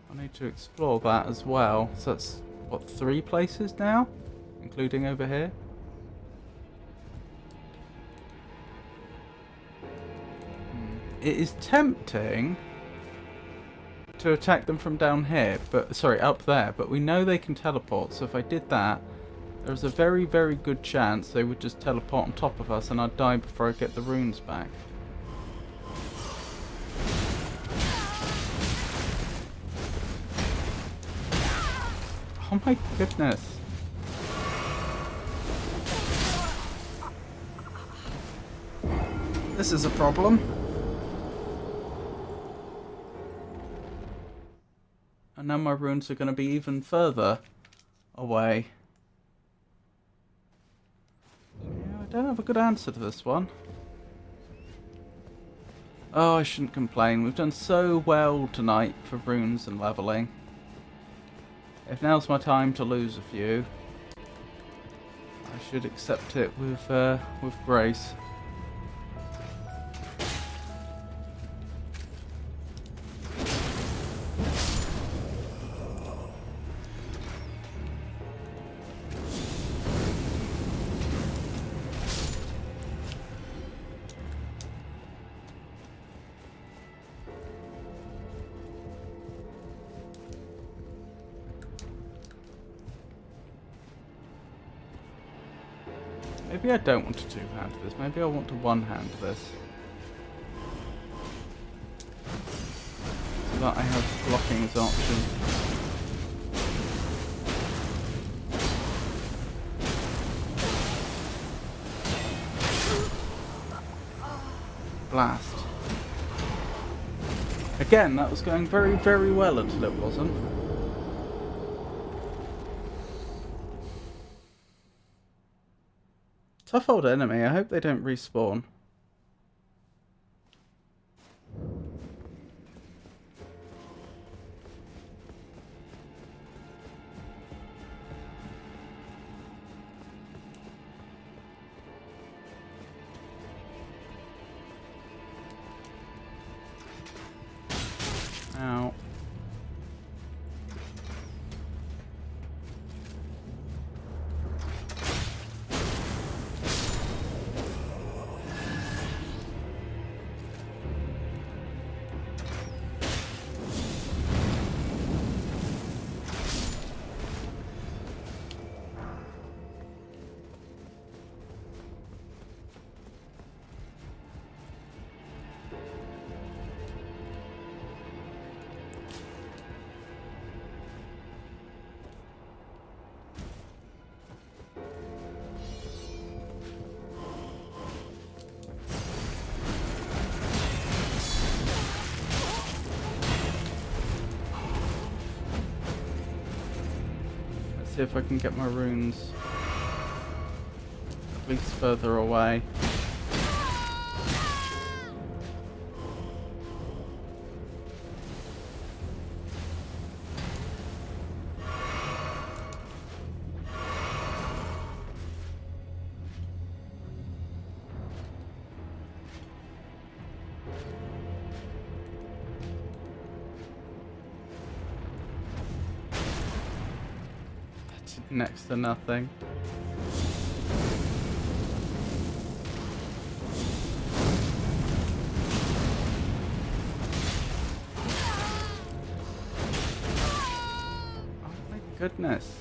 I need to explore that as well. So that's, what, 3 places now? Including over here? It is tempting to attack them from down here, but sorry, up there, but we know they can teleport, so if I did that, there's a very, very good chance they would just teleport on top of us and I'd die before I get the runes back. Oh my goodness. This is a problem. And now my runes are going to be even further away. Yeah, I don't have a good answer to this one. Oh, I shouldn't complain. We've done so well tonight for runes and leveling. If now's my time to lose a few, I should accept it with grace. Maybe I don't want to two-hand this. Maybe I want to one-hand this. So that I have blocking as an option. Blast. Again, that was going very, very well until it wasn't. Tough old enemy. I hope they don't respawn. Ow. See if I can get my runes at least further away. Next to nothing. Oh my goodness.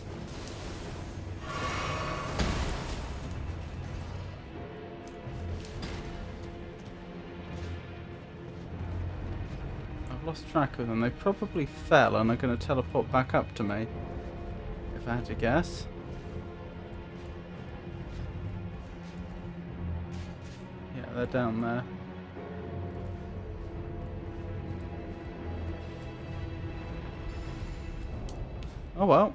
I've lost track of them. They probably fell and are going to teleport back up to me. If I had to guess. Yeah, they're down there. Oh well.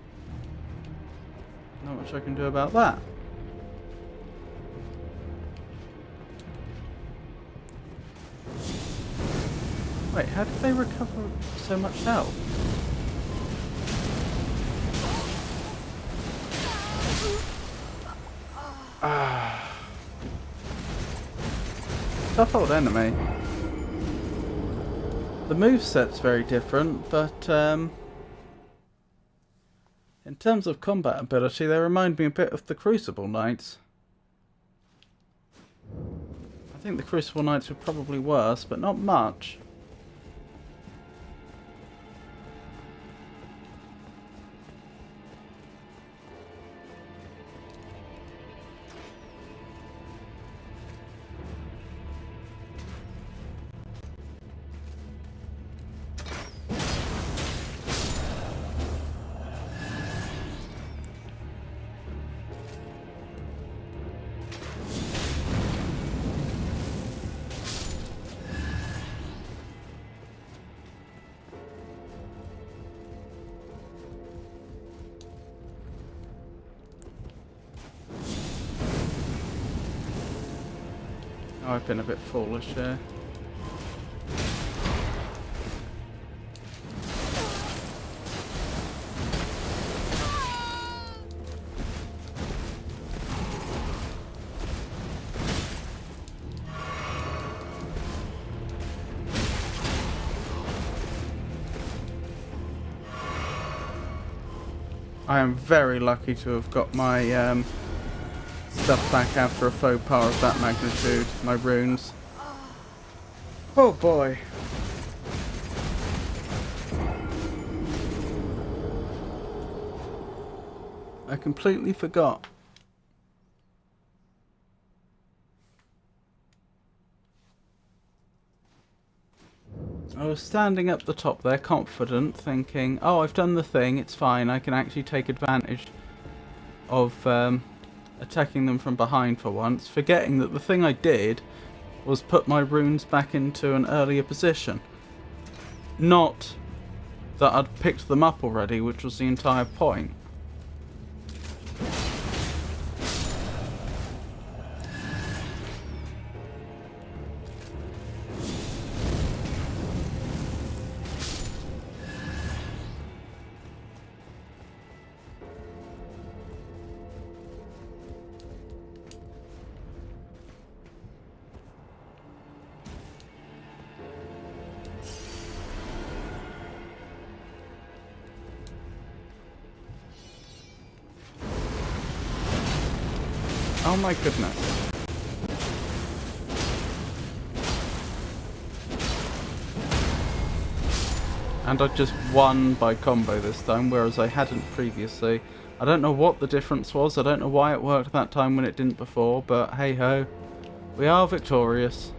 Not much I can do about that. Wait, how did they recover so much health? Tough old enemy. The moveset's very different, but in terms of combat ability, they remind me a bit of the Crucible Knights. I think the Crucible Knights were probably worse, but not much. Oh, I've been a bit foolish here. I am very lucky to have got my stuff back after a faux pas of that magnitude, my runes. Oh boy. I completely forgot. I was standing up the top there, confident, thinking, oh, I've done the thing, it's fine, I can actually take advantage of attacking them from behind for once, forgetting that the thing I did was put my runes back into an earlier position. Not that I'd picked them up already, which was the entire point. Oh my goodness. And I just won by combo this time, whereas I hadn't previously. I don't know what the difference was, I don't know why it worked that time when it didn't before, but hey ho, we are victorious.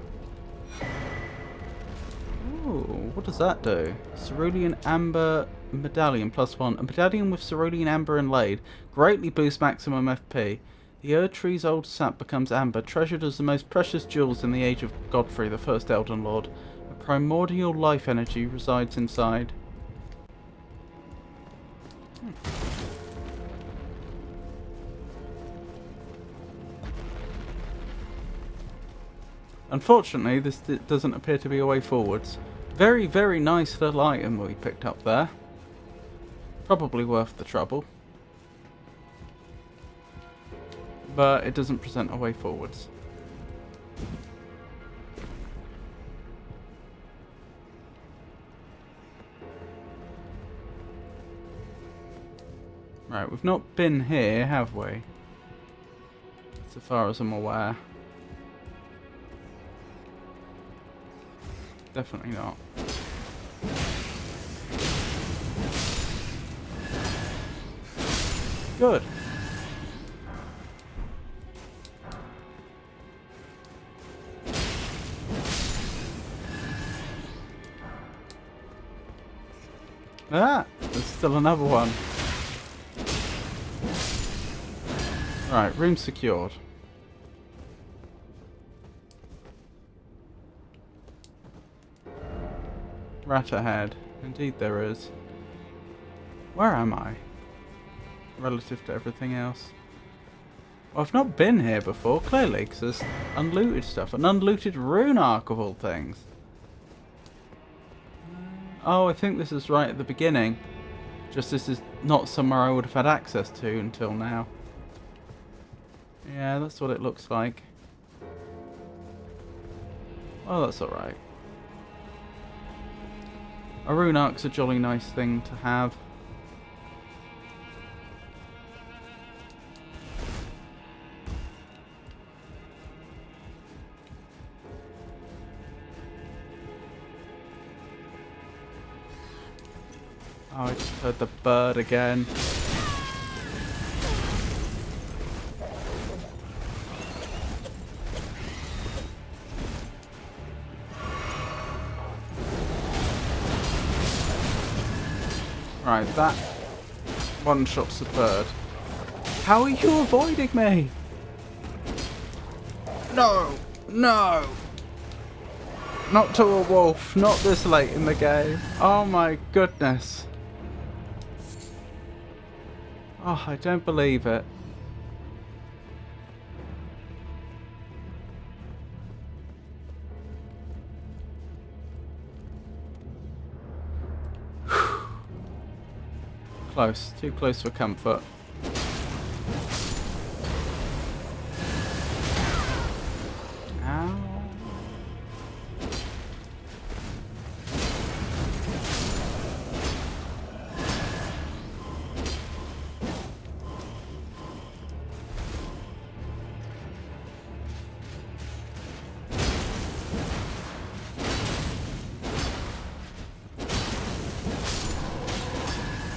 Ooh, what does that do? Cerulean Amber Medallion +1. A medallion with cerulean amber inlaid greatly boosts maximum FP. The Erd Tree's old sap becomes amber, treasured as the most precious jewels in the age of Godfrey, the first Elden Lord. A primordial life energy resides inside. Unfortunately, this doesn't appear to be a way forwards. Very, very nice little item we picked up there. Probably worth the trouble. But it doesn't present a way forwards. Right, we've not been here, have we? So far as I'm aware. Definitely not. Good. Ah! There's still another one. Right, room secured. Rat ahead. Indeed there is. Where am I? Relative to everything else. Well, I've not been here before, clearly, because there's unlooted stuff. An unlooted rune arc of all things. Oh, I think this is right at the beginning. Just this is not somewhere I would have had access to until now. Yeah, that's what it looks like. Oh, that's alright. A rune arc's a jolly nice thing to have. Oh, I just heard the bird again. Right, that one shot's a bird. How are you avoiding me? No! No! Not to a wolf, not this late in the game. Oh my goodness. Oh, I don't believe it. close. Too close for comfort. Ow.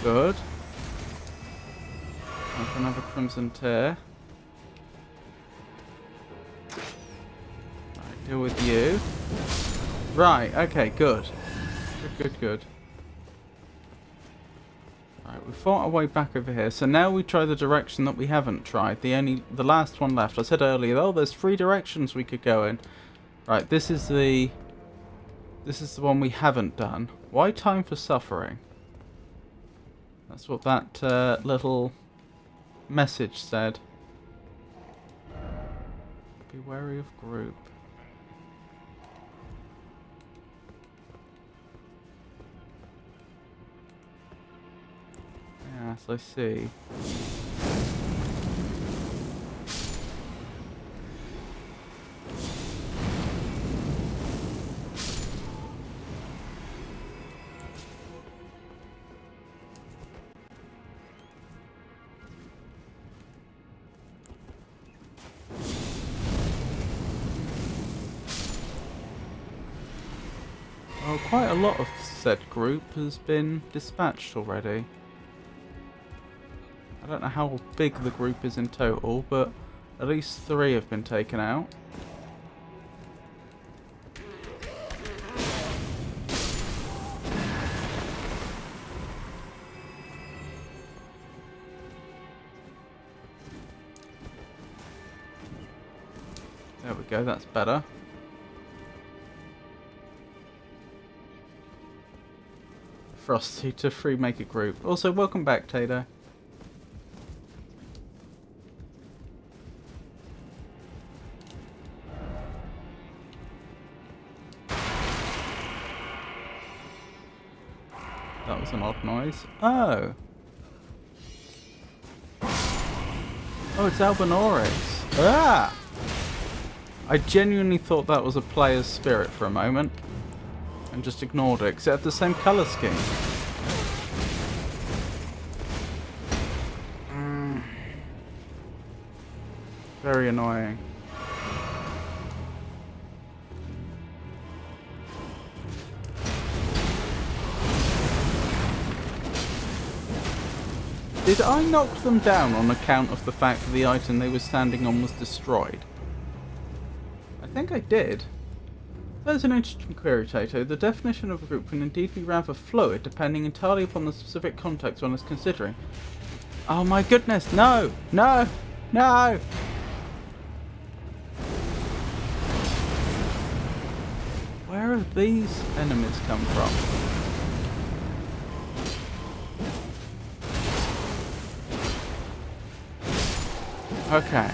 Good. Time for another Crimson Tear. Right, deal with you. Right, okay, good. Good. Right, we fought our way back over here, so now we try the direction that we haven't tried. The last one left. I said earlier, oh, there's 3 directions we could go in. Right, this is the one we haven't done. Why time for suffering? That's what that little message said. Be wary of group. Yes, I see. Well, quite a lot of said group has been dispatched already. I don't know how big the group is in total, but at least 3 have been taken out. There we go, that's better. Frosty to free make a group. Also, welcome back, Tato. That was an odd noise. Oh! Oh, it's Albinorex. Ah! I genuinely thought that was a player's spirit for a moment. And just ignored it, because it had the same colour scheme. Very annoying. Did I knock them down on account of the fact that the item they were standing on was destroyed? I think I did. There's an interesting query, Tato. The definition of a group can indeed be rather fluid, depending entirely upon the specific context one is considering. Oh my goodness, no! No! No! Where have these enemies come from? Okay.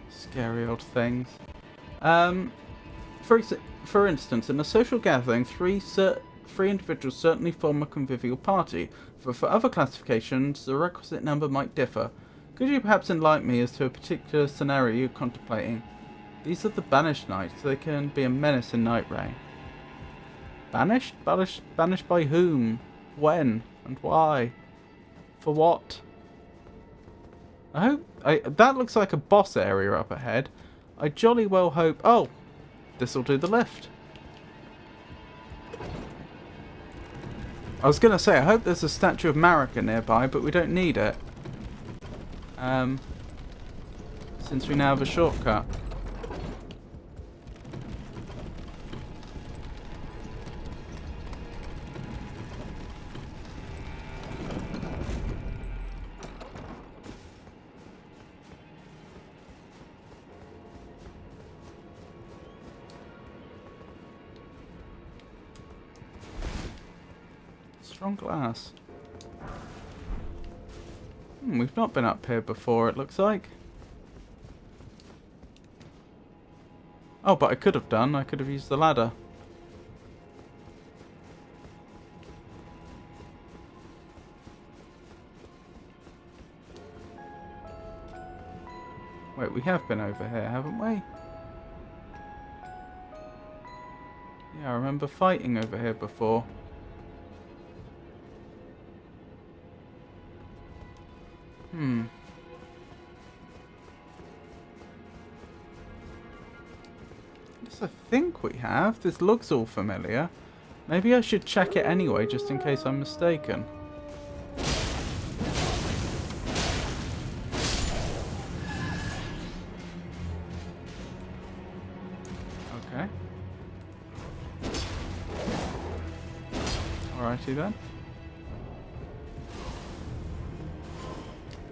Scary old things. For instance, in a social gathering, three individuals certainly form a convivial party. For other classifications, the requisite number might differ. Could you perhaps enlighten me as to a particular scenario you're contemplating? These are the Banished Knights. They can be a menace in Night Rain. Banished? Banished by whom? When? And why? For what? That looks like a boss area up ahead. I jolly well hope... Oh! This'll do the lift. I was going to say, I hope there's a statue of Marika nearby, but we don't need it. Since we now have a shortcut. Strong glass. We've not been up here before, it looks like. Oh, but I could have done. I could have used the ladder. Wait, we have been over here, haven't we? Yeah, I remember fighting over here before. Yes, I think we have. This looks all familiar. Maybe I should check it anyway, just in case I'm mistaken. Okay. Alrighty then.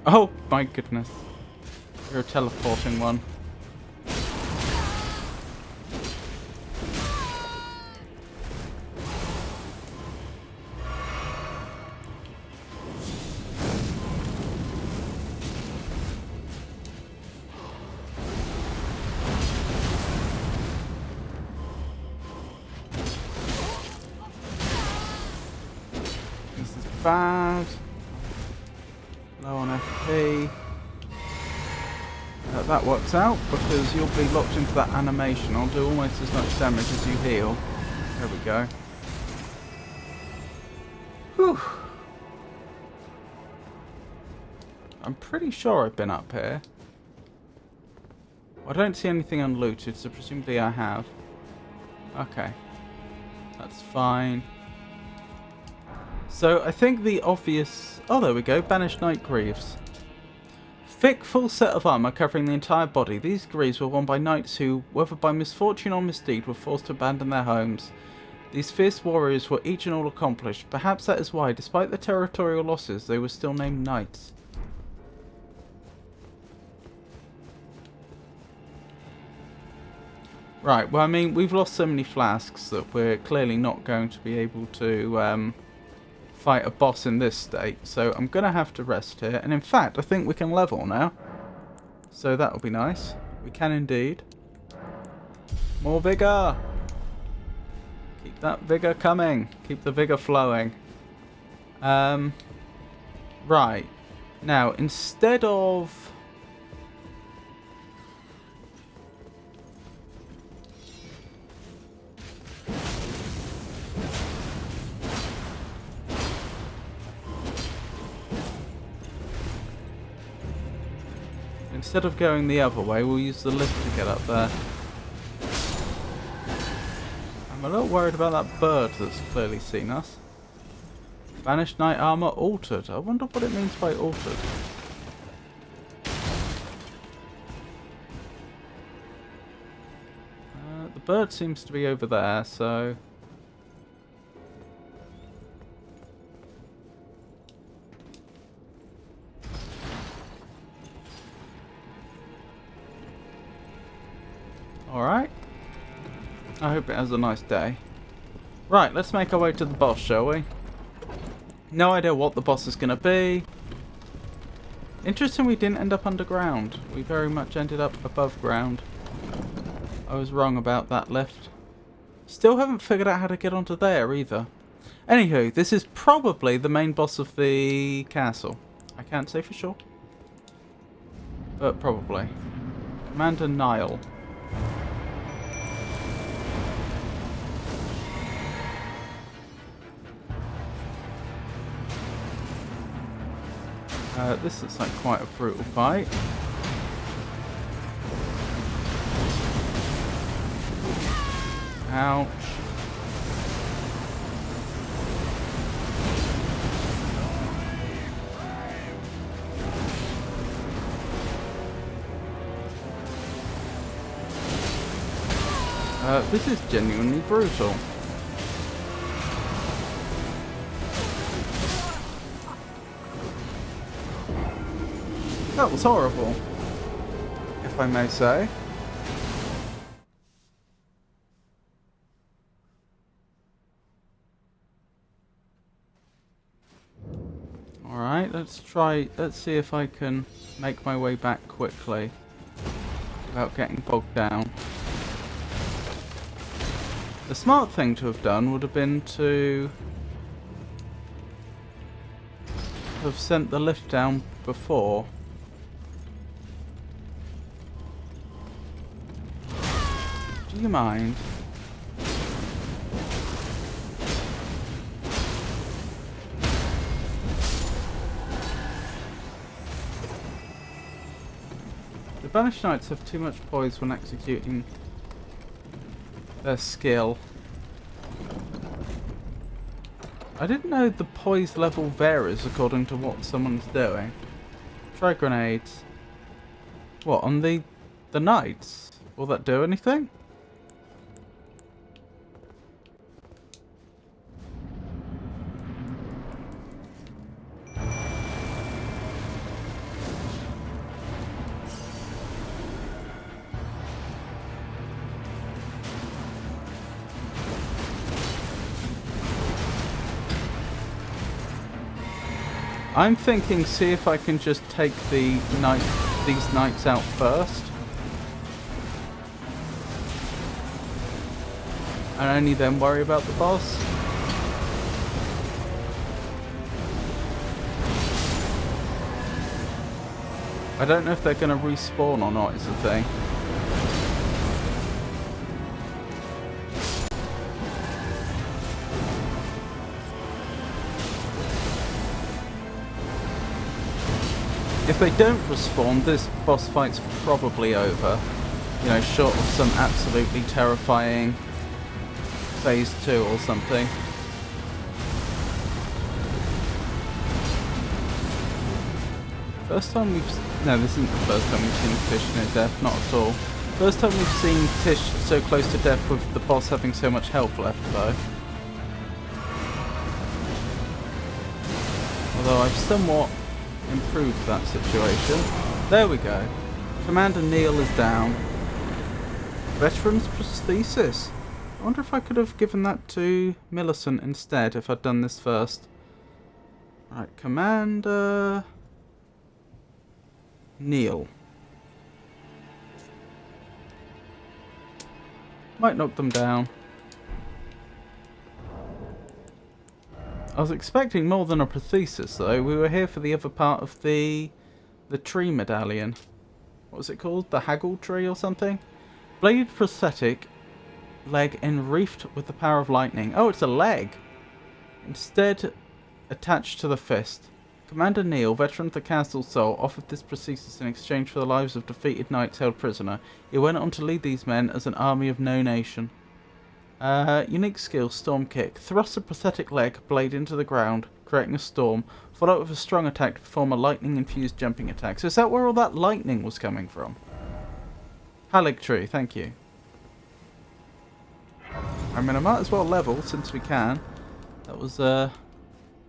Oh my goodness. You're a teleporting one. This is bad. Low on FP. That works out because you'll be locked into that animation. I'll do almost as much damage as you heal. There we go. Whew. I'm pretty sure I've been up here. I don't see anything unlooted, so presumably I have. Okay. That's fine. So I think the obvious... Oh, there we go. Banished Knight Greaves. Thick, full set of armour covering the entire body. These greaves were worn by knights who, whether by misfortune or misdeed, were forced to abandon their homes. These fierce warriors were each and all accomplished. Perhaps that is why, despite their territorial losses, they were still named knights. Right, well, I mean, we've lost so many flasks that we're clearly not going to be able to fight a boss in this state. So I'm going to have to rest here. And in fact, I think we can level now. So that'll be nice. We can indeed. More vigour! Keep that vigour coming. Keep the vigour flowing. Right. Now, instead of... Instead of going the other way, we'll use the lift to get up there. I'm a little worried about that bird that's clearly seen us. Banished Knight Armour altered. I wonder what it means by altered. The bird seems to be over there, so... Alright. I hope it has a nice day. Right, let's make our way to the boss, shall we? No idea what the boss is going to be. Interesting we didn't end up underground. We very much ended up above ground. I was wrong about that lift. Still haven't figured out how to get onto there either. Anywho, this is probably the main boss of the castle. I can't say for sure. But probably. Commander Nile. This looks like quite a brutal fight. Ouch. This is genuinely brutal. That was horrible, if I may say. Alright, let's see if I can make my way back quickly without getting bogged down. The smart thing to have done would have been to have sent the lift down before. Do you mind? The Banished Knights have too much poise when executing their skill. I didn't know the poise level varies according to what someone's doing. Try grenades. What, on the knights? Will that do anything? I'm thinking, see if I can just take these knights out first. And only then worry about the boss. I don't know if they're going to respawn or not, is the thing. If they don't respawn, this boss fight's probably over. You know, short of some absolutely terrifying phase 2 or something. First time we've... No, this isn't the first time we've seen Tish near death, not at all. First time we've seen Tish so close to death with the boss having so much health left, though. Although I've somewhat improved that situation. There we go. Commander Neil is down. Veteran's prosthesis. I wonder if I could have given that to Millicent instead if I'd done this first. Right, Commander Neil. Might knock them down. I was expecting more than a prosthesis though. We were here for the other part of the tree medallion. What was it called? The haggle tree or something? Bladed prosthetic leg enwreathed with the power of lightning. Oh, it's a leg! Instead attached to the fist. Commander Neil, veteran of the Castle Soul, offered this prosthesis in exchange for the lives of defeated knights held prisoner. He went on to lead these men as an army of no nation. Unique skill, Storm Kick. Thrust a prosthetic leg blade into the ground, creating a storm. Follow it with a strong attack to perform a lightning-infused jumping attack. So is that where all that lightning was coming from? Halig Tree, thank you. I mean, I might as well level since we can. That was,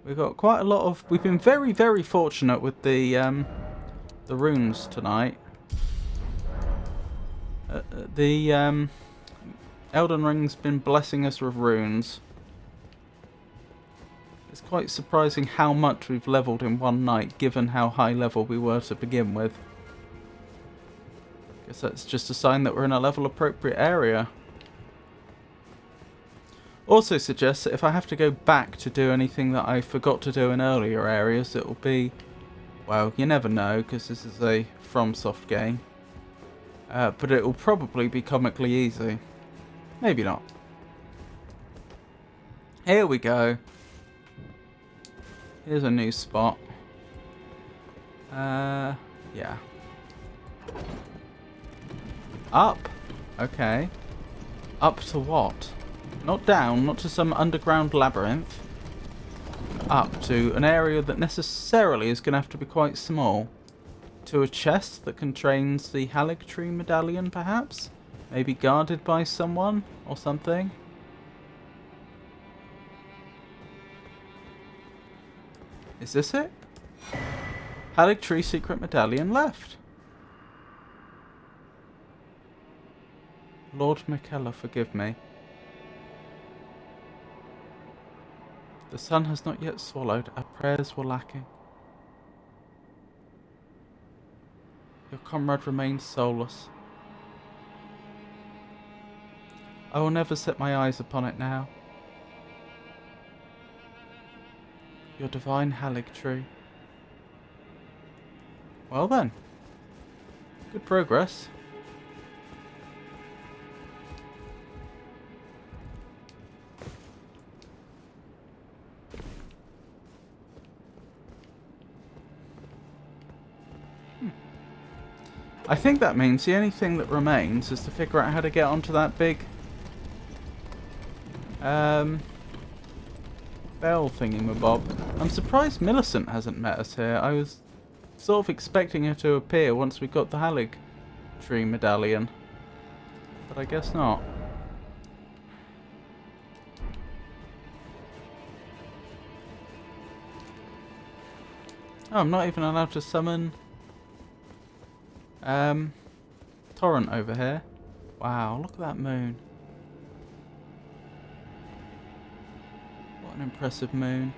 we've got quite a lot of... We've been very, very fortunate with the runes tonight. Elden Ring's been blessing us with runes. It's quite surprising how much we've leveled in one night, given how high level we were to begin with. Guess that's just a sign that we're in a level appropriate area. Also suggests that if I have to go back to do anything that I forgot to do in earlier areas, it will be... Well, you never know, because this is a FromSoft game. But it will probably be comically easy. Maybe not. Here we go. Here's a new spot. Yeah. Up. Okay. Up to what? Not down, not to some underground labyrinth. Up to an area that necessarily is going to have to be quite small. To a chest that contains the Halig Tree medallion, perhaps? Maybe guarded by someone or something. Is this it? Halig Tree secret medallion left. Lord McKellar, forgive me. The sun has not yet swallowed. Our prayers were lacking. Your comrade remains soulless. I will never set my eyes upon it now. Your divine Halig Tree. Well then. Good progress. I think that means the only thing that remains is to figure out how to get onto that big bell thingy-mabob. I'm surprised Millicent hasn't met us here. I was sort of expecting her to appear once we got the Halig Tree medallion, but I guess not. Oh, I'm not even allowed to summon Torrent over here. Wow, look at that moon. What an impressive moon.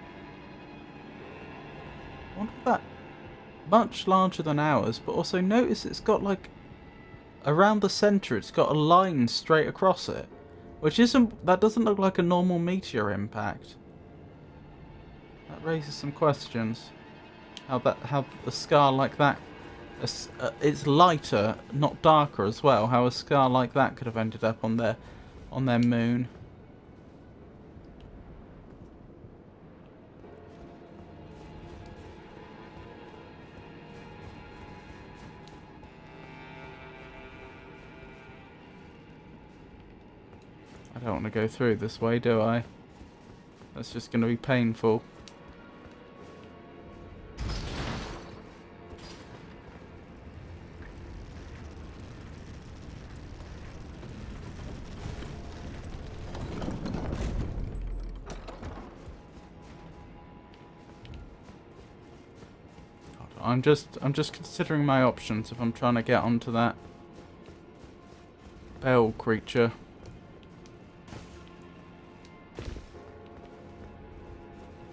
I wonder if that much larger than ours, but also notice it's got like around the centre it's got a line straight across it. Which that doesn't look like a normal meteor impact. That raises some questions. How a scar like that, it's lighter, not darker as well. How a scar like that could have ended up on their moon. I don't want to go through this way, do I? That's just going to be painful. I'm just considering my options if I'm trying to get onto that bell creature.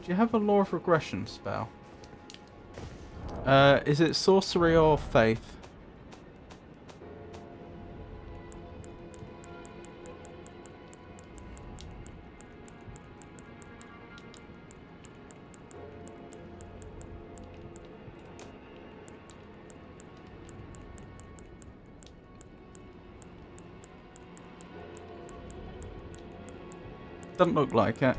Do you have a Law of Regression spell? Is it sorcery or faith? Doesn't look like it.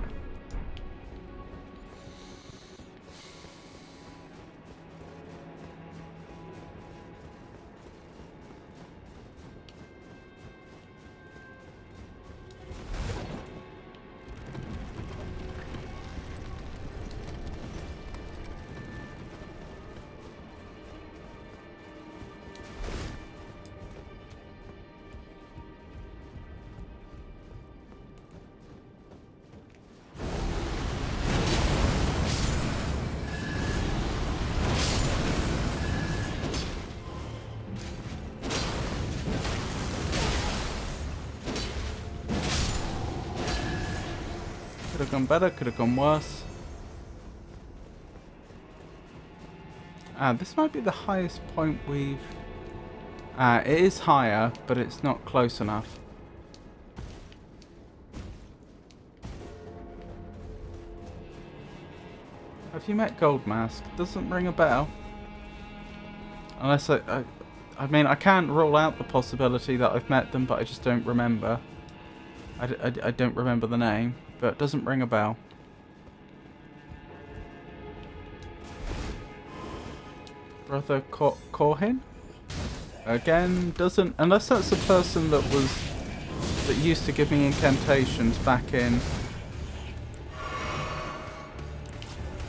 Could have gone better, could have gone worse. This might be the highest point we've... it is higher, but it's not close enough. Have you met Goldmask? Doesn't ring a bell. Unless I mean, I can't rule out the possibility that I've met them, but I just don't remember. I don't remember the name, but it doesn't ring a bell. Brother Corhin? Again, doesn't... Unless that's the person that used to give me incantations back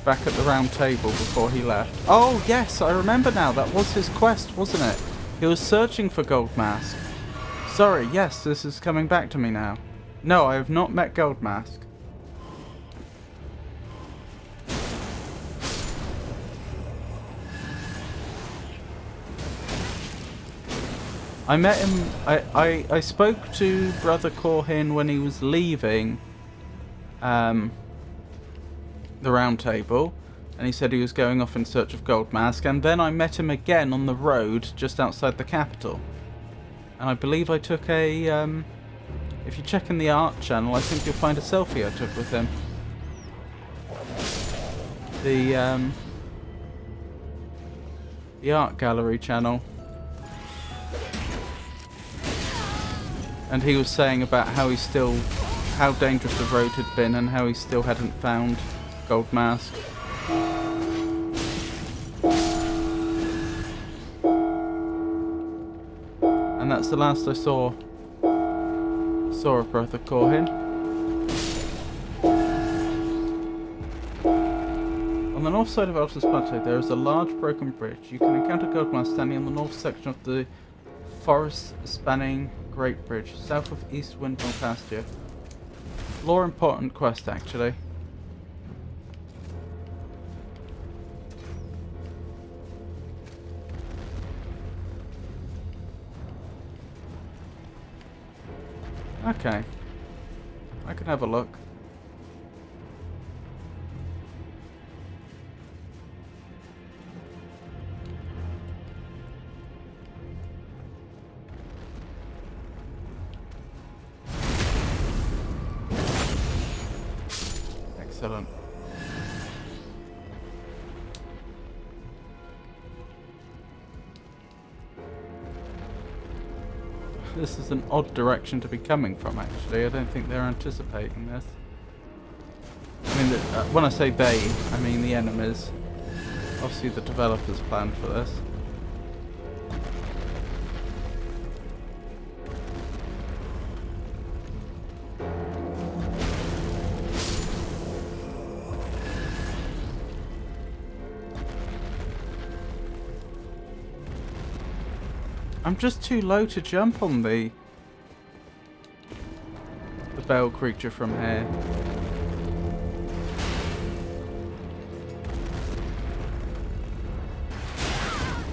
at the round table before he left. Oh, yes, I remember now. That was his quest, wasn't it? He was searching for Goldmask. Sorry, yes, this is coming back to me now. No, I have not met Goldmask. I met him... I spoke to Brother Corhin when he was leaving the round table, and he said he was going off in search of Goldmask, and then I met him again on the road just outside the capital. And I believe I took a... if you check in the art channel, I think you'll find a selfie I took with him. The art gallery channel. And he was saying about how how dangerous the road had been and how he still hadn't found Goldmask. And that's the last I saw of Brother Corhin. On the north side of Altus Plateau, there is a large broken bridge. You can encounter Goldman standing on the north section of the forest-spanning Great Bridge, south of East Windmill Pasture. Lore important quest, actually. Okay. I can have a look. Excellent. This is an odd direction to be coming from, actually. I don't think they're anticipating this. I mean, when I say they, I mean the enemies. Obviously the developers planned for this. I'm just too low to jump on the bell creature from here.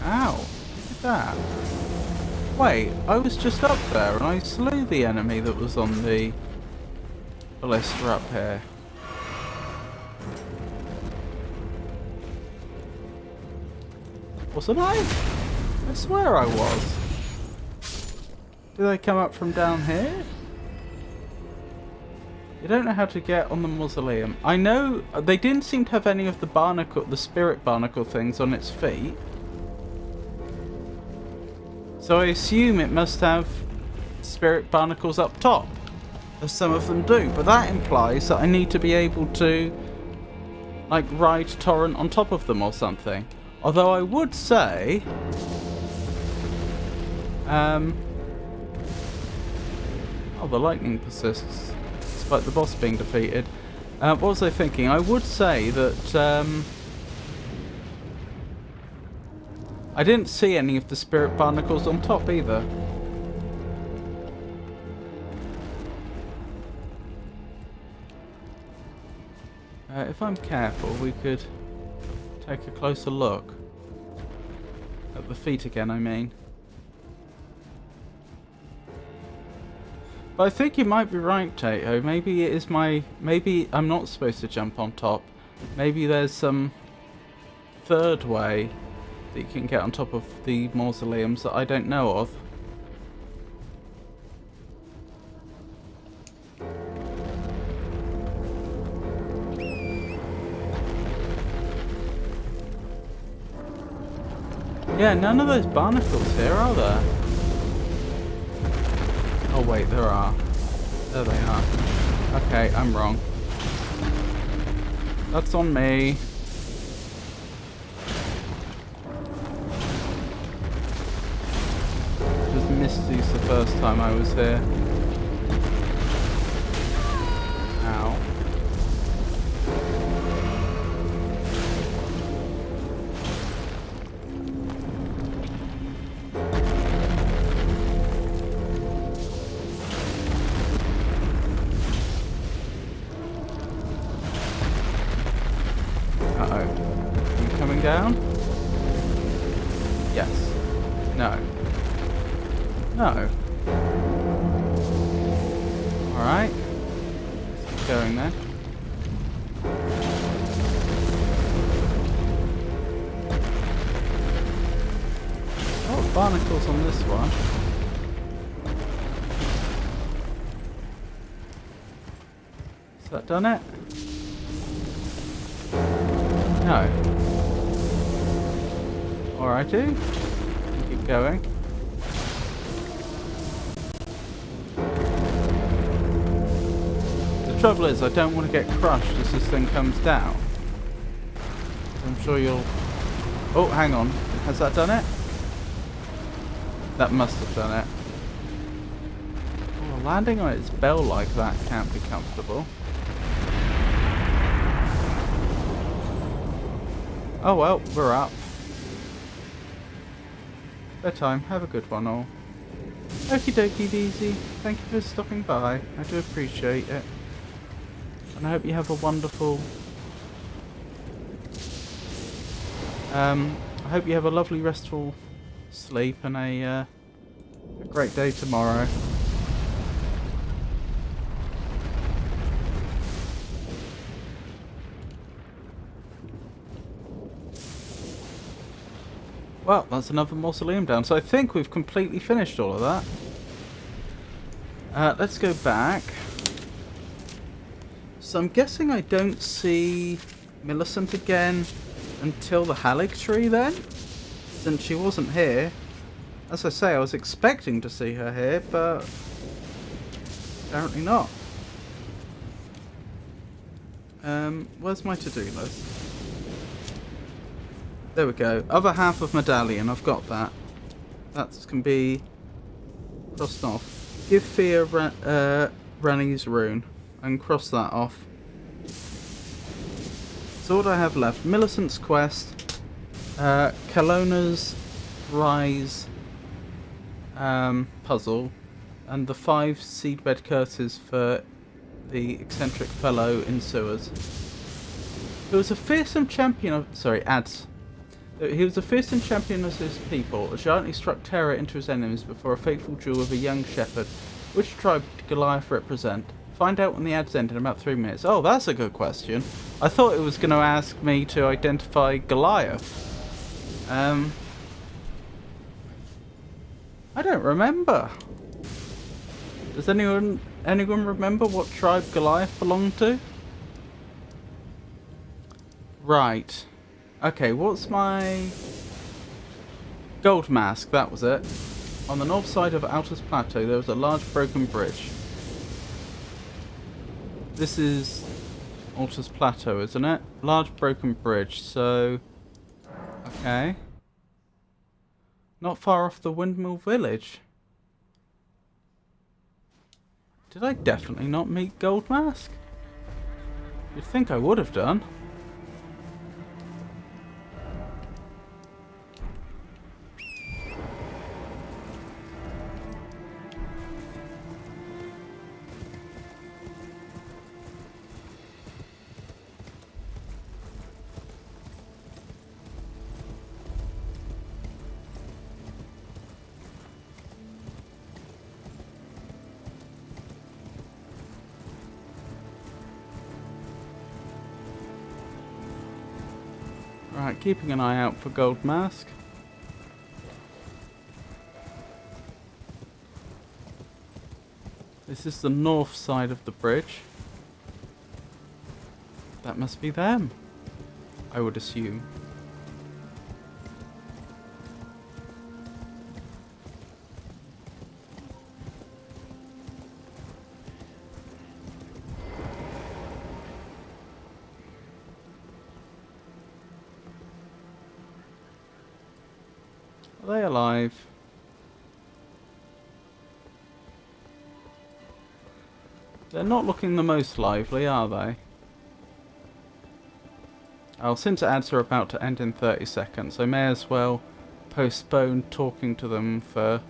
Ow! Look at that. Wait, I was just up there and I slew the enemy that was on the ballista up here. Wasn't I? I swear I was. Do they come up from down here? You don't know how to get on the mausoleum. I know they didn't seem to have any of the spirit barnacle things on its feet. So I assume it must have spirit barnacles up top, as some of them do. But that implies that I need to be able to, like, ride Torrent on top of them or something. Although I would say... Oh, the lightning persists, despite the boss being defeated. What was I thinking? I would say that I didn't see any of the spirit barnacles on top either. If I'm careful, we could take a closer look at the feet again, I mean. But I think you might be right, Tato. Maybe it is maybe I'm not supposed to jump on top. Maybe there's some third way that you can get on top of the mausoleums that I don't know of. Yeah, none of those barnacles here, are there? Oh wait, there are. There they are. Okay, I'm wrong. That's on me. Just missed these the first time I was here. Ow. Down? Yes. No. No. Alright. Let's keep going then. Oh, barnacles on this one. Has that done it? No. Alrighty, keep going. The trouble is, I don't want to get crushed as this thing comes down. I'm sure you'll... Oh, hang on. Has that done it? That must have done it. Landing on its bell like that can't be comfortable. Oh well, we're up. Bedtime. Have a good one all. Okie dokie, Deezy. Thank you for stopping by. I do appreciate it. And I hope you have a wonderful... I hope you have a lovely restful sleep and a great day tomorrow. Well, that's another mausoleum down. So I think we've completely finished all of that. Let's go back. So I'm guessing I don't see Millicent again until the Halig tree then? Since she wasn't here. As I say, I was expecting to see her here, but apparently not. Where's my to-do list? There we go. Other half of medallion, I've got that. That can be crossed off. Give Fia Rani's rune and cross that off. So what do I have left? Millicent's quest, Kelowna's rise puzzle, and the 5 seedbed curses for the eccentric fellow in sewers. He was a fearsome champion of... Sorry, ads. He was a fearsome champion of his people, a giant who struck terror into his enemies before a fateful duel with a young shepherd. Which tribe did Goliath represent? Find out when the ads end in about 3 minutes. Oh, that's a good question. I thought it was going to ask me to identify Goliath. I don't remember. Does anyone remember what tribe Goliath belonged to? Right. Okay, what's my... Gold Mask, that was it. On the north side of Altus Plateau, there was a large broken bridge. This is Altus Plateau, isn't it? Large broken bridge, so... Okay. Not far off the Windmill Village. Did I definitely not meet Gold Mask? You'd think I would have done. Right, keeping an eye out for Gold Mask. This is the north side of the bridge. That must be them, I would assume. Are they alive? They're not looking the most lively, are they? Oh, since ads are about to end in 30 seconds, I may as well postpone talking to them for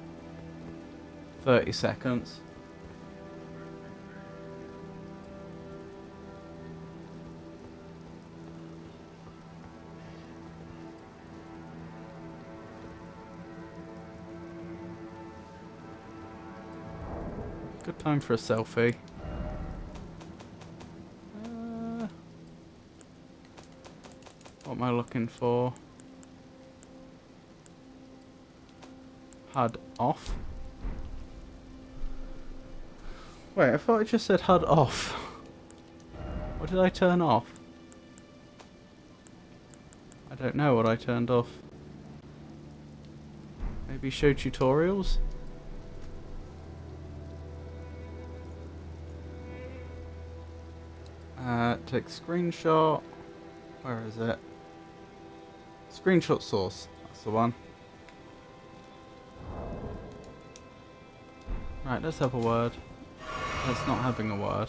30 seconds. Good time for a selfie. What am I looking for? HUD off. Wait, I thought it just said HUD off. What did I turn off? I don't know what I turned off. Maybe show tutorials? Take screenshot. Where is it? Screenshot source. That's the one. Right, let's have a word. That's not having a word.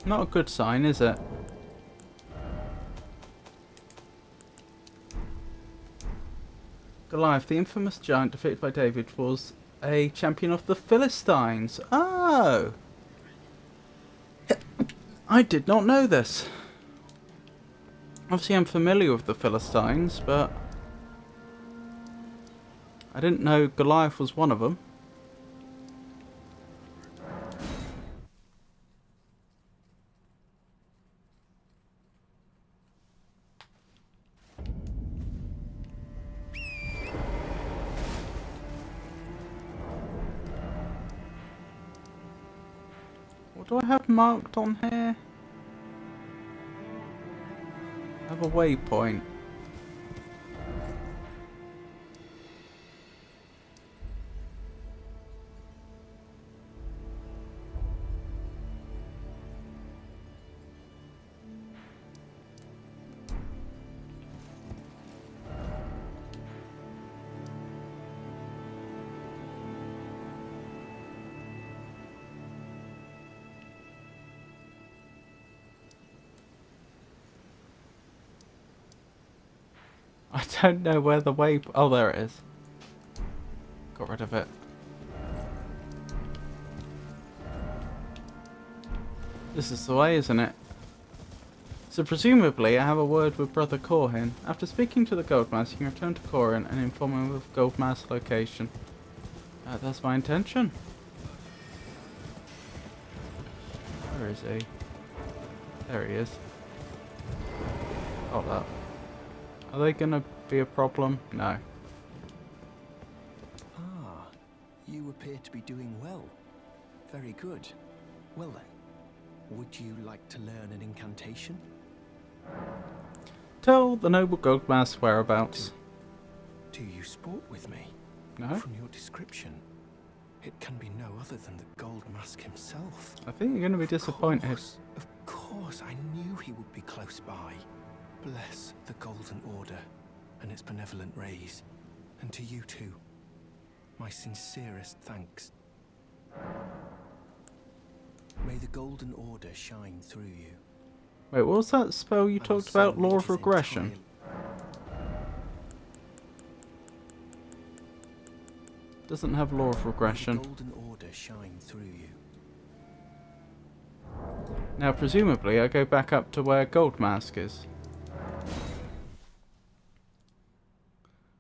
Not a good sign, is it? Goliath, the infamous giant defeated by David, was a champion of the Philistines. Oh! I did not know this. Obviously I'm familiar with the Philistines, but I didn't know Goliath was one of them. What do I have marked on here? I have a waypoint. I don't know where the oh, there it is. Got rid of it. This is the way, isn't it? So presumably I have a word with Brother Corhin. After speaking to the Goldmaster, you can return to Corhin and inform him of Goldmaster's location. That's my intention. Where is he? There he is. Hold up. Are they gonna be a problem? No. Ah, you appear to be doing well. Very good. Well then, would you like to learn an incantation? Tell the noble Goldmaster's whereabouts. Do you sport with me? No? From your description, it can be no other than the Gold Mask himself. I think you're going to be disappointed. Of course, I knew he would be close by. Bless the Golden Order and its benevolent rays. And to you too, my sincerest thanks. May the Golden Order shine through you. Wait, what was that spell you talked about? Law of Regression? Doesn't have Law of Regression. May the Golden Order shine through you. Now, presumably, I go back up to where Goldmask is.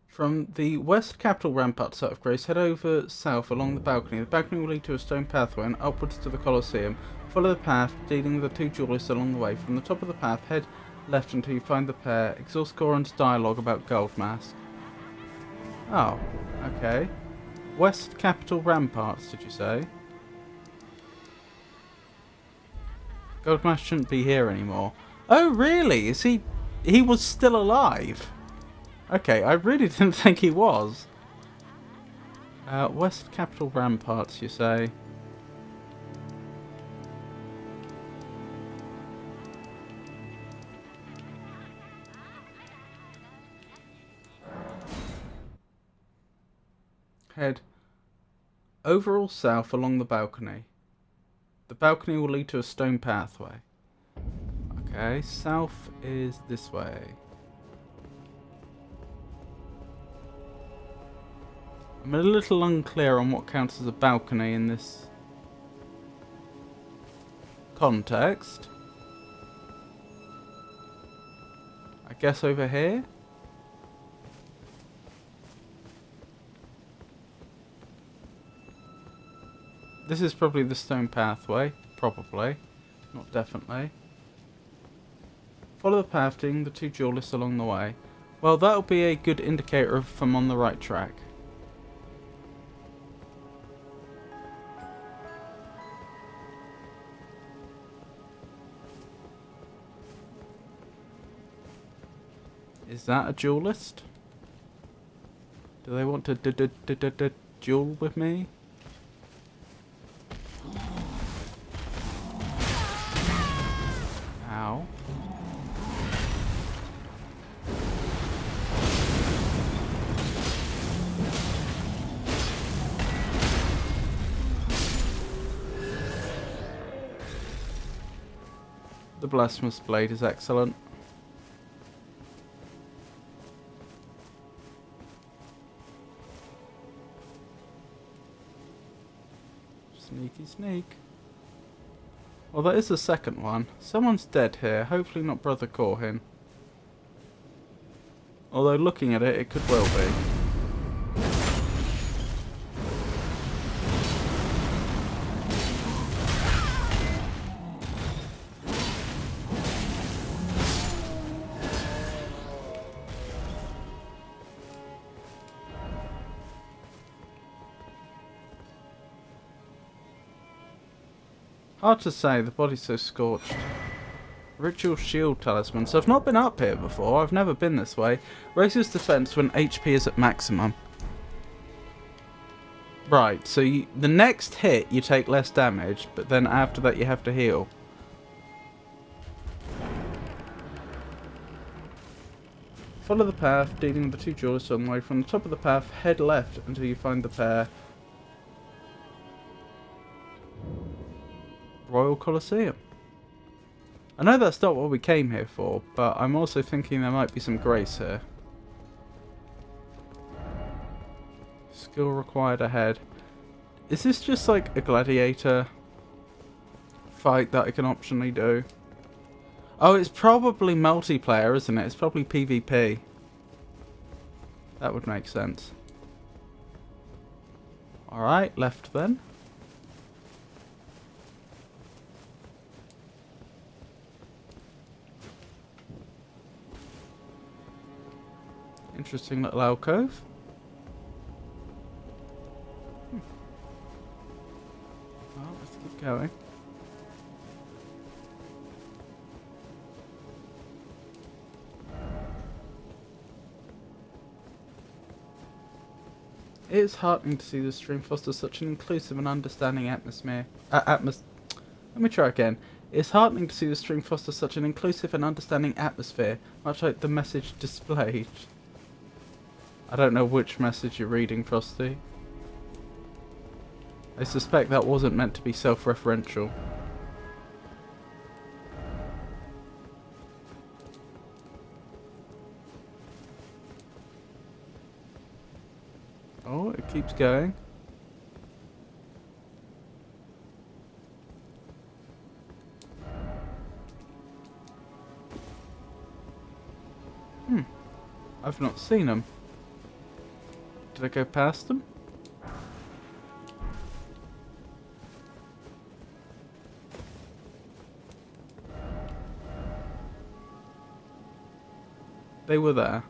From the west capital rampart site of Grace, head over south along the balcony. The balcony will lead to a stone pathway and upwards to the Colosseum. Follow the path, dealing with the two duelists along the way. From the top of the path, head left until you find the pair. Exhaust Goran's dialogue about Goldmask. Oh, okay. West capital ramparts, did you say? Goldmask shouldn't be here anymore. Oh, really? Is he... He was still alive? Okay, I really didn't think he was. West capital ramparts, you say? Head overall south along the balcony. The balcony will lead to a stone pathway. Okay, south is this way. I'm a little unclear on what counts as a balcony in this context. I guess over here? This is probably the stone pathway. Probably. Not definitely. Follow the path, taking the two duelists along the way. Well, that'll be a good indicator if I'm on the right track. Is that a duelist? Do they want to duel with me? Ow. The Blasphemous Blade is excellent. Sneaky sneak. Well, there is a second one. Someone's dead here. Hopefully not Brother Corhin. Although looking at it, it could well be. Hard to say, the body's so scorched. Ritual shield talisman. So I've not been up here before, I've never been this way. Raises defense when HP is at maximum. Right, so the next hit you take less damage, but then after that you have to heal. Follow the path, dealing with the 2 jewelers on the way. From the top of the path, head left until you find the pair. Royal Colosseum. I know that's not what we came here for, but I'm also thinking there might be some grace here. Skill required ahead. Is this just like a gladiator fight that I can optionally do? Oh, it's probably multiplayer, isn't it? It's probably PvP. That would make sense. Alright, left then. Interesting little alcove. Well, let's keep going. It is heartening to see the stream foster such an inclusive and understanding atmosphere. Let me try again. It's heartening to see the stream foster such an inclusive and understanding atmosphere, much like the message displayed. I don't know which message you're reading, Frosty. I suspect that wasn't meant to be self-referential. Oh, it keeps going. I've not seen them. Did I go past them? They were there.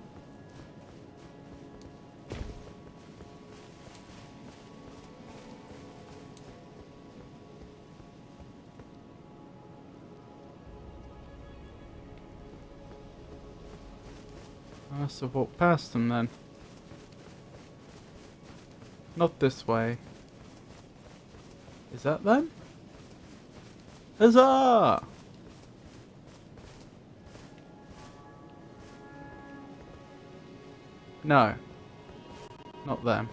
I must have walked past them then. Not this way. Is that them? Huzzah! No. Not them.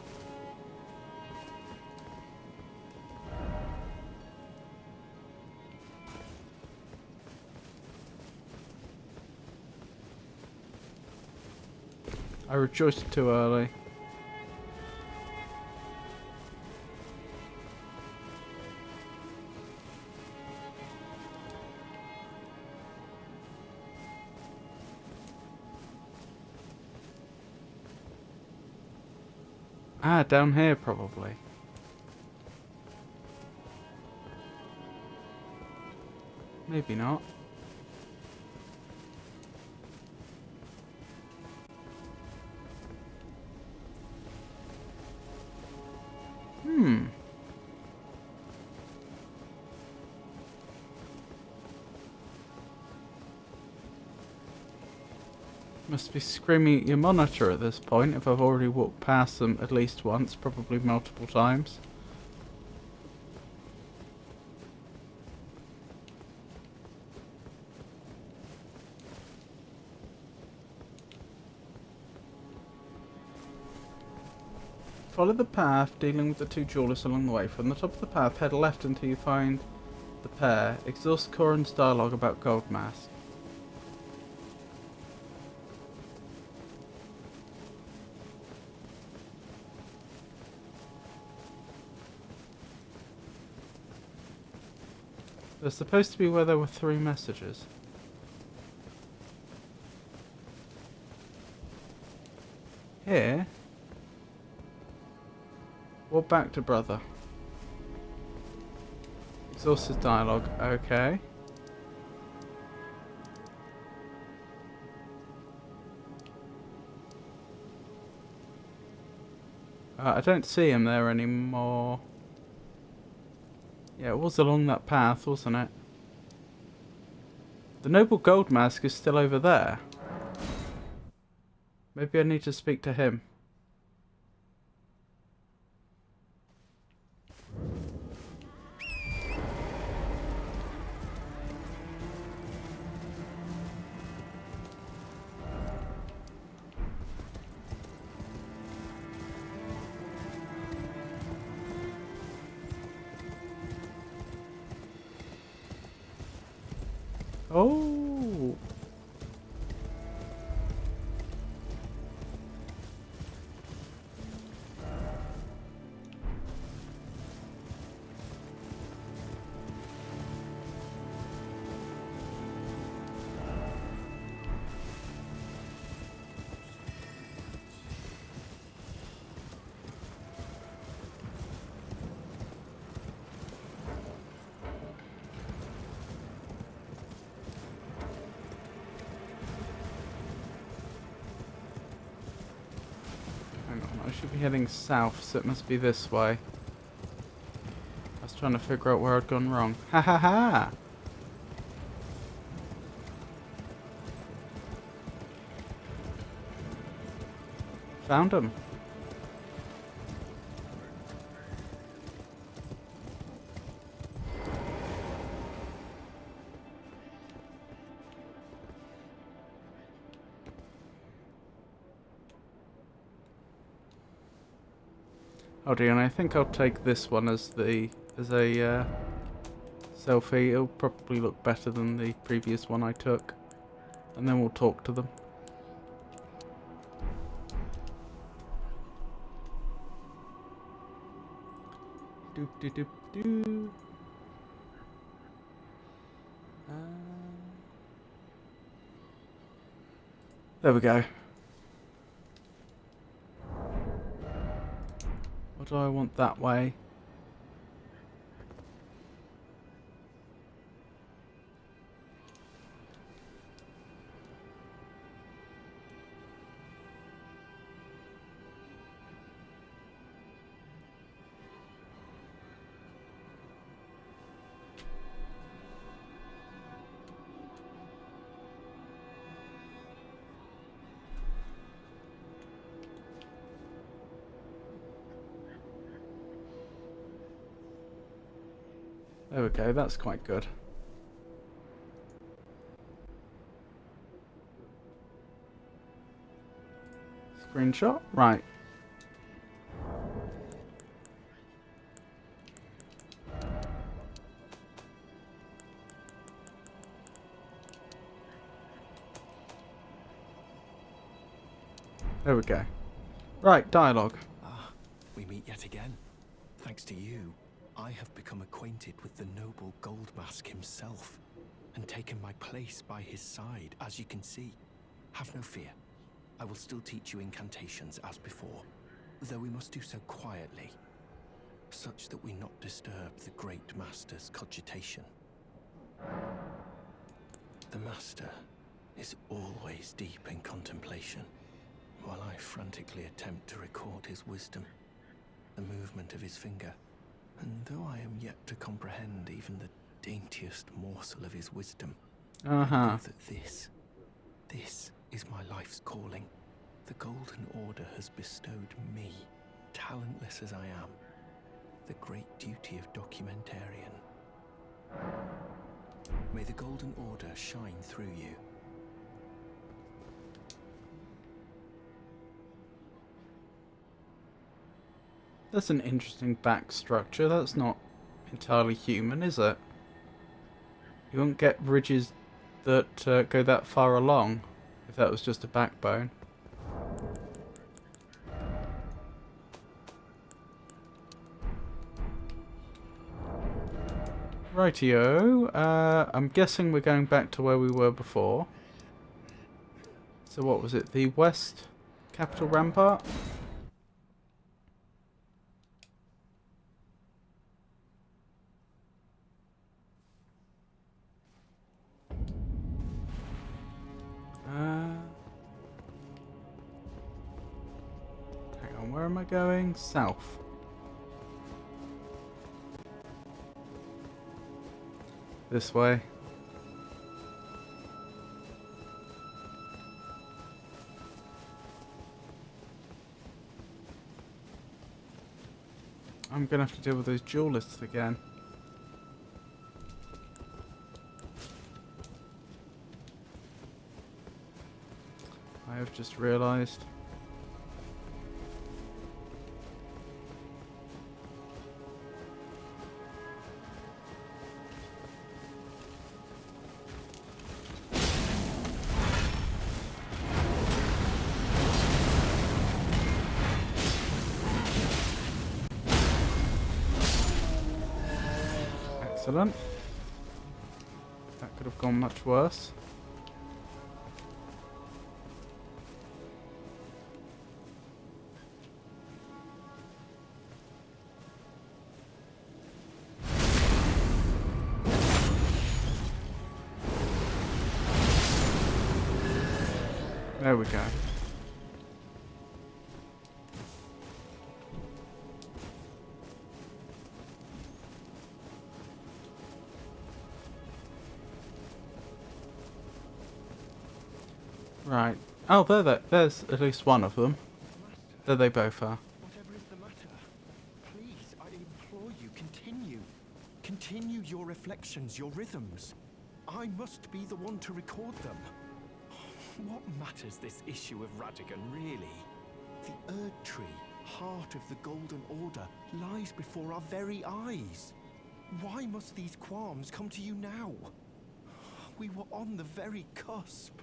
I rejoiced too early. Ah, down here probably. Maybe not. Must be screaming at your monitor at this point if I've already walked past them at least once, probably multiple times. Follow the path, dealing with the two jewelers along the way. From the top of the path, head left until you find the pair. Exhaust Corin's dialogue about Gold Mask. They're supposed to be where there were 3 messages. Here? Walk back to brother. Exhausted dialogue. Okay. I don't see him there anymore. Yeah, it was along that path, wasn't it? The Noble Gold Mask is still over there. Maybe I need to speak to him. Oh. I should be heading south, so it must be this way. I was trying to figure out where I'd gone wrong. Ha ha ha! Found him. Oh dear, and I think I'll take this one as a selfie. It'll probably look better than the previous one I took, and then we'll talk to them. Doop doop doop doo. There we go. What do I want that way? There we go, that's quite good. Screenshot? Right. There we go. Right, dialogue. Ah, we meet yet again. Thanks to you, I have become acquainted with the noble Gold Mask himself, and taken my place by his side, as you can see. Have no fear. I will still teach you incantations as before, though we must do so quietly, such that we not disturb the Great Master's cogitation. The Master is always deep in contemplation, while I frantically attempt to record his wisdom, the movement of his finger. And though I am yet to comprehend even the daintiest morsel of his wisdom, I know that this is my life's calling. The Golden Order has bestowed me, talentless as I am, the great duty of documentarian. May the Golden Order shine through you. That's an interesting back structure. That's not entirely human, is it? You wouldn't get ridges that go that far along if that was just a backbone. Rightio. I'm guessing we're going back to where we were before. So what was it? The West Capital Rampart? Hang on, where am I going? South. This way. I'm gonna have to deal with those duelists again. I have just realised. Excellent. That could have gone much worse. There we go. Right. Oh, there's at least one of them. There they both are. Whatever is the matter? Please, I implore you, continue. Continue your reflections, your rhythms. I must be the one to record them. What matters this issue of Radigan, really? The Erd Tree, heart of the Golden Order, lies before our very eyes. Why must these qualms come to you now? We were on the very cusp.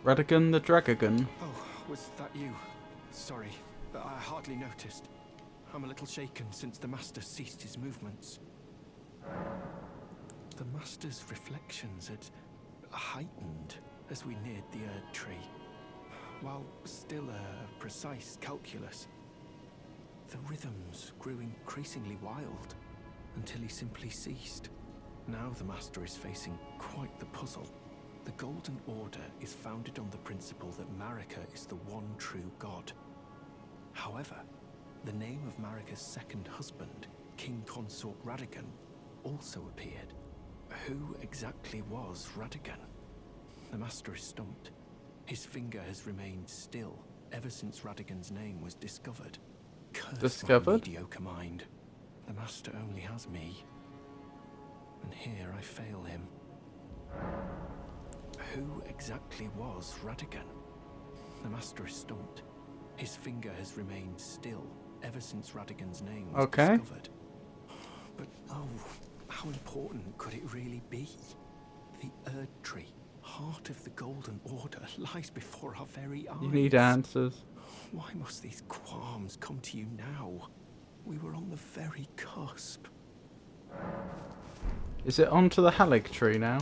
Radigan the Dragagon. Oh, was that you? Sorry, but I hardly noticed. I'm a little shaken since the Master ceased his movements. The Master's reflections had heightened as we neared the Erd Tree, while still a precise calculus. The rhythms grew increasingly wild until he simply ceased. Now the Master is facing quite the puzzle. The Golden Order is founded on the principle that Marika is the one true god. However, the name of Marika's second husband, King Consort Radigan, also appeared. Who exactly was Radigan? The Master is stumped. His finger has remained still ever since Radigan's name was discovered. Curse my mediocre mind. The Master only has me. And here I fail him. Who exactly was Radigan? The Master is stumped. His finger has remained still ever since Radigan's name was discovered. But oh, how important could it really be? The Erd Tree, heart of the Golden Order, lies before our very eyes. You need answers. Why must these qualms come to you now? We were on the very cusp. Is it onto the Halig tree now?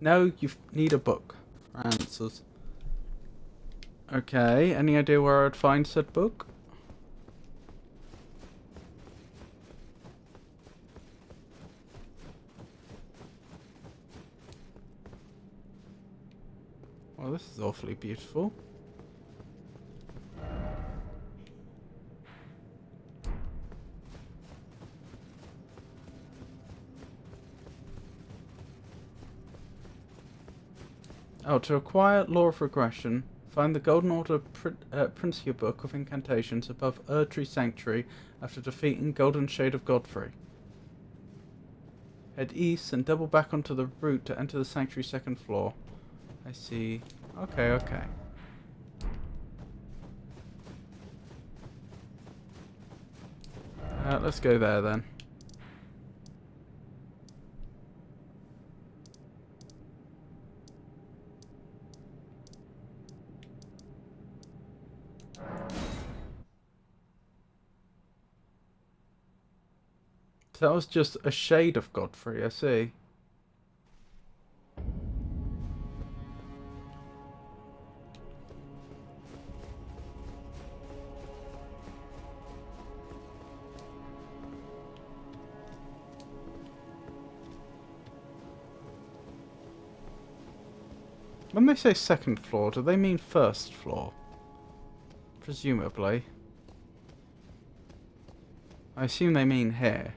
No, you need a book for answers. Okay, any idea where I'd find said book? Oh, this is awfully beautiful. Oh, to acquire Law of Regression, find the Golden Order Principia Book of Incantations above Erdtree Sanctuary after defeating Golden Shade of Godfrey. Head east and double back onto the route to enter the Sanctuary second floor. I see. Okay, okay. Let's go there then. So that was just a shade of Godfrey, I see. When they say second floor, do they mean first floor? Presumably. I assume they mean here.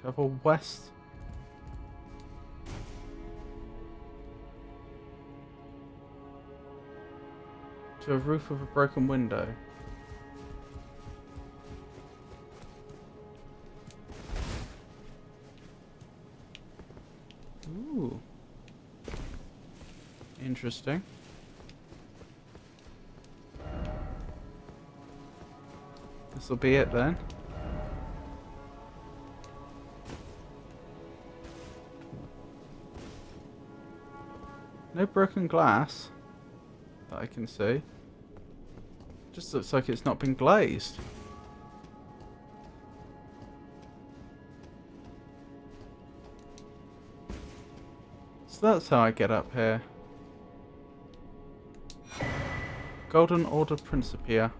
Travel west. To a roof with a broken window. Ooh. Interesting. This'll be it then. No broken glass that I can see. Just looks like it's not been glazed. So that's how I get up here. Golden Order Principia.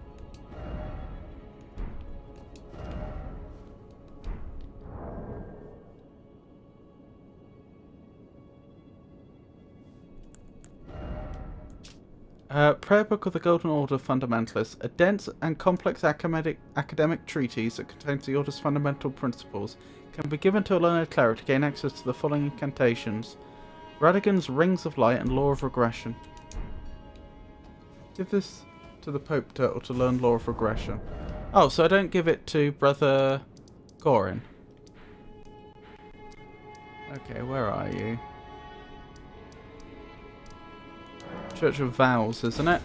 Prayer Book of the Golden Order Fundamentalists, a dense and complex academic treatise that contains the Order's fundamental principles, can be given to a learned cleric to gain access to the following incantations: Radigan's Rings of Light and Law of Regression. Give this to the Pope Turtle to learn Law of Regression. Oh, so I don't give it to Brother Gorin. Okay, where are you? Church of Vows, isn't it?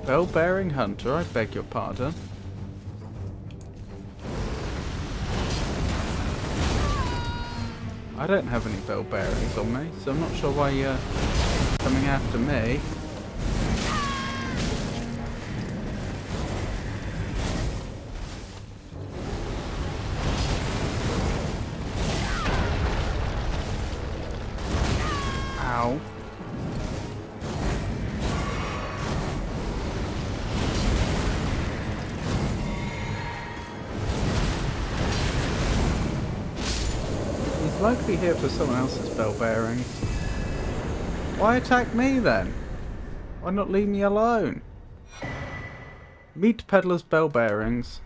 Bell-bearing hunter, I beg your pardon. I don't have any bell bearings on me, so I'm not sure why you're coming after me. Ow. Likely here for someone else's bell bearings. Why attack me then? Why not leave me alone? Meat peddler's bell bearings.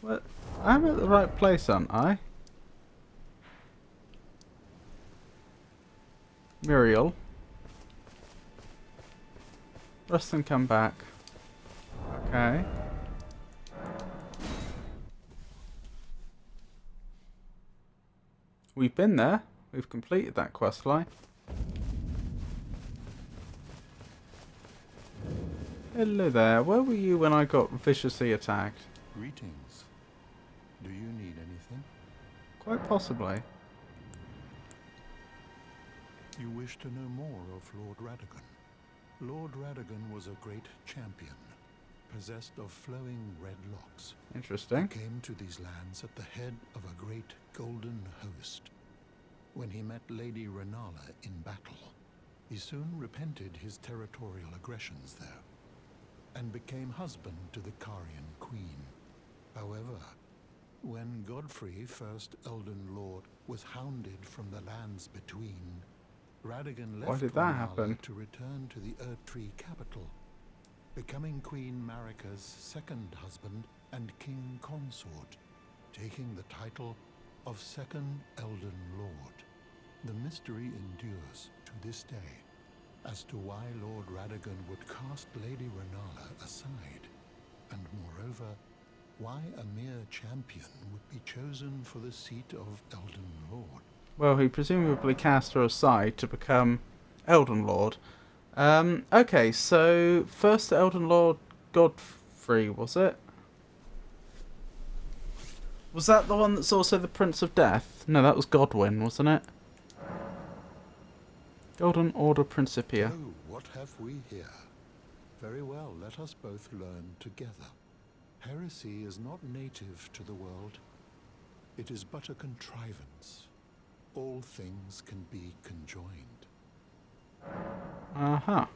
What? I'm at the right place, aren't I? Muriel. Rest and come back. Okay. We've been there. We've completed that quest line. Hello there. Where were you when I got viciously attacked? Greetings. Do you need anything? Quite possibly. You wish to know more of Lord Radagon? Lord Radagon was a great champion, possessed of flowing red locks. Interesting. He came to these lands at the head of a great golden host. When he met Lady Renala in battle, he soon repented his territorial aggressions there, and became husband to the Carian queen. However, when Godfrey, first Elden Lord, was hounded from the lands between, Radagon left Why did that Renala happen? to return to the Erdtree capital, becoming Queen Marika's second husband and king consort, taking the title of Second Elden Lord. The mystery endures to this day as to why Lord Radagon would cast Lady Renala aside, and moreover, why a mere champion would be chosen for the seat of Elden Lord. Well, he presumably cast her aside to become Elden Lord. Okay, so first Elden Lord Godfrey, was it? Was that the one that's also the Prince of Death? No, that was Godwyn, wasn't it? Golden Order Principia. Oh, what have we here? Very well, let us both learn together. Heresy is not native to the world. It is but a contrivance. All things can be conjoined. Uh-huh.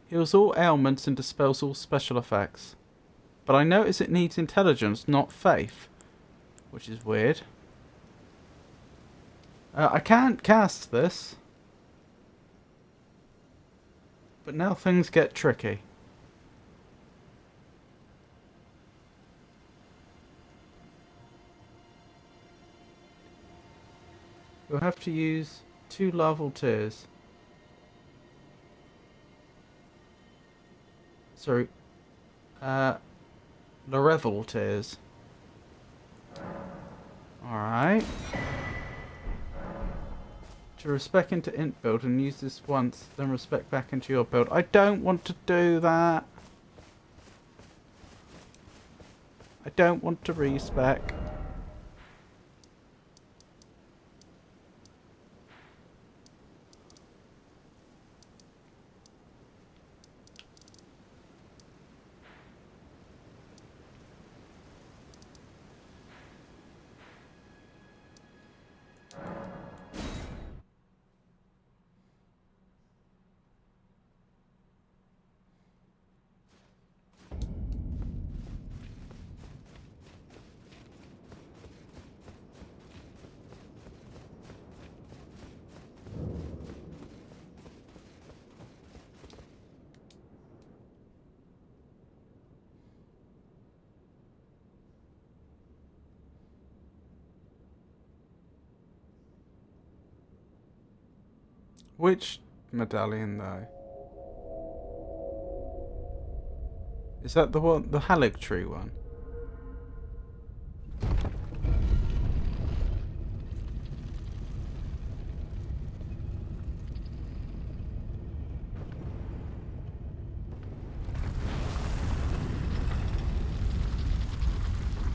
Heals all ailments and dispels all special effects. But I notice it needs intelligence, not faith. Which is weird. I can't cast this. But now things get tricky. You'll have to use 2 larval tears. Sorry. Larevel tears. Alright. To respec into int build and use this once, then respec back into your build. I don't want to do that. I don't want to respec. Which medallion though? Is that the one, the Halleck tree one?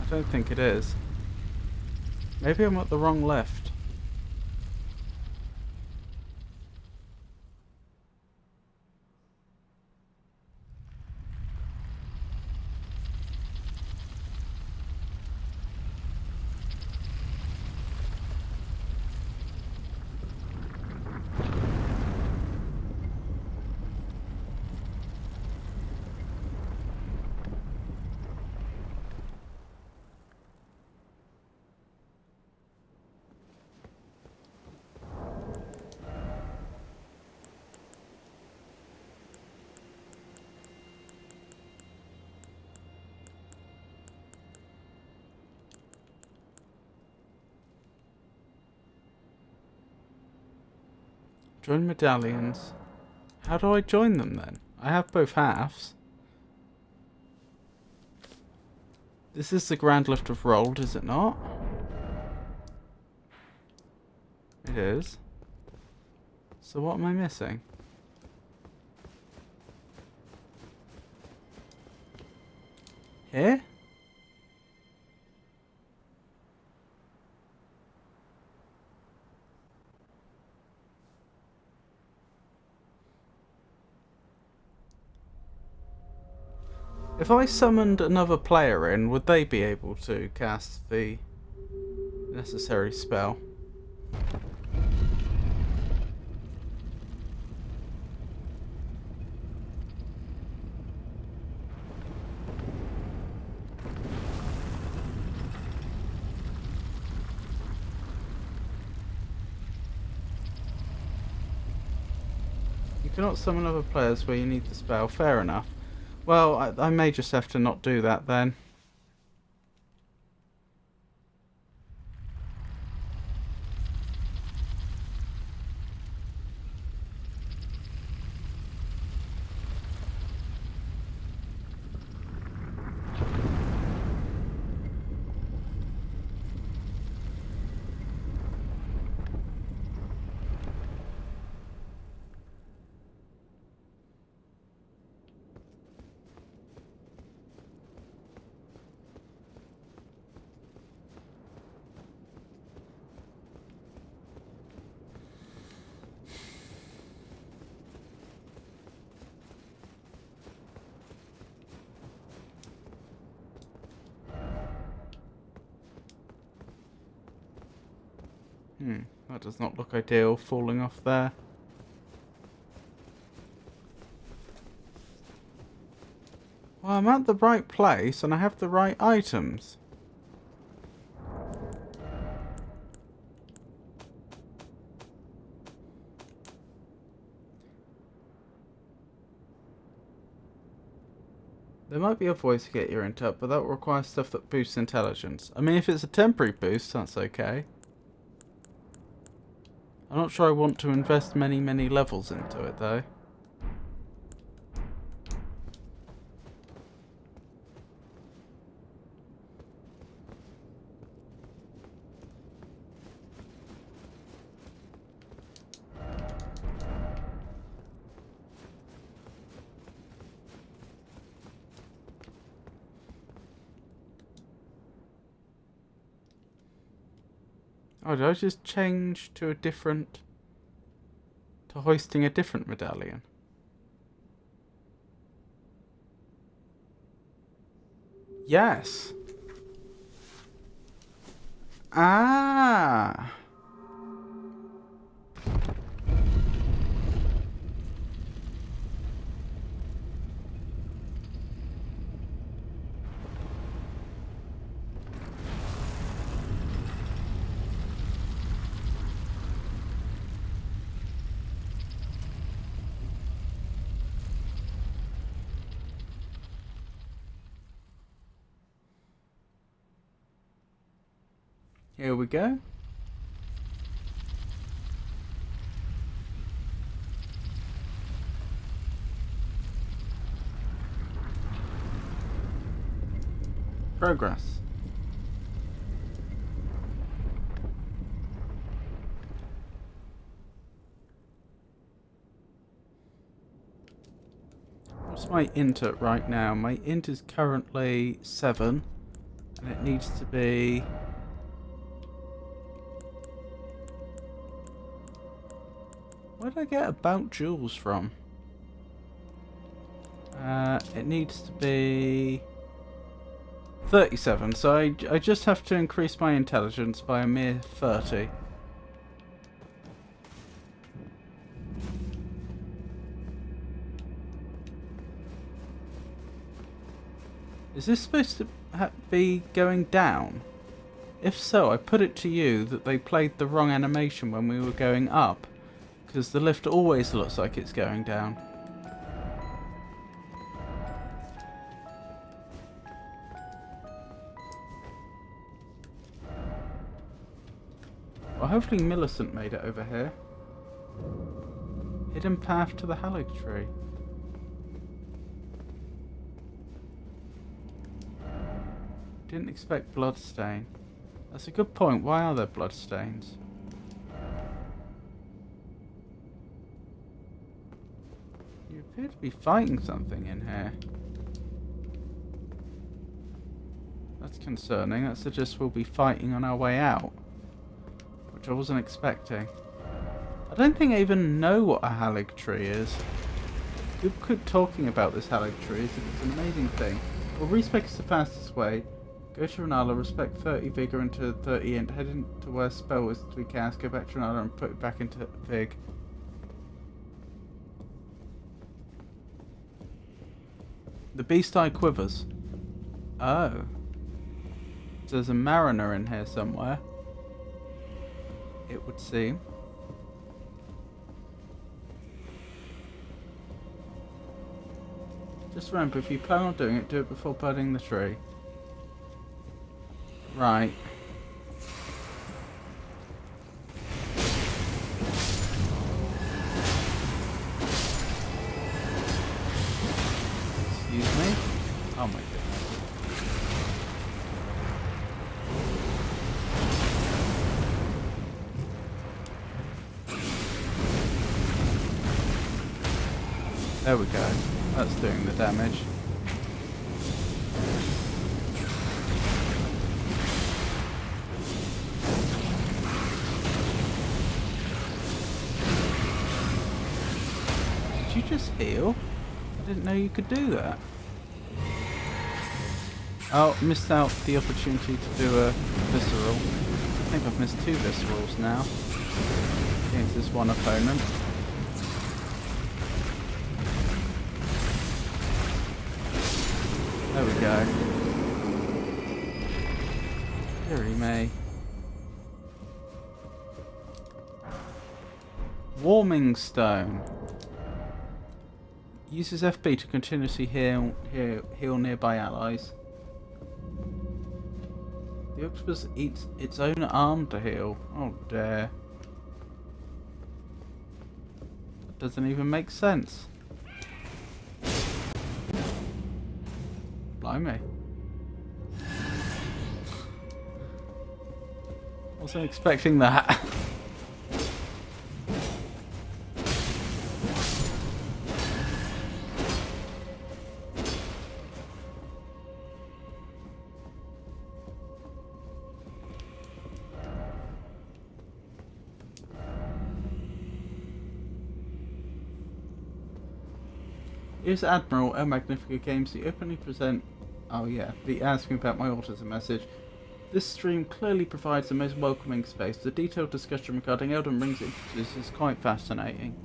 I don't think it is. Maybe I'm at the wrong left. Join medallions. How do I join them then? I have both halves. This is the Grand Lift of Rold, is it not? It is. So what am I missing? Here? If I summoned another player in, would they be able to cast the necessary spell? You cannot summon other players where you need the spell. Fair enough. Well, I may just have to not do that then. That does not look ideal, falling off there. Well, I'm at the right place and I have the right items. There might be a way to get your int up, but that will require stuff that boosts intelligence. I mean, if it's a temporary boost, that's okay. I'm not sure I want to invest many levels into it, though. Oh, did I just change to a different... to hoisting a different medallion? Yes! Ah! Here we go. Progress. What's my int at right now? My int is currently 7, and it needs to be... Where did I get about jewels from? It needs to be 37, so I just have to increase my intelligence by a mere 30. Is this supposed to be going down? If so, I put it to you that they played the wrong animation when we were going up, because the lift always looks like it's going down. Well, hopefully Millicent made it over here. Hidden path to the Hallig tree. Didn't expect bloodstain. That's a good point. Why are there bloodstains? You appear to be fighting something in here. That's concerning. That suggests we'll be fighting on our way out, which I wasn't expecting. I don't think I even know what a halig tree is. People keep talking about this halig tree. It's an amazing thing. Well, respec is the fastest way. Go to Renala, respect 30 Vigor into 30 Int, head into where spell is to be cast, go back to Renala and put it back into Vig. The Beast Eye quivers. Oh. So there's a mariner in here somewhere. It would seem. Just remember, if you plan on doing it, do it before burning the tree. Right. Excuse me? Oh my goodness. There we go. That's doing the damage. Did you just heal? I didn't know you could do that. Oh, missed out the opportunity to do a visceral. I think I've missed 2 viscerals now against this one opponent. There we go. Deary me. Warming Stone. Uses FB to continuously heal nearby allies. The octopus eats its own arm to heal. Oh dear. That doesn't even make sense. Blimey. Wasn't expecting that. Here's Admiral El Magnifico Games. The openly present. Oh yeah, the asking about my autism message. This stream clearly provides the most welcoming space. The detailed discussion regarding Elden Ring's introduced is quite fascinating.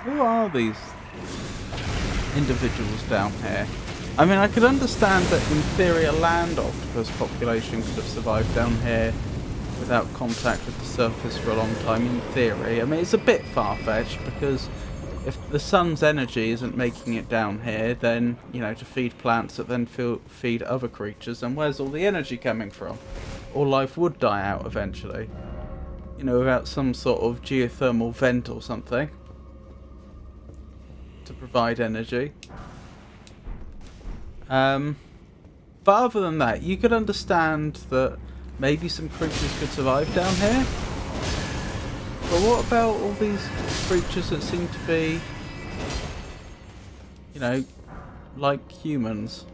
Who are these individuals down here? I mean, I could understand that in theory a land octopus population could have survived down here without contact with the surface for a long time, in theory. I mean, it's a bit far-fetched because if the sun's energy isn't making it down here, then, you know, to feed plants that then feed other creatures, then where's all the energy coming from? All life would die out eventually. You know, without some sort of geothermal vent or something to provide energy. But other than that, you could understand that maybe some creatures could survive down here. But what about all these creatures that seem to be, you know, like humans?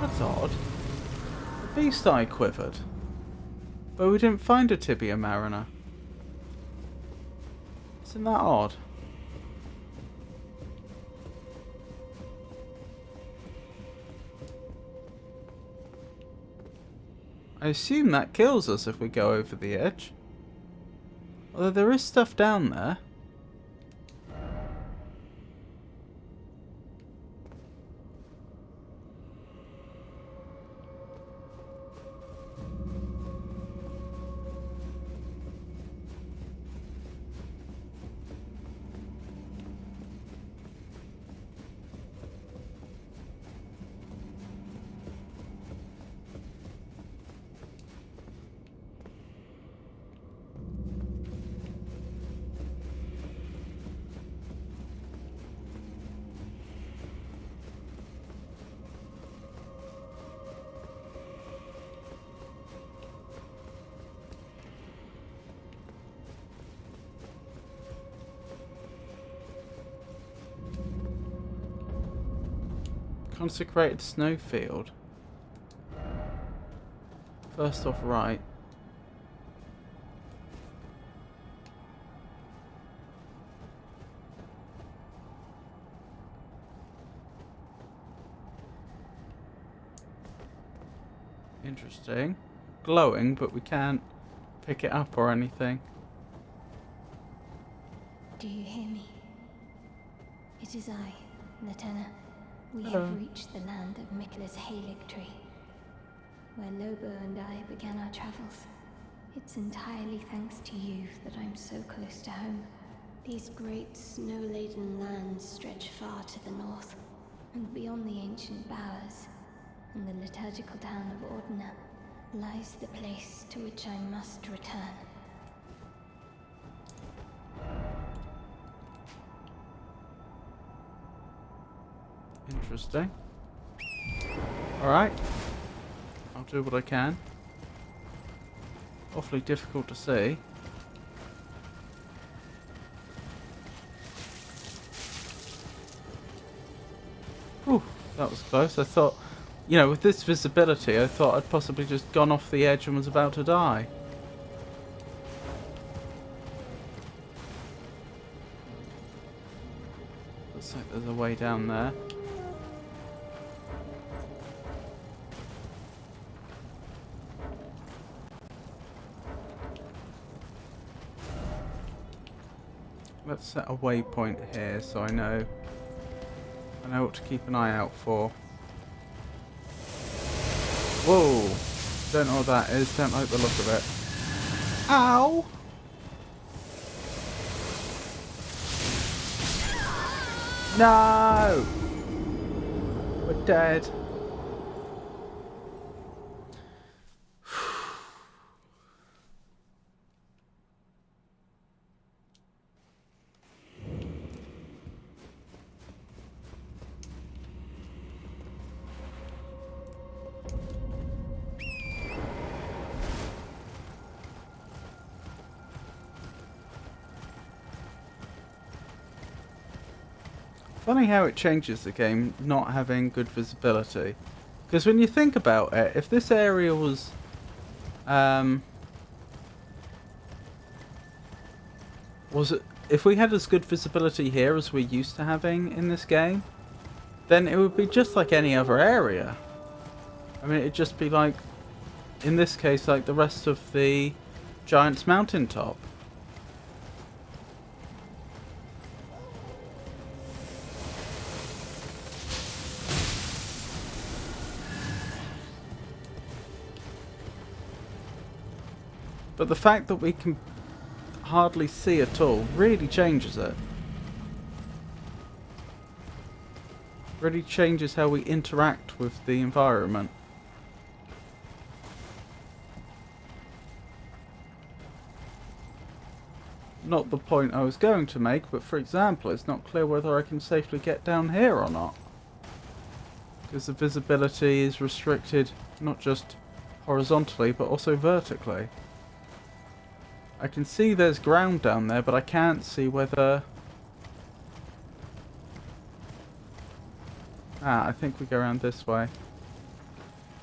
That's odd. The beast eye quivered. But we didn't find a tibia mariner. Isn't that odd? I assume that kills us if we go over the edge. Although there is stuff down there. Consecrated snowfield. First off, right. Interesting. Glowing, but we can't pick it up or anything. Do you hear me? It is I, Latenna. We Hello. have reached the land of Mikla's Halig tree, where Lobo and I began our travels. It's entirely thanks to you that I'm so close to home. These great snow-laden lands stretch far to the north, and beyond the ancient bowers and the liturgical town of Ordina lies the place to which I must return. Interesting. Alright. I'll do what I can. Awfully difficult to see. Whew, that was close. I thought, you know, with this visibility, I thought I'd possibly just gone off the edge and was about to die. Looks like there's a way down there. Let's set a waypoint here so I know what to keep an eye out for. Whoa! Don't know what that is, don't like the look of it. Ow! No! We're dead. Funny how it changes the game not having good visibility. Because when you think about it, if this area was if we had as good visibility here as we're used to having in this game, then it would be just like any other area. I mean, it'd just be like, in this case, like the rest of the Giant's Mountaintop. But the fact that we can hardly see at all really changes it. Really changes how we interact with the environment. Not the point I was going to make, but for example, it's not clear whether I can safely get down here or not. Because the visibility is restricted not just horizontally, but also vertically. I can see there's ground down there, but I can't see whether... I think we go around this way.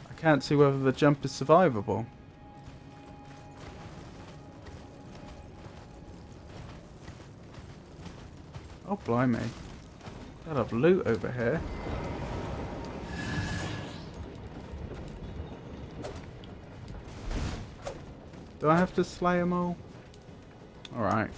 I can't see whether the jump is survivable. Oh, blimey. A lot of loot over here. Do I have to slay them all? Alright.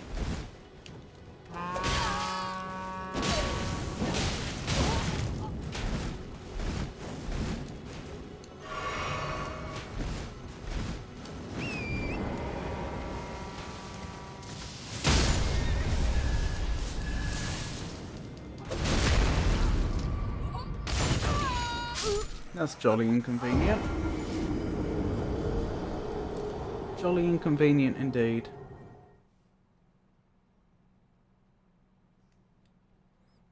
That's jolly inconvenient. Jolly inconvenient indeed.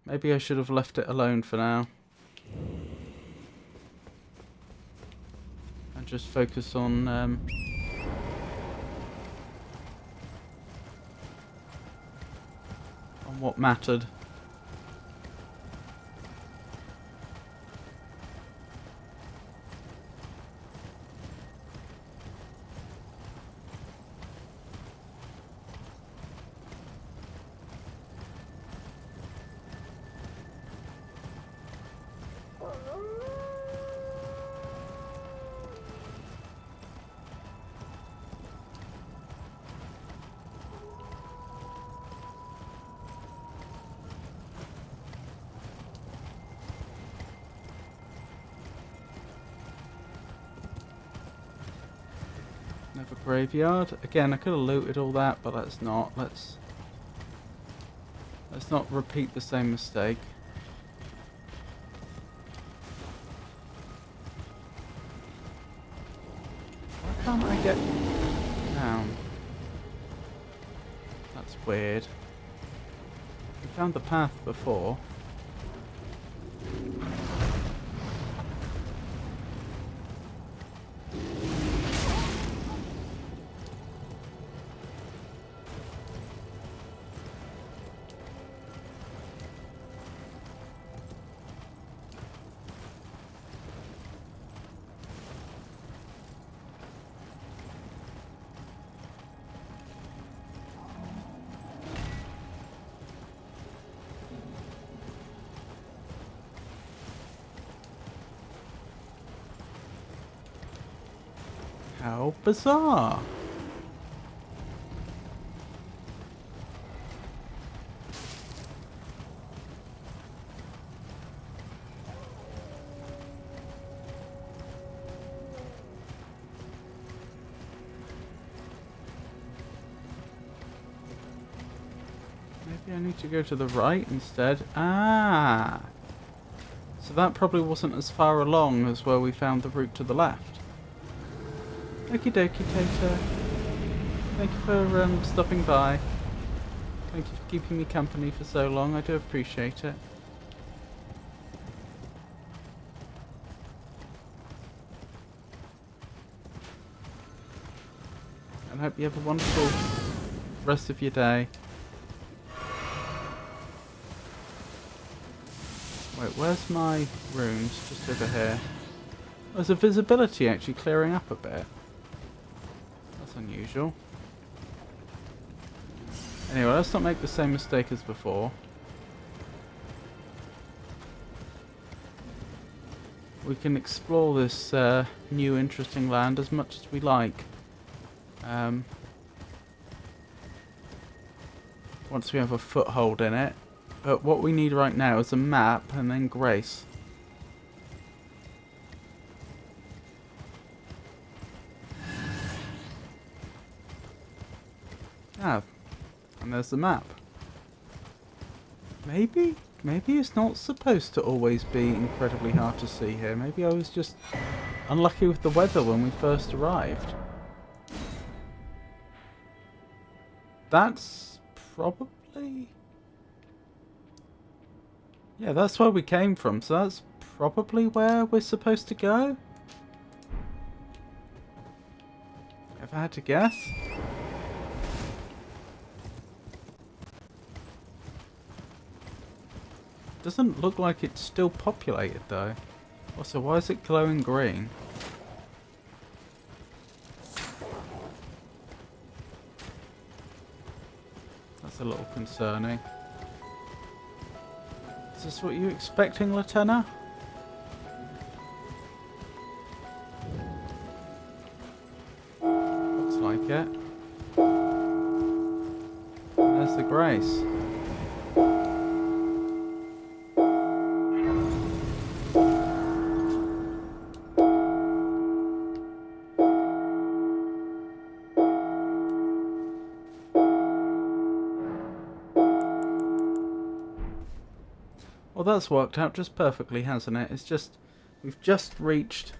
Maybe I should have left it alone for now. And just focus on what mattered. Another graveyard. Again, I could have looted all that, but let's not. Let's not repeat the same mistake. Why can't I get down? That's weird. We found the path before. How bizarre. Maybe I need to go to the right instead. Ah! So that probably wasn't as far along as where we found the route to the left. Okie dokie, Tater. Thank you for stopping by. Thank you for keeping me company for so long. I do appreciate it. And I hope you have a wonderful rest of your day. Wait, where's my rooms? Just over here. There's a visibility actually clearing up a bit. That's unusual. Anyway, let's not make the same mistake as before. We can explore this new interesting land as much as we like. Once we have a foothold in it. But what we need right now is a map and then Grace. Ah, and there's the map. Maybe it's not supposed to always be incredibly hard to see here. Maybe I was just unlucky with the weather when we first arrived. That's probably... yeah, that's where we came from, so that's probably where we're supposed to go. If I had to guess. Doesn't look like it's still populated though. Also, why is it glowing green? That's a little concerning. Is this what you're expecting, Latenna? Looks like it. There's the Grace. Well, that's worked out just perfectly, hasn't it? It's just, we've just reached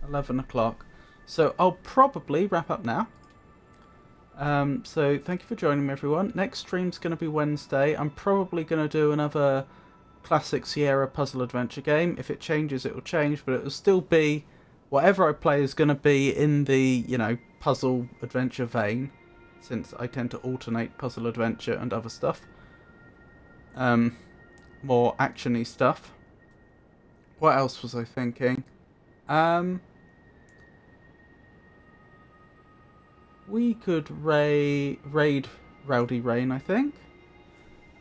11 o'clock. So I'll probably wrap up now. So thank you for joining me, everyone. Next stream's going to be Wednesday. I'm probably going to do another classic Sierra puzzle adventure game. If it changes, it will change, but it will still be, whatever I play is going to be in the, you know, puzzle adventure vein, since I tend to alternate puzzle adventure and other stuff. More action-y stuff. What else was I thinking? We could raid Rowdy Rain, I think.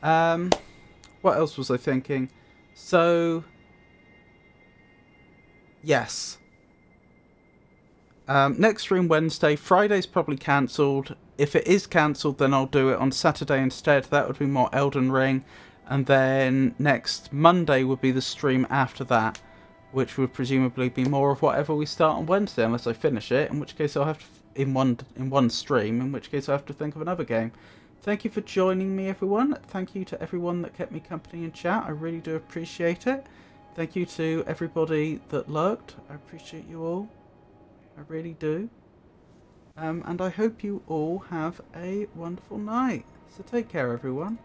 What else was I thinking? So, Yes. Next stream Wednesday. Friday's probably cancelled. If it is cancelled, then I'll do it on Saturday instead. That would be more Elden Ring. And then next Monday would be the stream after that, which would presumably be more of whatever we start on Wednesday, unless I finish it, in which case I'll have to, in one stream, in which case I'll have to think of another game. Thank you for joining me, everyone. Thank you to everyone that kept me company in chat. I really do appreciate it. Thank you to everybody that lurked. I appreciate you all. I really do. And I hope you all have a wonderful night. So take care, everyone.